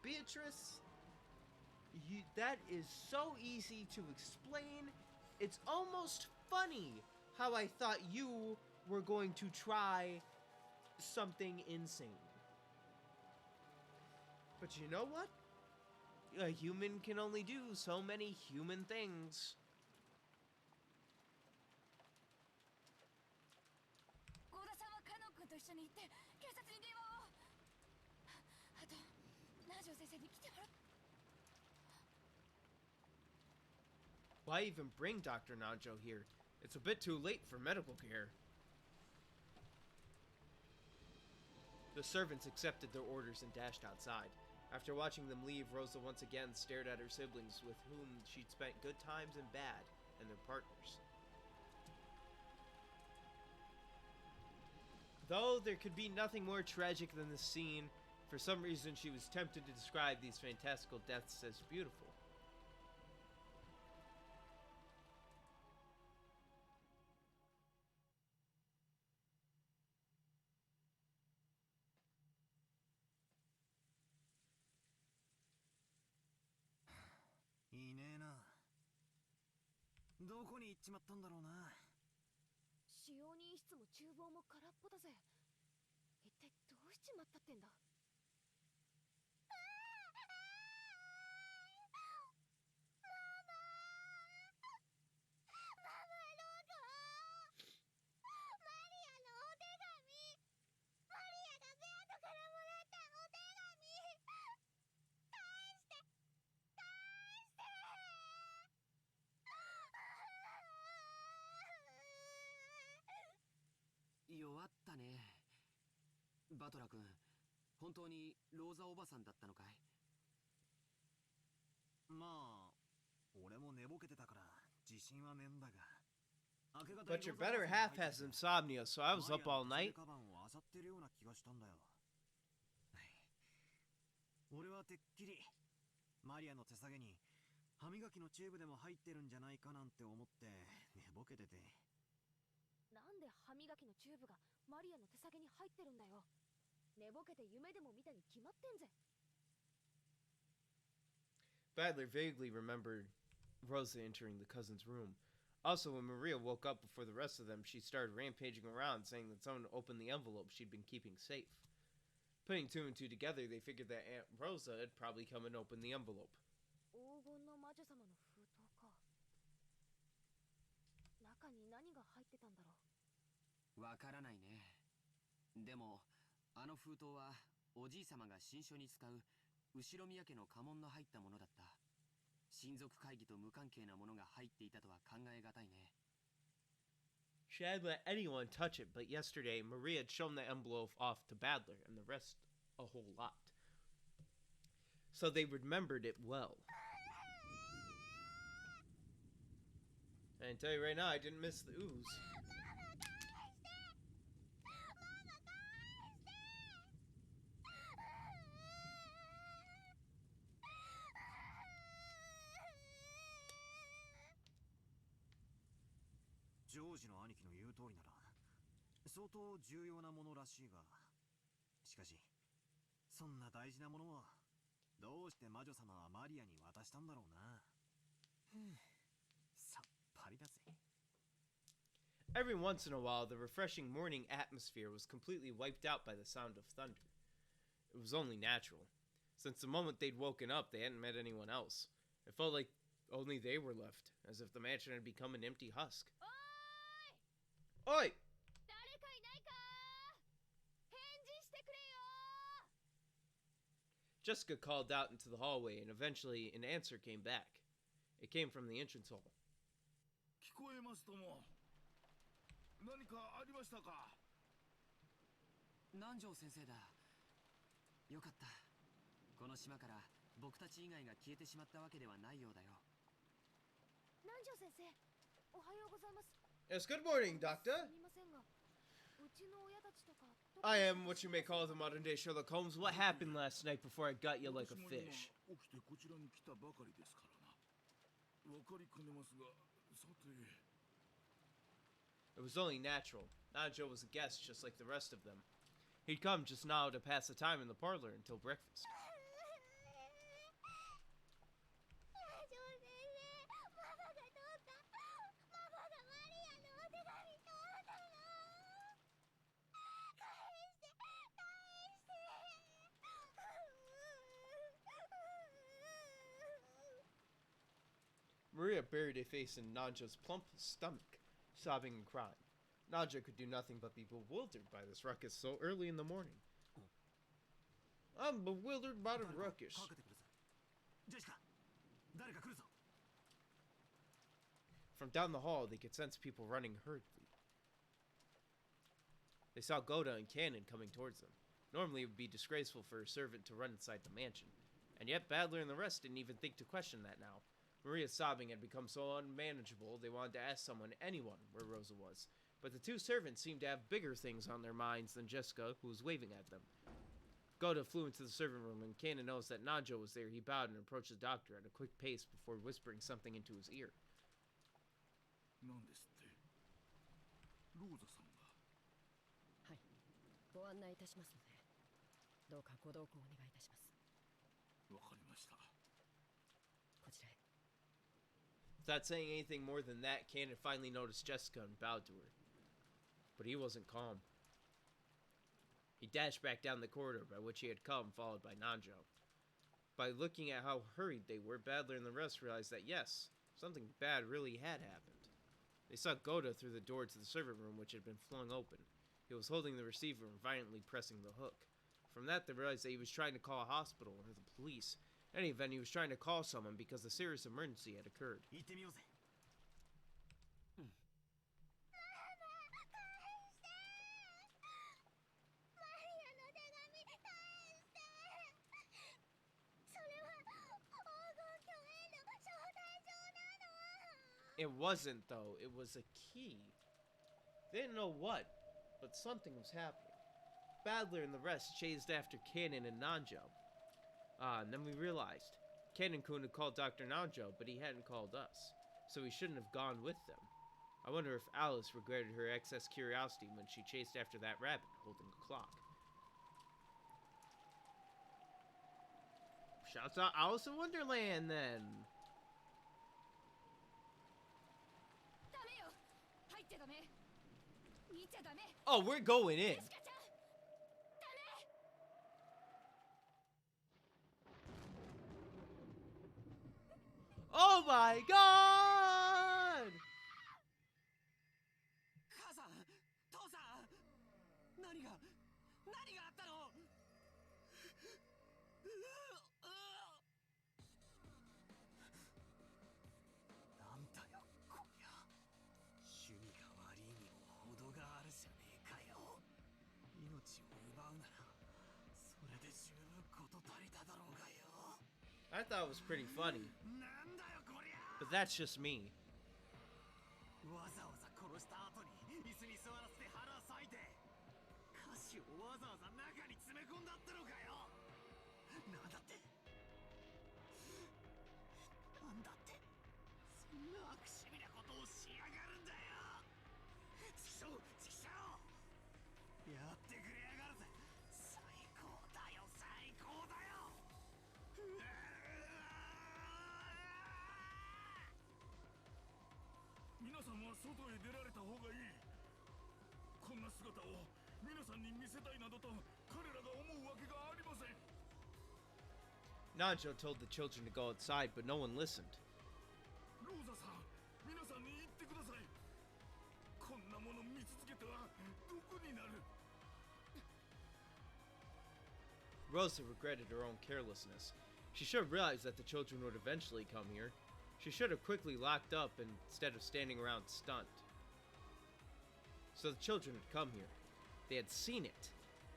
Beatrice, that is so easy to explain. It's almost funny how I thought you were going to try something insane. But you know what? A human can only do so many human things. 郷田さんはカノン君と一緒に行って警察に電話を。あとナージョ先生に来てもらう。 Why even bring Dr. Nanjo here? It's a bit too late for medical care. The servants accepted their orders and dashed outside. After watching them leave, Rosa once again stared at her siblings with whom she'd spent good times and bad, and their partners. Though there could be nothing more tragic than this scene, for some reason she was tempted to describe these fantastical deaths as beautiful. "いねえな。どこに行っちまったんだろうな。使用人室も厨房も空っぽだぜ。一体どうしちまったってんだ。弱ったね。バトラ君、本当にローザおばさんだったのかい？まあ、俺も寝ぼけてたから自信はねえんだが。But your better half has insomnia, so I was up all night. カバンを漁ってるような気がしたんだよ。俺はてっきりマリアの手提げに歯磨きのチューブでも入ってるんじゃないかなんて思って寝ぼけてて。なんで歯磨きのチューブがマリアの手提げに入ってるんだよ。寝ぼけて夢でも見たに決まってんぜ。Badler vaguely remembered Rosa entering the cousin's room. Also, when Maria woke up before the rest of them, she started rampaging around, saying that someone opened the envelope she'd been keeping safe. Putting two and two together, they figured that Aunt Rosa had probably come and opened the envelope. 黄金の魔女様の封筒か。中に何が入ってたんだろう。わからないね。でも、あの封筒はおじい様が新書に使う後ろ宮家の家紋の入ったものだった。親族会議と無関係なものが入っていたとは考えがたいね。She hadn't let anyone touch it, but yesterday Maria had shown the envelope off to Badler and the rest a whole lot. So they remembered it well. And I tell you right now, I didn't miss the ooze. George の兄貴の言う通りなら相当重要なものらしいが、しかしそんな大事なものをどうして魔女様はマリアに渡したんだろうな。さっぱりだぜ。Every once in a while, the refreshing morning atmosphere was completely wiped out by the sound of thunder. It was only natural. Since the moment they'd woken up, they hadn't met anyone else. It felt like only they were left, as if the mansion had become an empty husk. Oi! Jessica called out into the hallway, and eventually an answer came back. It came from the entrance hall. 聞こえますとも。何かありましたか？南條先生だ。よかった。この島から僕たち以外が消えてしまったわけではないようだよ。南條先生、おはようございます。 Yes, good morning, Doctor. すみませんが、うちの親たちとか。I am what you may call the modern day Sherlock Holmes. What happened last night before I got you like a fish? 起きてこちらに来たばかりですからな。わかりかねますが、さて。 It was only natural. Najo was a guest just like the rest of them. He'd come just now to pass the time in the parlor until breakfast. Maria buried a face in Nanja's plump stomach, sobbing and crying. Nanja could do nothing but be bewildered by this ruckus so early in the morning. I'm bewildered by the ruckus. From down the hall, they could sense people running hurriedly. They saw Goda and Cannon coming towards them. Normally, it would be disgraceful for a servant to run inside the mansion. And yet, Badler and the rest didn't even think to question that now. Maria's sobbing had become so unmanageable, they wanted to ask someone, anyone, where Rosa was. But the two servants seemed to have bigger things on their minds than Jessica, who was waving at them. Goda flew into the servant room, and Cannon noticed that Nanjo was there. He bowed and approached the doctor at a quick pace before whispering something into his ear. 何ですって？ローザさんが。はい、ご案内いたしますので、どうかご同行お願いいたします。わかりました。こちらへ。 Without saying anything more than that, Cannon finally noticed Jessica and bowed to her. But he wasn't calm. He dashed back down the corridor by which he had come, followed by Nanjo. By looking at how hurried they were, Badler and the rest realized that yes, something bad really had happened. They saw Goda through the door to the servant room, which had been flung open. He was holding the receiver and violently pressing the hook. From that, they realized that he was trying to call a hospital or the police. In any event, he was trying to call someone because a serious emergency had occurred. It wasn't, though. It was a key. They didn't know what, but something was happening. Badler and the rest chased after Cannon and Nanjo. And then we realized. Cannon-kun had called Dr. Nanjo, but he hadn't called us. So he shouldn't have gone with them. I wonder if Alice regretted her excess curiosity when she chased after that rabbit holding a clock. Shouts out Alice in Wonderland, then. Oh, we're going in. Oh my god! 母さん、父さん、何があったの？なんだよ、こりゃ。趣味が悪いにも程があるじゃねえかよ。命を奪うなら、それで十分事足りただろうがよ。I thought it was pretty funny. But that's just me. わざわざ殺した後に椅子に座らせて腹裂いて歌詞をわざわざ中に詰め込んだってのかよ。なんだってそんな悪趣味なことをしやがるんだよ。チキショーやってくれやがるぜ。最高だよ、最高だよ。皆さんは外へ出られた方がいい。こんな姿を皆さんに見せたいなどと考彼らが思うわけがありません。 Nanjo told the children to go outside, but no one listened. ローザさん、皆さんに言ってください。こんなもの見続けてはどこになる。 Rosa regretted her own carelessness. She should have realized that the children would eventually come here. She should have quickly locked up instead of standing around stunned. So the children had come here. They had seen it.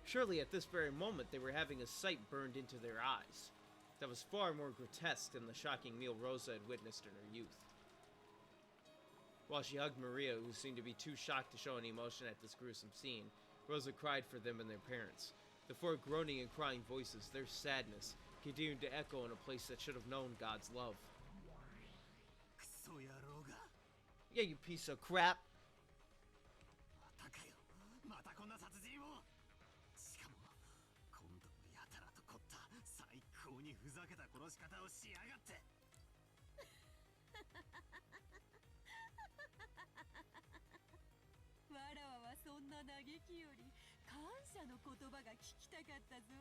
Surely at this very moment they were having a sight burned into their eyes. That was far more grotesque than the shocking meal Rosa had witnessed in her youth. While she hugged Maria, who seemed to be too shocked to show any emotion at this gruesome scene, Rosa cried for them and their parents. The four groaning and crying voices, their sadness, continued to echo in a place that should have known God's love. Yeah, you piece of crap! またかよ。またこんな殺人を。しかも今度もやたらと凝った最高にふざけた殺し方をしやがって。わらわはそんな嘆きより感謝の言葉が聞きたかったぞ。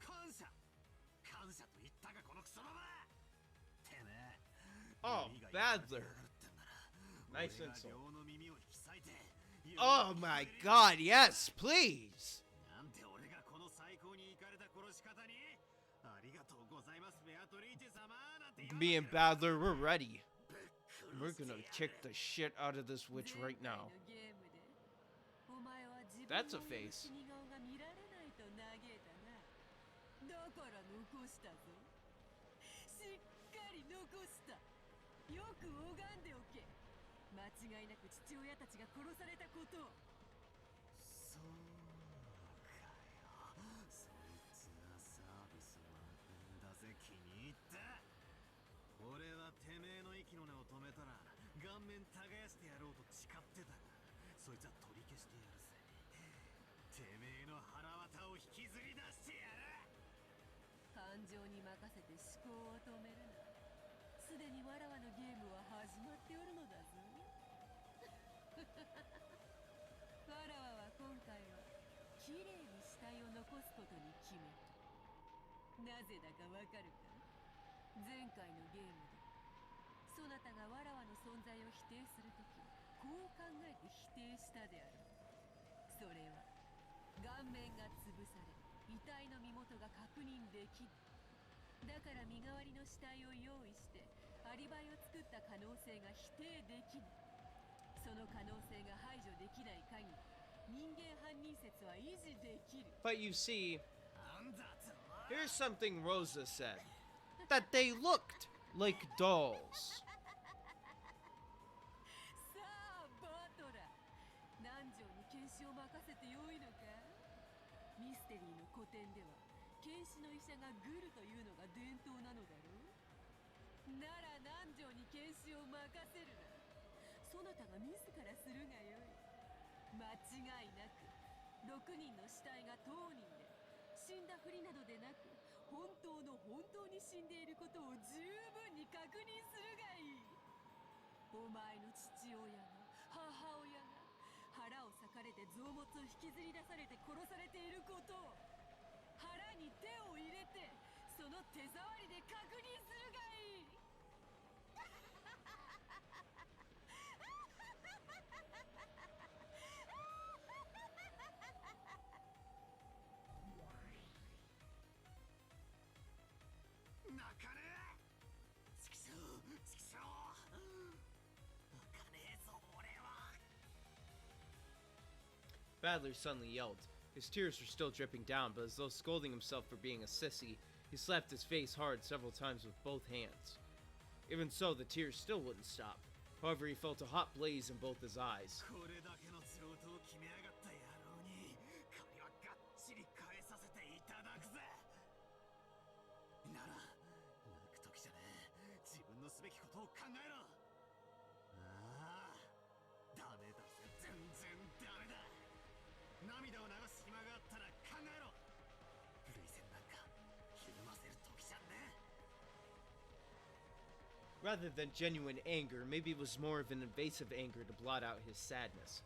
感謝。感謝と言ったかこのクソババア。てめえ。 Oh, Badler. Nice insult. Oh my god, yes, please! Me and Badler, we're ready. We're gonna kick the shit out of this witch right now. That's a face. よく拝んでおけ。間違いなく父親たちが殺されたことを。そうかよ。そいつはサービス満点だぜ。気に入った。俺はてめえの息の根を止めたら顔面耕してやろうと誓ってたが、そいつは取り消してやるぜ。てめえの腹渡を引きずり出してやる。感情に任せて思考を止めるな。すでにわらわのゲームは始まっておるのだぞ。わらわは今回はきれいに死体を残すことに決めた。なぜだかわかるか。前回のゲームでそなたがわらわの存在を否定するとき、こう考えて否定したである。それは顔面が潰され遺体の身元が確認できる。だから身代わりの死体を用意してアリバイを作った可能性が否定できない。その可能性が排除できない限り人間犯人説は維持できる。 But you see, here's something Rosa said. That they looked like dolls. さあバトラ、南條に検視を任せてよいのか。ミステリーの古典では検視の医者がグルというのが伝統なのだろう。なら南條に検視を任せるな。そなたが自らするがよい。間違いなく6人の死体が当人で、死んだふりなどでなく本当に死んでいることを十分に確認するがいい。お前の父親が母親が腹を裂かれて臓物を引きずり出されて殺されていることを腹に手を入れてその手触りで確認するがいい。泣かねえ。ちくしょう、ちくしょう。泣かねえぞ俺は。 Badler suddenly yelled. His tears were still dripping down, but as though scolding himself for being a sissy, he slapped his face hard several times with both hands. Even so, the tears still wouldn't stop. However, he felt a hot blaze in both his eyes. これだけの素人を決めやがった野郎に借りはがっちり返させていただくぜ。なら泣く時じゃねえ。自分のすべきことを考えろ。ああ、ダメだぜ。全然ダメだ。涙を流す暇があったら考えろ。涙腺なんかひるませる時じゃねえ。 Rather than genuine anger, maybe it was more of an invasive anger to blot out his sadness.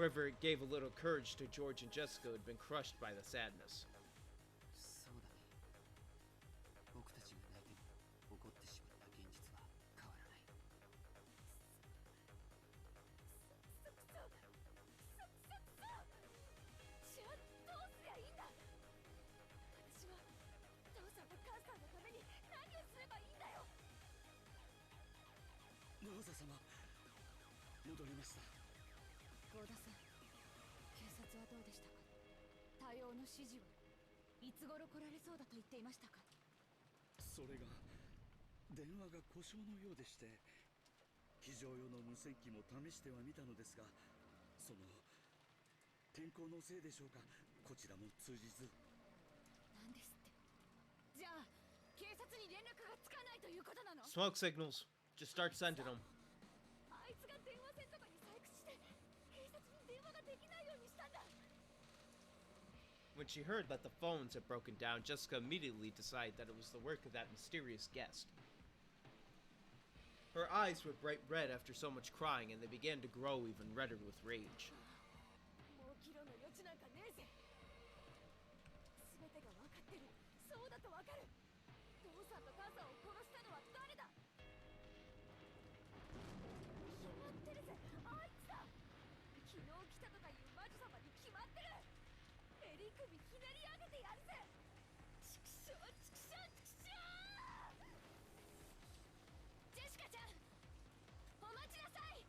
However, it gave a little courage to George and Jessica, who had been crushed by the sadness. そうだね。僕たちが泣いても起こってしまった現実は変わらない。じゃあどうすりゃいいんだ。私は父さんと母さんのために何をすればいいんだよ。ローザ様、戻りました。郷田さん、警察はどうでしたか。対応の指示はいつ頃来られそうだと言っていましたか。それが電話が故障のようでして、非常用の無線機も試してはみたのですが、その天候のせいでしょうか、こちらも通じず。なんですって。じゃあ警察に連絡がつかないということなの。 Smoke signals. Just start sending them. あいつが電話線とかに細工して警察に電話ができないようにしたんだ。 When she heard that the phones had broken down, Jessica immediately decided that it was the work of that mysterious guest. Her eyes were bright red after so much crying, and they began to grow even redder with rage. もうキロの余地なんかねえぜ。全てが分かってる。そうだと分かる。父さんと母さんを殺したのは誰だ。決まってるぜ、あいつだ。昨日来たとかいう魔女様に決まってる。襟首ひねり上げてやるぜ。チクショーチクショーチクショー。ジェシカちゃん、お待ちなさい。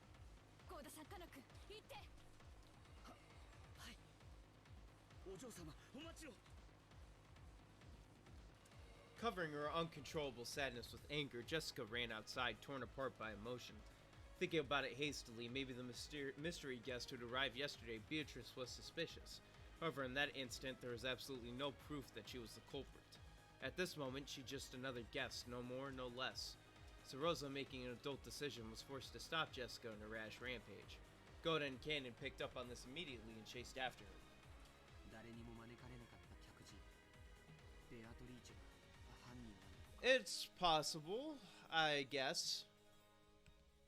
郷田さん、カノ君、行って。はい。お嬢様、お待ちを。Covering her uncontrollable sadness with anger, Jessica ran outside, torn apart by emotion. Thinking about it hastily, maybe the mystery guest who'd arrived yesterday, Beatrice, was suspicious. However, in that instant, there was absolutely no proof that she was the culprit. At this moment, she's just another guest, no more, no less. So Rosa, making an adult decision, was forced to stop Jessica in her rash rampage. Goda and Cannon picked up on this immediately and chased after her. 誰にも招かれなかった客人、ベアトリーチェが犯人なの。 It's possible, I guess.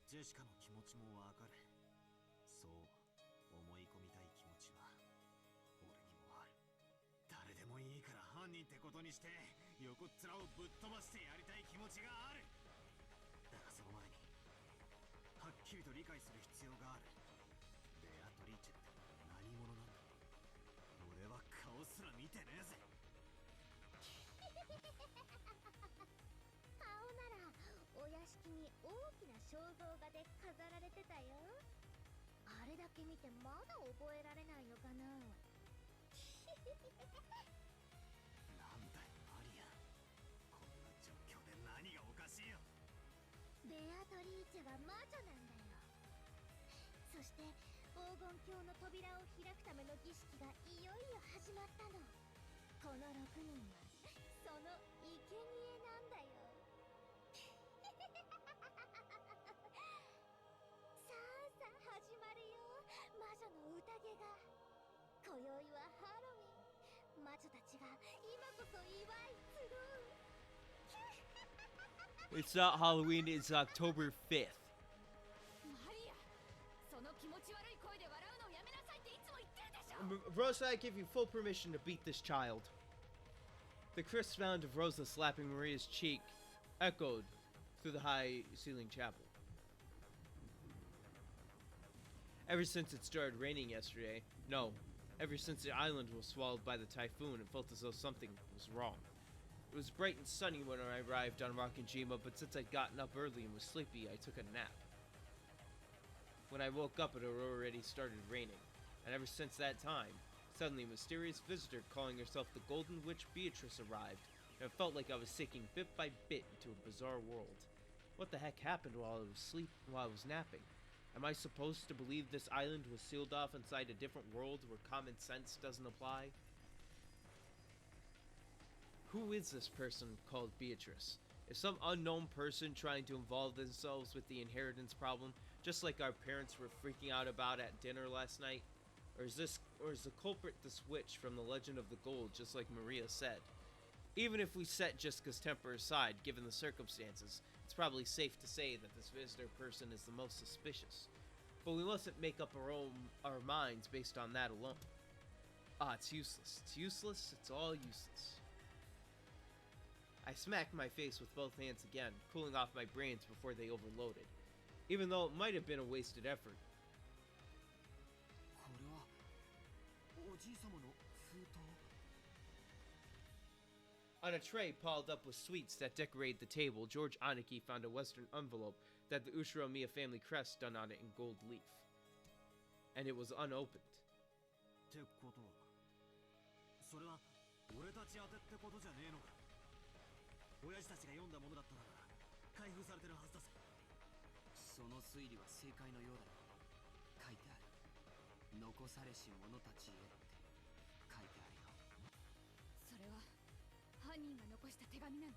ジェシカの気持ちもわかる。そう思い込みたい気持ちは俺にもある。誰でもいいから犯人ってことにして横っ面をぶっ飛ばしてやりたい気持ちがある。だがその前にはっきりと理解する必要がある。ベアトリーチェって何者なんだ。俺は顔すら見てねえぜ。顔ならお屋敷に大きな肖像画で飾られてたよ。あれだけ見てまだ覚えられないのかな。なんだよマリア、こんな状況で何がおかしいよ。ベアトリーチェは魔女なんだよ。そして黄金鏡の扉を開くための儀式がいよいよ始まったの。この6人はその生贄なんだよ。さあさあ始まるよ、魔女の宴が。今宵はハロウィン。魔女たちが今こそ祝い集う。 It's not Halloween, it's October 5th. マリア、その気持ち悪い声で笑うのをやめなさいっていつも言ってるでしょ。 Rosa, I give you full permission to beat this child. The crisp sound of Rosa slapping Maria's cheek echoed through the high-ceiling chapel. Ever since it started raining yesterday, no, ever since the island was swallowed by the typhoon, it felt as though something was wrong. It was bright and sunny when I arrived on Rokkenjima, but since I'd gotten up early and was sleepy, I took a nap. When I woke up, it had already started raining, and ever since that time, suddenly a mysterious visitor calling herself the Golden Witch Beatrice arrived, and it felt like I was sinking bit by bit into a bizarre world. What the heck happened while I was napping? Am I supposed to believe this island was sealed off inside a different world where common sense doesn't apply? Who is this person called Beatrice? Is some unknown person trying to involve themselves with the inheritance problem, just like our parents were freaking out about at dinner last night? Or is the culprit this witch from the Legend of the Gold, just like Maria said? Even if we set Jessica's temper aside, given the circumstances, it's probably safe to say that this visitor person is the most suspicious. But we mustn't make up our minds based on that alone. Ah, it's useless. It's useless. It's all useless. I smacked my face with both hands again, cooling off my brains before they overloaded, even though it might have been a wasted effort. On a tray piled up with sweets that decorated the table, George Aniki found a Western envelope that the Ushiromiya family crest done on it in gold leaf. And it was unopened. ってことは、それは俺たち宛てってことじゃねえのか。親父たちが読んだものだったなら開封されてるはずだぜ。その推理は正解のようだよ。書いてある。残されし者たちへって書いてあるよ。それは犯人が残した手紙なの。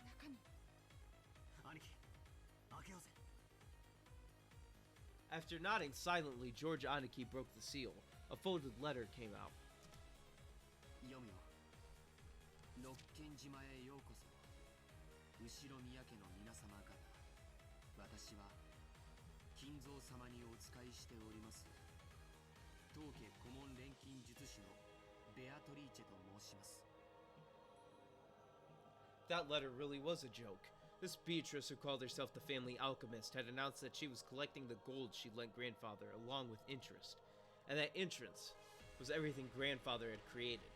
中身。兄貴、開けようぜ。After nodding silently, George Aniki broke the seal. A folded letter came out. 読むよ。六軒島へようこそ。後ろ宮家の皆様方。私は金蔵様にお仕えしております。当家顧問錬金術師のベアトリーチェと申します。That letter really was a joke. This Beatrice, who called herself the family alchemist, had announced that she was collecting the gold she lent grandfather along with interest, and that interest was everything grandfather had created.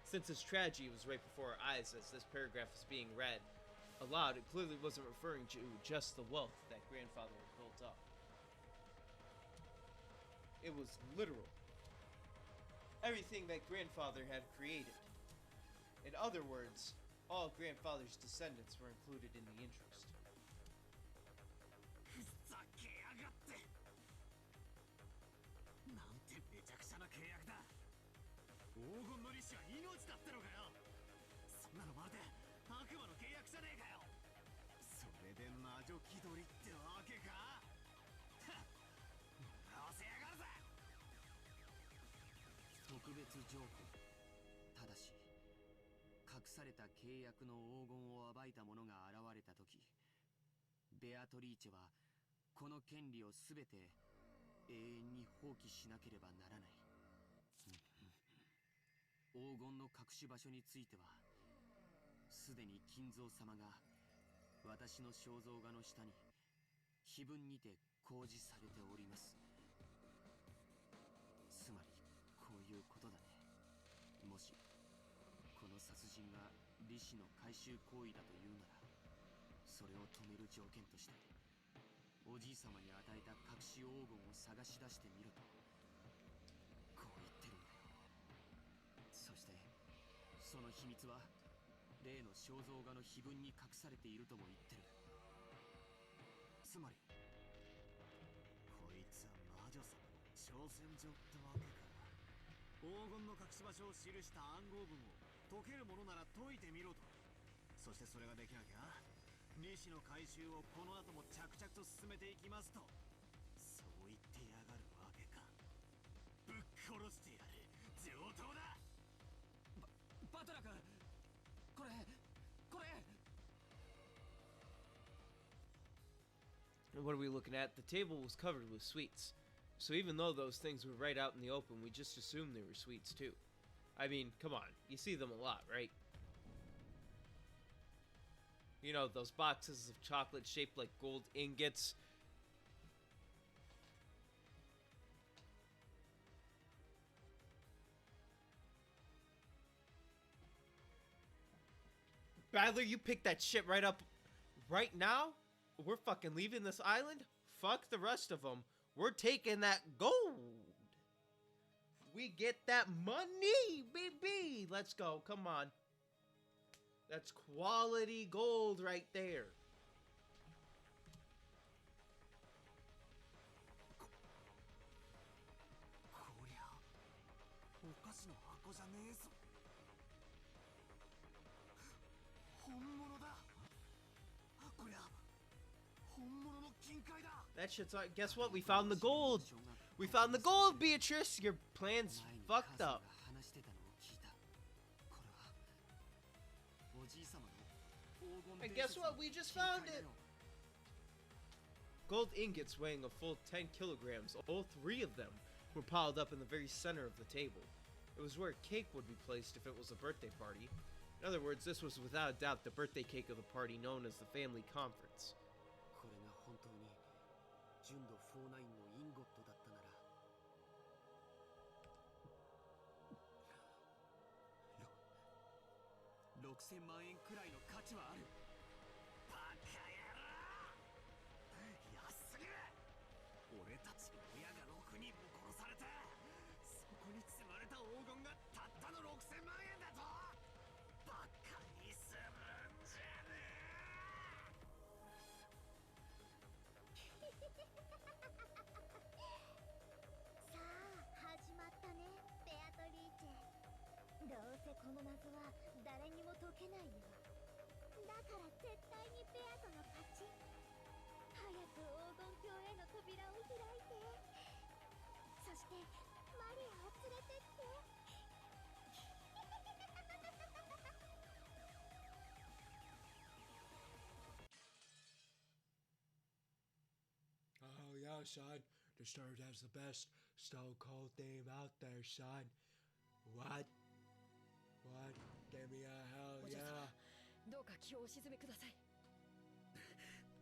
Since his tragedy was right before our eyes as this paragraph was being read aloud, it clearly wasn't referring to just the wealth that grandfather had built up. It was literal. Everything that grandfather had created. In other words, all grandfather's descendants were included in the interest. ふざけやがって。なんてめちゃくちゃな契約だ。黄金の利子は命だってのかよ。そんなのまるで悪魔の契約じゃねえかよ。それで魔女気取りってわけか。乗せやがるぜ。特別条項。ただし隠された契約の黄金を暴いた者が現れた時、ベアトリーチェはこの権利を全て永遠に放棄しなければならない。黄金の隠し場所についてはすでに金蔵様が私の肖像画の下に碑文にて公示されております。つまりこういうことだね。もしこの殺人が利子の回収行為だというなら、それを止める条件としておじい様に与えた隠し黄金を探し出してみろとこう言ってるんだよ。そしてその秘密は例の肖像画の碑文に隠されているとも言ってる。つまりこいつは魔女様の挑戦状ってわけか。黄金の隠し場所を記した暗号文を解けるものなら解いてみろと。そしてそれができなきゃ利子の回収をこの後も着々と進めていきますとそう言ってやがるわけか。ぶっ殺してやる上等だ。バトラ君、これ And what are we looking at? The table was covered with sweets. So even though those things were right out in the open, we just assumed they were sweets too. I mean, come on, you see them a lot, right? You know, those boxes of chocolate shaped like gold ingots. Badler, you picked that shit right up right now? We're fucking leaving this island? Fuck the rest of them. We're taking that gold. We get that money, baby. Let's go. Come on. That's quality gold right there. こりゃお菓子の箱じゃねえぞ。本物だ。こりゃ本物の金塊だ。 That shit's like, guess what? We found the gold. We found the gold, Beatrice. Your plan's fucked up. And guess what? We just found it. Gold ingots weighing a full 10 kilograms, all 3 of them, were piled up in the very center of the table. It was where cake would be placed if it was a birthday party. In other words, this was without a doubt the birthday cake of the party known as the family conference. これが本当に純度49のインゴットだったなら6000万円くらいの価値はある。バカ野郎、安すぎる。俺たちの親が6人も殺されて、そこに積まれた黄金がたったの6000万円だと。バカにするんじゃねさあ始まったね、ベアトリーチェ。どうせこの謎は誰にも解けないよ。だから絶対にベアとの勝ち。早く黄金鏡への扉を開いて、そしてマリアを連れてって。Oh yeah, son. Disturbed has the best Stone Cold theme out there, son. What? What? Give me a hell yeah. どうか気をお沈めください。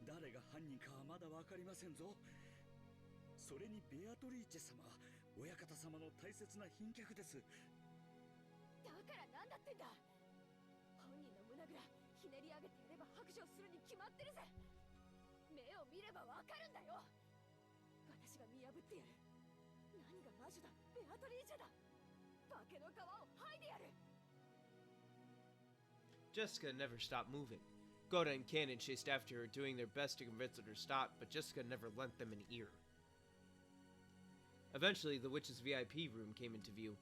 誰が犯人かはまだ分かりませんぞ。それにベアトリーチェ様、親方様の大切な賓客です。だからなんだってんだ。本人の胸ぐらひねり上げてやれば白状するに決まってるぜ。目を見ればわかるんだよ。私が見破ってやる。何が魔女だ、ベアトリーチェだ。化けの皮を剥いでやる。Jessica never stopped moving. Goda and Cannon chased after her, doing their best to convince her to stop, but Jessica never lent them an ear. Eventually, the witch's VIP room came into view.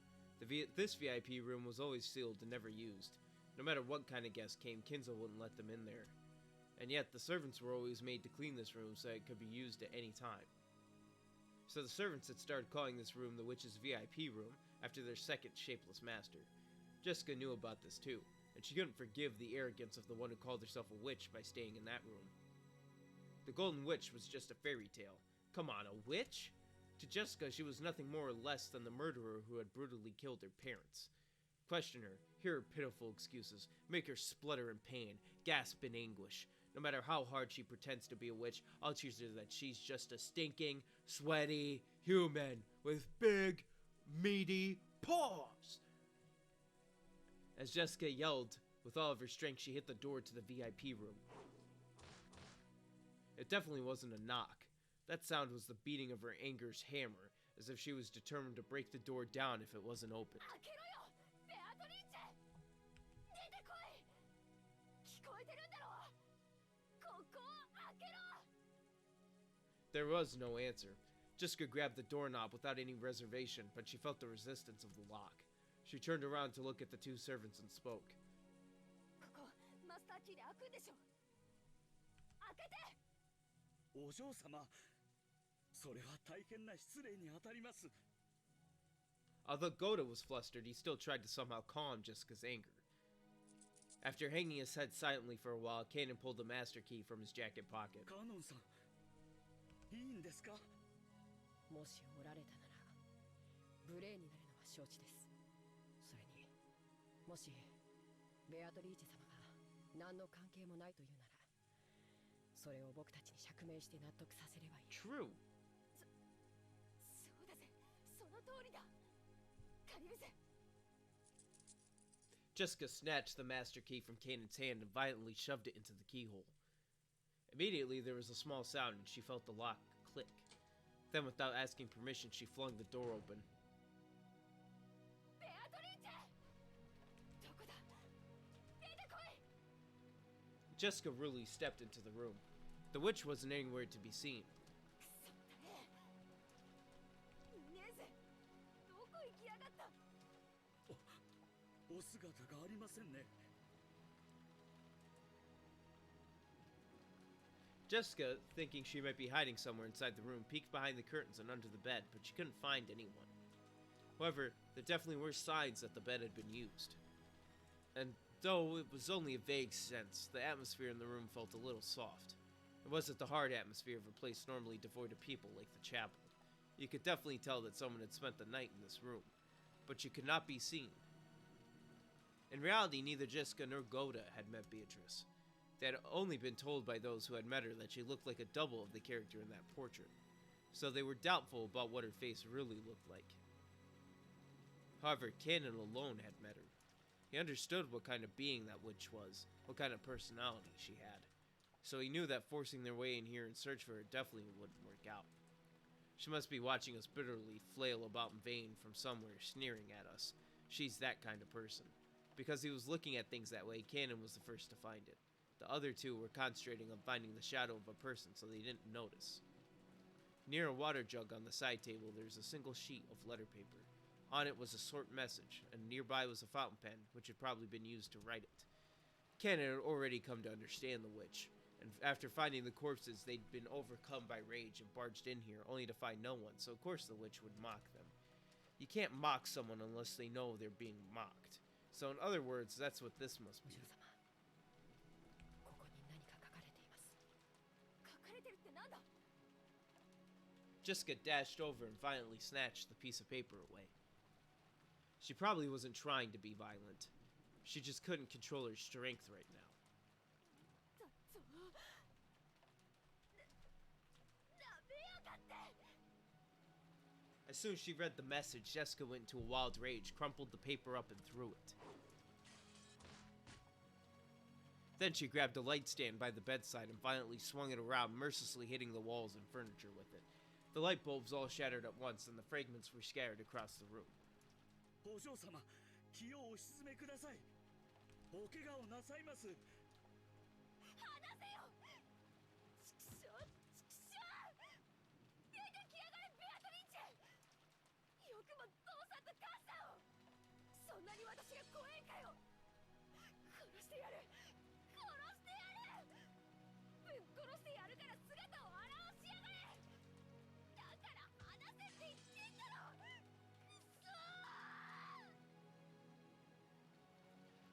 This VIP room was always sealed and never used. No matter what kind of guest came, Kinzo wouldn't let them in there. And yet, the servants were always made to clean this room so it could be used at any time. So the servants had started calling this room the witch's VIP room after their second shapeless master. Jessica knew about this too, and she couldn't forgive the arrogance of the one who called herself a witch by staying in that room. The Golden Witch was just a fairy tale. Come on, a witch? To Jessica, she was nothing more or less than the murderer who had brutally killed her parents. Question her, hear her pitiful excuses, make her splutter in pain, gasp in anguish. No matter how hard she pretends to be a witch, I'll teach her that she's just a stinking, sweaty human with big, meaty paws. As Jessica yelled with all of her strength, she hit the door to the VIP room. It definitely wasn't a knock. That sound was the beating of her anger's hammer, as if she was determined to break the door down if it wasn't opened. There was no answer. Jessica grabbed the doorknob without any reservation, but she felt the resistance of the lock. She turned around to look at the two servants and spoke. お嬢様、それは大変な失礼に当たります。 Although Goda was flustered, he still tried to somehow calm Jessica's anger. After hanging his head silently for a while, Kanan pulled the master key from his jacket pocket. カノンさん、いいんですか？もしおられたなら、無礼になるのは承知です。それに、もしベアトリーチェ様が何の関係もないというなら、それを僕たちに釈明して納得させればいい。True. そうだぜ、その通りだ。借りるぜ。Jessica snatched the master key from Kanan's hand and violently shoved it into the keyhole. Immediately, there was a small sound and she felt the lock click. Then, without asking permission, she flung the door open. Jessica really stepped into the room. The witch wasn't anywhere to be seen. Jessica, thinking she might be hiding somewhere inside the room, peeked behind the curtains and under the bed, but she couldn't find anyone. However, there definitely were signs that the bed had been used. And though it was only a vague sense, the atmosphere in the room felt a little soft. It wasn't the hard atmosphere of a place normally devoid of people like the chapel. You could definitely tell that someone had spent the night in this room, but you could not be seen. In reality, neither Jessica nor Goda had met Beatrice. They had only been told by those who had met her that she looked like a double of the character in that portrait, so they were doubtful about what her face really looked like. However, Cannon alone had met her. He understood what kind of being that witch was, what kind of personality she had, so he knew that forcing their way in here and search for her definitely wouldn't work out. She must be watching us bitterly flail about in vain from somewhere, sneering at us. She's that kind of person. Because he was looking at things that way, Cannon was the first to find it. The other two were concentrating on finding the shadow of a person, so they didn't notice. Near a water jug on the side table, there was a single sheet of letter paper. On it was a short message, and nearby was a fountain pen, which had probably been used to write it. Cannon had already come to understand the witch, and after finding the corpses, they'd been overcome by rage and barged in here, only to find no one, so of course the witch would mock them. You can't mock someone unless they know they're being mocked. So in other words, that's what this must be. Jessica dashed over and violently snatched the piece of paper away. She probably wasn't trying to be violent. She just couldn't control her strength right now. As soon as she read the message, Jessica went into a wild rage, crumpled the paper up, and threw it. Then she grabbed a light stand by the bedside and violently swung it around, mercilessly hitting the walls and furniture with it. The light bulbs all shattered at once, and the fragments were scattered across the room.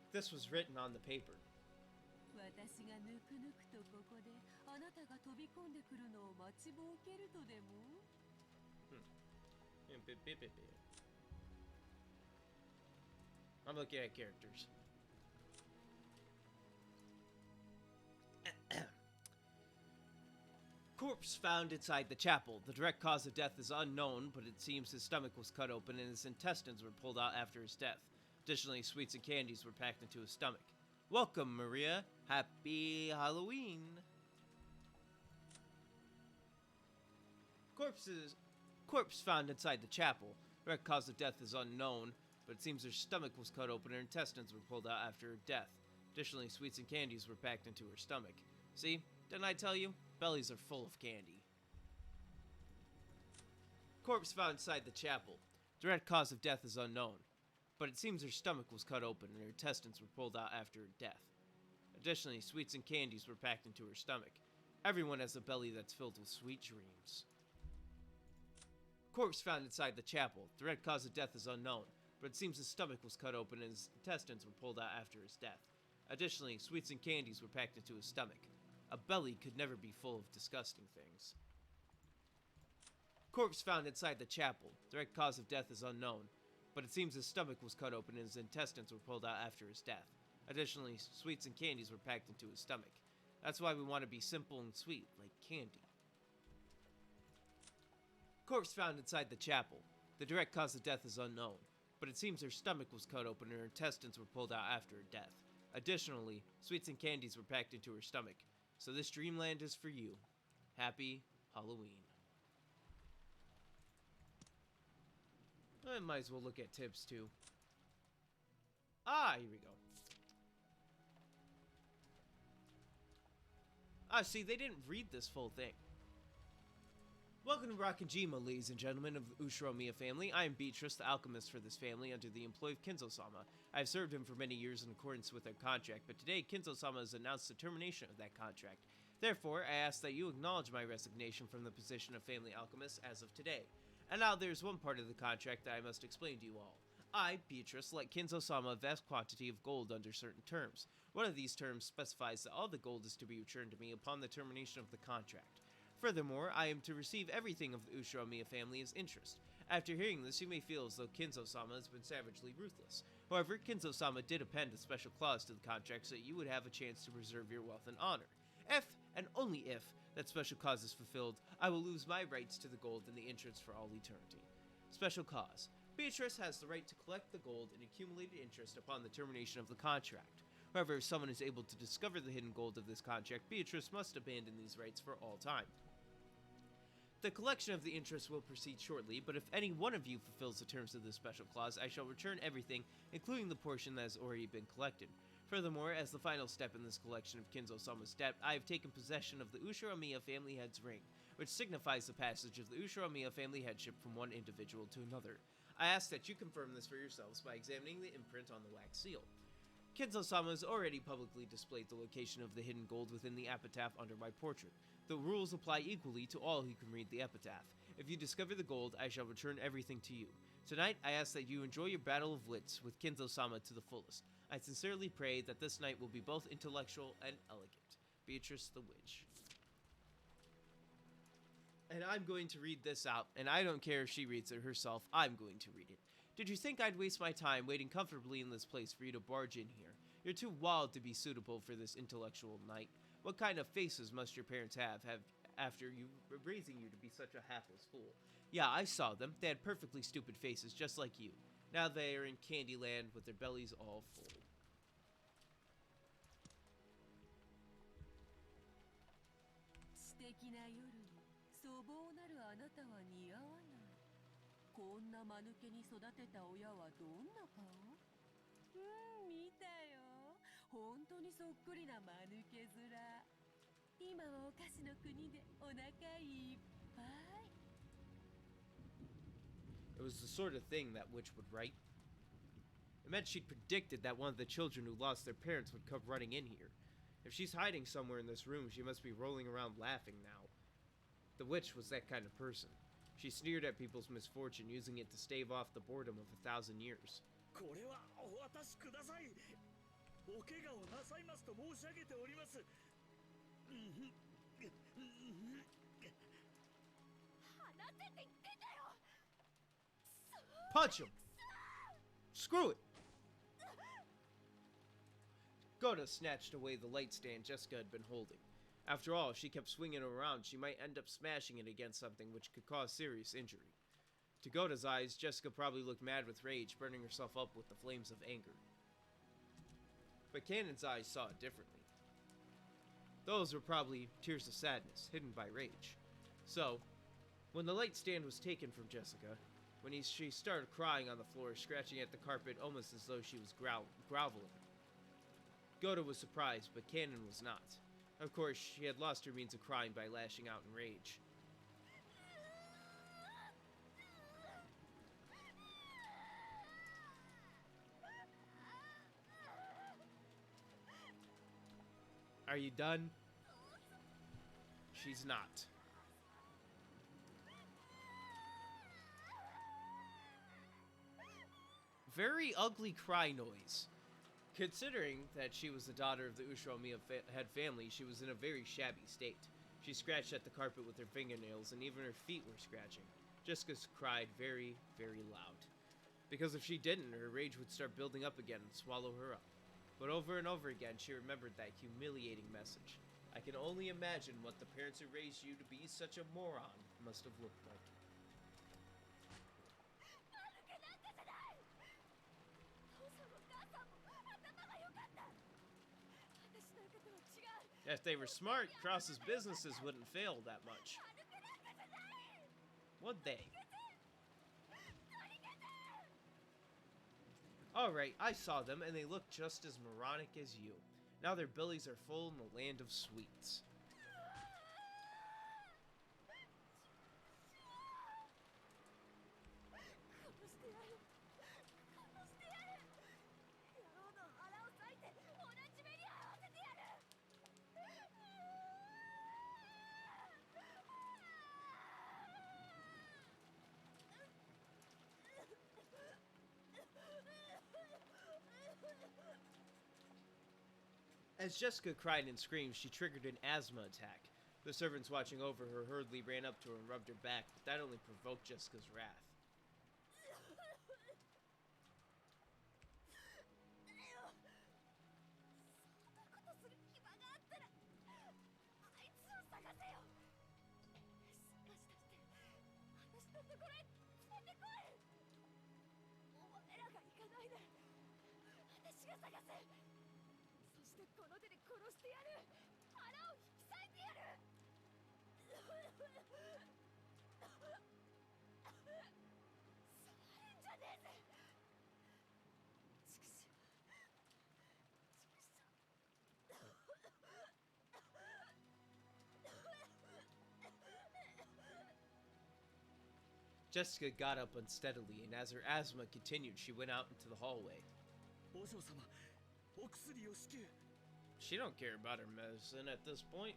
This was written on the paper. I'm looking at characters. Corpse found inside the chapel. The direct cause of death is unknown, but it seems his stomach was cut open and his intestines were pulled out after his death. Additionally, sweets and candies were packed into his stomach. Welcome, Maria. Happy Halloween. Corpse found inside the chapel. Direct cause of death is unknown, but it seems her stomach was cut open and her intestines were pulled out after her death. Additionally, sweets and candies were packed into her stomach. See? Didn't I tell you? Bellies are full of candy. Corpse found inside the chapel. Direct cause of death is unknown, but it seems her stomach was cut open and her intestines were pulled out after her death. Additionally, sweets and candies were packed into her stomach. Everyone has a belly that's filled with sweet dreams. Corpse found inside the chapel. Direct cause of death is unknown, but it seems his stomach was cut open and his intestines were pulled out after his death. Additionally, sweets and candies were packed into his stomach. A belly could never be full of disgusting things. Corpse found inside the chapel. Direct cause of death is unknown, but it seems his stomach was cut open and his intestines were pulled out after his death. Additionally, sweets and candies were packed into his stomach. That's why we want to be simple and sweet, like candy. Corpse found inside the chapel. The direct cause of death is unknown, but it seems her stomach was cut open and her intestines were pulled out after her death. Additionally, sweets and candies were packed into her stomach. So this dreamland is for you. Happy Halloween. I might as well look at tips too. Ah, here we go. Ah, see, they didn't read this full thing. Welcome to Rakanjima, ladies and gentlemen of the Ushiromiya family. I am Beatrice, the alchemist for this family, under the employ of Kinzo-sama. I have served him for many years in accordance with our contract, but today Kinzo-sama has announced the termination of that contract. Therefore, I ask that you acknowledge my resignation from the position of family alchemist as of today. And now there's one part of the contract that I must explain to you all. I, Beatrice, let Kinzo-sama a vast quantity of gold under certain terms. One of these terms specifies that all the gold is to be returned to me upon the termination of the contract. Furthermore, I am to receive everything of the Ushiro-miya family as interest. After hearing this, you may feel as though Kinzo-sama has been savagely ruthless. However, Kinzo-sama did append a special clause to the contract so that you would have a chance to preserve your wealth and honor. If, and only if, that special clause is fulfilled, I will lose my rights to the gold and the interest for all eternity. Special clause. Beatrice has the right to collect the gold and accumulated interest upon the termination of the contract. However, if someone is able to discover the hidden gold of this contract, Beatrice must abandon these rights for all time. The collection of the interest will proceed shortly, but if any one of you fulfills the terms of this special clause, I shall return everything, including the portion that has already been collected. Furthermore, as the final step in this collection of Kinzo-sama's debt, I have taken possession of the Ushiro-miya family head's ring, which signifies the passage of the Ushiro-miya family headship from one individual to another. I ask that you confirm this for yourselves by examining the imprint on the wax seal. Kinzo-sama has already publicly displayed the location of the hidden gold within the epitaph under my portrait. The rules apply equally to all who can read the epitaph. If you discover the gold, I shall return everything to you. Tonight, I ask that you enjoy your battle of wits with Kinzo-sama to the fullest. I sincerely pray that this night will be both intellectual and elegant. Beatrice the Witch. And I'm going to read this out, and I don't care if she reads it herself, I'm going to read it. Did you think I'd waste my time waiting comfortably in this place for you to barge in here? You're too wild to be suitable for this intellectual night. What kind of faces must your parents have after raising you to be such a hapless fool? Yeah, I saw them. They had perfectly stupid faces, just like you. Now they are in Candyland with their bellies all full. 素敵な夜に粗暴なるあなたは似合わない。こんな間抜けに育てた親はどんな顔？見たよ。本当にそっくりな間抜け面。今はお菓子の国でお腹いっぱい。 It was the sort of thing that witch would write. It meant she'd predicted that one of the children who lost their parents would come running in here. If she's hiding somewhere in this room, she must be rolling around laughing now. The witch was that kind of person. She sneered at people's misfortune, using it to stave off the boredom of 1,000 years. これはお渡しください。お怪我をなさいますと申し上げております。Punch him! Screw it! Goda snatched away the light stand Jessica had been holding. After all, if she kept swinging it around, she might end up smashing it against something which could cause serious injury. To Goda's eyes, Jessica probably looked mad with rage, burning herself up with the flames of anger. But Cannon's eyes saw it differently. Those were probably tears of sadness, hidden by rage. So, when the light stand was taken from Jessica, she started crying on the floor, scratching at the carpet almost as though she was groveling. Goda was surprised, but Cannon was not. Of course, she had lost her means of crying by lashing out in rage. Are you done? She's not. Very ugly cry noise. Considering that she was the daughter of the Ushiro-miya head family, she was in a very shabby state. She scratched at the carpet with her fingernails, and even her feet were scratching. Jessica cried very, very loud. Because if she didn't, her rage would start building up again and swallow her up. But over and over again, she remembered that humiliating message. I can only imagine what the parents who raised you to be such a moron must have looked like. If they were smart, Cross's businesses wouldn't fail that much. Would they? Alright, I saw them, and they looked just as moronic as you. Now their bellies are full in the land of sweets. As Jessica cried and screamed, she triggered an asthma attack. The servants watching over her hurriedly ran up to her and rubbed her back, but that only provoked Jessica's wrath. Jessica got up unsteadily, and as her asthma continued, she went out into the hallway. She don't care about her medicine at this point.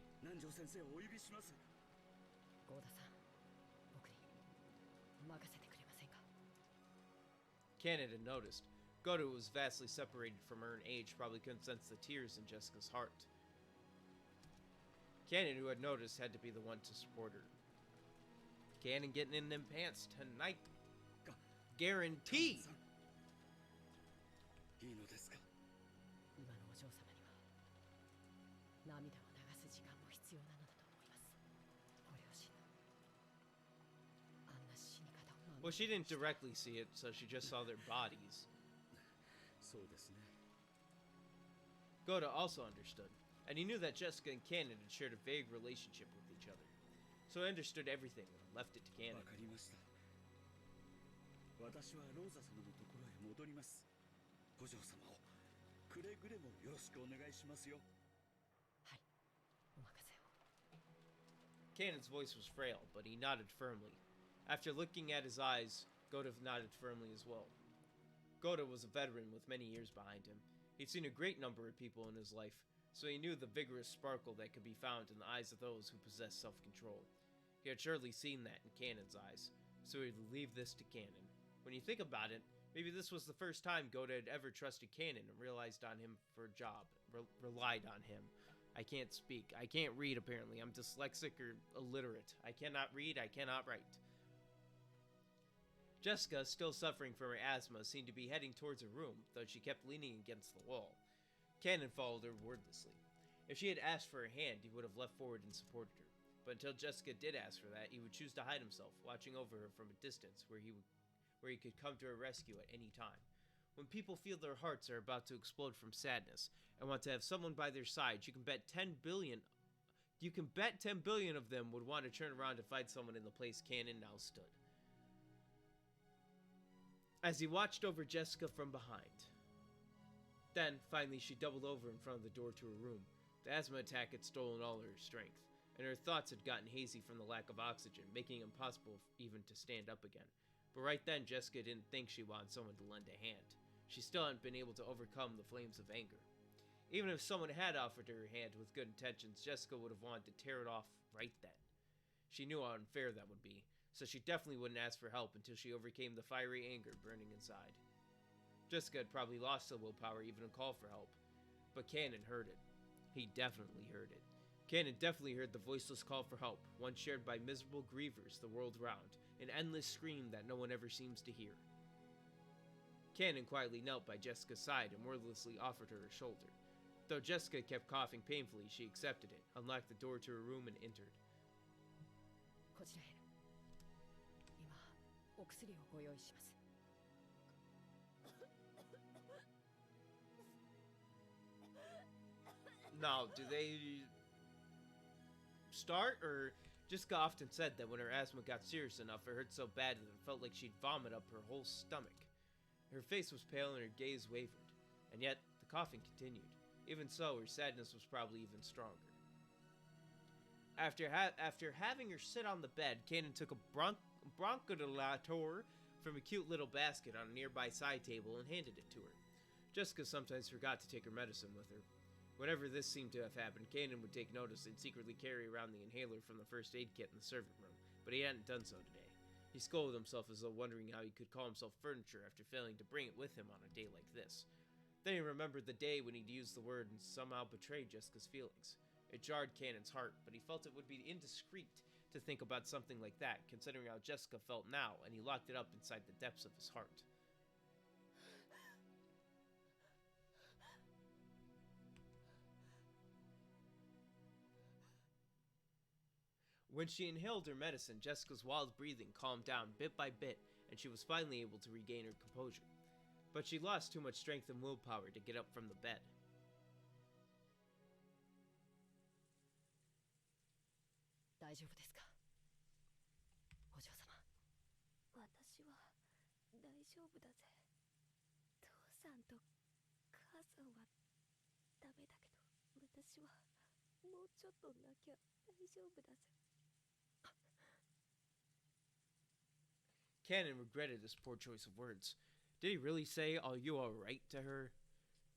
Canon had noticed. Goto was vastly separated from her in age, probably couldn't sense the tears in Jessica's heart. Canon, who had noticed, had to be the one to support her. Canon getting in them pants tonight. Guaranteed. Well, she didn't directly see it, so she just saw their bodies. Goto also understood, and he knew that Jessica and Canon had shared a vague relationship with each other. So he understood everything and left it to Canon. Canon's voice was frail, but he nodded firmly. After looking at his eyes, Goto nodded firmly as well. Goto was a veteran with many years behind him. He'd seen a great number of people in his life, so he knew the vigorous sparkle that could be found in the eyes of those who possess self-control. He had surely seen that in Canon's eyes, so he'd leave this to Canon. When you think about it, maybe this was the first time Goto had ever trusted Canon and relied on him for a job. Relied on him. I can't speak. I can't read, apparently. I'm dyslexic or illiterate. I cannot read. I cannot write. Jessica, still suffering from her asthma, seemed to be heading towards her room, though she kept leaning against the wall. Canon followed her wordlessly. If she had asked for her hand, he would have leapt forward and supported her. But until Jessica did ask for that, he would choose to hide himself, watching over her from a distance where he could come to her rescue at any time. When people feel their hearts are about to explode from sadness and want to have someone by their side, you can bet 10 billion of them would want to turn around to find someone in the place Canon now stood. As he watched over Jessica from behind. Then, finally, she doubled over in front of the door to her room. The asthma attack had stolen all her strength, and her thoughts had gotten hazy from the lack of oxygen, making it impossible even to stand up again. But right then, Jessica didn't think she wanted someone to lend a hand. She still hadn't been able to overcome the flames of anger. Even if someone had offered her a hand with good intentions, Jessica would have wanted to tear it off right then. She knew how unfair that would be, so she definitely wouldn't ask for help until she overcame the fiery anger burning inside. Jessica had probably lost the willpower even to call for help, but Canon heard it. He definitely heard it. Canon definitely heard the voiceless call for help, one shared by miserable grievers the world round, an endless scream that no one ever seems to hear. Canon quietly knelt by Jessica's side and wordlessly offered her a shoulder. Though Jessica kept coughing painfully, she accepted it, unlocked the door to her room, and entered. Now, do they start, or Jessica often said that when her asthma got serious enough, it hurt so bad that it felt like she'd vomit up her whole stomach. Her face was pale and her gaze wavered, and yet the coughing continued. Even so, her sadness was probably even stronger. After having her sit on the bed, Canon took a bronchodilator from a cute little basket on a nearby side table and handed it to her. Jessica sometimes forgot to take her medicine with her. Whenever this seemed to have happened, Canon would take notice and secretly carry around the inhaler from the first aid kit in the servant room, but he hadn't done so today. He scolded himself as though wondering how he could call himself furniture after failing to bring it with him on a day like this. Then he remembered the day when he'd used the word and somehow betrayed Jessica's feelings. It jarred Cannon's heart, but he felt it would be indiscreet to think about something like that, considering how Jessica felt now, and he locked it up inside the depths of his heart. When she inhaled her medicine, Jessica's wild breathing calmed down bit by bit, and she was finally able to regain her composure. But she lost too much strength and willpower to get up from the bed. 大丈夫ですかお嬢様。私は大丈夫だぜ。父さんと母さんはダメだけど、私はもうちょっとなきゃ大丈夫だぜ。Cannon regretted his poor choice of words. Did he really say, "Are you alright" to her?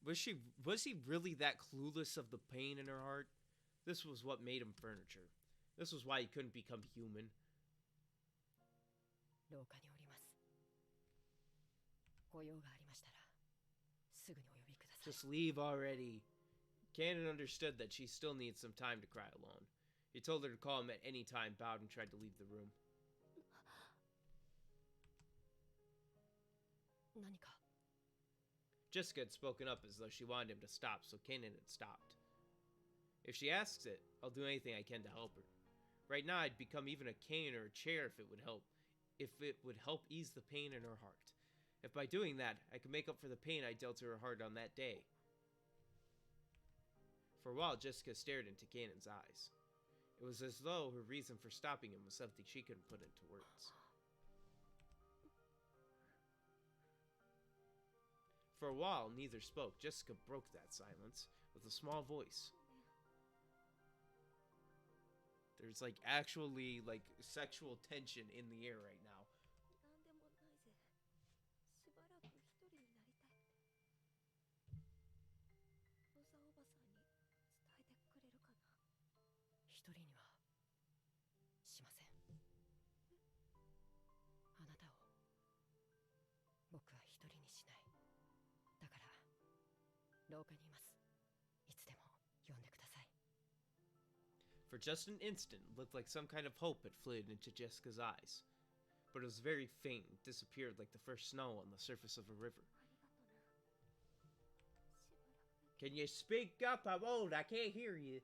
Was he really that clueless of the pain in her heart? This was what made him furniture. This was why he couldn't become human. 廊下におります。ご用がありましたら、すぐにお呼びください。 Just leave already. Cannon understood that she still needs some time to cry alone. He told her to call him at any time, bowed, and tried to leave the room. 何か Jessica had spoken up as though she wanted him to stop, so Cannon had stopped. If she asks it, I'll do anything I can to help her. Right now, I'd become even a cane or a chair if it would help. If it would help ease the pain in her heart. If by doing that, I could make up for the pain I dealt to her heart on that day. For a while, Jessica stared into Cannon's eyes. It was as though her reason for stopping him was something she couldn't put into words. For a while, neither spoke. Jessica broke that silence with a small voice. There's actually sexual tension in the air right now. なんでもないぜ。しばらく一人になりたいって。ロザおばさんに伝えてくれるかな。一人にはしません。あなたを僕は一人にしない。だから廊下にいます。いつでも呼んでください。 For just an instant, it looked like some kind of hope had flitted into Jessica's eyes. But it was very faint and disappeared like the first snow on the surface of a river. Can you speak up? I'm old. I can't hear you.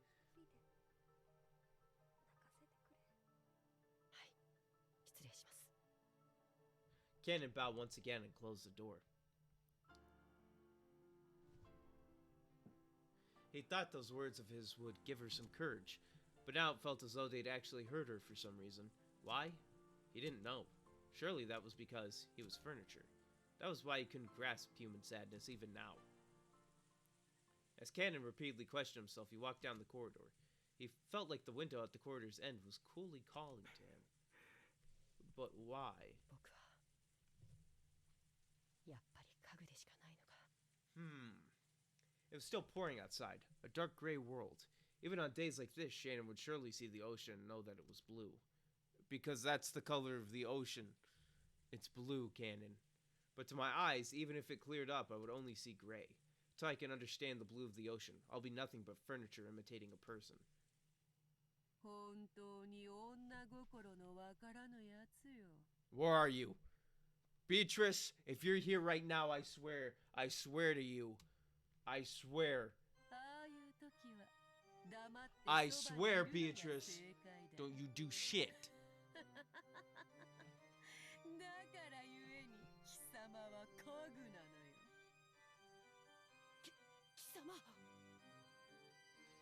Cannon bowed once again and closed the door. He thought those words of his would give her some courage, but now it felt as though they'd actually hurt her for some reason. Why? He didn't know. Surely that was because he was furniture. That was why he couldn't grasp human sadness even now. As Cannon repeatedly questioned himself, he walked down the corridor. He felt like the window at the corridor's end was coolly calling to him. But why? It was still pouring outside, a dark gray world. Even on days like this, Shannon would surely see the ocean and know that it was blue. Because that's the color of the ocean. It's blue, Cannon. But to my eyes, even if it cleared up, I would only see gray. Till I can understand the blue of the ocean, I'll be nothing but furniture imitating a person. Where are you? Beatrice, if you're here right now, I swear to you. I swear. I swear, Beatrice. Don't you do shit.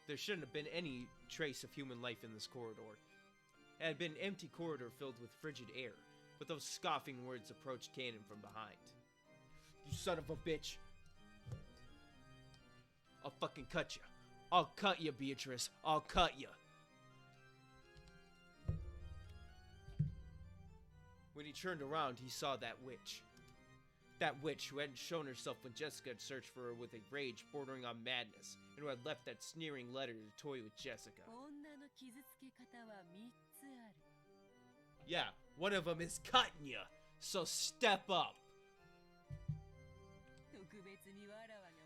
There shouldn't have been any trace of human life in this corridor. It had been an empty corridor filled with frigid air, but those scoffing words approached Cannon from behind. You son of a bitch. I'll fucking cut you. I'll cut you, Beatrice. I'll cut you. When he turned around, he saw that witch. That witch who hadn't shown herself when Jessica had searched for her with a rage bordering on madness, and who had left that sneering letter to toy with Jessica. Yeah, one of them is cutting you, so step up.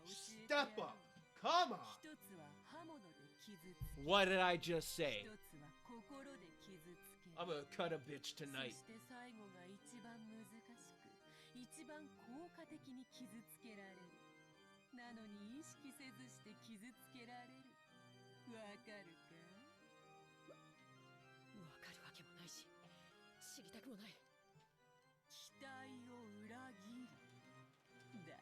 Step up. Come on. 一つは刃物で傷つけ、 What did I just say? 一つは心で傷つけ、 I'm gonna cut a bitch そ tonight. して最後が一番難しく、一番効果的に傷つけられる。なのに意識せずして傷つけられる。わかるか？わかるわけもないし、知りたくもない。期待を裏切る。だ。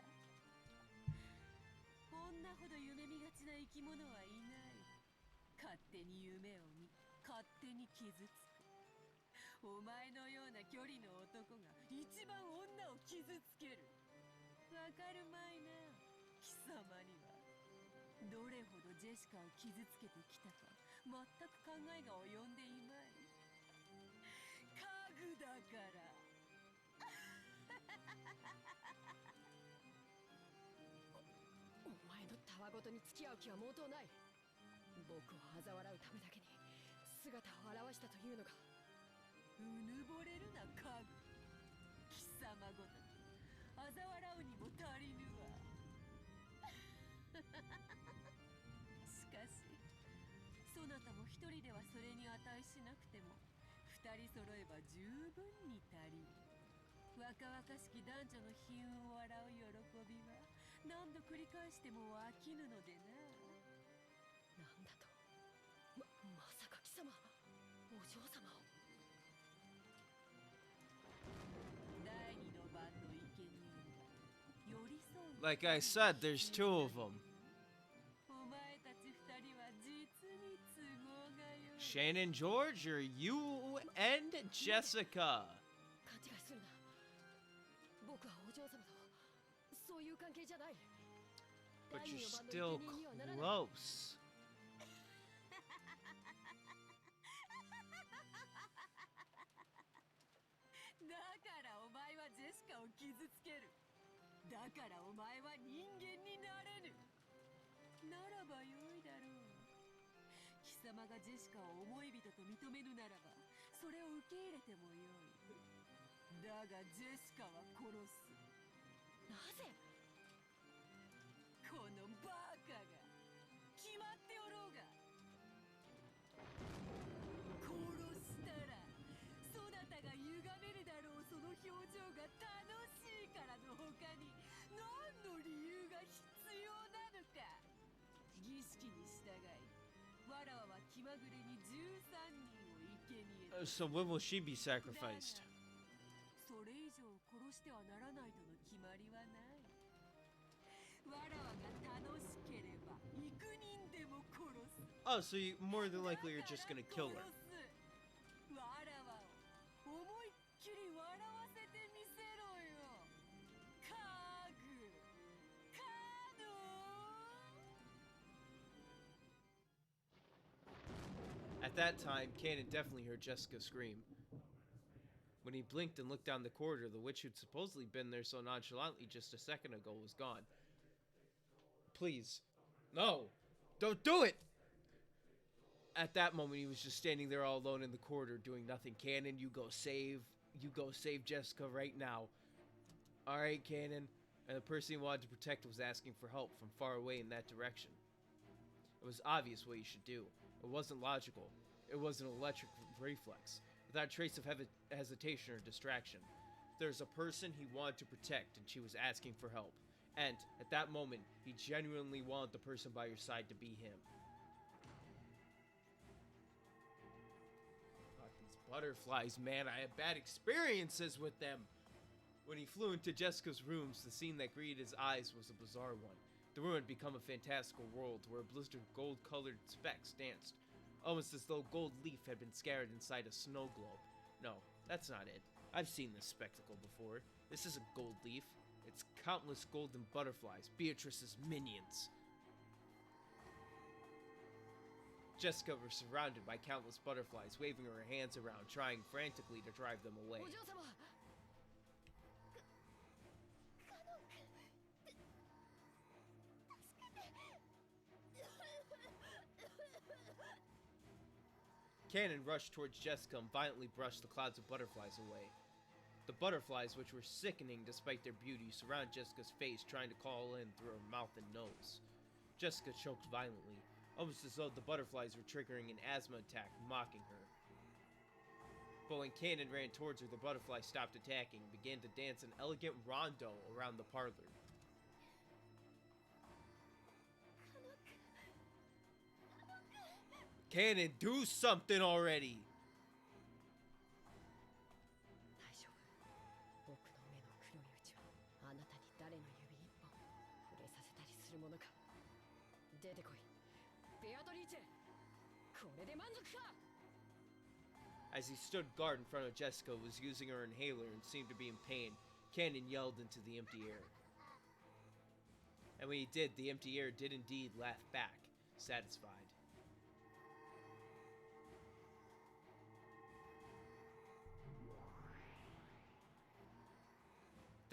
こんなほど夢見がちな生き物はいない。勝手に夢を見、勝手に傷つく。お前のような距離の男が一番女を傷つける。わかるまいな、貴様には。どれほどジェシカを傷つけてきたか、全く考えが及んでいまい。家具だから。お前のたわごとに付き合う気は毛頭ない。僕を嘲笑うためだけに姿を現したというのか。うぬぼれるな家具。貴様ごとき嘲笑うにも足りぬわ。しかしそなたも一人ではそれに値しなくても、二人揃えば十分に足りる。若々しき男女の悲運を笑う喜びは何度繰り返しても飽きぬのでな。なんだと。まさか貴様、お嬢様を。第二の番の生贄に寄り添う。 Like I said, there's two of them. お前たち二人は実に都合がよい。 Shannon George or you and Jessica? 勘違いするな。僕はお嬢様とそういう関係じゃない。 But you're still close. だからお前はジェシカを傷つける。だからお前は人間になれぬ。ならばよいだろう。貴様がジェシカを思い人と認めぬならば、それを受け入れてもよい。だがジェシカは殺す。なぜ？このバカが。決まっておろうが。殺したらそなたが歪めるだろう。その表情が楽しいからの他に何の理由が必要なのか。儀式に従い、わらわは気まぐれに13人を生贄。 So when will she be sacrificed? それ以上殺してはならないとの決まりはない。わらわが楽しければ幾人でも殺す。 Oh, so you more than likely you're just gonna kill her. わらわを思いっきり笑わせてみせろよ。家具。カノ。 At that time, Kanan definitely heard Jessica scream. When he blinked and looked down the corridor, the witch who'd supposedly been there so nonchalantly just a second ago was gone. Please. No! Don't do it! At that moment, he was just standing there all alone in the corridor doing nothing. Kanan, you go save Jessica right now. Alright, Kanan. And the person he wanted to protect was asking for help from far away in that direction. It was obvious what he should do. It wasn't logical. It was an electric reflex, without a trace of hesitation or distraction. There's a person he wanted to protect, and she was asking for help. And, at that moment, he genuinely wanted the person by your side to be him. God, these butterflies, man, I had bad experiences with them. When he flew into Jessica's rooms, the scene that greeted his eyes was a bizarre one. The room had become a fantastical world where a blistered gold-colored specks danced, almost as though gold leaf had been scattered inside a snow globe. No, that's not it. I've seen this spectacle before. This isn't gold leaf. It's countless golden butterflies, Beatrice's minions. Jessica was surrounded by countless butterflies, waving her hands around, trying frantically to drive them away. Kanan rushed towards Jessica and violently brushed the clouds of butterflies away. The butterflies, which were sickening despite their beauty, surround Jessica's face, trying to call in through her mouth and nose. Jessica choked violently, almost as though the butterflies were triggering an asthma attack, mocking her. But when Cannon ran towards her, the butterfly stopped attacking and began to dance an elegant rondo around the parlor. Cannon, do something already! 大丈夫。僕の目の黒いうちはあなたに誰の指一本触れさせたりするものか。出てこい。ベアトリーチェ。これで満足か。 As he stood guard in front of Jessica, who was using her inhaler and seemed to be in pain, Cannon yelled into the empty air. And when he did, the empty air did indeed laugh back, satisfied.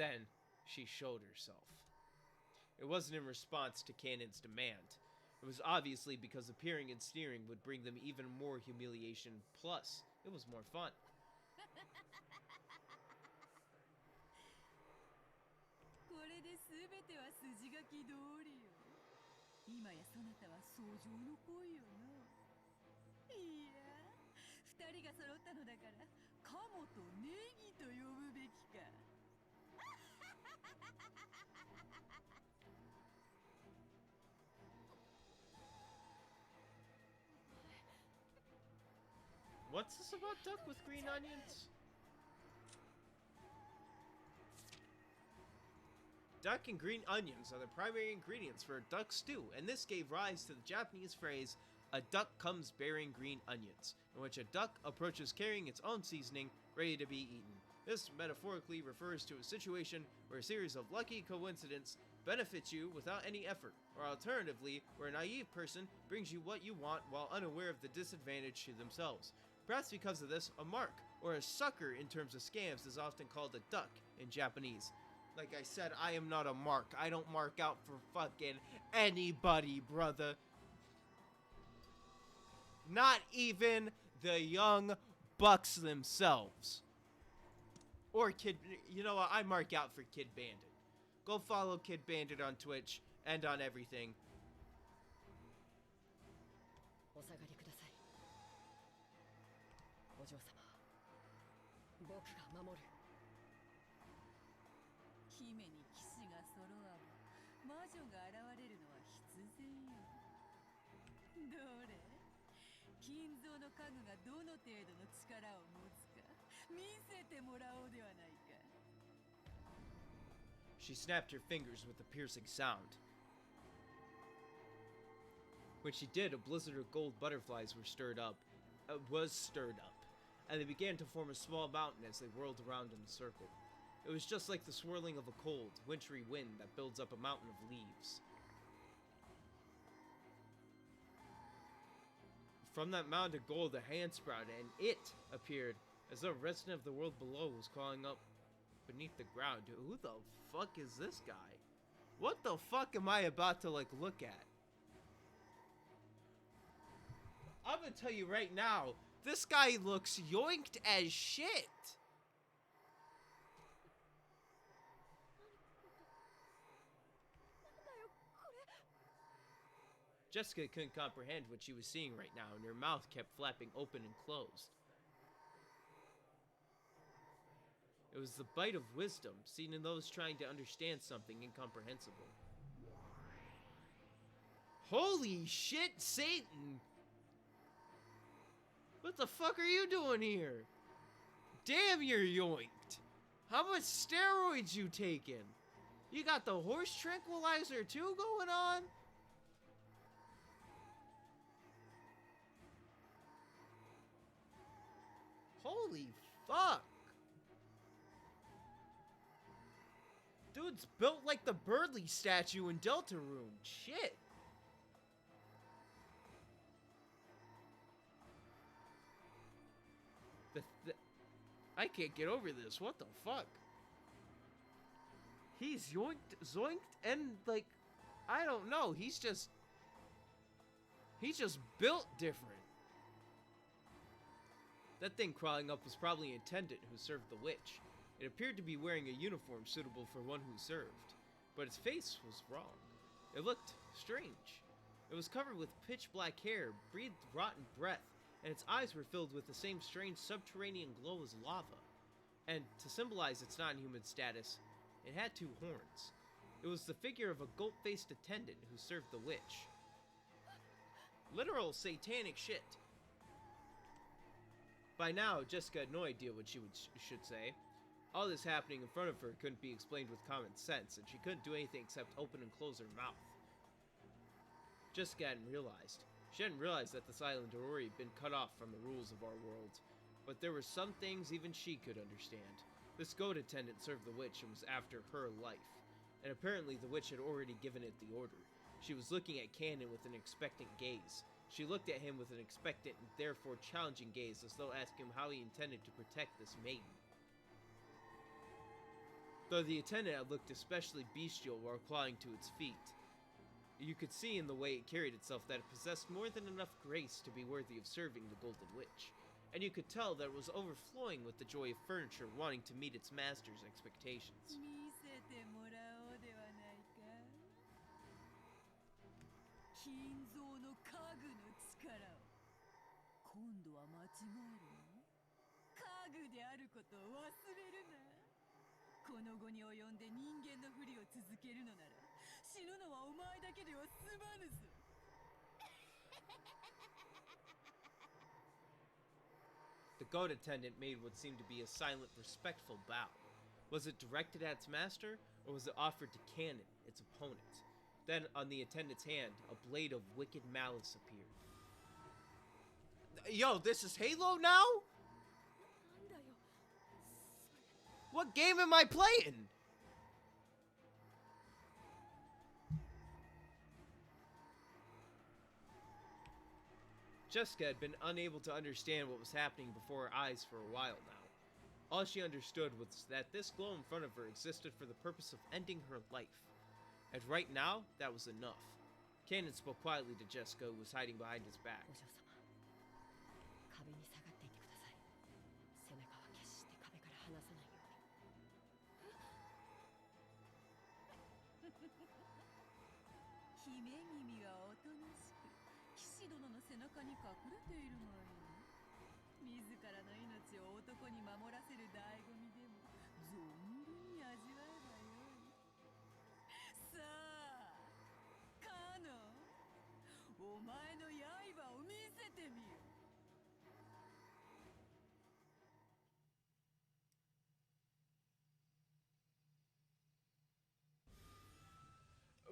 Then, she showed herself. It wasn't in response to Cannon's demand. It was obviously because appearing and sneering would bring them even more humiliation, plus, it was more fun. これで全ては筋書き通りよ。今やそなたは相乗の恋よな。いや、二人が揃ったのだから鴨とネギと呼ぶべきか。What's this about duck with green onions? Duck and green onions are the primary ingredients for a duck stew, and this gave rise to the Japanese phrase, "A duck comes bearing green onions," in which a duck approaches carrying its own seasoning, ready to be eaten. This metaphorically refers to a situation where a series of lucky coincidences benefits you without any effort, or alternatively, where a naive person brings you what you want while unaware of the disadvantage to themselves. Perhaps because of this, a mark, or a sucker in terms of scams, is often called a duck in Japanese. Like I said, I am not a mark. I don't mark out for fucking anybody, brother. Not even the young bucks themselves. Or Kid... You know what? I mark out for Kid Bandit. Go follow Kid Bandit on Twitch and on everything. お下がりください。お嬢様、僕が守る。姫に騎士が揃わば魔女が現れるのは必然よ。どれ、金蔵の家具がどの程度の力を持つか見せてもらおうではないか。She snapped her fingers with a piercing sound. When she did, a blizzard of gold butterflies was stirred up, and they began to form a small mountain as they whirled around in a circle. It was just like the swirling of a cold, wintry wind that builds up a mountain of leaves. From that mound of gold, a hand sprouted, and it appeared, as though a resident of the world below was crawling up beneath the ground. Who the fuck is this guy? What the fuck am I about to, look at? I'm gonna tell you right now, this guy looks yoinked as shit! Jessica couldn't comprehend what she was seeing right now, and her mouth kept flapping open and closed. It was the bite of wisdom, seen in those trying to understand something incomprehensible. Holy shit, Satan! What the fuck are you doing here? Damn, you're yoinked! How much steroids you taking? You got the horse tranquilizer too going on? Holy fuck! Dude's built like the Birdley statue in Deltarune. Shit! I can't get over this. What the fuck? He's zoinked, and I don't know. He's just built different. That thing crawling up was probably an attendant who served the witch. It appeared to be wearing a uniform suitable for one who served, but its face was wrong. It looked strange. It was covered with pitch-black hair, breathed rotten breath, and its eyes were filled with the same strange subterranean glow as lava. And to symbolize its non-human status, it had 2 horns. It was the figure of a goat-faced attendant who served the witch. Literal satanic shit. By now, Jessica had no idea what she should say. All this happening in front of her couldn't be explained with common sense, and she couldn't do anything except open and close her mouth. Jessica hadn't realized. She hadn't realized that this island had already been cut off from the rules of our world. But there were some things even she could understand. This goat attendant served the witch and was after her life. And apparently the witch had already given it the order. She was looking at Cannon with an expectant gaze. She looked at him with an expectant and therefore challenging gaze, as though asking him how he intended to protect this maiden. Though the attendant had looked especially bestial while clawing to its feet, you could see in the way it carried itself that it possessed more than enough grace to be worthy of serving the Golden Witch. And you could tell that it was overflowing with the joy of furniture wanting to meet its master's expectations. 見せてもらおうではないか。金蔵の家具の力を。今度は間違えるの？家具であることを忘れるな。この後に及んで人間のふりを続けるのなら、死ぬのはお前だけでは済まぬぞ。The goat attendant made what seemed to be a silent, respectful bow. Was it directed at its master, or was it offered to Cannon, its opponent? Then, on the attendant's hand, a blade of wicked malice appeared. Yo, this is Halo now? What game am I playing? Jessica had been unable to understand what was happening before her eyes for a while now. All she understood was that this glow in front of her existed for the purpose of ending her life. And right now, that was enough. Cannon spoke quietly to Jessica, who was hiding behind his back. 壁に下がっていてください。背中は決して壁から離さないように。姫君はおとなしく騎士殿の背中に隠れているがいい。自らの命を男に守らせる醍醐味でも存分に味わえばよい。さあ、カノン、お前の刃を見せてみよ。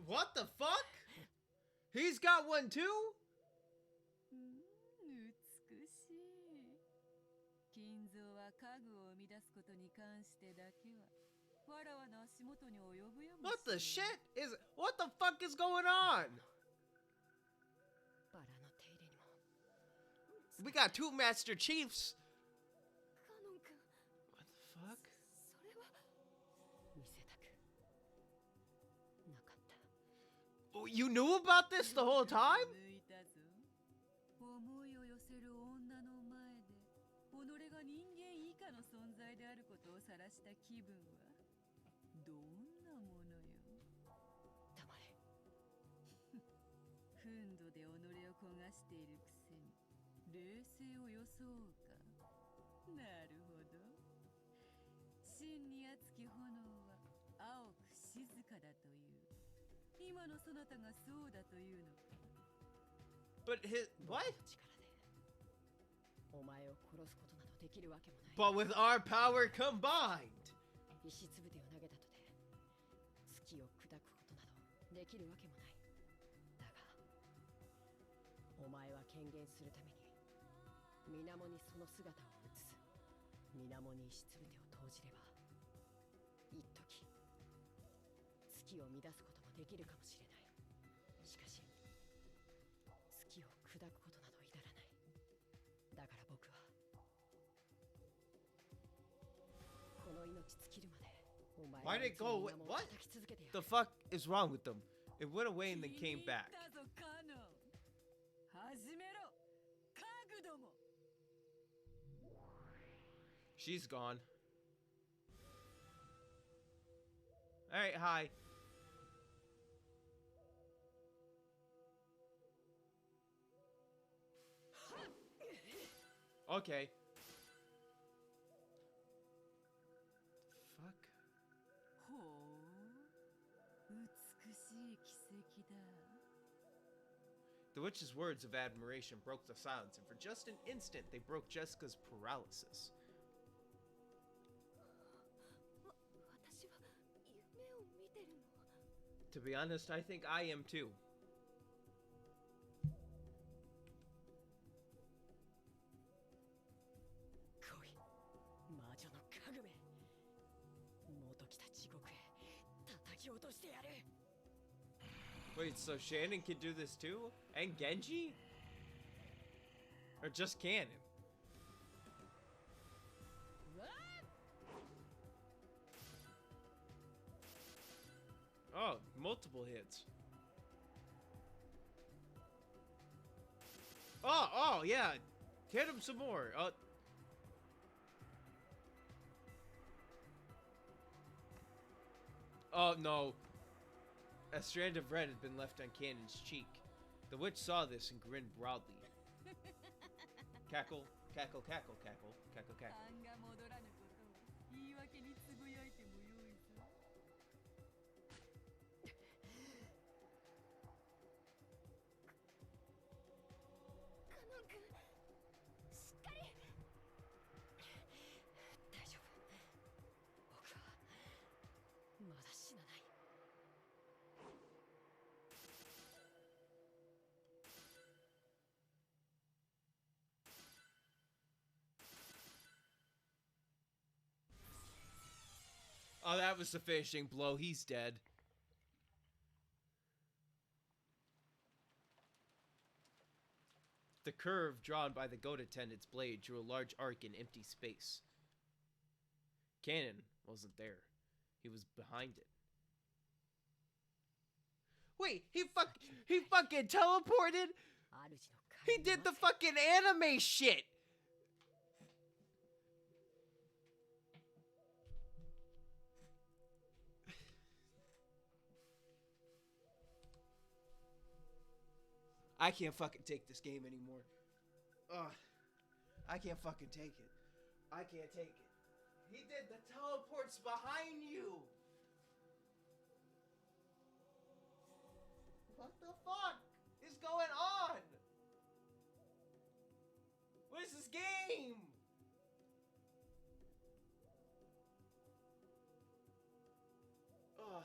What the fuck? He's got one too? 美しい。金蔵は家具を生み出すことに関してだけはわらわの足元に及ぶやもしれない。What the shit is... What the fuck is going on? We got 2 Master Chiefs. What the fuck? Oh, you knew about this the whole time? 思いを寄せる女の前で己が人間以下の存在であることを晒した気分はどんなものよ。黙れ。憤怒で己を焦がしているくせに冷静を装うか。なるほど。真に熱き炎は青く静かだという。今のそなたがそうだというのか。But his... What? お前を殺すことなどできるわけもない。 But with our power combined. 石つぶてを投げたとて月を砕くことなどできるわけもない。だがお前は権限するために水面にその姿を映す。水面に石つぶてを投じれば一時月を乱すこともできるかもしれない。しかし月を砕くことなど至らない。だから僕はこの命尽きるまでお前 Why did it go away? What? The fuck is wrong with them? It went away and then came back. 始めろ、家具ども。 She's gone. Alright, hi. Okay. Fuck. ほう、美しい奇跡だ。 The witch's words of admiration broke the silence, and for just an instant, they broke Jessica's paralysis. 私は夢を見てるの？ To be honest, I think I am too. 来い、魔女の家具め。元来た地獄へ叩き落としてやる。 Wait, so Shannon can do this too? And Genji? Or just Cannon? Oh, multiple hits. Oh, yeah. Hit him some more. Oh, no. A strand of red had been left on Cannon's cheek. The witch saw this and grinned broadly. Cackle, cackle, cackle, cackle, cackle, cackle. 勘が戻らぬことを言い訳につぶやいてもよいぞ。カノン君、しっかり。大丈夫。僕はまだ死なない。 Oh, that was the finishing blow. He's dead. The curve drawn by the goat attendant's blade drew a large arc in empty space. Cannon wasn't there. He was behind it. Wait, he fucking teleported? He did the fucking anime shit! I can't fucking take this game anymore. Ugh. I can't fucking take it. I can't take it. He did the teleports behind you! What the fuck is going on? What is this game? Ugh.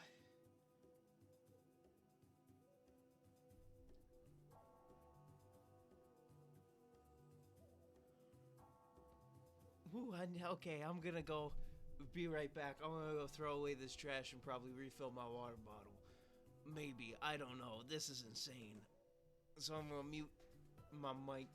Ooh, okay, I'm gonna go be right back. I'm gonna go throw away this trash and probably refill my water bottle. Maybe, I don't know. This is insane. So I'm gonna mute my mic.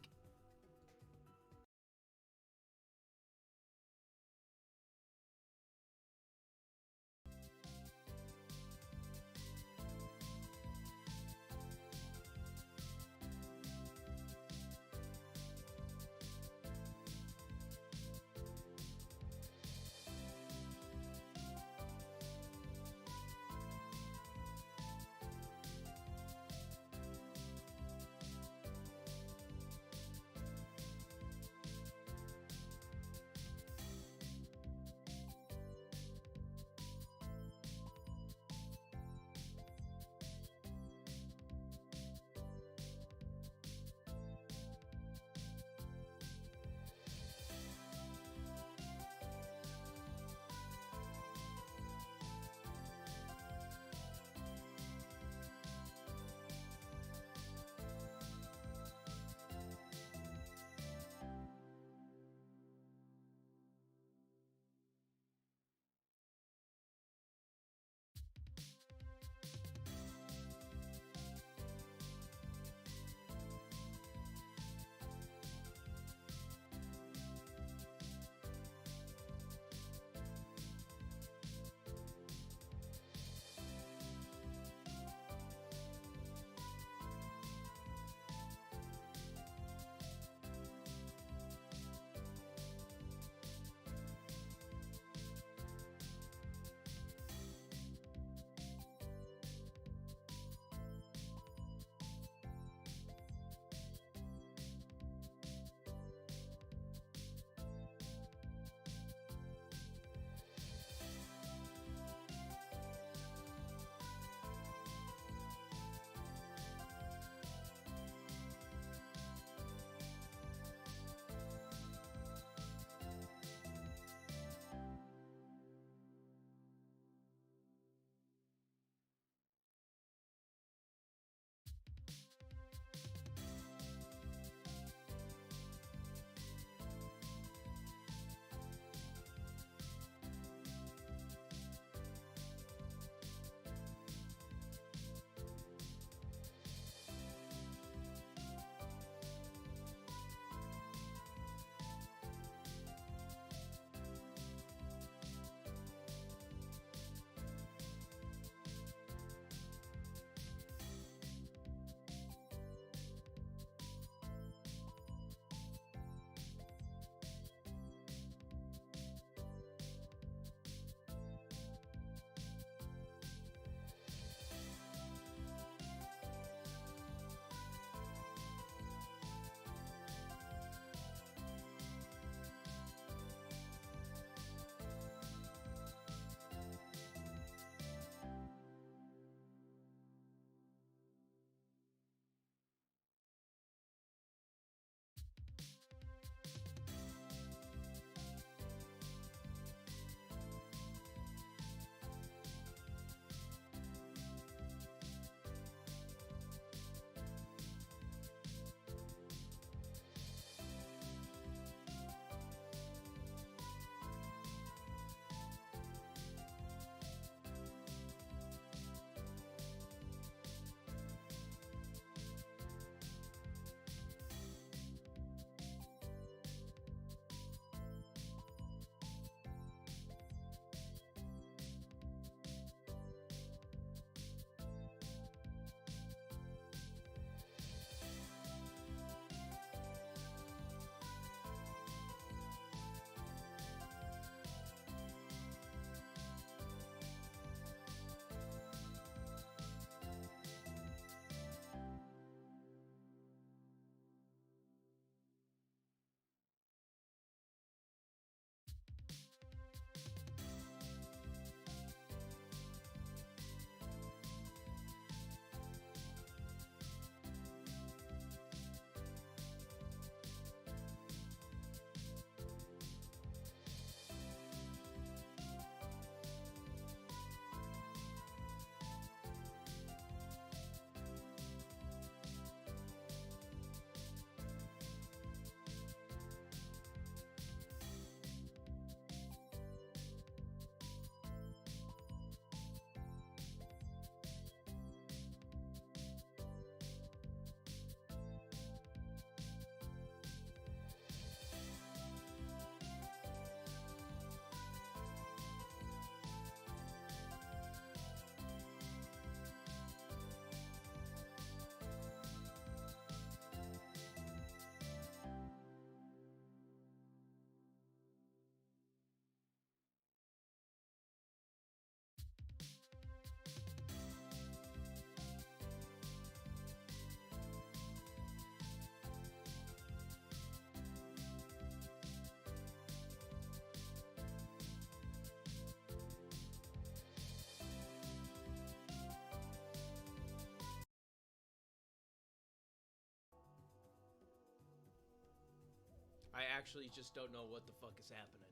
I actually just don't know what the fuck is happening.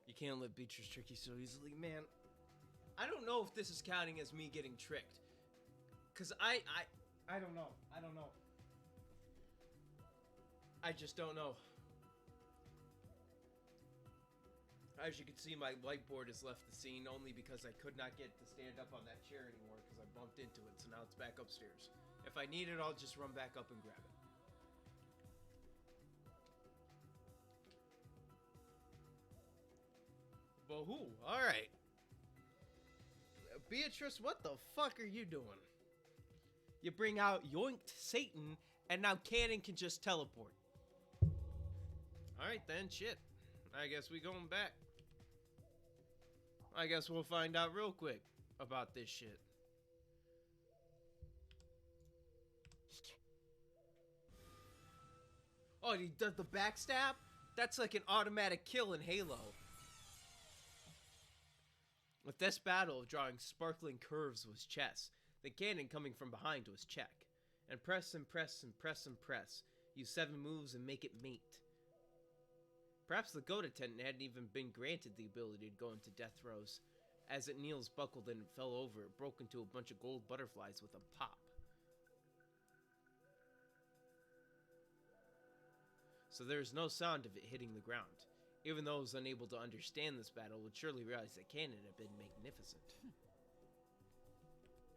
You can't let Beatrice trick you so easily, man. I don't know if this is counting as me getting tricked. Cause I don't know. I don't know. I just don't know. As you can see, my whiteboard has left the scene only because I could not get to stand up on that chair anymore because I bumped into it, so now it's back upstairs. If I need it, I'll just run back up and grab it. Boo-hoo. Alright. Beatrice, what the fuck are you doing? You bring out yoinked Satan, and now Canon can just teleport. Alright then, shit. I guess we going back. I guess we'll find out real quick about this shit. Oh, he does the backstab? That's like an automatic kill in Halo. With this battle, drawing sparkling curves was chess. The cannon coming from behind was check. And press and press and press and press. Use 7 moves and make it mate. Perhaps the goat attendant hadn't even been granted the ability to go into death throes. As it kneels, buckled, and fell over, it broke into a bunch of gold butterflies with a pop. So there was no sound of it hitting the ground. Even though I was unable to understand this battle, would surely realize that Canon had been magnificent.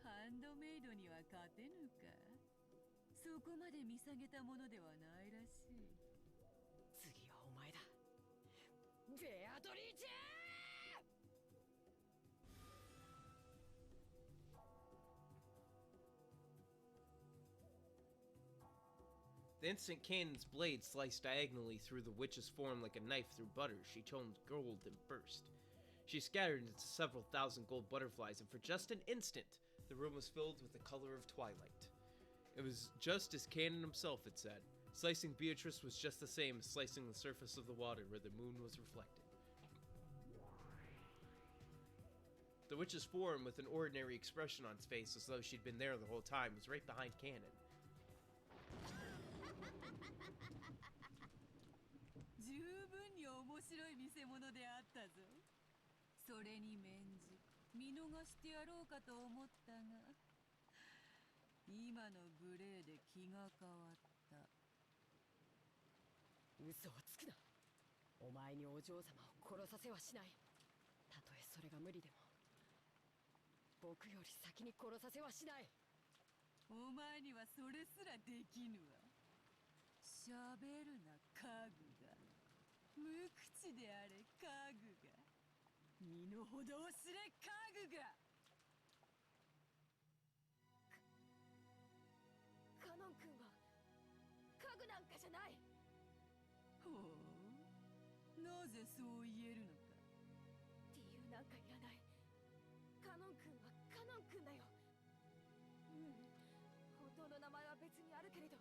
ハンドメイドには勝てぬか。そこまで見下げたものではないらしい。次はお前だ。ベアトリーチェー! The instant Canon's blade sliced diagonally through the witch's form like a knife through butter, she turned gold and burst. She scattered into several thousand gold butterflies, and for just an instant, the room was filled with the color of twilight. It was just as Canon himself had said. Slicing Beatrice was just the same as slicing the surface of the water where the moon was reflected. The witch's form, with an ordinary expression on its face as though she'd been there the whole time, was right behind Canon. 十分に面白い見せ物であったぞ。それに免じ見逃してやろうかと思ったが、今の無礼で気が変わった。嘘をつくな。お前にお嬢様を殺させはしない。たとえそれが無理でも、僕より先に殺させはしない。お前にはそれすらできぬわ。喋るな、家具が。無口であれ、家具が。身の程を知れ、家具が。カノン君は家具なんかじゃない。ほう、なぜそう言えるのか。理由なんかいらない。カノン君はカノン君だよ。本当の名前は別にあるけれど、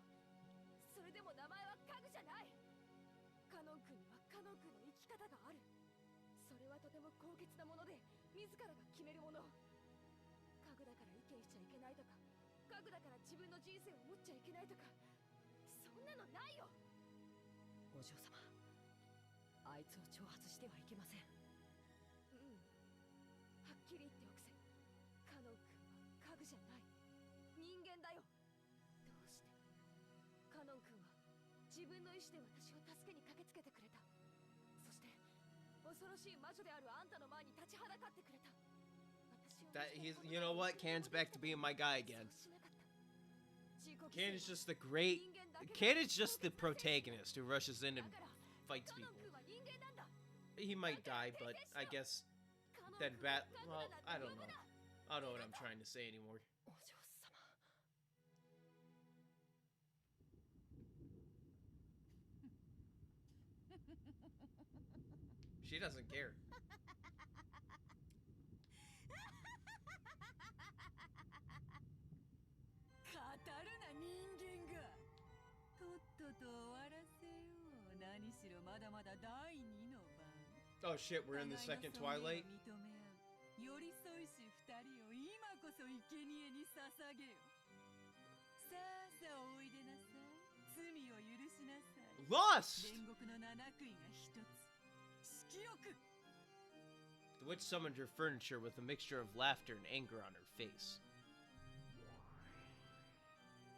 それでも名前は家具じゃない。カノン君にはカノン君の生き方がある。それはとても高潔なもので、自らが決めるもの。家具だから意見しちゃいけないとか、家具だから自分の人生を持っちゃいけないとか、そんなのないよ。お嬢様、あいつを挑発してはいけません。はっきり言っておくぜ。カノン君は家具じゃない。人間だよ。どうしてカノン君は自分の意志で私を助けに駆けつけてくれた。そして恐ろしい魔女であるあんたの前に立ちはだかってくれた。That he's, you know what? Canon's back to being my guy again. Canon's just the great. Canon's just the protagonist who rushes in and fights people. He might die, but I guess then well, I don't know. I don't know what I'm trying to say anymore. She doesn't care. 語るな人間が。とっとと終わらせよう。何しろまだまだ第2の番。Oh shit, we're in the second Twilight? 認め合う。寄り添いし2人を今こそ生贄に捧げよ。さあさあおいでなさい。罪を許しなさい。Lust! 煉獄の七杭が一つ色欲 The witch summoned her furniture with a mixture of laughter and anger on her face.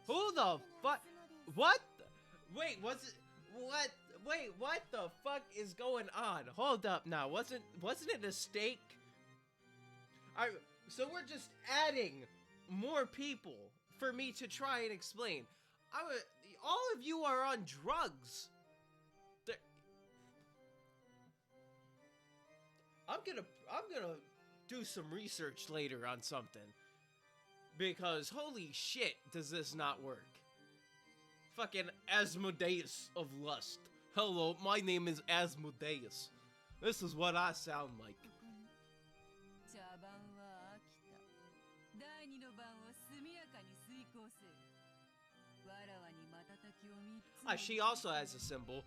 Who the fuck? What? Wait, was it? What? Wait, what the fuck is going on? Hold up now. Wasn't it a stake? So we're just adding more people for me to try and explain. All of you are on drugs. I'm gonna do some research later on something, because holy shit, does this not work? Fucking Asmodeus of Lust. Hello, my name is Asmodeus. This is what I sound like. 茶番は飽きた。第二の番を速やかに遂行せ。わらわに瞬きを三つ。She also has a symbol.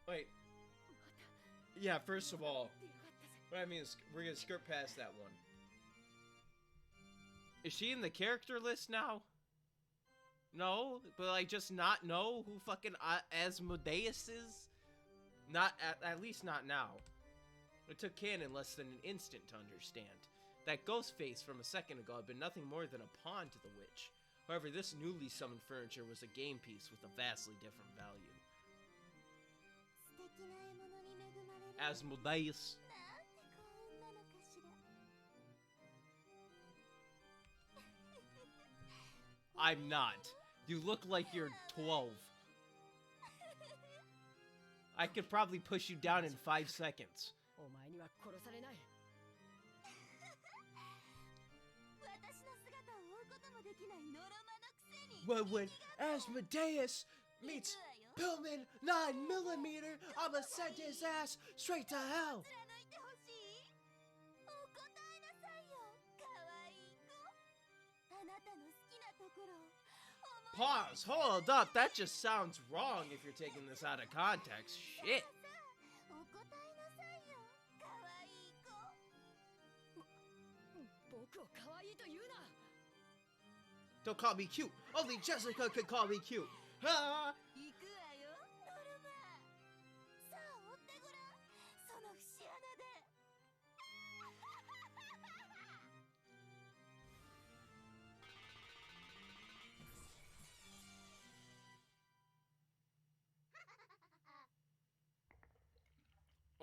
Wait. Yeah, first of all, what I mean is we're gonna skirt past that one. Is she in the character list now? No, but I just not know who fucking Asmodeus is? Not at least not now. It took canon less than an instant to understand. That ghost face from a second ago had been nothing more than a pawn to the witch. However, this newly summoned furniture was a game piece with a vastly different value. Asmodeus. I'm not. You look like you're 12. I could probably push you down in 5 seconds. When Asmodeus meets Pillman 9mm, I'ma send his ass straight to hell. Pause, hold up, that just sounds wrong if you're taking this out of context. Shit. Don't call me cute. Only Jessica could call me cute. Ah!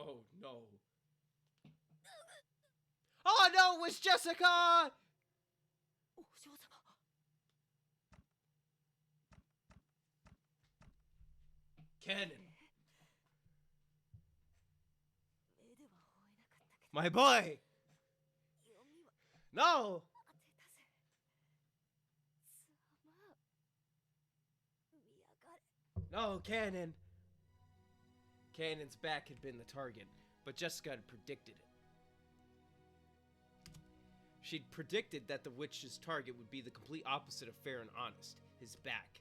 Oh no. Oh no, it was Jessica! Canon. My boy! No! No, Canon! Canon's back had been the target, but Jessica had predicted it. She'd predicted that the witch's target would be the complete opposite of fair and honest, his back.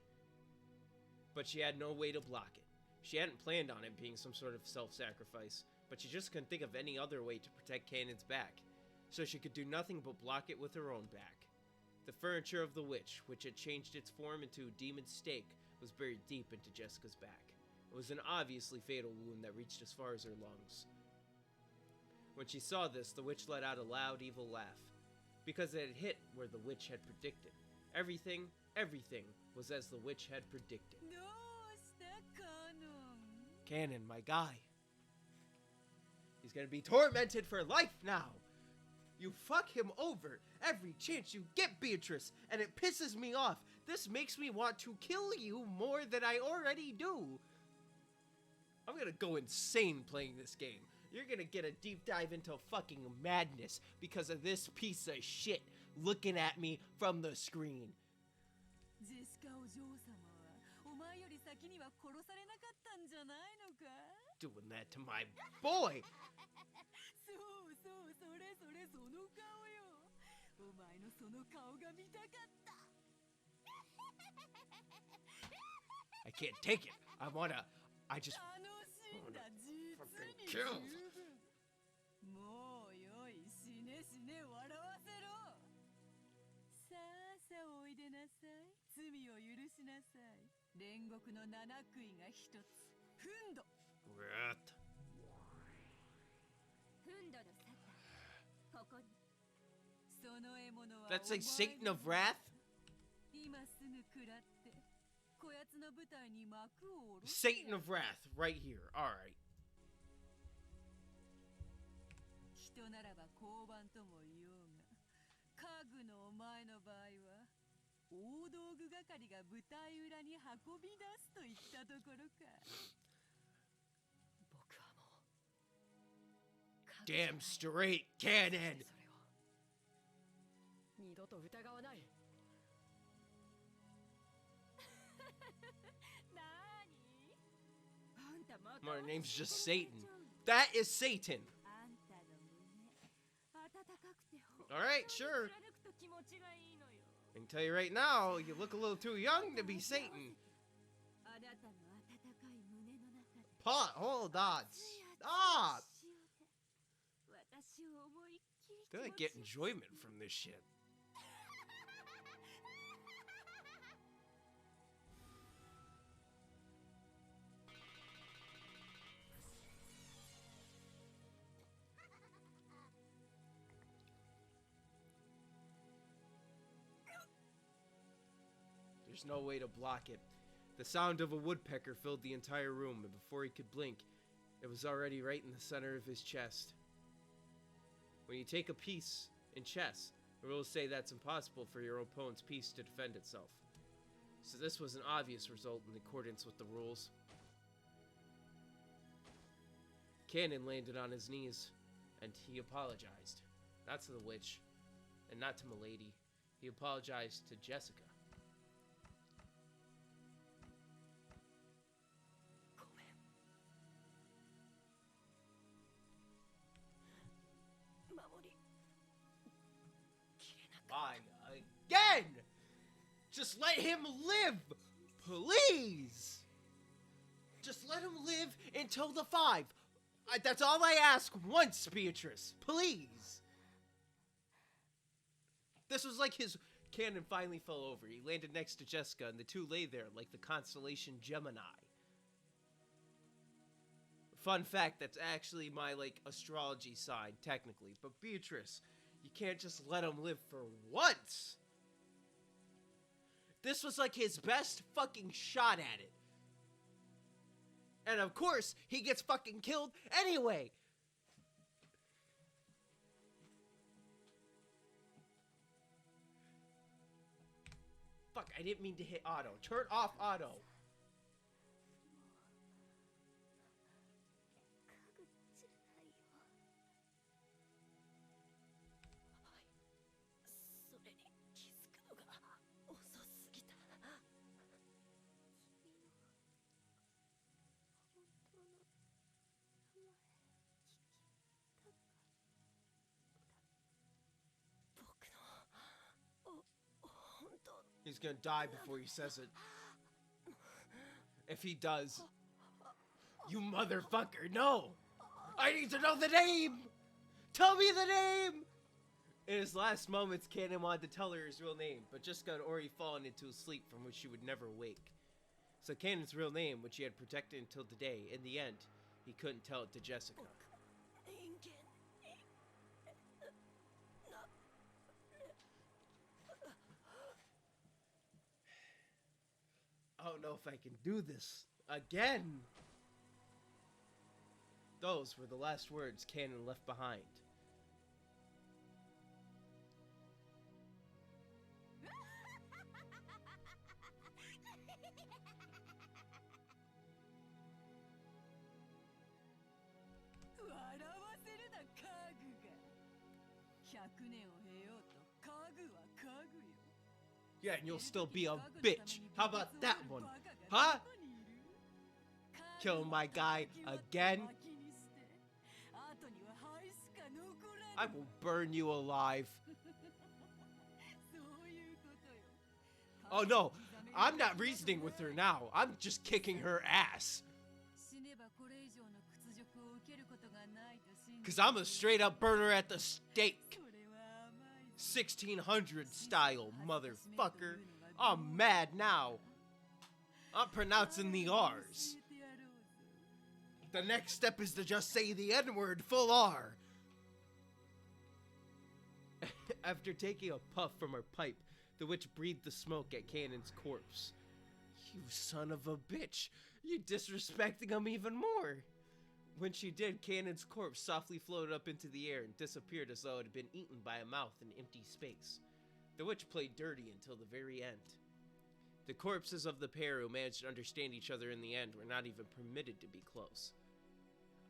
But she had no way to block it. She hadn't planned on it being some sort of self-sacrifice, but she just couldn't think of any other way to protect Canon's back, so she could do nothing but block it with her own back. The furniture of the witch, which had changed its form into a demon's stake, was buried deep into Jessica's back. It was an obviously fatal wound that reached as far as her lungs. When she saw this, the witch let out a loud, evil laugh, because it had hit where the witch had predicted. Everything was as the witch had predicted. Canon, my guy. He's gonna be tormented for life now. You fuck him over every chance you get, Beatrice, and it pisses me off. This makes me want to kill you more than I already do. I'm gonna go insane playing this game. You're gonna get a deep dive into fucking madness because of this piece of shit looking at me from the screen. Doing that to my boy. I can't take it. I just wanna fucking kill. なさい。煉獄の七杭が一つ。フンド。Rat. フンドのサタン、ここに。その獲物は That's like Satan of Wrath? 今すぐ食らって、こやつの舞台に幕を下ろす。 Satan of Wrath, right here. Alright. 人ならば交番とも言おうが、家具のお前の場合は大道具係が舞台裏に運び出すといったところか。 Damn straight cannon. 二度と疑わない。My name's just Satan. That is Satan. Alright, sure. I can tell you right now, you look a little too young to be Satan. Pot, hold on. Stop! I feel like get enjoyment from this shit. There's no way to block it. The sound of a woodpecker filled the entire room, and before he could blink, it was already right in the center of his chest. When you take a piece in chess, the rules say that's impossible for your opponent's piece to defend itself. So this was an obvious result in accordance with the rules. Cannon landed on his knees, and he apologized. Not to the witch, and not to Milady. He apologized to Jessica. Why again? Just let him live, please. Just let him live until the 5. That's all I ask once, Beatrice. Please. This was like his cannon finally fell over. He landed next to Jessica, and the two lay there like the constellation Gemini. Fun fact, that's actually my, like, astrology side, technically. But Beatrice, you can't just let him live for once. This was like his best fucking shot at it. And of course, he gets fucking killed anyway. Fuck, I didn't mean to hit auto. Turn off auto. He's gonna die before he says it. If he does. You motherfucker, no! I need to know the name! Tell me the name! In his last moments, Cannon wanted to tell her his real name, but Jessica had already fallen into a sleep from which she would never wake. So Cannon's real name, which he had protected until today, in the end, he couldn't tell it to Jessica. I don't know if I can do this again. Those were the last words Cannon left behind. Yeah, and you'll still be a bitch. How about that one? Huh? Kill my guy again? I will burn you alive. Oh no, I'm not reasoning with her now. I'm just kicking her ass. Cause I'm a straight up burner at the stake. 1600 style, motherfucker. I'm mad now. I'm pronouncing the R's. The next step is to just say the N-word full R. After taking a puff from her pipe, the witch breathed the smoke at Cannon's corpse. You son of a bitch. You disrespecting him even more. When she did, Cannon's corpse softly floated up into the air and disappeared as though it had been eaten by a mouth in empty space. The witch played dirty until the very end. The corpses of the pair who managed to understand each other in the end were not even permitted to be close.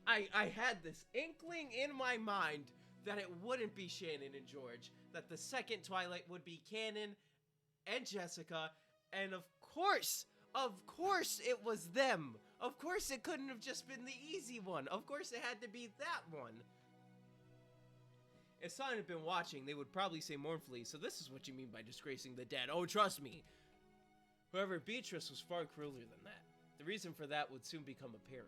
I had this inkling in my mind that it wouldn't be Shannon and George, that the second Twilight would be Cannon and Jessica, and of course it was them. Of course it couldn't have just been the easy one. Of course it had to be that one. If someone had been watching, they would probably say mournfully, so this is what you mean by disgracing the dead. Oh, trust me. However, Beatrice was far crueler than that. The reason for that would soon become apparent.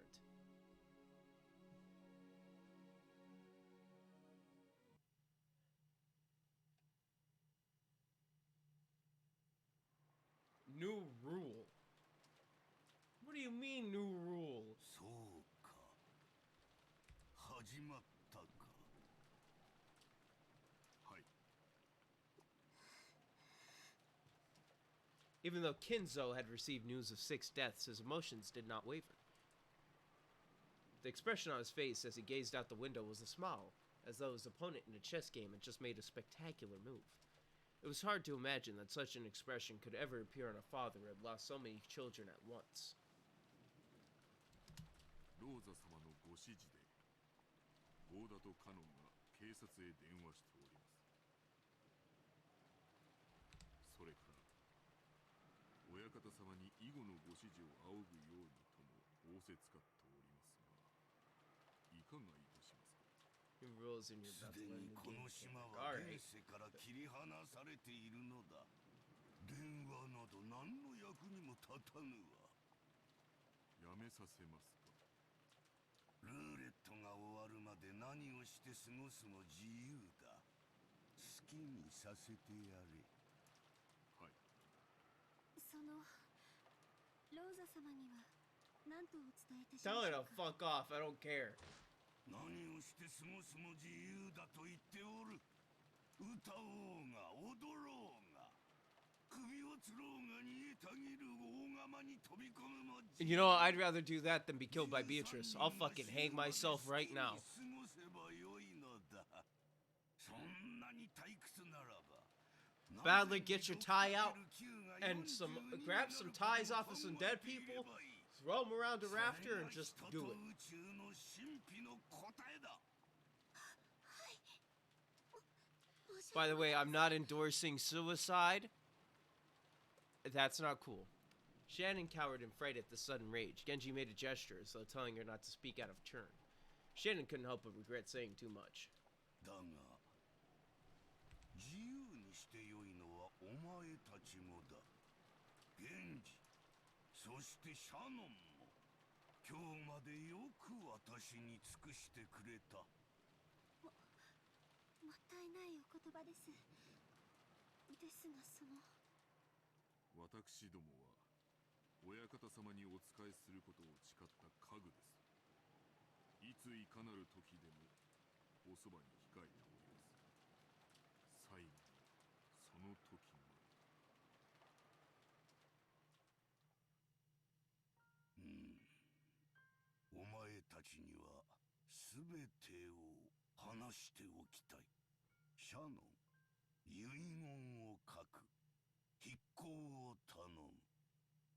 New rule. What do you mean, new rule? Even though Kinzo had received news of 6 deaths, his emotions did not waver. The expression on his face as he gazed out the window was a smile, as though his opponent in a chess game had just made a spectacular move. It was hard to imagine that such an expression could ever appear on a father who had lost so many children at once. ローザ様のご指示で、ゴーダとカノンが警察へ電話しております。それから、親方様に以後のご指示を仰ぐようにとも仰せつかっておりますが、いかがいたしますか。すでにこの島は現世から切り離されているのだ。電話など何の役にも立たぬわ。やめさせますか。ルーレットが終わるまで何をして過ごすも自由だ。好きにさせてやれ。はい。そのローザ様には何とお伝えいたしましょ Tell う her か。 to fuck off, I don't care. 何をして過ごすも自由だと言っておる。歌おうが踊ろうが首をつろうが煮えたぎる大釜に飛び込むも You know, I'd rather do that than be killed by Beatrice. I'll fucking hang myself right now. 過ごせばよいのだ。そんなに退屈ならば Badly, get your tie out and grab some ties off of some dead people, throw them around a rafter, and just do it. By the way, I'm not endorsing suicide. That's not cool. Shannon cowered in fright at the sudden rage. Genji made a gesture as though telling her not to speak out of turn. Shannon couldn't help but regret saying too much. だが自由にしてよいのはお前たちもだ。源氏、そしてシャノンも今日までよく私に尽くしてくれた。もったいないお言葉です。ですがその私どもは親方様にお仕えすることを誓った家具です。いついかなる時でもおそばに控えております。最後のその時まで。お前たちには全てを話しておきたい。シャノン、遺言を書く。筆行を頼む。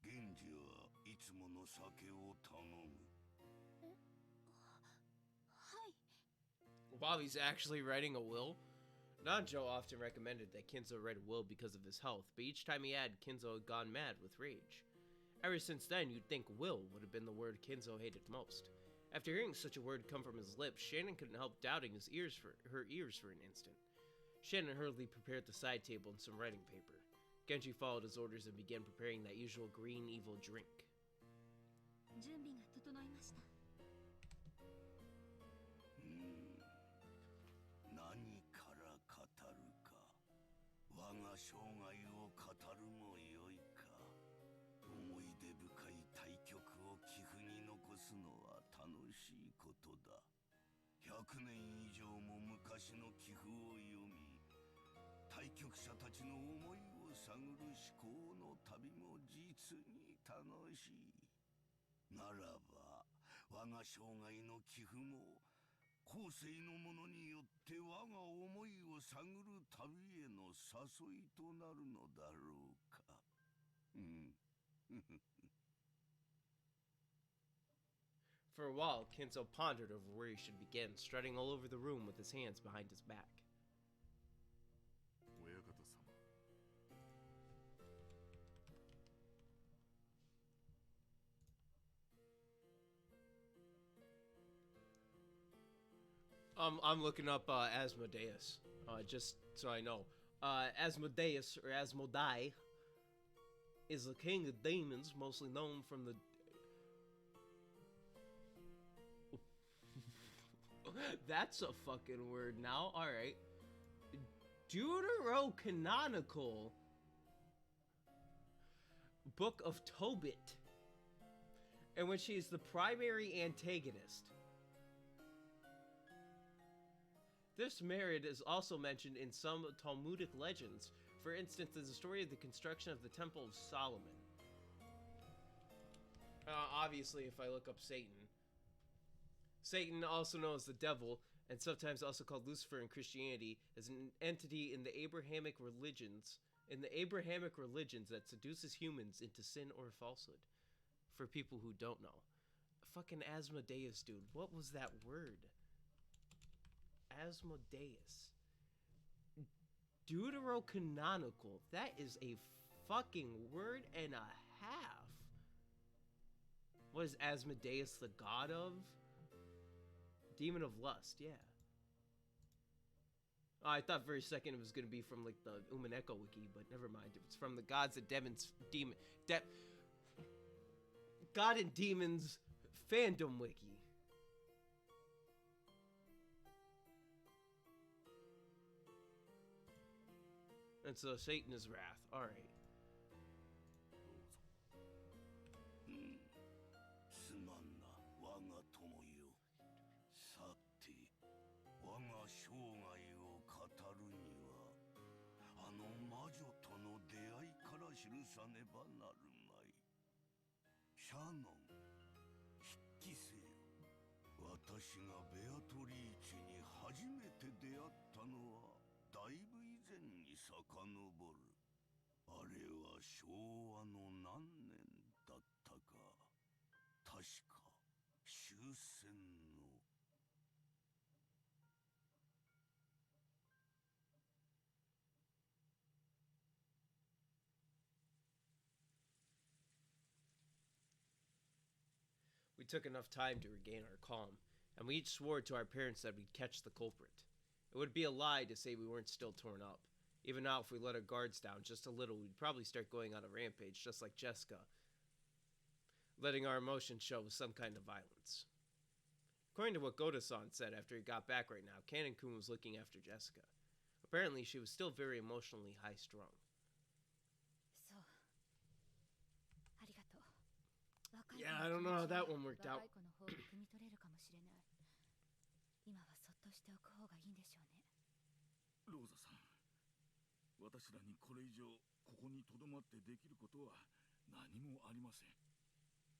源氏はいつもの酒を頼む。はい。Bobby's actually writing a will? Nanjo often recommended that Kinzo write a will because of his health, but each time he had, Kinzo had gone mad with rage. Ever since then, you'd think will would have been the word Kinzo hated most. After hearing such a word come from his lips, Shannon couldn't help doubting her ears for an instant. Shannon hurriedly prepared the side table and some writing paper. Genji followed his orders and began preparing that usual green evil drink. 準備が整いました。何から語るか。我が生涯を語るもよいか。思い出深い対局を棋譜に残すのは楽しいことだ。100年以上も昔の棋譜を読み、対局者たちの思いを探る思考の旅も実に楽しい。ならば我が生涯の棋譜も後世の者によって我が思いを探る旅への誘いとなるのだろうか。For a while, Kenzo pondered over where he should begin, strutting all over the room with his hands behind his back. I'm looking up Asmodeus, just so I know. Asmodeus, or Asmodai, is the king of demons, mostly known from the... That's a fucking word now. Alright. Deuterocanonical Book of Tobit, in which he is the primary antagonist. This merit is also mentioned in some Talmudic legends. For instance, there's a story of the construction of the Temple of Solomon. Obviously, if I look up Satan, also known as the devil, and sometimes also called Lucifer in Christianity, is an entity in the Abrahamic religions that seduces humans into sin or falsehood. For people who don't know. Fucking Asmodeus, dude. What was that word? Asmodeus. Deuterocanonical. That is a fucking word and a half. What is Asmodeus the god of? Demon of lust, yeah. Oh, I thought for a second it was going to be from like the Umineko wiki, but never mind. It's from the Gods and Demons God and Demons fandom wiki. And so Satan is wrath. All right. すまんな、我が友よ。さて、我が生涯を語るには、あの魔女との出会いから記さねばなるまい。シャノン、筆記せよ。私がベアトリーチェに初めて出会ったのは、だいぶ以前に遡る。あれは昭和の何年だったか。確か終戦の。We took enough time to regain our calm, and we each swore to our parents that we'd catch the culprit. It would be a lie to say we weren't still torn up. Even now, if we let our guards down just a little, we'd probably start going on a rampage, just like Jessica, letting our emotions show with some kind of violence. According to what Goda-san said after he got back right now, Kanon-kun was looking after Jessica. Apparently, she was still very emotionally high-strung. Yeah, I don't know how that one worked out. ローザさん、私らにこれ以上ここに留まってできることは何もありません。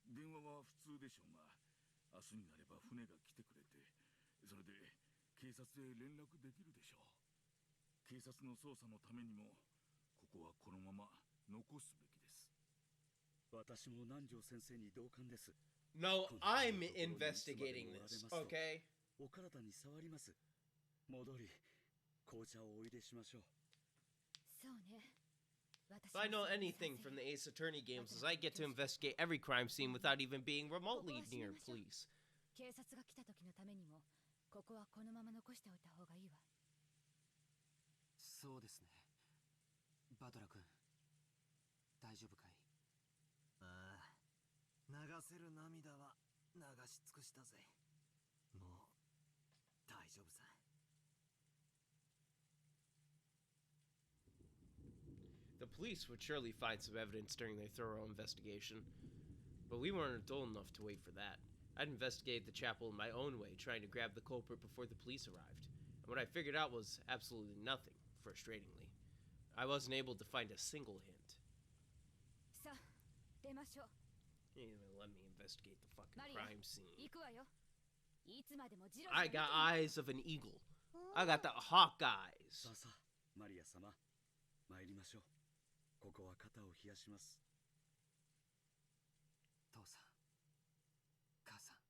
電話は普通でしょうが、明日になれば船が来てくれて、それで警察へ連絡できるでしょう。警察の捜査のためにも、ここはこのまま残すべきです。私も南條先生に同感です。No, I'm investigating this, okay? お体に触ります。戻り、紅茶をお入れしましょう。そうね。 If I know anything from the Ace Attorney games, is I get to investigate every crime scene without even being remotely near police. 警察が来た時のためにも、ここはこのまま残しておいた方がいいわ。そうですね。バトラ君、大丈夫かい？ああ、流せる涙は流し尽くしたぜ。もう大丈夫さ。The police would surely find some evidence during their thorough investigation. But we weren't adult enough to wait for that. I'd investigated the chapel in my own way, trying to grab the culprit before the police arrived. And what I figured out was absolutely nothing, frustratingly. I wasn't able to find a single hint. You didn't even let me investigate the fucking crime scene. I got eyes of an eagle. I got the hawk eyes. さあさあ、マリア様、参りましょう。ここは肩を冷やします。父さん、母さん。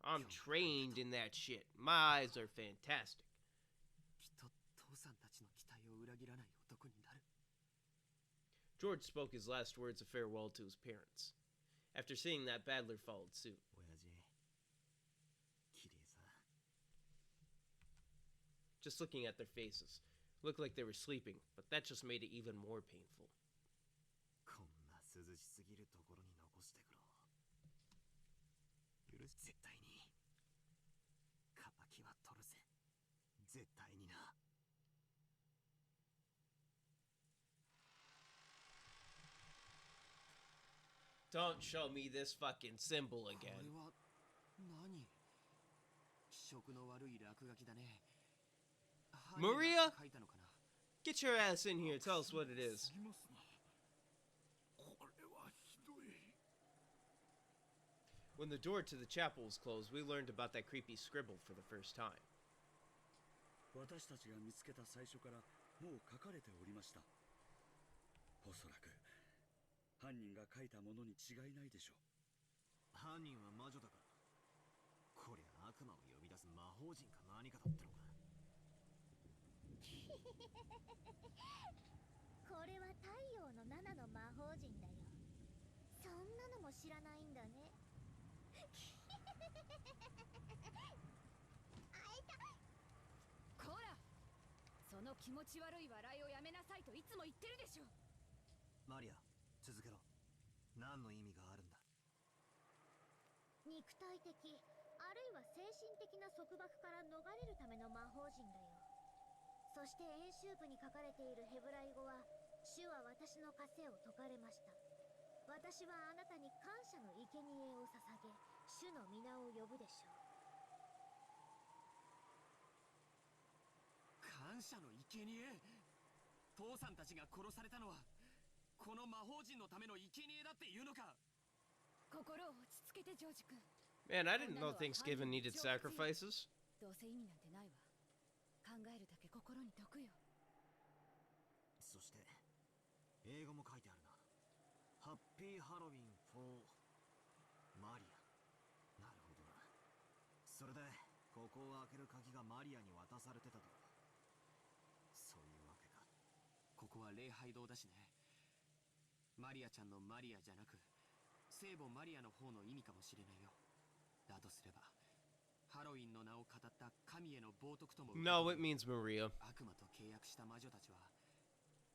I'm trained in that shit. My eyes are fantastic. きっと父さんたちの期待を裏切らない男になる。George spoke his last words of farewell to his parents. After seeing that, Badler followed suit. 親父、綺麗さ。Just looking at their faces, looked like they were sleeping, but that just made it even more painful. こんな涼しすぎるところに残してくろ。許し、絶対に。敵は取るぜ。絶対にな。Don't show me this fucking symbol again. これは何？気色の悪い落書きだね。Maria? Get your ass in here. Tell us what it is. When the door to the chapel was closed, we learned about that creepy scribble for the first time. 私たちが見つけた最初からもう書かれておりました。おそらく犯人が書いたものに違いないでしょう。犯人は魔女だから。こりゃ悪魔を呼び出す魔法陣か何かだってのか。これは太陽の7の魔法陣だよ。そんなのも知らないんだね。こら、その気持ち悪い笑いをやめなさいといつも言ってるでしょ。マリア、続けろ。何の意味があるんだ。肉体的あるいは精神的な束縛から逃れるための魔法陣だよ。そして演習部に書かれているヘブライ語は、主は私の枷を解かれました。私はあなたに感謝の生贄を捧げ、主の皆を呼ぶでしょう。感謝の生贄？父さんたちが殺されたのはこの魔法陣のための生贄だっていうのか。心を落ち着けてジョージ君。 Man, I didn't know Thanksgiving needed sacrifices. どうせ意味なんてないわ。考えるだけ心に毒よ。そして英語も書いてあるな。ハッピーハロウィン for マリア。なるほどな。それでここを開ける鍵がマリアに渡されてたと。そういうわけか。ここは礼拝堂だしね。マリアちゃんのマリアじゃなく聖母マリアの方の意味かもしれないよ。だとすればハロウィンの名を語った神への冒涜とも。 No, it means Maria. 悪魔と契約した魔女たちは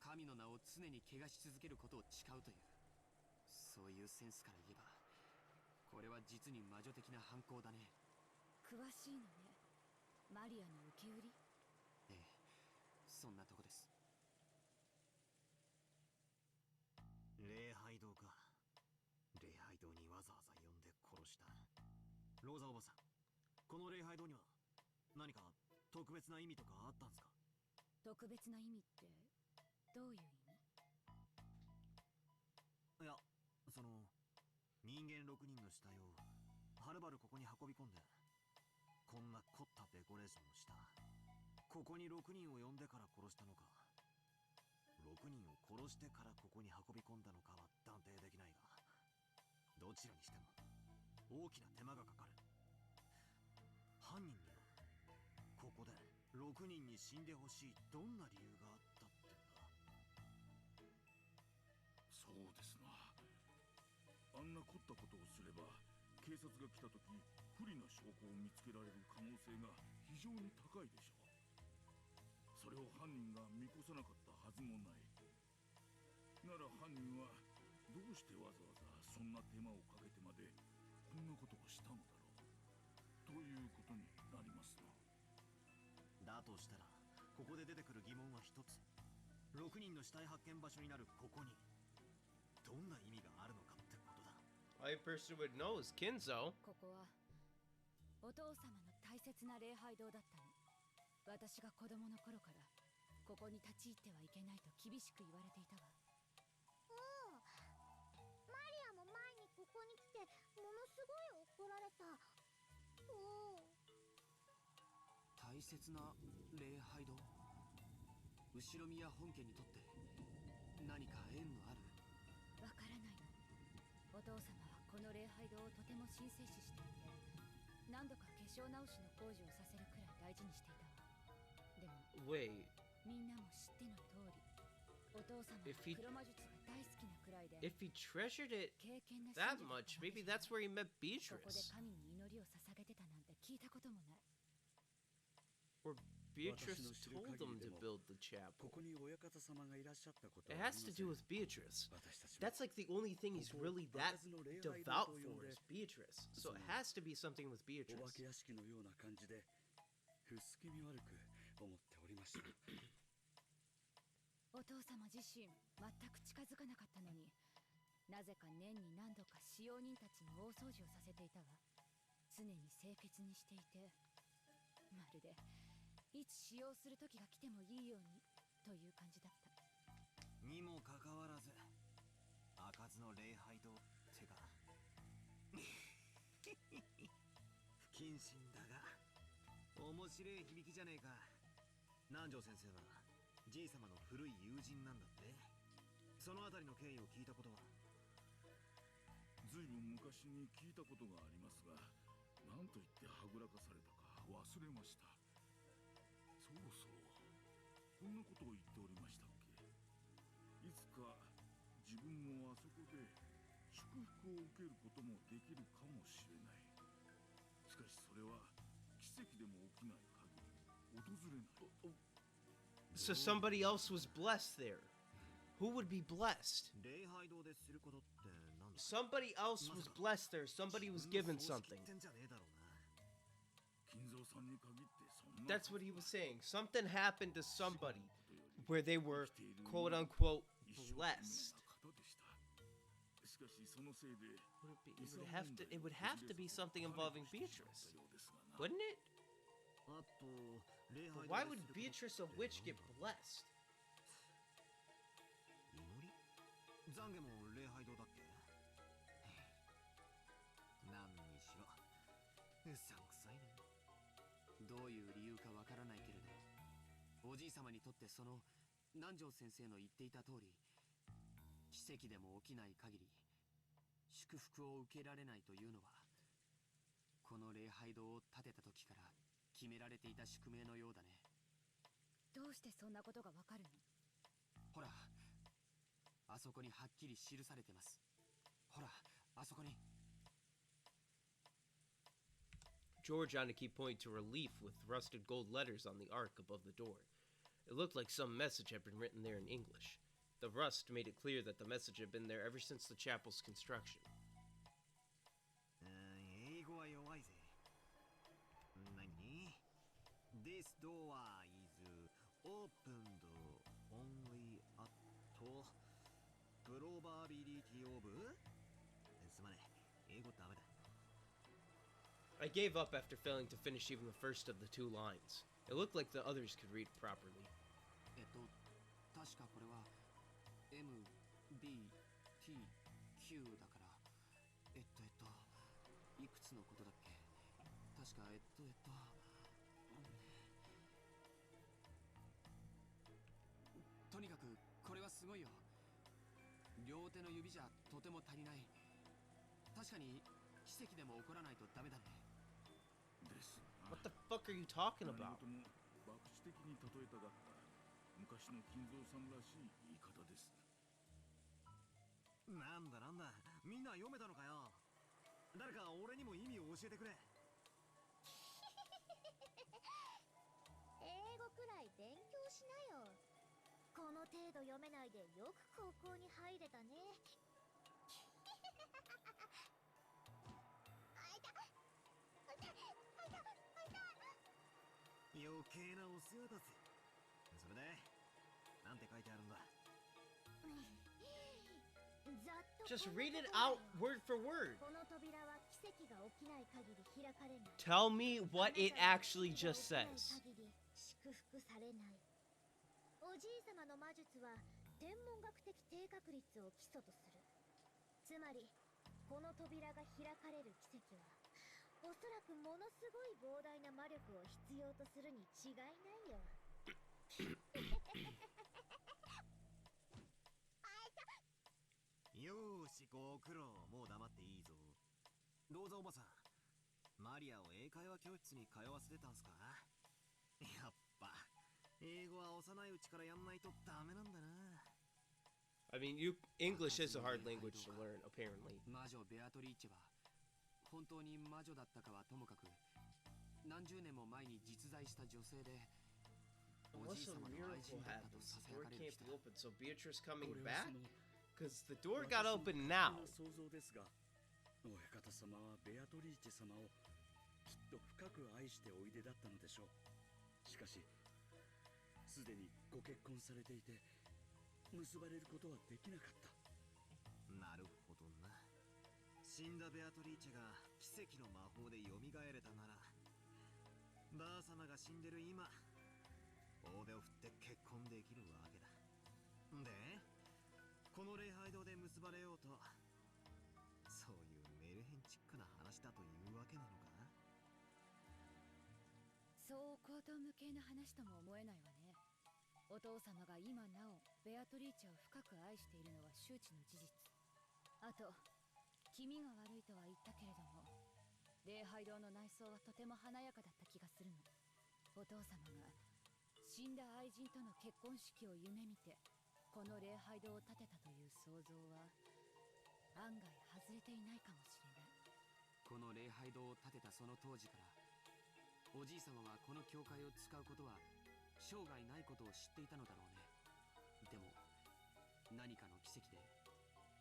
神の名を常に汚し続けることを誓うという、そういうセンスから言えばこれは実に魔女的な犯行だね。詳しいのね。マリアの受け売り？ええ、そんなとこです。礼拝堂か。礼拝堂にわざわざ呼んで殺した。ローザおばさん、この礼拝堂には何か特別な意味とかあったんすか？特別な意味ってどういう意味？いや、その人間6人の死体をはるばるここに運び込んで、こんな凝ったデコレーションをした。ここに6人を呼んでから殺したのか、6人を殺してからここに運び込んだのかは断定できないが、どちらにしても大きな手間がかかる。犯人にはここで6人に死んでほしいどんな理由があったってんだ。そうですな。あんな凝ったことをすれば警察が来た時不利な証拠を見つけられる可能性が非常に高いでしょう。それを犯人が見越さなかったはずもない。なら犯人はどうしてわざわざそんな手間をかけてまでこんなことをしたのだろうということになりますな。だとしたらここで出てくる疑問は一つ。6人の死体発見場所になるここにどんな意味があるのかってことだ。Only person who would know is Kinzo. ここはお父様の大切な礼拝堂だったの。私が子供の頃からここに立ち入ってはいけないと厳しく言われていたわ。おお、マリアも前にここに来てものすごい怒られた。おお。大切な礼拝堂。後ろ宮本家にとって何か縁のある。わからないの。お父様はこの礼拝堂をとても神聖視していて、何度か化粧直しの工事をさせるくらい大事にしていたわ。でも Wait. みんなも知っての通り、お父様は If he- 黒魔術が大好きなくらいで、 If he treasured it 敬虔な that 信者だった much, わけ maybe じゃない。 that's where he met ここで Beatrice. 神に祈りを捧げてたなんて聞いたこともない。 Or Beatrice told him to build the chapel. It has to do with Beatrice. That's like the only thing he's really that devout for is Beatrice. So it has to be something with お Beatrice. 化け屋敷のような感じで不気味悪く思っておりました。お父様自身全く近づかなかったのに、なぜか年に何度か使用人たちに大掃除をさせていたわ。常に清潔にしていて、まるでいつ使用する時が来てもいいようにという感じだった。にもかかわらず開かずの礼拝堂ってか不謹慎だが面白い響きじゃねえか。南條先生はじい様の古い友人なんだって。そのあたりの経緯を聞いたことは。ずいぶん昔に聞いたことがありますが、何と言ってはぐらかされたか忘れました。そうそう、こんなことを言っておりましたっけ。いつか自分もあそこで祝福を受けることもできるかもしれない。しかしそれは奇跡でも起きない限り訪れない。 So somebody else was blessed there. Who would be blessed? 礼拝堂ですることってなんだ。 Somebody else was blessed there. Somebody was given something. ってんじゃねえだろうな。金蔵さんに限ってそんな。 That's what he was saying. Something happened to somebody where they were quote unquote blessed. しかしそのせいで It would have to be something involving Beatrice, wouldn't it? あと礼拝堂 Why would Beatrice a witch get blessed? 祈り？懺悔も礼拝堂だっけ？何にしろうさんくさいね。どういう理由かわからないけれど、おじい様にとってその南條先生の言っていた通り、奇跡でも起きない限り祝福を受けられないというのは、この礼拝堂を建てた時から決められていた宿命のようだね。どうしてそんなことがわかるの？ほら、あそこにはっきり記されてます。ほら、あそこに。George Aniki pointed to a relief with rusted gold letters on the arc above the door. It looked like some message had been written there in English. The rust made it clear that the message had been there ever since the chapel's construction. 英語は弱いぜ。何？ This door is opened only at probability of すまねえ、英語ダメだ。 I gave up after failing to finish even the first of the two lines. It looked like the others could read it properly. 確かこれは M, B, T, Q だから、いくつのことだっけ。確かとにかくこれはすごいよ。両手の指じゃとても足りない。確かに奇跡でも起こらないとダメだね。What the fuck are you talking about? 何事も博打的に例えたがった昔の金蔵さんらしい言い方です。なんだなんだ、みんな読めたのかよ。誰か俺にも意味を教えてくれ。英語くらい勉強しなよ。この程度読めないでよく高校に入れたね。余計なお世話だぜ。それでなんて書いてあるんだ。ざっと Just read it out word for word. この扉は奇跡が起きない限り開かれない。 Tell me what it actually just says. 限り祝福されない。おじいさまの魔術は天文学的低確率を基礎とする。つまりこの扉が開かれる奇跡はおそらくものすごい膨大な魔力を必要とするに違いないよ。よーし、ご苦労。もう黙っていいぞ。どうぞおばさん。マリアを英会話教室に通わせてたんすか？やっぱ英語は幼いうちからやんないとダメなんだな。I mean, English is a hard language to learn, apparently. 魔女ベアトリーチェは本当に魔女だったかはともかく、何十年も前に実在した女性で、おじいさまの愛人だったとささやかれる人。 So Beatrice coming back? Because the door got open now. 想像ですが、親方様はベアトリーチェ様をきっと深く愛しておいでだったのでしょう。しかし、すでにご結婚されていて、結ばれることはできなかった。なるほどな。死んだベアトリーチェが奇跡の魔法で蘇れたなら、ばあ様が死んでる今、大手を振って結婚できるわけだ。で、この礼拝堂で結ばれようと、そういうメルヘンチックな話だというわけなのか？そう高等無形な話とも思えないわね。お父様が今なおベアトリーチェを深く愛しているのは周知の事実。あと気味が悪いとは言ったけれども、礼拝堂の内装はとても華やかだった気がするの。お父様が死んだ愛人との結婚式を夢見てこの礼拝堂を建てたという想像は案外外れていないかもしれない。この礼拝堂を建てたその当時から、おじい様はこの教会を使うことは生涯ないことを知っていたのだろうね。でも何かの奇跡で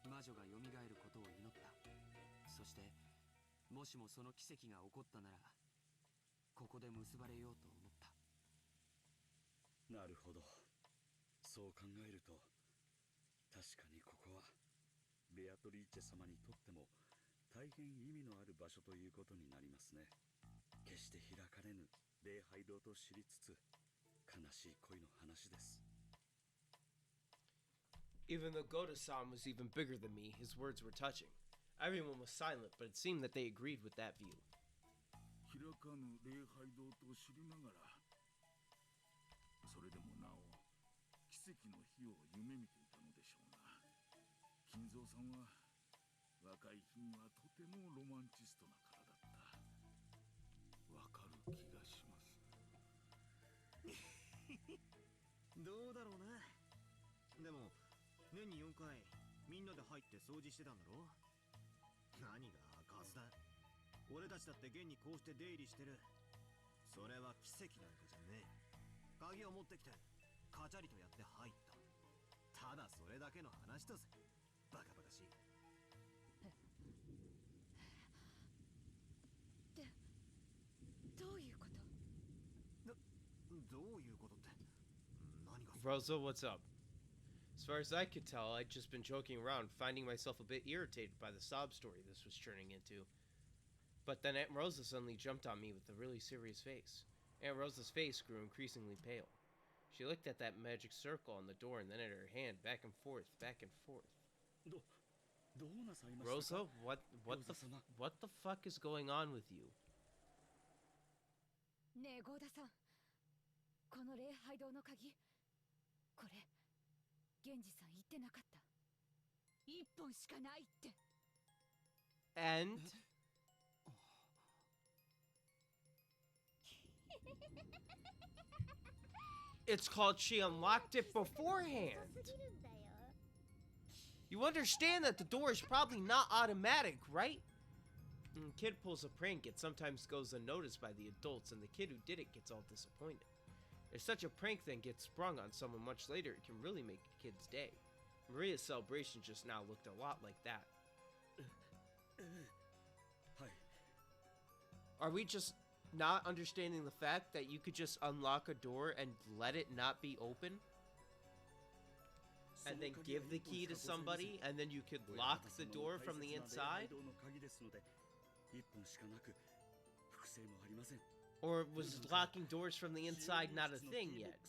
魔女が蘇ることを祈った。そしてもしもその奇跡が起こったなら、ここで結ばれようと思った。なるほど。そう考えると、確かにここはベアトリーチェ様にとっても大変意味のある場所ということになりますね。決して開かれぬ礼拝堂と知りつつ、悲しい恋の話です。 Even though Goda-san was even bigger than me, his words were touching. Everyone was silent, but it seemed that they agreed with that view. 開かぬ礼拝堂と知りながら、それでもなお奇跡の日を夢見ていたのでしょうな。金蔵さんは若い日にはとてもロマンチストな方だった。わかる気がします。どうだろうな。でも年に4回みんなで入って掃除してたんだろ。何が開かずだ。俺たちだって現にこうして出入りしてる。それは奇跡なんかじゃねえ。鍵を持ってきてカチャリとやって入った。ただそれだけの話だぜ。バカバカしい。で、どういうこと？どういうことって？何が？ Rosa, what's up? As far as I could tell, I'd just been joking around, finding myself a bit irritated by the sob story this was turning into. But then Aunt Rosa suddenly jumped on me with a really serious face. Aunt Rosa's face grew increasingly pale. She looked at that magic circle on the door and then at her hand, back and forth, back and forth. Rosa, what the fuck is going on with you? ねえゴーダさん、この礼拝堂の鍵、これ源氏さん言ってなかった。一本しかないって。And it's called she unlocked it beforehand. You understand that the door is probably not automatic, right? When a kid pulls a prank, it sometimes goes unnoticed by the adults, and the kid who did it gets all disappointed. If such a prank then gets sprung on someone much later, it can really make a kid's day. Maria's celebration just now looked a lot like that. Are we just not understanding the fact that you could just unlock a door and let it not be open? and then give the key to somebody, and then you could lock the door from the inside? Or was locking doors from the inside not a thing yet?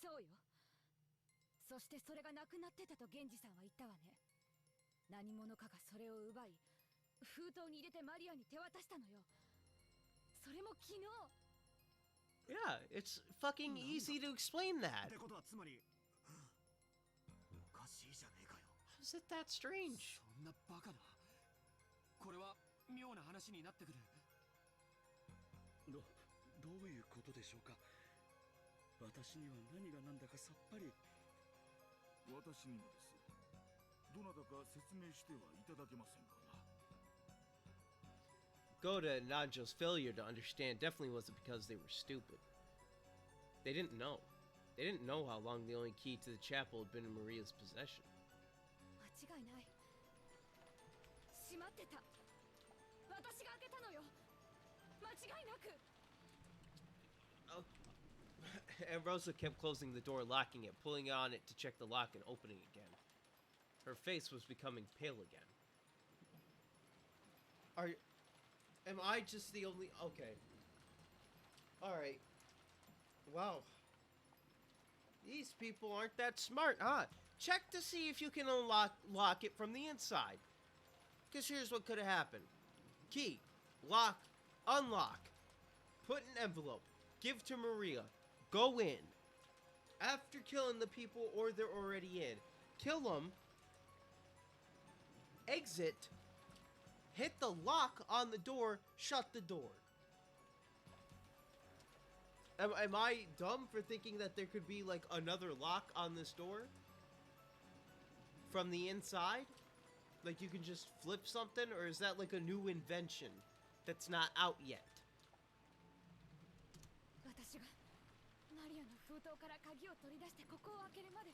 そうよ。そしてそれがなくなってたと源氏さんは言ったわね。何者かがそれを奪い、封筒に入れてマリアに手渡したのよ。それも昨日。Yeah, it's fucking easy to explain that. ってことはつまりおかしいじゃねえかよ。 How's it that strange? そんなバカな。これは妙な話になってくる。どういうことでしょうか。私には何が何だかさっぱり。私にもです。どなたか説明してはいただけませんか。 Goda and Nanjo's failure to understand definitely wasn't because they were stupid. They didn't know. They didn't know how long the only key to the chapel had been in Maria's possession. 間違いない。閉まってた。私が開けたのよ。間違いなく。 And Rosa kept closing the door, locking it, pulling on it to check the lock and opening it again. Her face was becoming pale again. Am I just the only... Okay. Alright. Wow. These people aren't that smart, huh? Check to see if you can lock it from the inside. Because here's what could have happened. Key. Lock. Unlock. Put an envelope. Give to Maria. Go in. After killing the people or they're already in. Kill them. Exit. Hit the lock on the door. Shut the door. Am I dumb for thinking that there could be like another lock on this door? From the inside? Like you can just flip something? Or is that like a new invention that's not out yet? 私がマリアの封筒から鍵を取り出してここを開けるまで。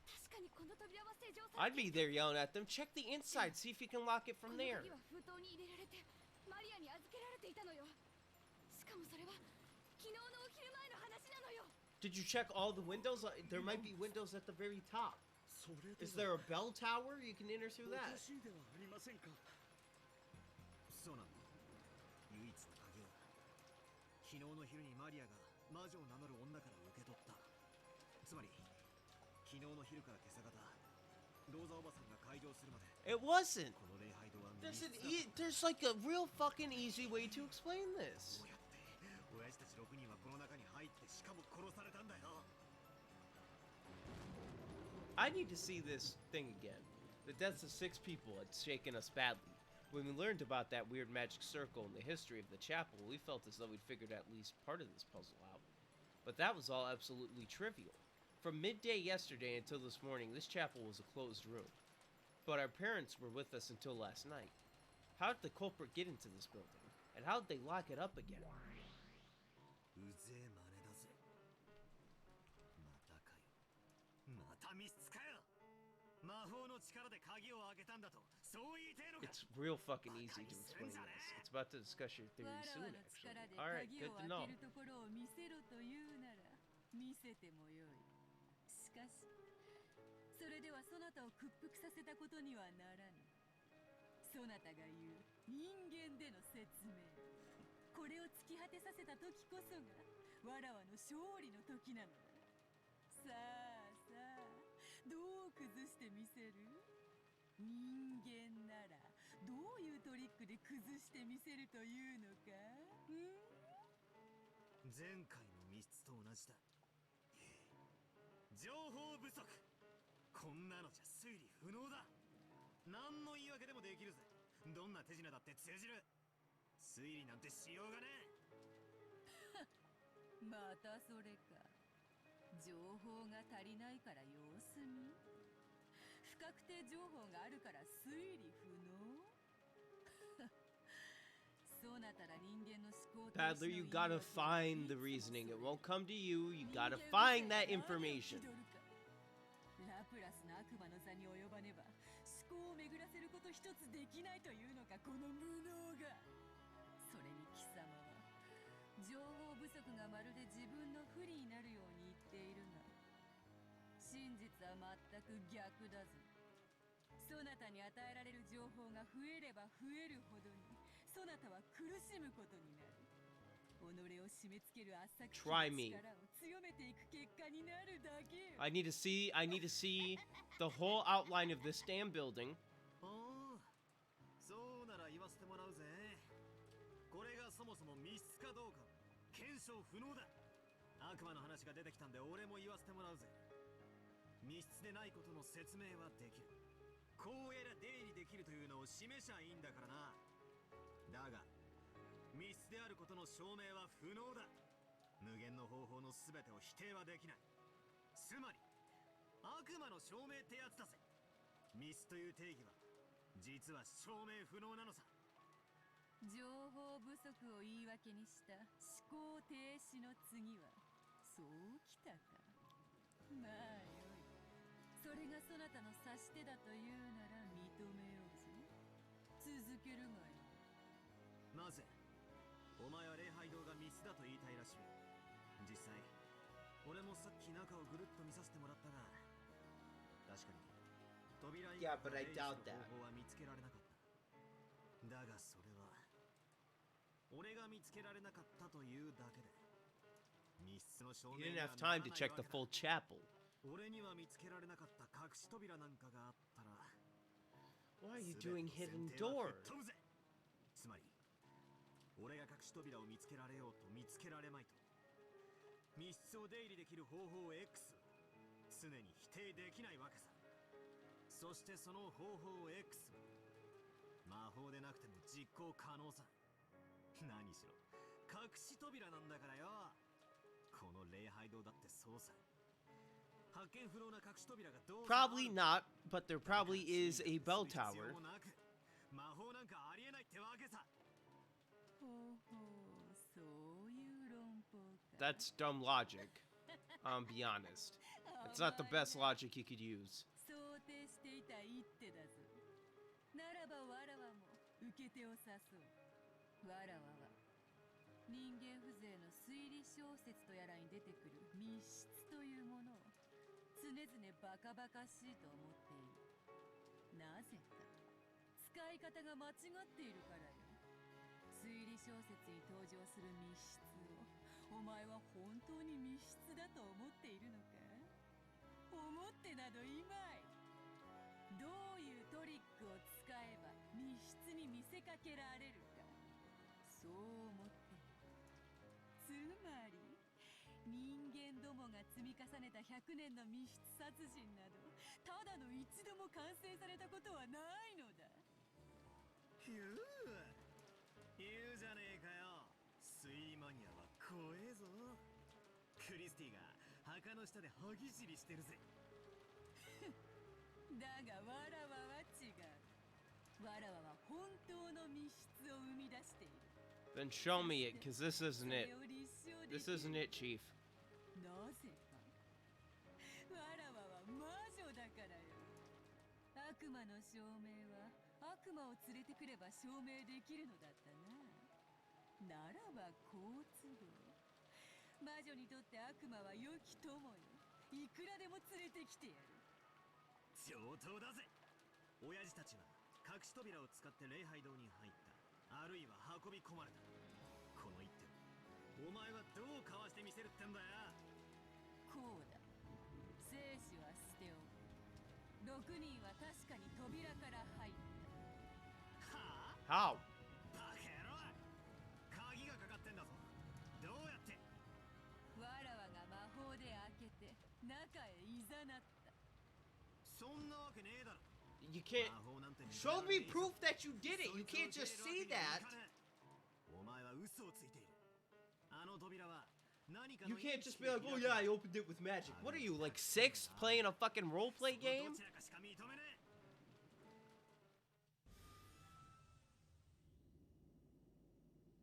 確かにこの扉は施錠され I'd be there yelling at them. Check the inside. See if you can lock it from there. この鍵は封筒に入れられてマリアに預けられていたのよ。しかもそれは昨日のお昼前の話なのよ。 Did you check all the windows? There might be windows at the very top. Is there a bell tower? You can enter through that. そうなんだ。唯一の鍵は昨日の昼にマリアが魔女を名乗る女から受け取った。つまり昨日の昼から今朝方銅座おばさんが開場するまで。 It wasn't. この礼拝堂は There's like a real fucking easy way to explain this. 親父たち6人はこの中に入ってしかも殺されたんだよ。 I need to see this thing again. The deaths of 6 people had shaken us badly. When we learned about that weird magic circle and the history of the chapel, we felt as though we'd figured at least part of this puzzle out. But that was all absolutely trivial. From midday yesterday until this morning, this chapel was a closed room. But our parents were with us until last night. How did the culprit get into this building? And how did they lock it up again? うぜえ真似だぜ。またかよ。またミスかよ。魔法の力で鍵を開けたんだと。そう言いてえのか。 It's real fucking easy to explain this. It's about to discuss your theory soon, actually. Alright, good to know. ところを見せろと言うなら見せてもよい。しかしそれではそなたを屈服させたことにはならぬ。そなたが言う人間での説明、これを突き果てさせた時こそがわらわの勝利の時なのだ。さあさあ、どう崩してみせる？人間ならどういうトリックで崩してみせるというのか？前回の密室と同じだ。情報不足。こんなのじゃ推理不能だ。何の言い訳でもできるぜ。どんな手品だって通じる。推理なんてしようがねえ。またそれか。情報が足りないから様子見。不確定情報があるから推理不能。そうなったら人間の思考と Paddler, you gotta find the reasoning. It won't come to you. You gotta find that information. ラプラスの悪魔の座に及ばねば思考を巡らせること一つできないというのか、この無能が。それに貴様は情報不足がまるで自分の不利になるように言っているが、真実は全く逆だぞ。そなたに与えられる情報が増えれば増えるほどに、そなたは苦しむことになる。己を締め付ける圧搾機の力を強めていく結果になるだけよ。I need to see the whole outline of this damn building. そうなら言わせてもらうぜ。これがそもそも密室かどうか検証不能だ。悪魔の話が出てきたんで俺も言わせてもらうぜ。密室でないことの説明はできる。こうやら出入りできるというのを示しゃいいんだからな。だが密室であることの証明は不能だ。無限の方法の全てを否定はできない。つまり悪魔の証明ってやつだぜ。密室という定義は実は証明不能なのさ。情報不足を言い訳にした思考停止の次はそうきたか。まあよい。それがそなたの指し手だというなら認めようぞ。続けるがいい。なぜお前は礼拝堂が密室だと言いたいらしい。実際俺もさっき中をぐるっと見させてもらったが、確かに扉以外の霊視の方法は見つけられなかった。だがそれは俺が見つけられなかったというだけで密室の証明 You didn't have time to check the full chapel. 俺には見つけられなかった隠し扉なんかがあったら Why are you doing hidden doors? つまり俺が隠し扉を見つけられようと見つけられまいと、密室を出入りできる方法 X 常に否定できないわけさ。そしてその方法 X は魔法でなくても実行可能さ。何しろ隠し扉なんだからよ。この礼拝堂だってそうさ。発見不能な隠し扉がどう Probably not, but there probably is a bell tower. 魔法なんかありえないってわけさ。ほうほう、そういう論法か。 That's dumb logic. Be honest. It's not the best logic you could use. 想定していた一手だぞ。ならばわらわも受け手を誘う。わらわは人間風情の推理小説とやらに出てくる密室というものを常々バカバカしいと思っている。なぜか使い方が間違っているからよ。推理小説に登場する密室をお前は本当に密室だと思っているのか。思ってなどいまい。どういうトリックを使えば密室に見せかけられるか、そう思っている。つまり人間どもが積み重ねた100年の密室殺人などただの一度も完成されたことはないのだ。言うじゃねえかよ。推理マニアは怖えぞ。クリスティが墓の下で歯ぎしりしてるぜ。だがわらわは違う。わらわは本当の密室を生み出している。 Then show me it, cause this isn't it. This isn't it, Chief. なぜか。わらわは魔女だからよ。悪魔の証明は悪魔を連れてくれば証明できるのだったな。ならば好都合。魔女にとって悪魔は良き友よ。いくらでも連れてきてやる。上等だぜ。親父たちは隠し扉を使って礼拝堂に入った、あるいは運び込まれた。この一手をお前はどうかわしてみせるってんだよ。こうだ。生死は捨ておく。6人は確かに扉から入った。はあ？ How？ バカ野郎。鍵がかかってんだぞ。どうやって？わらわが魔法で開けて中へいざなった。そんなわけねえだろ。 You can't show me proof that you did it. You can't just say that. お前は嘘をついている。あの扉は何か You can't just be like, oh yeah, I opened it with magic. What are you, like 6 playing a fucking roleplay game?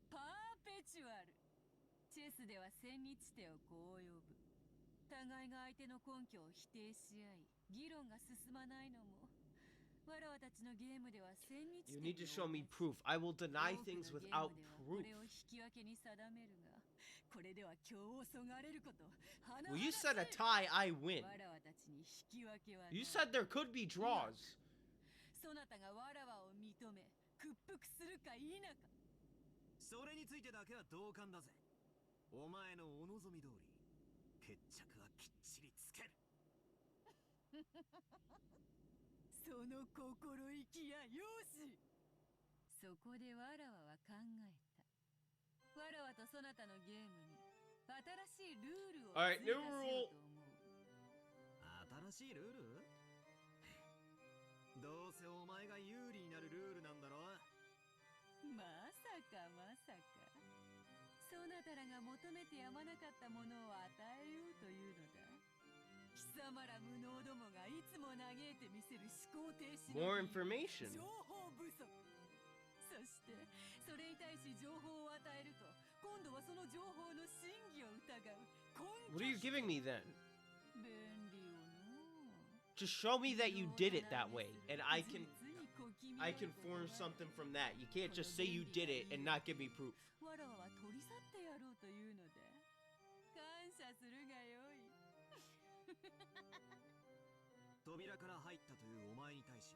パーペチュアル。チェスでは千日手をこう呼ぶ。互いが相手の根拠を否定し合い、議論が進まないのも。わらわたちのゲームでは千日手。 You need to show me proof. I will deny things without proof. これを引き分けに定めるが。これでは今日をそがれること。 Well, you said a tie, I win. わらわたちに引き分けはない。 You said there could be draws. そなたがわらわを認め屈服するか否か。それについてだけは同感だぜ。お前のお望み通り決着はきっちりつける。その心意気やよし。そこでわらわは考えた。わらわとそなたのゲームに新しいルールを追加しようと思う。新しいルール？どうせお前が有利になるルールなんだろ。まさかまさか。そなたらが求めてやまなかったものを与えようというのだ。貴様ら無能どもがいつも嘆いてみせる思考停止の More information. 情報不足。そしてそれに対し情報を与えると今度はその情報の真偽を疑う。 What are you giving me then? 便利よの。 Just show me that you did it that way, and I can form something from that. You can't just say you did it and not give me proof. わらわは取り去ってやろうというのだ。感謝するがよい。扉から入ったというお前に対し、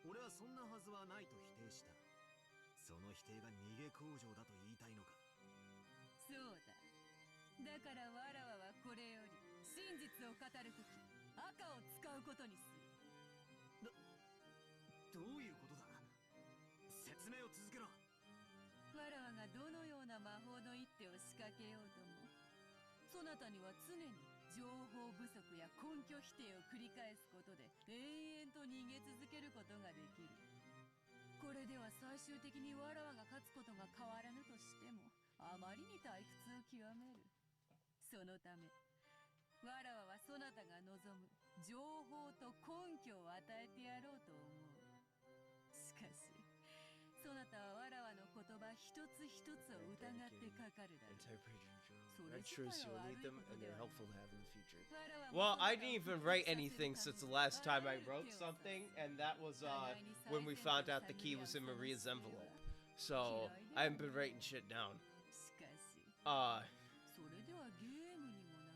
俺はそんなはずはないと否定した。その否定が逃げ工場だと言いたいのか。そうだ。だからわらわはこれより真実を語るとき赤を使うことにする。どういうことだ。説明を続けろ。わらわがどのような魔法の一手を仕掛けようとも、そなたには常に情報不足や根拠否定を繰り返すことで延々と逃げ続けることができる。これでは最終的にわらわが勝つことが変わらぬとしてもあまりに退屈を極める。そのためわらわはそなたが望む情報と根拠を与えてやろうと思う。しかしそなたはわらわの言葉一つ一つを疑ってかかるだろう。 I trust you'll need them, and they're helpful to have in the future. Well, I didn't even write anything since the last time I wrote something, and that was when we found out the key was in Maria's envelope. So I haven't been writing shit down.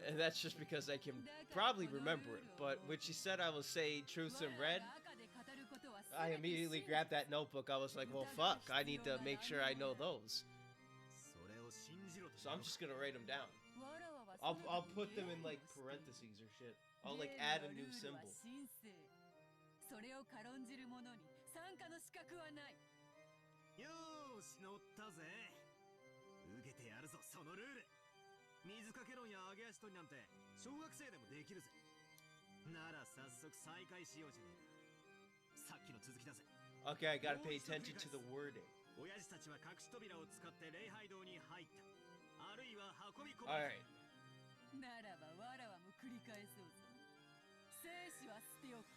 And that's just because I can probably remember it. But when she said I will say truths in red, I immediately grabbed that notebook. I was like, well, fuck, I need to make sure I know those. So I'm just gonna write them down. I'll put them in like parentheses or shit. I'll like add a new symbol. それを軽んじる者に参加の資格はない。よーし、乗ったぜ。受けてやるぞ、そのルール。水かけ論や揚げ足取りなんて小学生でもできるぜ。なら早速再開しようじゃねえか。さっきの続きだぜ。Okay, I gotta pay attention to the wording. 親父たちは隠し扉を使って礼拝堂に入った。あるいは運び込まれた。 Alright. ならばわらわも繰り返そうぞ。生死は捨ておく。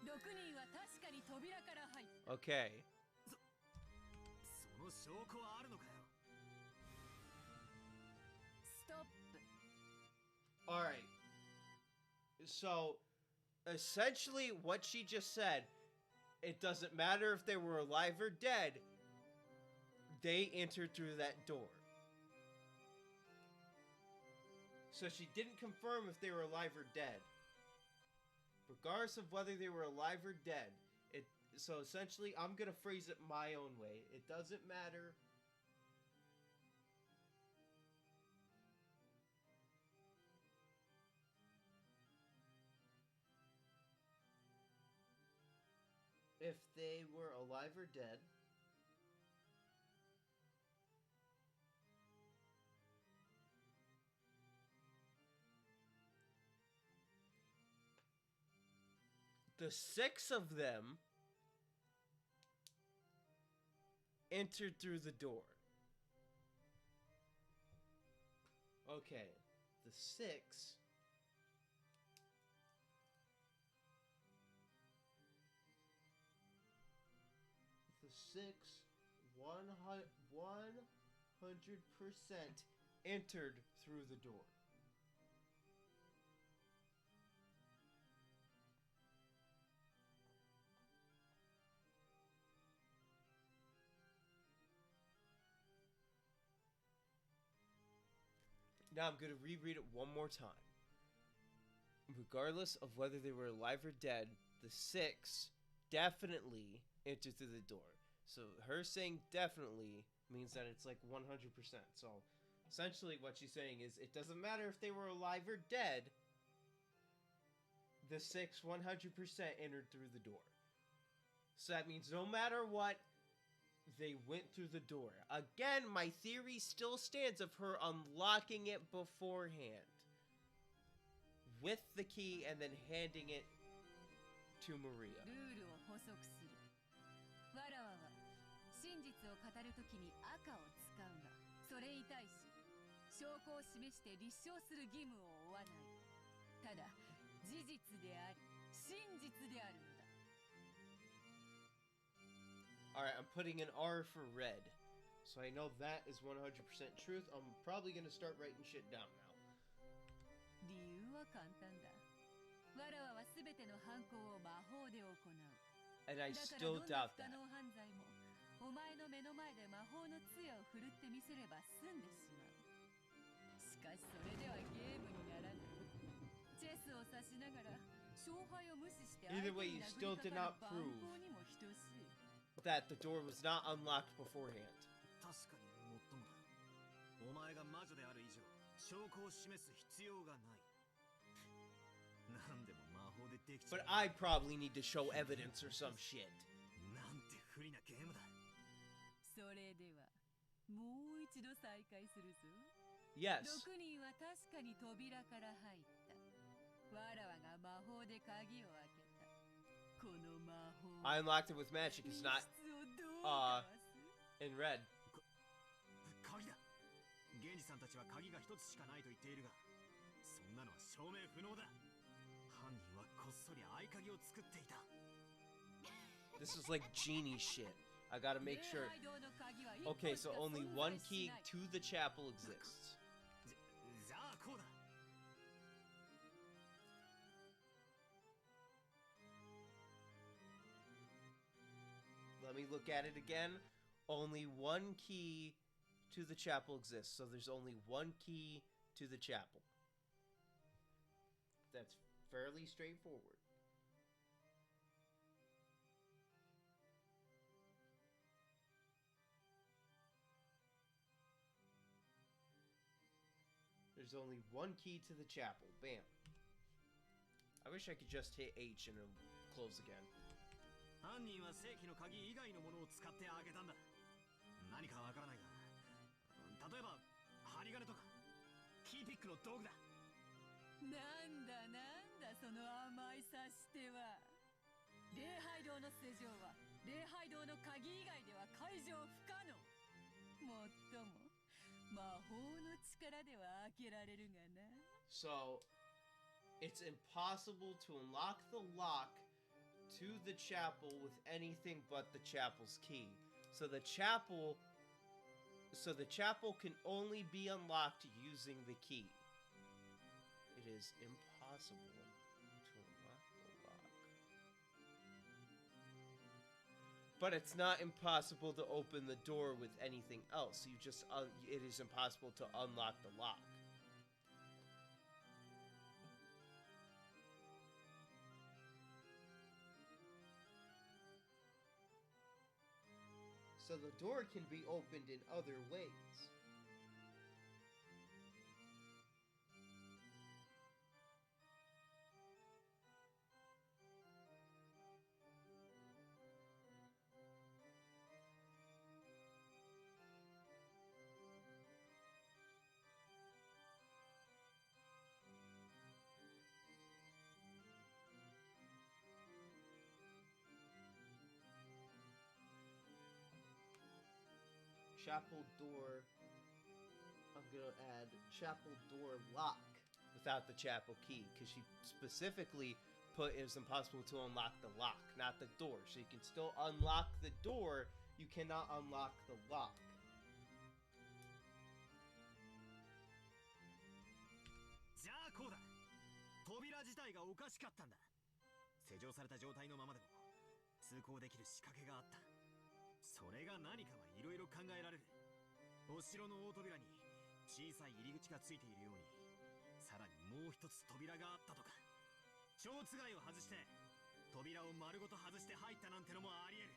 6人は確かに扉から入った。 Okay. その証拠はあるのかよ。ストップ。 Alright. So, essentially what she just said, it doesn't matter if they were alive or dead, they entered through that door. So she didn't confirm if they were alive or dead. Regardless of whether they were alive or dead. So essentially, I'm gonna phrase it my own way. It doesn't matter. If they were alive or dead. The 6 of them entered through the door. Okay, the 6. The 6, 100% entered through the door. Now I'm going to reread it one more time. Regardless of whether they were alive or dead, the 6 definitely entered through the door. So her saying definitely means that it's like 100%. So essentially what she's saying is it doesn't matter if they were alive or dead. The 6 100% entered through the door. So that means no matter what, they went through the door. Again, my theory still stands of her unlocking it beforehand with the key and then handing it to Maria. ルールを補足する。わらわは真実を語るときに赤を使うが、それに対し証拠を示して立証する義務を負わない。ただ事実であり真実であるのだ。Alright, I'm putting an R for red. So I know that is 100% truth. I'm probably going to start writing shit down now. 理由は簡単だ。わらわはすべての犯行を魔法で行う。And I だから still どんな doubt 不可 that. 能犯罪もお前の目の前で魔法の杖を振るってみせれば済んでしまう。しかしそれではゲームにならない。チェスを指しながら勝敗を無視して相手 Either way, に you 殴 still り did か not かる prove 蛮行にも等しい。 that the door was not unlocked beforehand. 確かにもっともだ。お前が魔女である以上、証拠を示す必要がない。なんでも魔法でできちゃう。But I probably need to show evidence or some shit. なんて不利なゲームだ。それではもう一度再開するぞ。 Yes. 6人は確かに扉から入った。わらわが魔法で鍵を開けた。この魔法 I unlocked it with magic. It's not 密室をどうかわす。 in red. 鍵だ。ゲンジさんたちは鍵が一つしかないと言っているが、そんなのは証明不能だ。犯人はこっそり合鍵を作っていた。 This is like genie shit. I gotta make sure. Okay, so only one key to the chapel exists. じゃあこうだ。 Let me look at it again. Only one key to the chapel exists. So there's only one key to the chapel. That's fairly straightforward. There's only one key to the chapel. Bam. I wish I could just hit H and it'll close again. 犯人は正規の鍵以外のものを使って開けたんだ。何かわからないが、例えば針金とかキーピックの道具だ。なんだなんだその甘い察しては。礼拝堂の施錠は礼拝堂の鍵以外では解錠不可能。もっとも魔法の力では開けられるがな。 So, it's impossible to unlock the lock to the chapel with anything but the chapel's key. So the chapel can only be unlocked using the key. It is impossible to unlock the lock. But it's not impossible to open the door with anything else. You just it is impossible to unlock the lock. So the door can be opened in other ways. Chapel door. I'm gonna add chapel door lock without the chapel key because she specifically put it was impossible to unlock the lock, not the door. So you can still unlock the door, you cannot unlock the lock. じゃあこうだ。扉自体がおかしかったんだ。施錠された状態のままでも通行できる仕掛けがあった。それが何かはいろいろ考えられる。お城の大扉に小さい入り口がついているように、さらにもう一つ扉があったとか。蝶つがいを外して扉を丸ごと外して入ったなんてのもあり得る。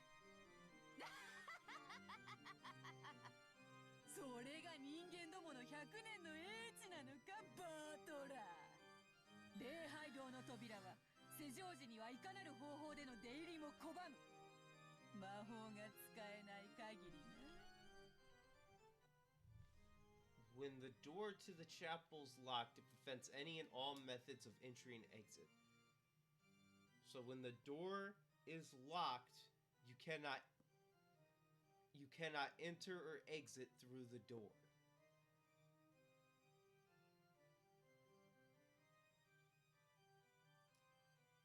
それが人間どもの100年の英知なのか、バートラー。礼拝堂の扉は施錠時にはいかなる方法での出入りも拒む。魔法が使えない限りな。When the door to the chapel is locked, it prevents any and all methods of entry and exit. So when the door is locked, you cannot enter or exit through the door.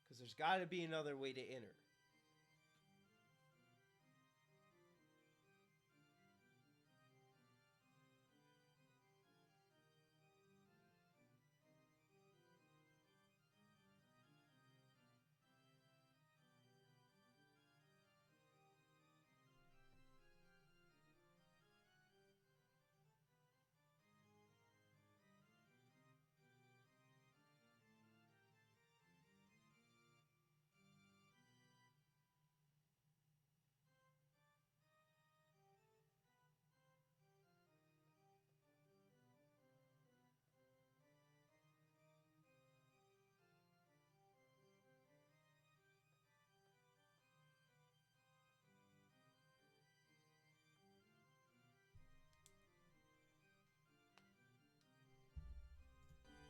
Because there's got to be another way to enter.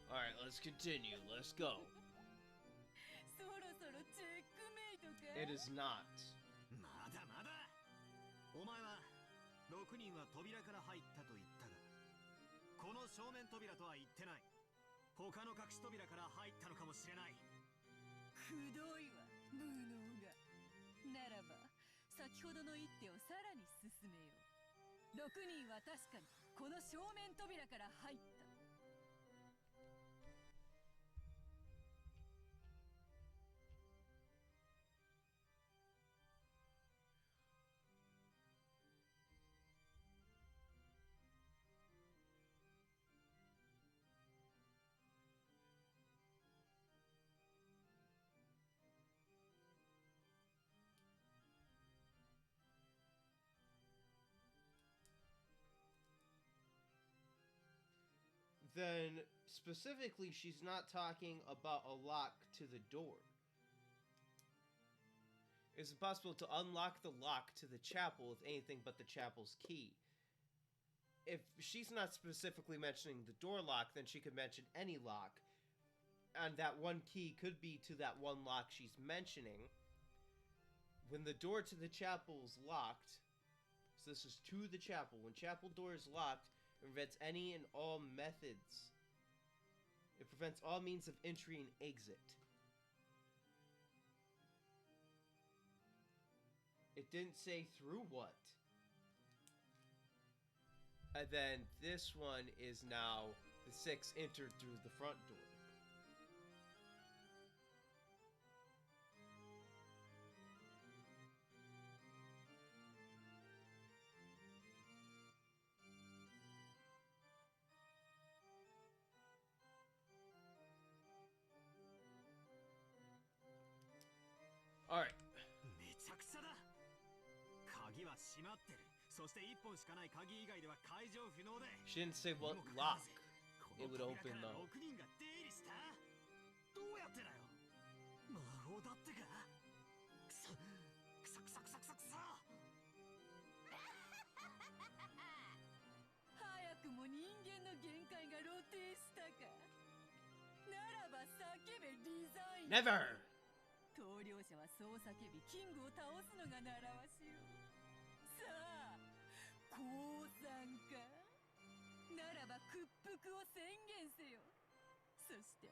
Alright, let's continue. Let's go. そろそろチェックメイトか。 It is not. まだまだ。お前は6人は扉から入ったと言ったが、この正面扉とは言ってない。他の隠し扉から入ったのかもしれない。くどいわ、無能が。ならば先ほどの一手をさらに進めよう。6人は確かにこの正面扉から入った。Then specifically she's not talking about a lock to the door. It's impossible to unlock the lock to the chapel with anything but the chapel's key. If she's not specifically mentioning the door lock, then she could mention any lock. And that one key could be to that one lock she's mentioning. When the door to the chapel is locked, so this is to the chapel. When chapel door is locked, it prevents any and all methods. It prevents all means of entry and exit. It didn't say through what. And then this one is now the 6 entered through the front door. Alright. めちゃくちゃだ。鍵は閉まってる。そして1本しかない鍵以外では解錠不能で。 She didn't say what lock it would open though. 6人が出入りした。どうやってだよ。魔法だってか。くそくそくそくそくそくそ。早くも人間の限界が露呈したか。ならば叫べデザイン。 Never! 投了者はそう叫びキングを倒すのが習わしよ。さあ降参か。ならば屈服を宣言せよ。そして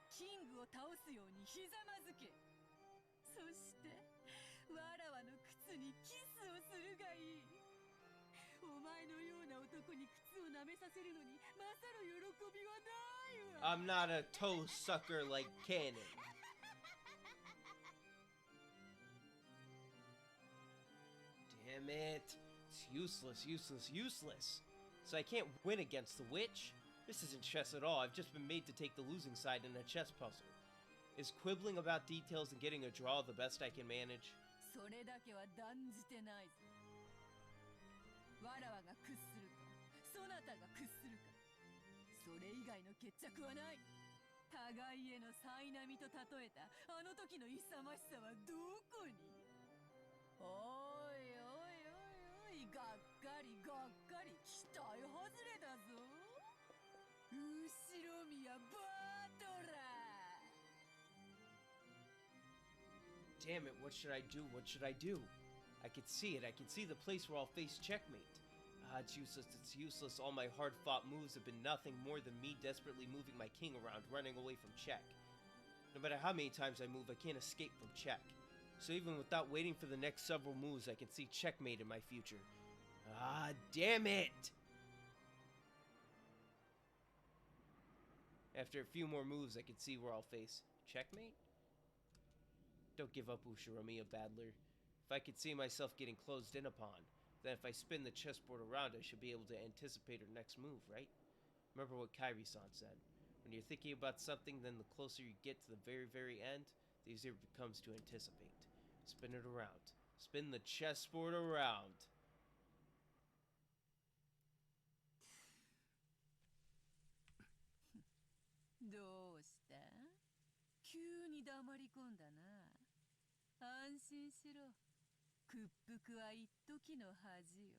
キングを倒すようにひざまずけ。そしてわらわの靴にキスをするがいい。お前のような男に靴を舐めさせるのに勝る喜びはないわ。 I'm not a toe sucker like Cannon. Damn it. It's useless, useless, useless. So I can't win against the witch? This isn't chess at all. I've just been made to take the losing side in a chess puzzle. Is quibbling about details and getting a draw the best I can manage? それだけは断じてないぞ。わらわが屈するか、そなたが屈するか、それ以外の決着はない。互いへの苛並と例えたあの時の勇ましさはどこに？おいおいおいおい、がっかりがっかり、期待外れだぞ。後ろ宮バトラー。 Damn it, what should I do? What should I do? I could see it. I could see the place where I'll face checkmate. Ah, it's useless. It's useless. All my hard-fought moves have been nothing more than me desperately moving my king around, running away from check. No matter how many times I move, I can't escape from check. So even without waiting for the next several moves, I can see checkmate in my future. Ah, damn it! After a few more moves, I can see where I'll face checkmate? Don't give up, Ushiromiya Battler. If I could see myself getting closed in upon, then if I spin the chessboard around, I should be able to anticipate her next move, right? Remember what Kairi-san said. When you're thinking about something, then the closer you get to the very, very end, the easier it becomes to anticipate. Spin it around. Spin the chessboard around. どうした？急に黙り込んだな。安心しろ。屈服は一時の恥よ。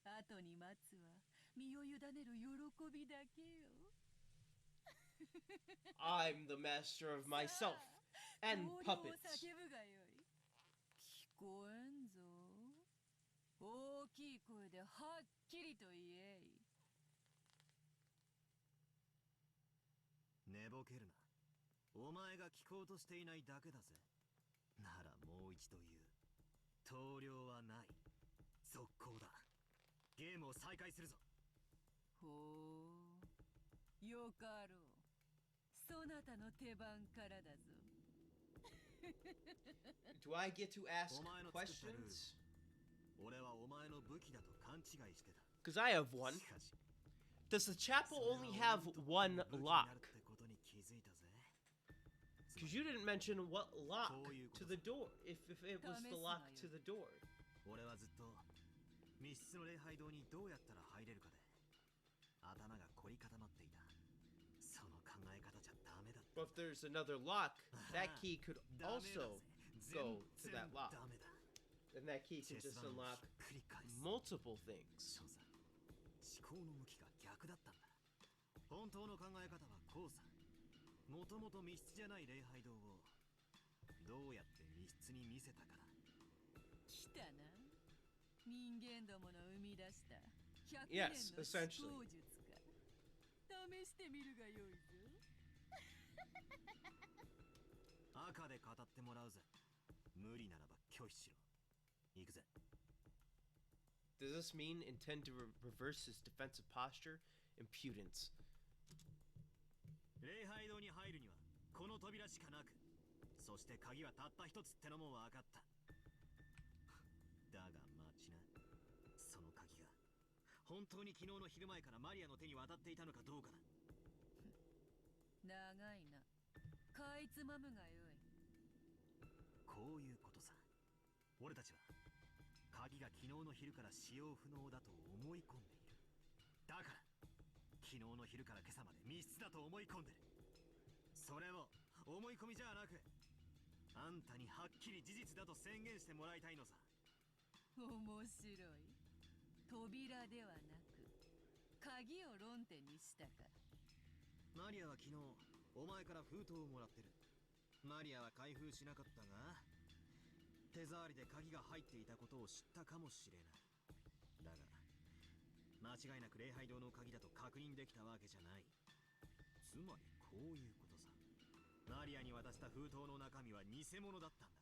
後に待つは身を委ねる喜びだけよ。I'm the master of myself and puppets. 叫ぶがよい。聞こえんぞ。大きい声ではっきりと言えい。寝ぼけるな。お前が聞こうとしていないだけだぜ。ならもう一度言う。投了はない。続行だ。ゲームを再開するぞ。ほう。よかろう。そなたの手番からだぞ。Do I get to ask questions? 俺はお前の武器だと勘違いしてた。Because I have one. Does the chapel only have one lock? Because you didn't mention what lock to the door, if it was the lock to the door. 俺はずっと密室の礼拝堂にどうやったら入れるかで頭が凝り固まっていた。その考え方じゃダメだ。But if there's another lock, that key could also go to that lock. And that key can just unlock multiple things. 思考の向きが逆だったんだ。本当の考え方はこうさ。もともと密室じゃない礼拝堂をどうやって密室に見せたかだ。来たな。人間どもの生み出した100年の思考術か。試してみるがよいぞ。赤で語ってもらうぜ。無理ならば拒否しろ。行くぜ。Does this mean intend to reverse his defensive posture? Impudence. 礼拝堂に入るにはこの扉しかなく、そして鍵はたった一つってのも分かった。だが待ちな。その鍵が本当に昨日の昼前からマリアの手に渡っていたのかどうかだ。長いな。かいつまむがよい。こういうことさ。俺たちは鍵が昨日の昼から使用不能だと思い込んでいる。だから昨日の昼から今朝まで密室だと思い込んでる。それを思い込みじゃなく、あんたにはっきり事実だと宣言してもらいたいのさ。面白い。扉ではなく鍵を論点にしたか。マリアは昨日お前から封筒をもらってる。マリアは開封しなかったが、手触りで鍵が入っていたことを知ったかもしれない。だが間違いなく礼拝堂の鍵だと確認できたわけじゃない。つまりこういうことさ。マリアに渡した封筒の中身は偽物だったんだ。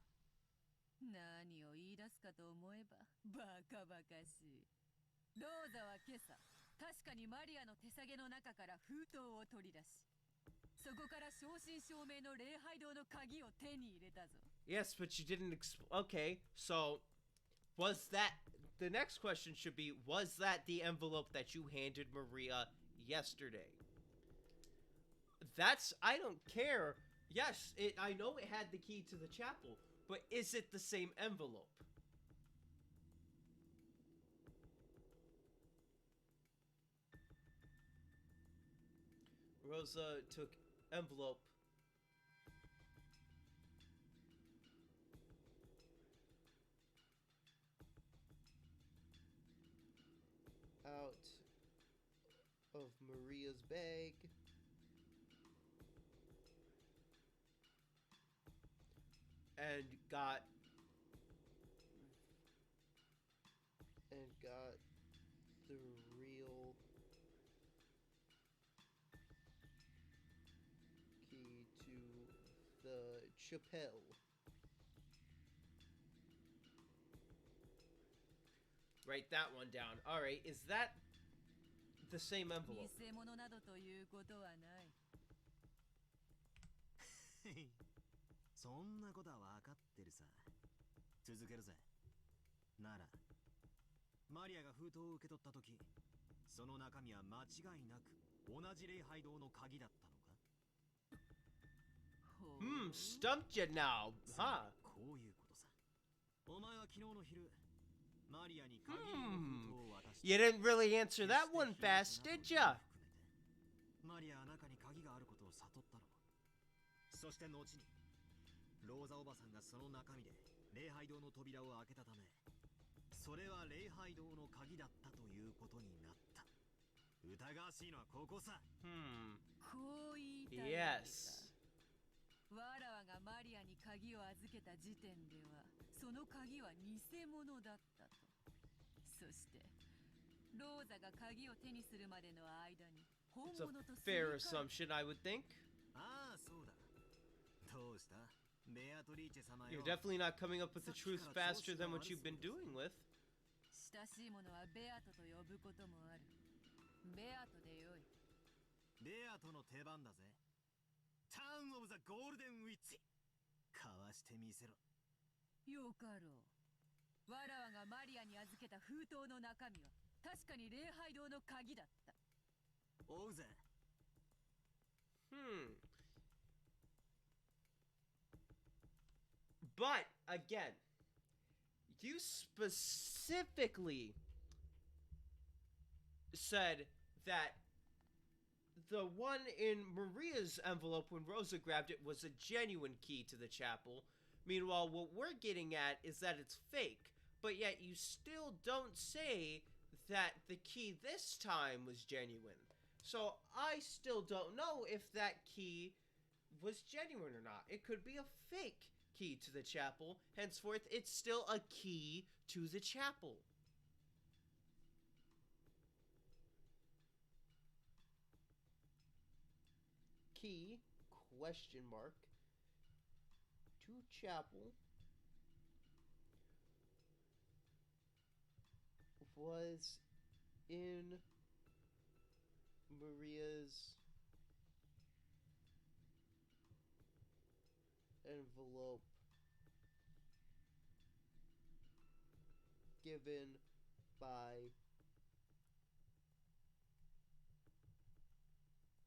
何を言い出すかと思えばバカバカしい。ローザは今朝確かにマリアの手提げの中から封筒を取り出し、そこから正真正銘の礼拝堂の鍵を手に入れたぞ。Yes, but you didn't Okay, so was that the next question should be, was that the envelope that you handed Maria yesterday? I don't care. Yes, I know it had the key to the chapel, but is it the same envelope? Rosa took envelope. Out of Maria's bag. And got the real key to the chapel. Write that one down. Alright, is that the same envelope? 偽物などということはない。そんなことは分かってるさ。続けるぜ。なら、マリアが封筒を受け取ったとき、その中身は間違いなく同じ礼拝堂の鍵だったのか？ stumped you now, huh? こういうことさ。お前は昨日の昼、マリアに鍵の封筒を渡した。You didn't really answer that one fast, did ya? マリアは中に鍵があることを悟ったの。そして後に、ローザおばさんがその中身で礼拝堂の扉を開けたため、それは礼拝堂の鍵だったということになった。疑わしいのはここさ。こう言いたいわけか。Yes. わらわがマリアに鍵を預けた時点では、その鍵は偽物だったと。そして、ローザが鍵を手にするまでの間に、本物と Fair assumption, I would think. ああ、そうだ。どうした？ You're definitely not coming up with the truth faster than what you've been doing with. 親しい者はベアトと呼ぶこともある。ベアトでよい。ベアトの手番だぜ。ターンオブザゴールデンウィッチ。かわしてみせろ。よかろう。わらわがマリアに預けた封筒の中身は確かに礼拝堂の鍵だった。追うぜ。But, again, you specifically said that the one in Maria's envelope when Rosa grabbed it was a genuine key to the chapel. Meanwhile, what we're getting at is that it's fake, but yet you still don't say that the key this time was genuine. So I still don't know if that key was genuine or not. It could be a fake key to the chapel. Henceforth, it's still a key to the chapel. Key, question mark, to chapel was in Maria's envelope given by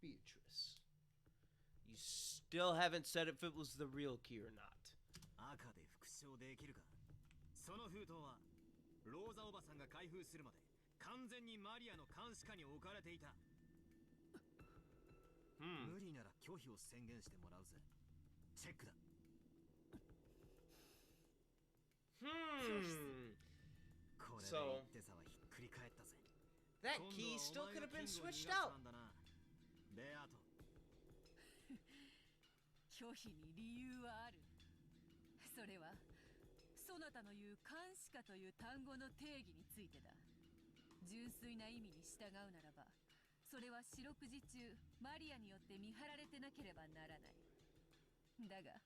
Beatrice. You still haven't said if it was the real key or not. 赤で復唱できるか。その封筒はローザおばさんが開封するまで完全にマリアの監視下に置かれていた。無理なら拒否を宣言してもらうぜ。チェックだ。So that key still could have been switched out. 拒否に理由はある。それはそなたの言う監視下という単語の定義についてだ。純粋な意味に従うならば、それは四六時中マリアによって見張られてなければならない。だが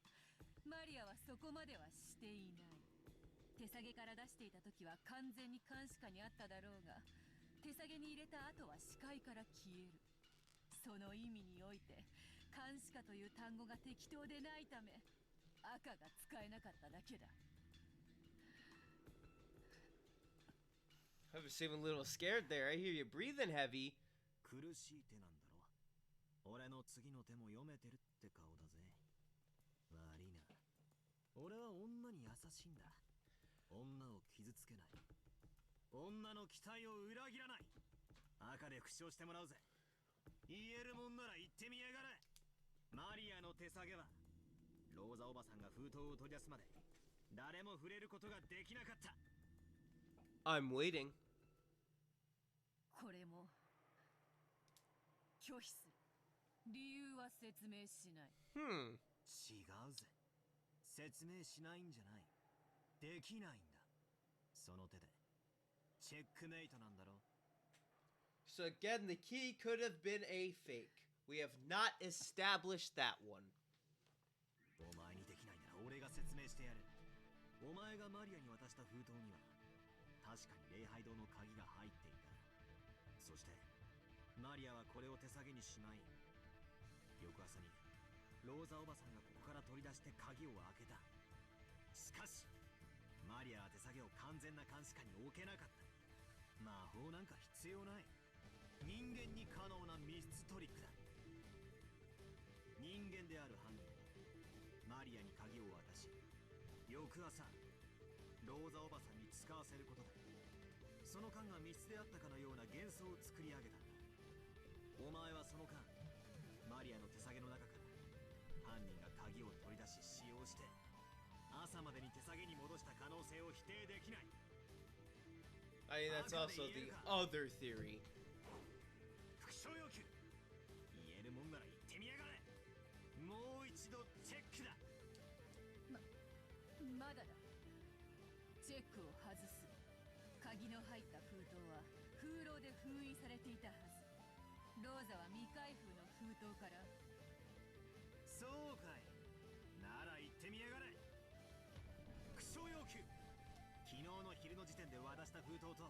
マリアはそこまではしていない。手提げから出していた時は完全に監視下にあっただろうが、手提げに入れた後は視界から消える。その意味において監視下という単語が適当でないため、赤が使えなかっただけだ。I was seeming a little scared there. I hear you breathing heavy. 苦しい手なんだろ。俺の次の手も読めてるって顔だぜ。悪いな。俺は女に優しいんだ。女を傷つけない。女の期待を裏切らない。赤で復唱してもらうぜ。言えるもんなら言ってみやがれ。マリアの手下げはローザおばさんが封筒を取り出すまで誰も触れることができなかった。 I'm waiting. これも拒否する。理由は説明しない。違うぜ。説明しないんじゃない。できないんだ。その手でチェックメイトなんだろ。 So again, the key could have been a fake. We have not established that one. お前にできないなら俺が説明してやる。お前がマリアに渡した封筒には確かに礼拝堂の鍵が入っていた。そしてマリアはこれを手下げにしまい、翌朝にローザおばさんがここから取り出して鍵を開けた。しかしマリアは手下げを完全な監視下に置けなかった。魔法なんか必要ない。人間に可能な密室トリックだ。人間である犯人はマリアに鍵を渡し、翌朝ローザおばさんに使わせることだ。その間が密室であったかのような幻想を作り上げたんだ。お前はその間マリアの手下げの中から犯人が鍵を取り出し使用して朝までに手下げに戻した可能性を否定できない。 I mean, that's also the other theory. 復唱要求。言えるもんなら言ってみやがれ。もう一度チェックだ。まだだ。チェックを外す。鍵の入った封筒は風牢で封印されていたはず。ローザは未開封の封筒から。そうかい。なら言ってみやがれ。復唱要求。昨日の昼の時点で渡した封筒と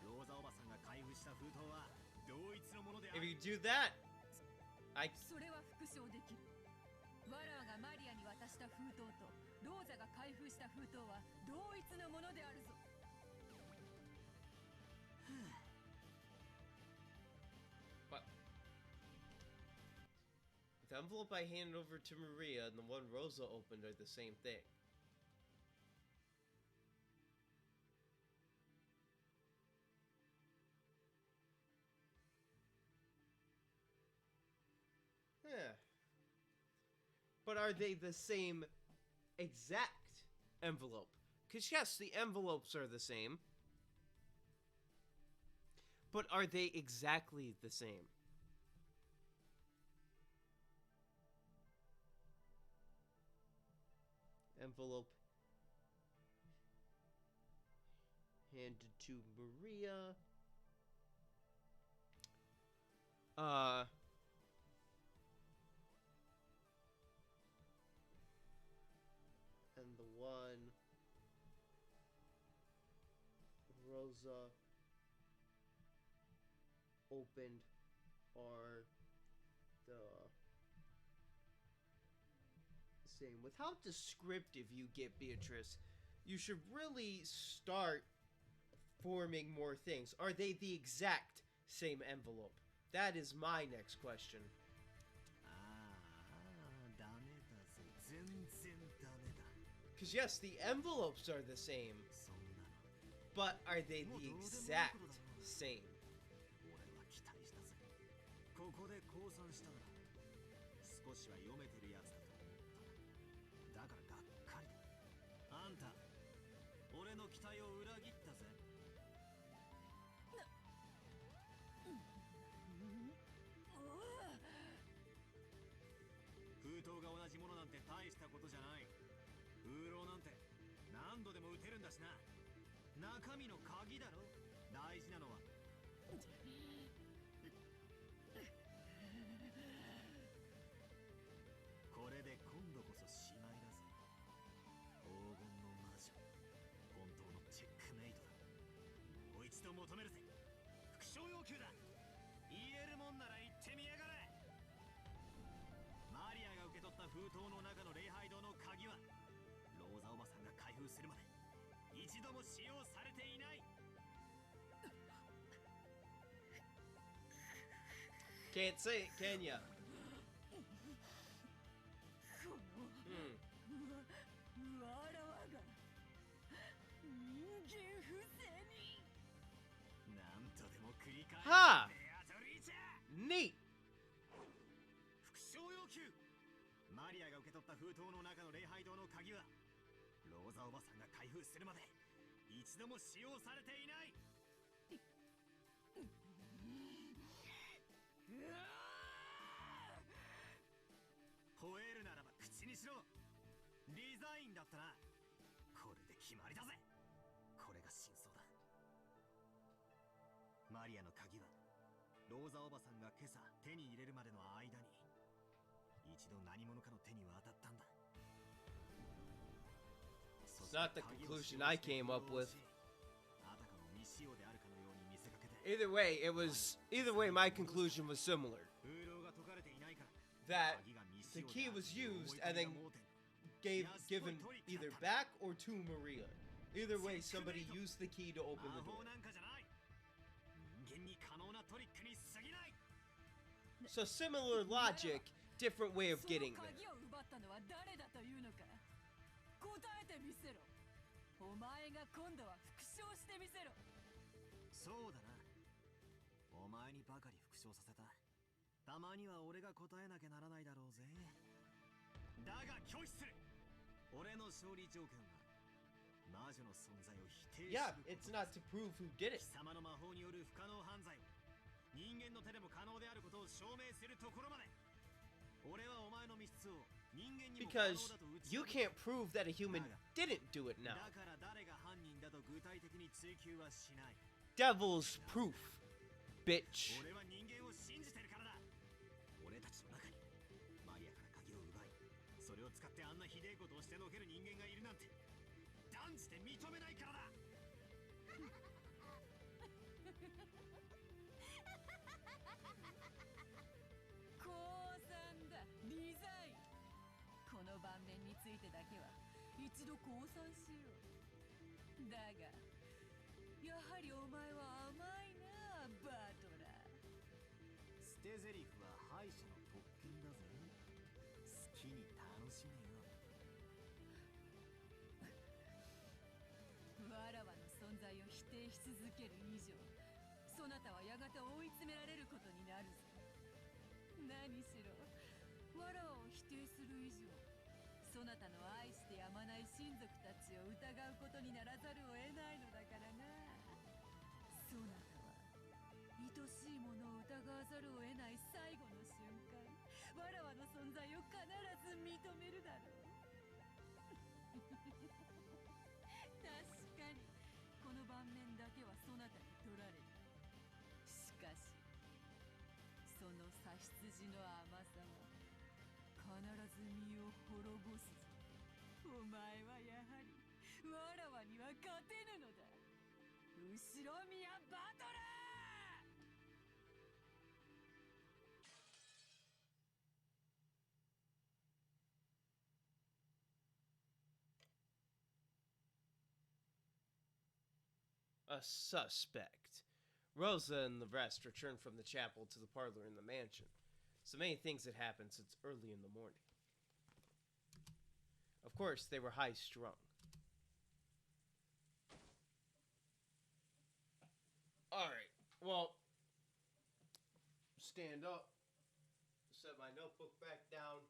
ローザおばさんが開封した封筒は同一のものである。 If you do that, それは復唱できる。ワラーがマリアに渡した封筒とローザが開封した封筒は同一のものであるぞ。But the envelope I handed over to Maria and the one Rosa opened are the same thing. Yeah. But are they the same exact envelope? Because yes, the envelopes are the same. But are they exactly the same? Envelope handed to Maria. And the one Rosa opened are the same. With how descriptive you get, Beatrice, you should really start forming more things. Are they the exact same envelope? That is my next question. Because yes, the envelopes are the same, but are they the exact same? ここで降参したなら少しは読めてるやつだと思った。だからがっかりだ。あんた俺の期待を裏切ったぜ。封筒が同じものなんて大したことじゃない。封牢なんて何度でも撃てるんだしな。中身の鍵だろ大事なのは。これで今度こそしまいだぜ。黄金の魔女、本当のチェックメイトだ。もう一度求めるぜ。復唱要求だ。言えるもんなら言ってみやがれ。マリアが受け取った封筒の中の礼拝堂の鍵はローザおばさんが開封するまで一度も使用されていない。Can't say it, can ya? この、わらわが人間不正になんとでも繰り返す Ha! ベアトリーチェ Neat! 副賞要求マリアが受け取った封筒の中の礼拝堂の鍵はローザおばさんが開封するまで一度も使用されていない。吠えるならば口にしろ。デザインだったな。これで決まりだぜ。これが真相だ。マリアの鍵はローザおばさんが今朝手に入れるまでの間に一度何者かの手に渡ったんだ。 It's not the conclusion I came up with. Either way, my conclusion was similar. That the key was used and then given either back or to Maria. Either way, somebody used the key to open the door. So similar logic, different way of getting there. 答えてみせろ。お前が今度は復唱してみせろ。そうだな。お前にばかり復唱させた。たまには俺が答えなきゃならないだろうぜ。だが拒否する。俺の勝利条件は魔女の存在を否定する。Yeah, it's not to prove who did it. 貴様の魔法による不可能犯罪を人間の手でも可能であることを証明するところまで。俺はお前の密室を Because you can't prove that a human didn't do it now. Devil's proof, bitch. Design. この盤面についてだけは一度降参しよう。だがやはりお前は甘いな、バトラー。捨て台詞は敗者の特権だぜ。好きに楽しめよ。わらわの存在を否定し続ける以上、そなたはやがて追い詰められることになるぞ。何しろわらわを否定する以上、そなたの愛してやまない親族たちを疑うことにならざるを得ないのだからな。そなたは愛しいものを疑わざるを得ない最後の瞬間、わらわの存在を必ず認めるだろう。確かにこの盤面だけはそなたに取られる。しかしその差し筋の甘さは必ず身を滅ぼすぞ。お前はやはりわらわには勝てぬのだ、後ろ宮バトラー。A suspect. Rosa and the rest return from the chapel to the parlor in the mansion. So many things had happened since early in the morning. Of course, they were high-strung. Alright, well, stand up, set my notebook back down,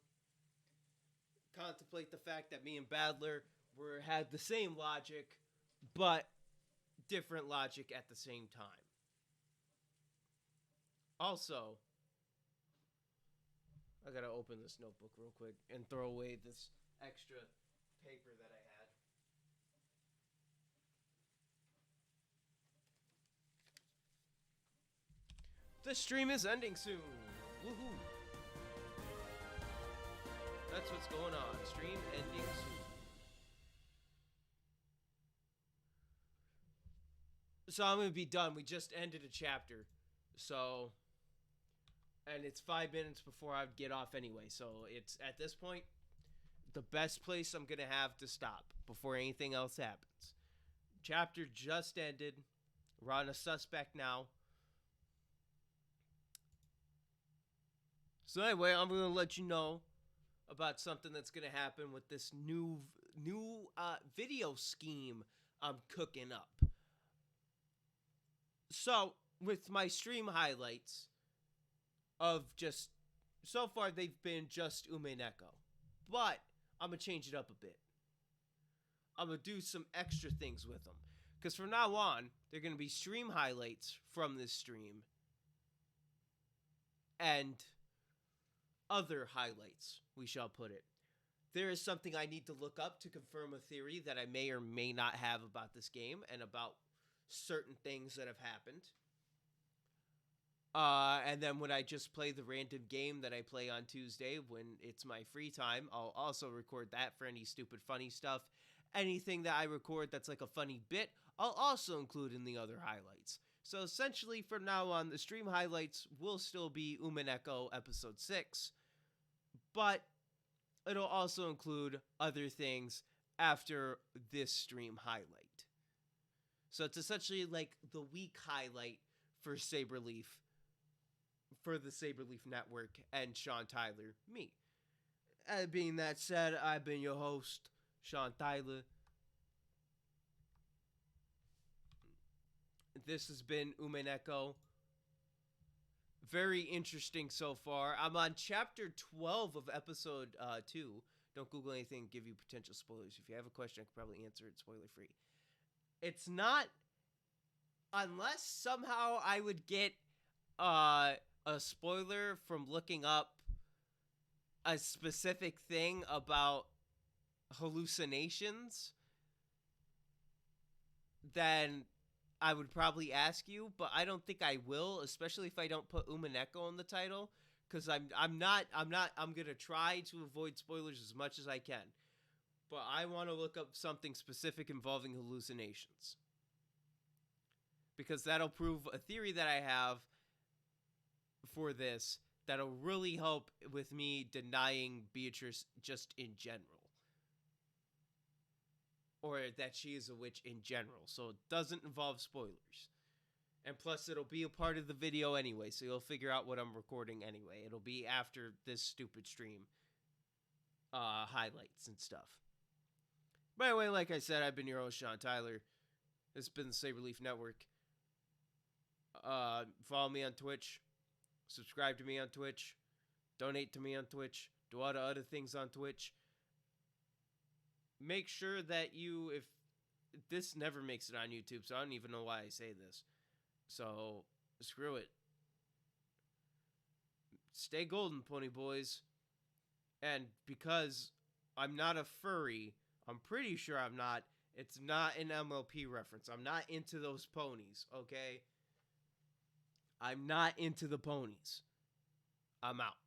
contemplate the fact that me and Badler had the same logic, but different logic at the same time. Also, I gotta open this notebook real quick and throw away this extra paper that I had. The stream is ending soon. Woohoo! That's what's going on. Stream ending soon. So I'm gonna be done. We just ended a chapter. So, and it's 5 minutes before I get off anyway. So it's at this point the best place I'm gonna have to stop before anything else happens. Chapter just ended. We're on a suspect now. So anyway, I'm going to let you know about something that's going to happen with this new video scheme I'm cooking up. So, with my stream highlights of just, so far they've been just Umineko. But, I'm going to change it up a bit. I'm going to do some extra things with them. Because from now on, they're going to be stream highlights from this stream. And other highlights, we shall put it. There is something I need to look up to confirm a theory that I may or may not have about this game and about certain things that have happened. And then when I just play the random game that I play on Tuesday when it's my free time, I'll also record that for any stupid funny stuff. Anything that I record that's like a funny bit, I'll also include in the other highlights. So essentially, from now on, the stream highlights will still be Umineko Episode 6, but it'll also include other things after this stream highlight. So it's essentially like the week highlight for Saberleaf, for the Saberleaf Network, and Sean Tyler, me. Being that said, I've been your host, Sean Tyler. This has been Umineko. Very interesting so far. I'm on chapter 12 of episode 2. Don't Google anything, give you potential spoilers. If you have a question, I can probably answer it spoiler free. It's not, unless somehow I would get a spoiler from looking up a specific thing about hallucinations, then I would probably ask you, but I don't think I will, especially if I don't put Umineko in the title, because I'm gonna try to avoid spoilers as much as I can, but I want to look up something specific involving hallucinations, because that'll prove a theory that I have for this that'll really help with me denying Beatrice just in general. Or that she is a witch in general. So it doesn't involve spoilers. And plus, it'll be a part of the video anyway, so you'll figure out what I'm recording anyway. It'll be after this stupid stream. Highlights and stuff. By the way, like I said, I've been your host, Sean Tyler. This has been the Saberleaf Network. Follow me on Twitch. Subscribe to me on Twitch. Donate to me on Twitch. Do all the other things on Twitch. Make sure that you, if this never makes it on YouTube, so I don't even know why I say this. So, screw it. Stay golden, pony boys. And because I'm not a furry, I'm pretty sure I'm not, it's not an MLP reference. I'm not into those ponies, okay? I'm not into the ponies. I'm out.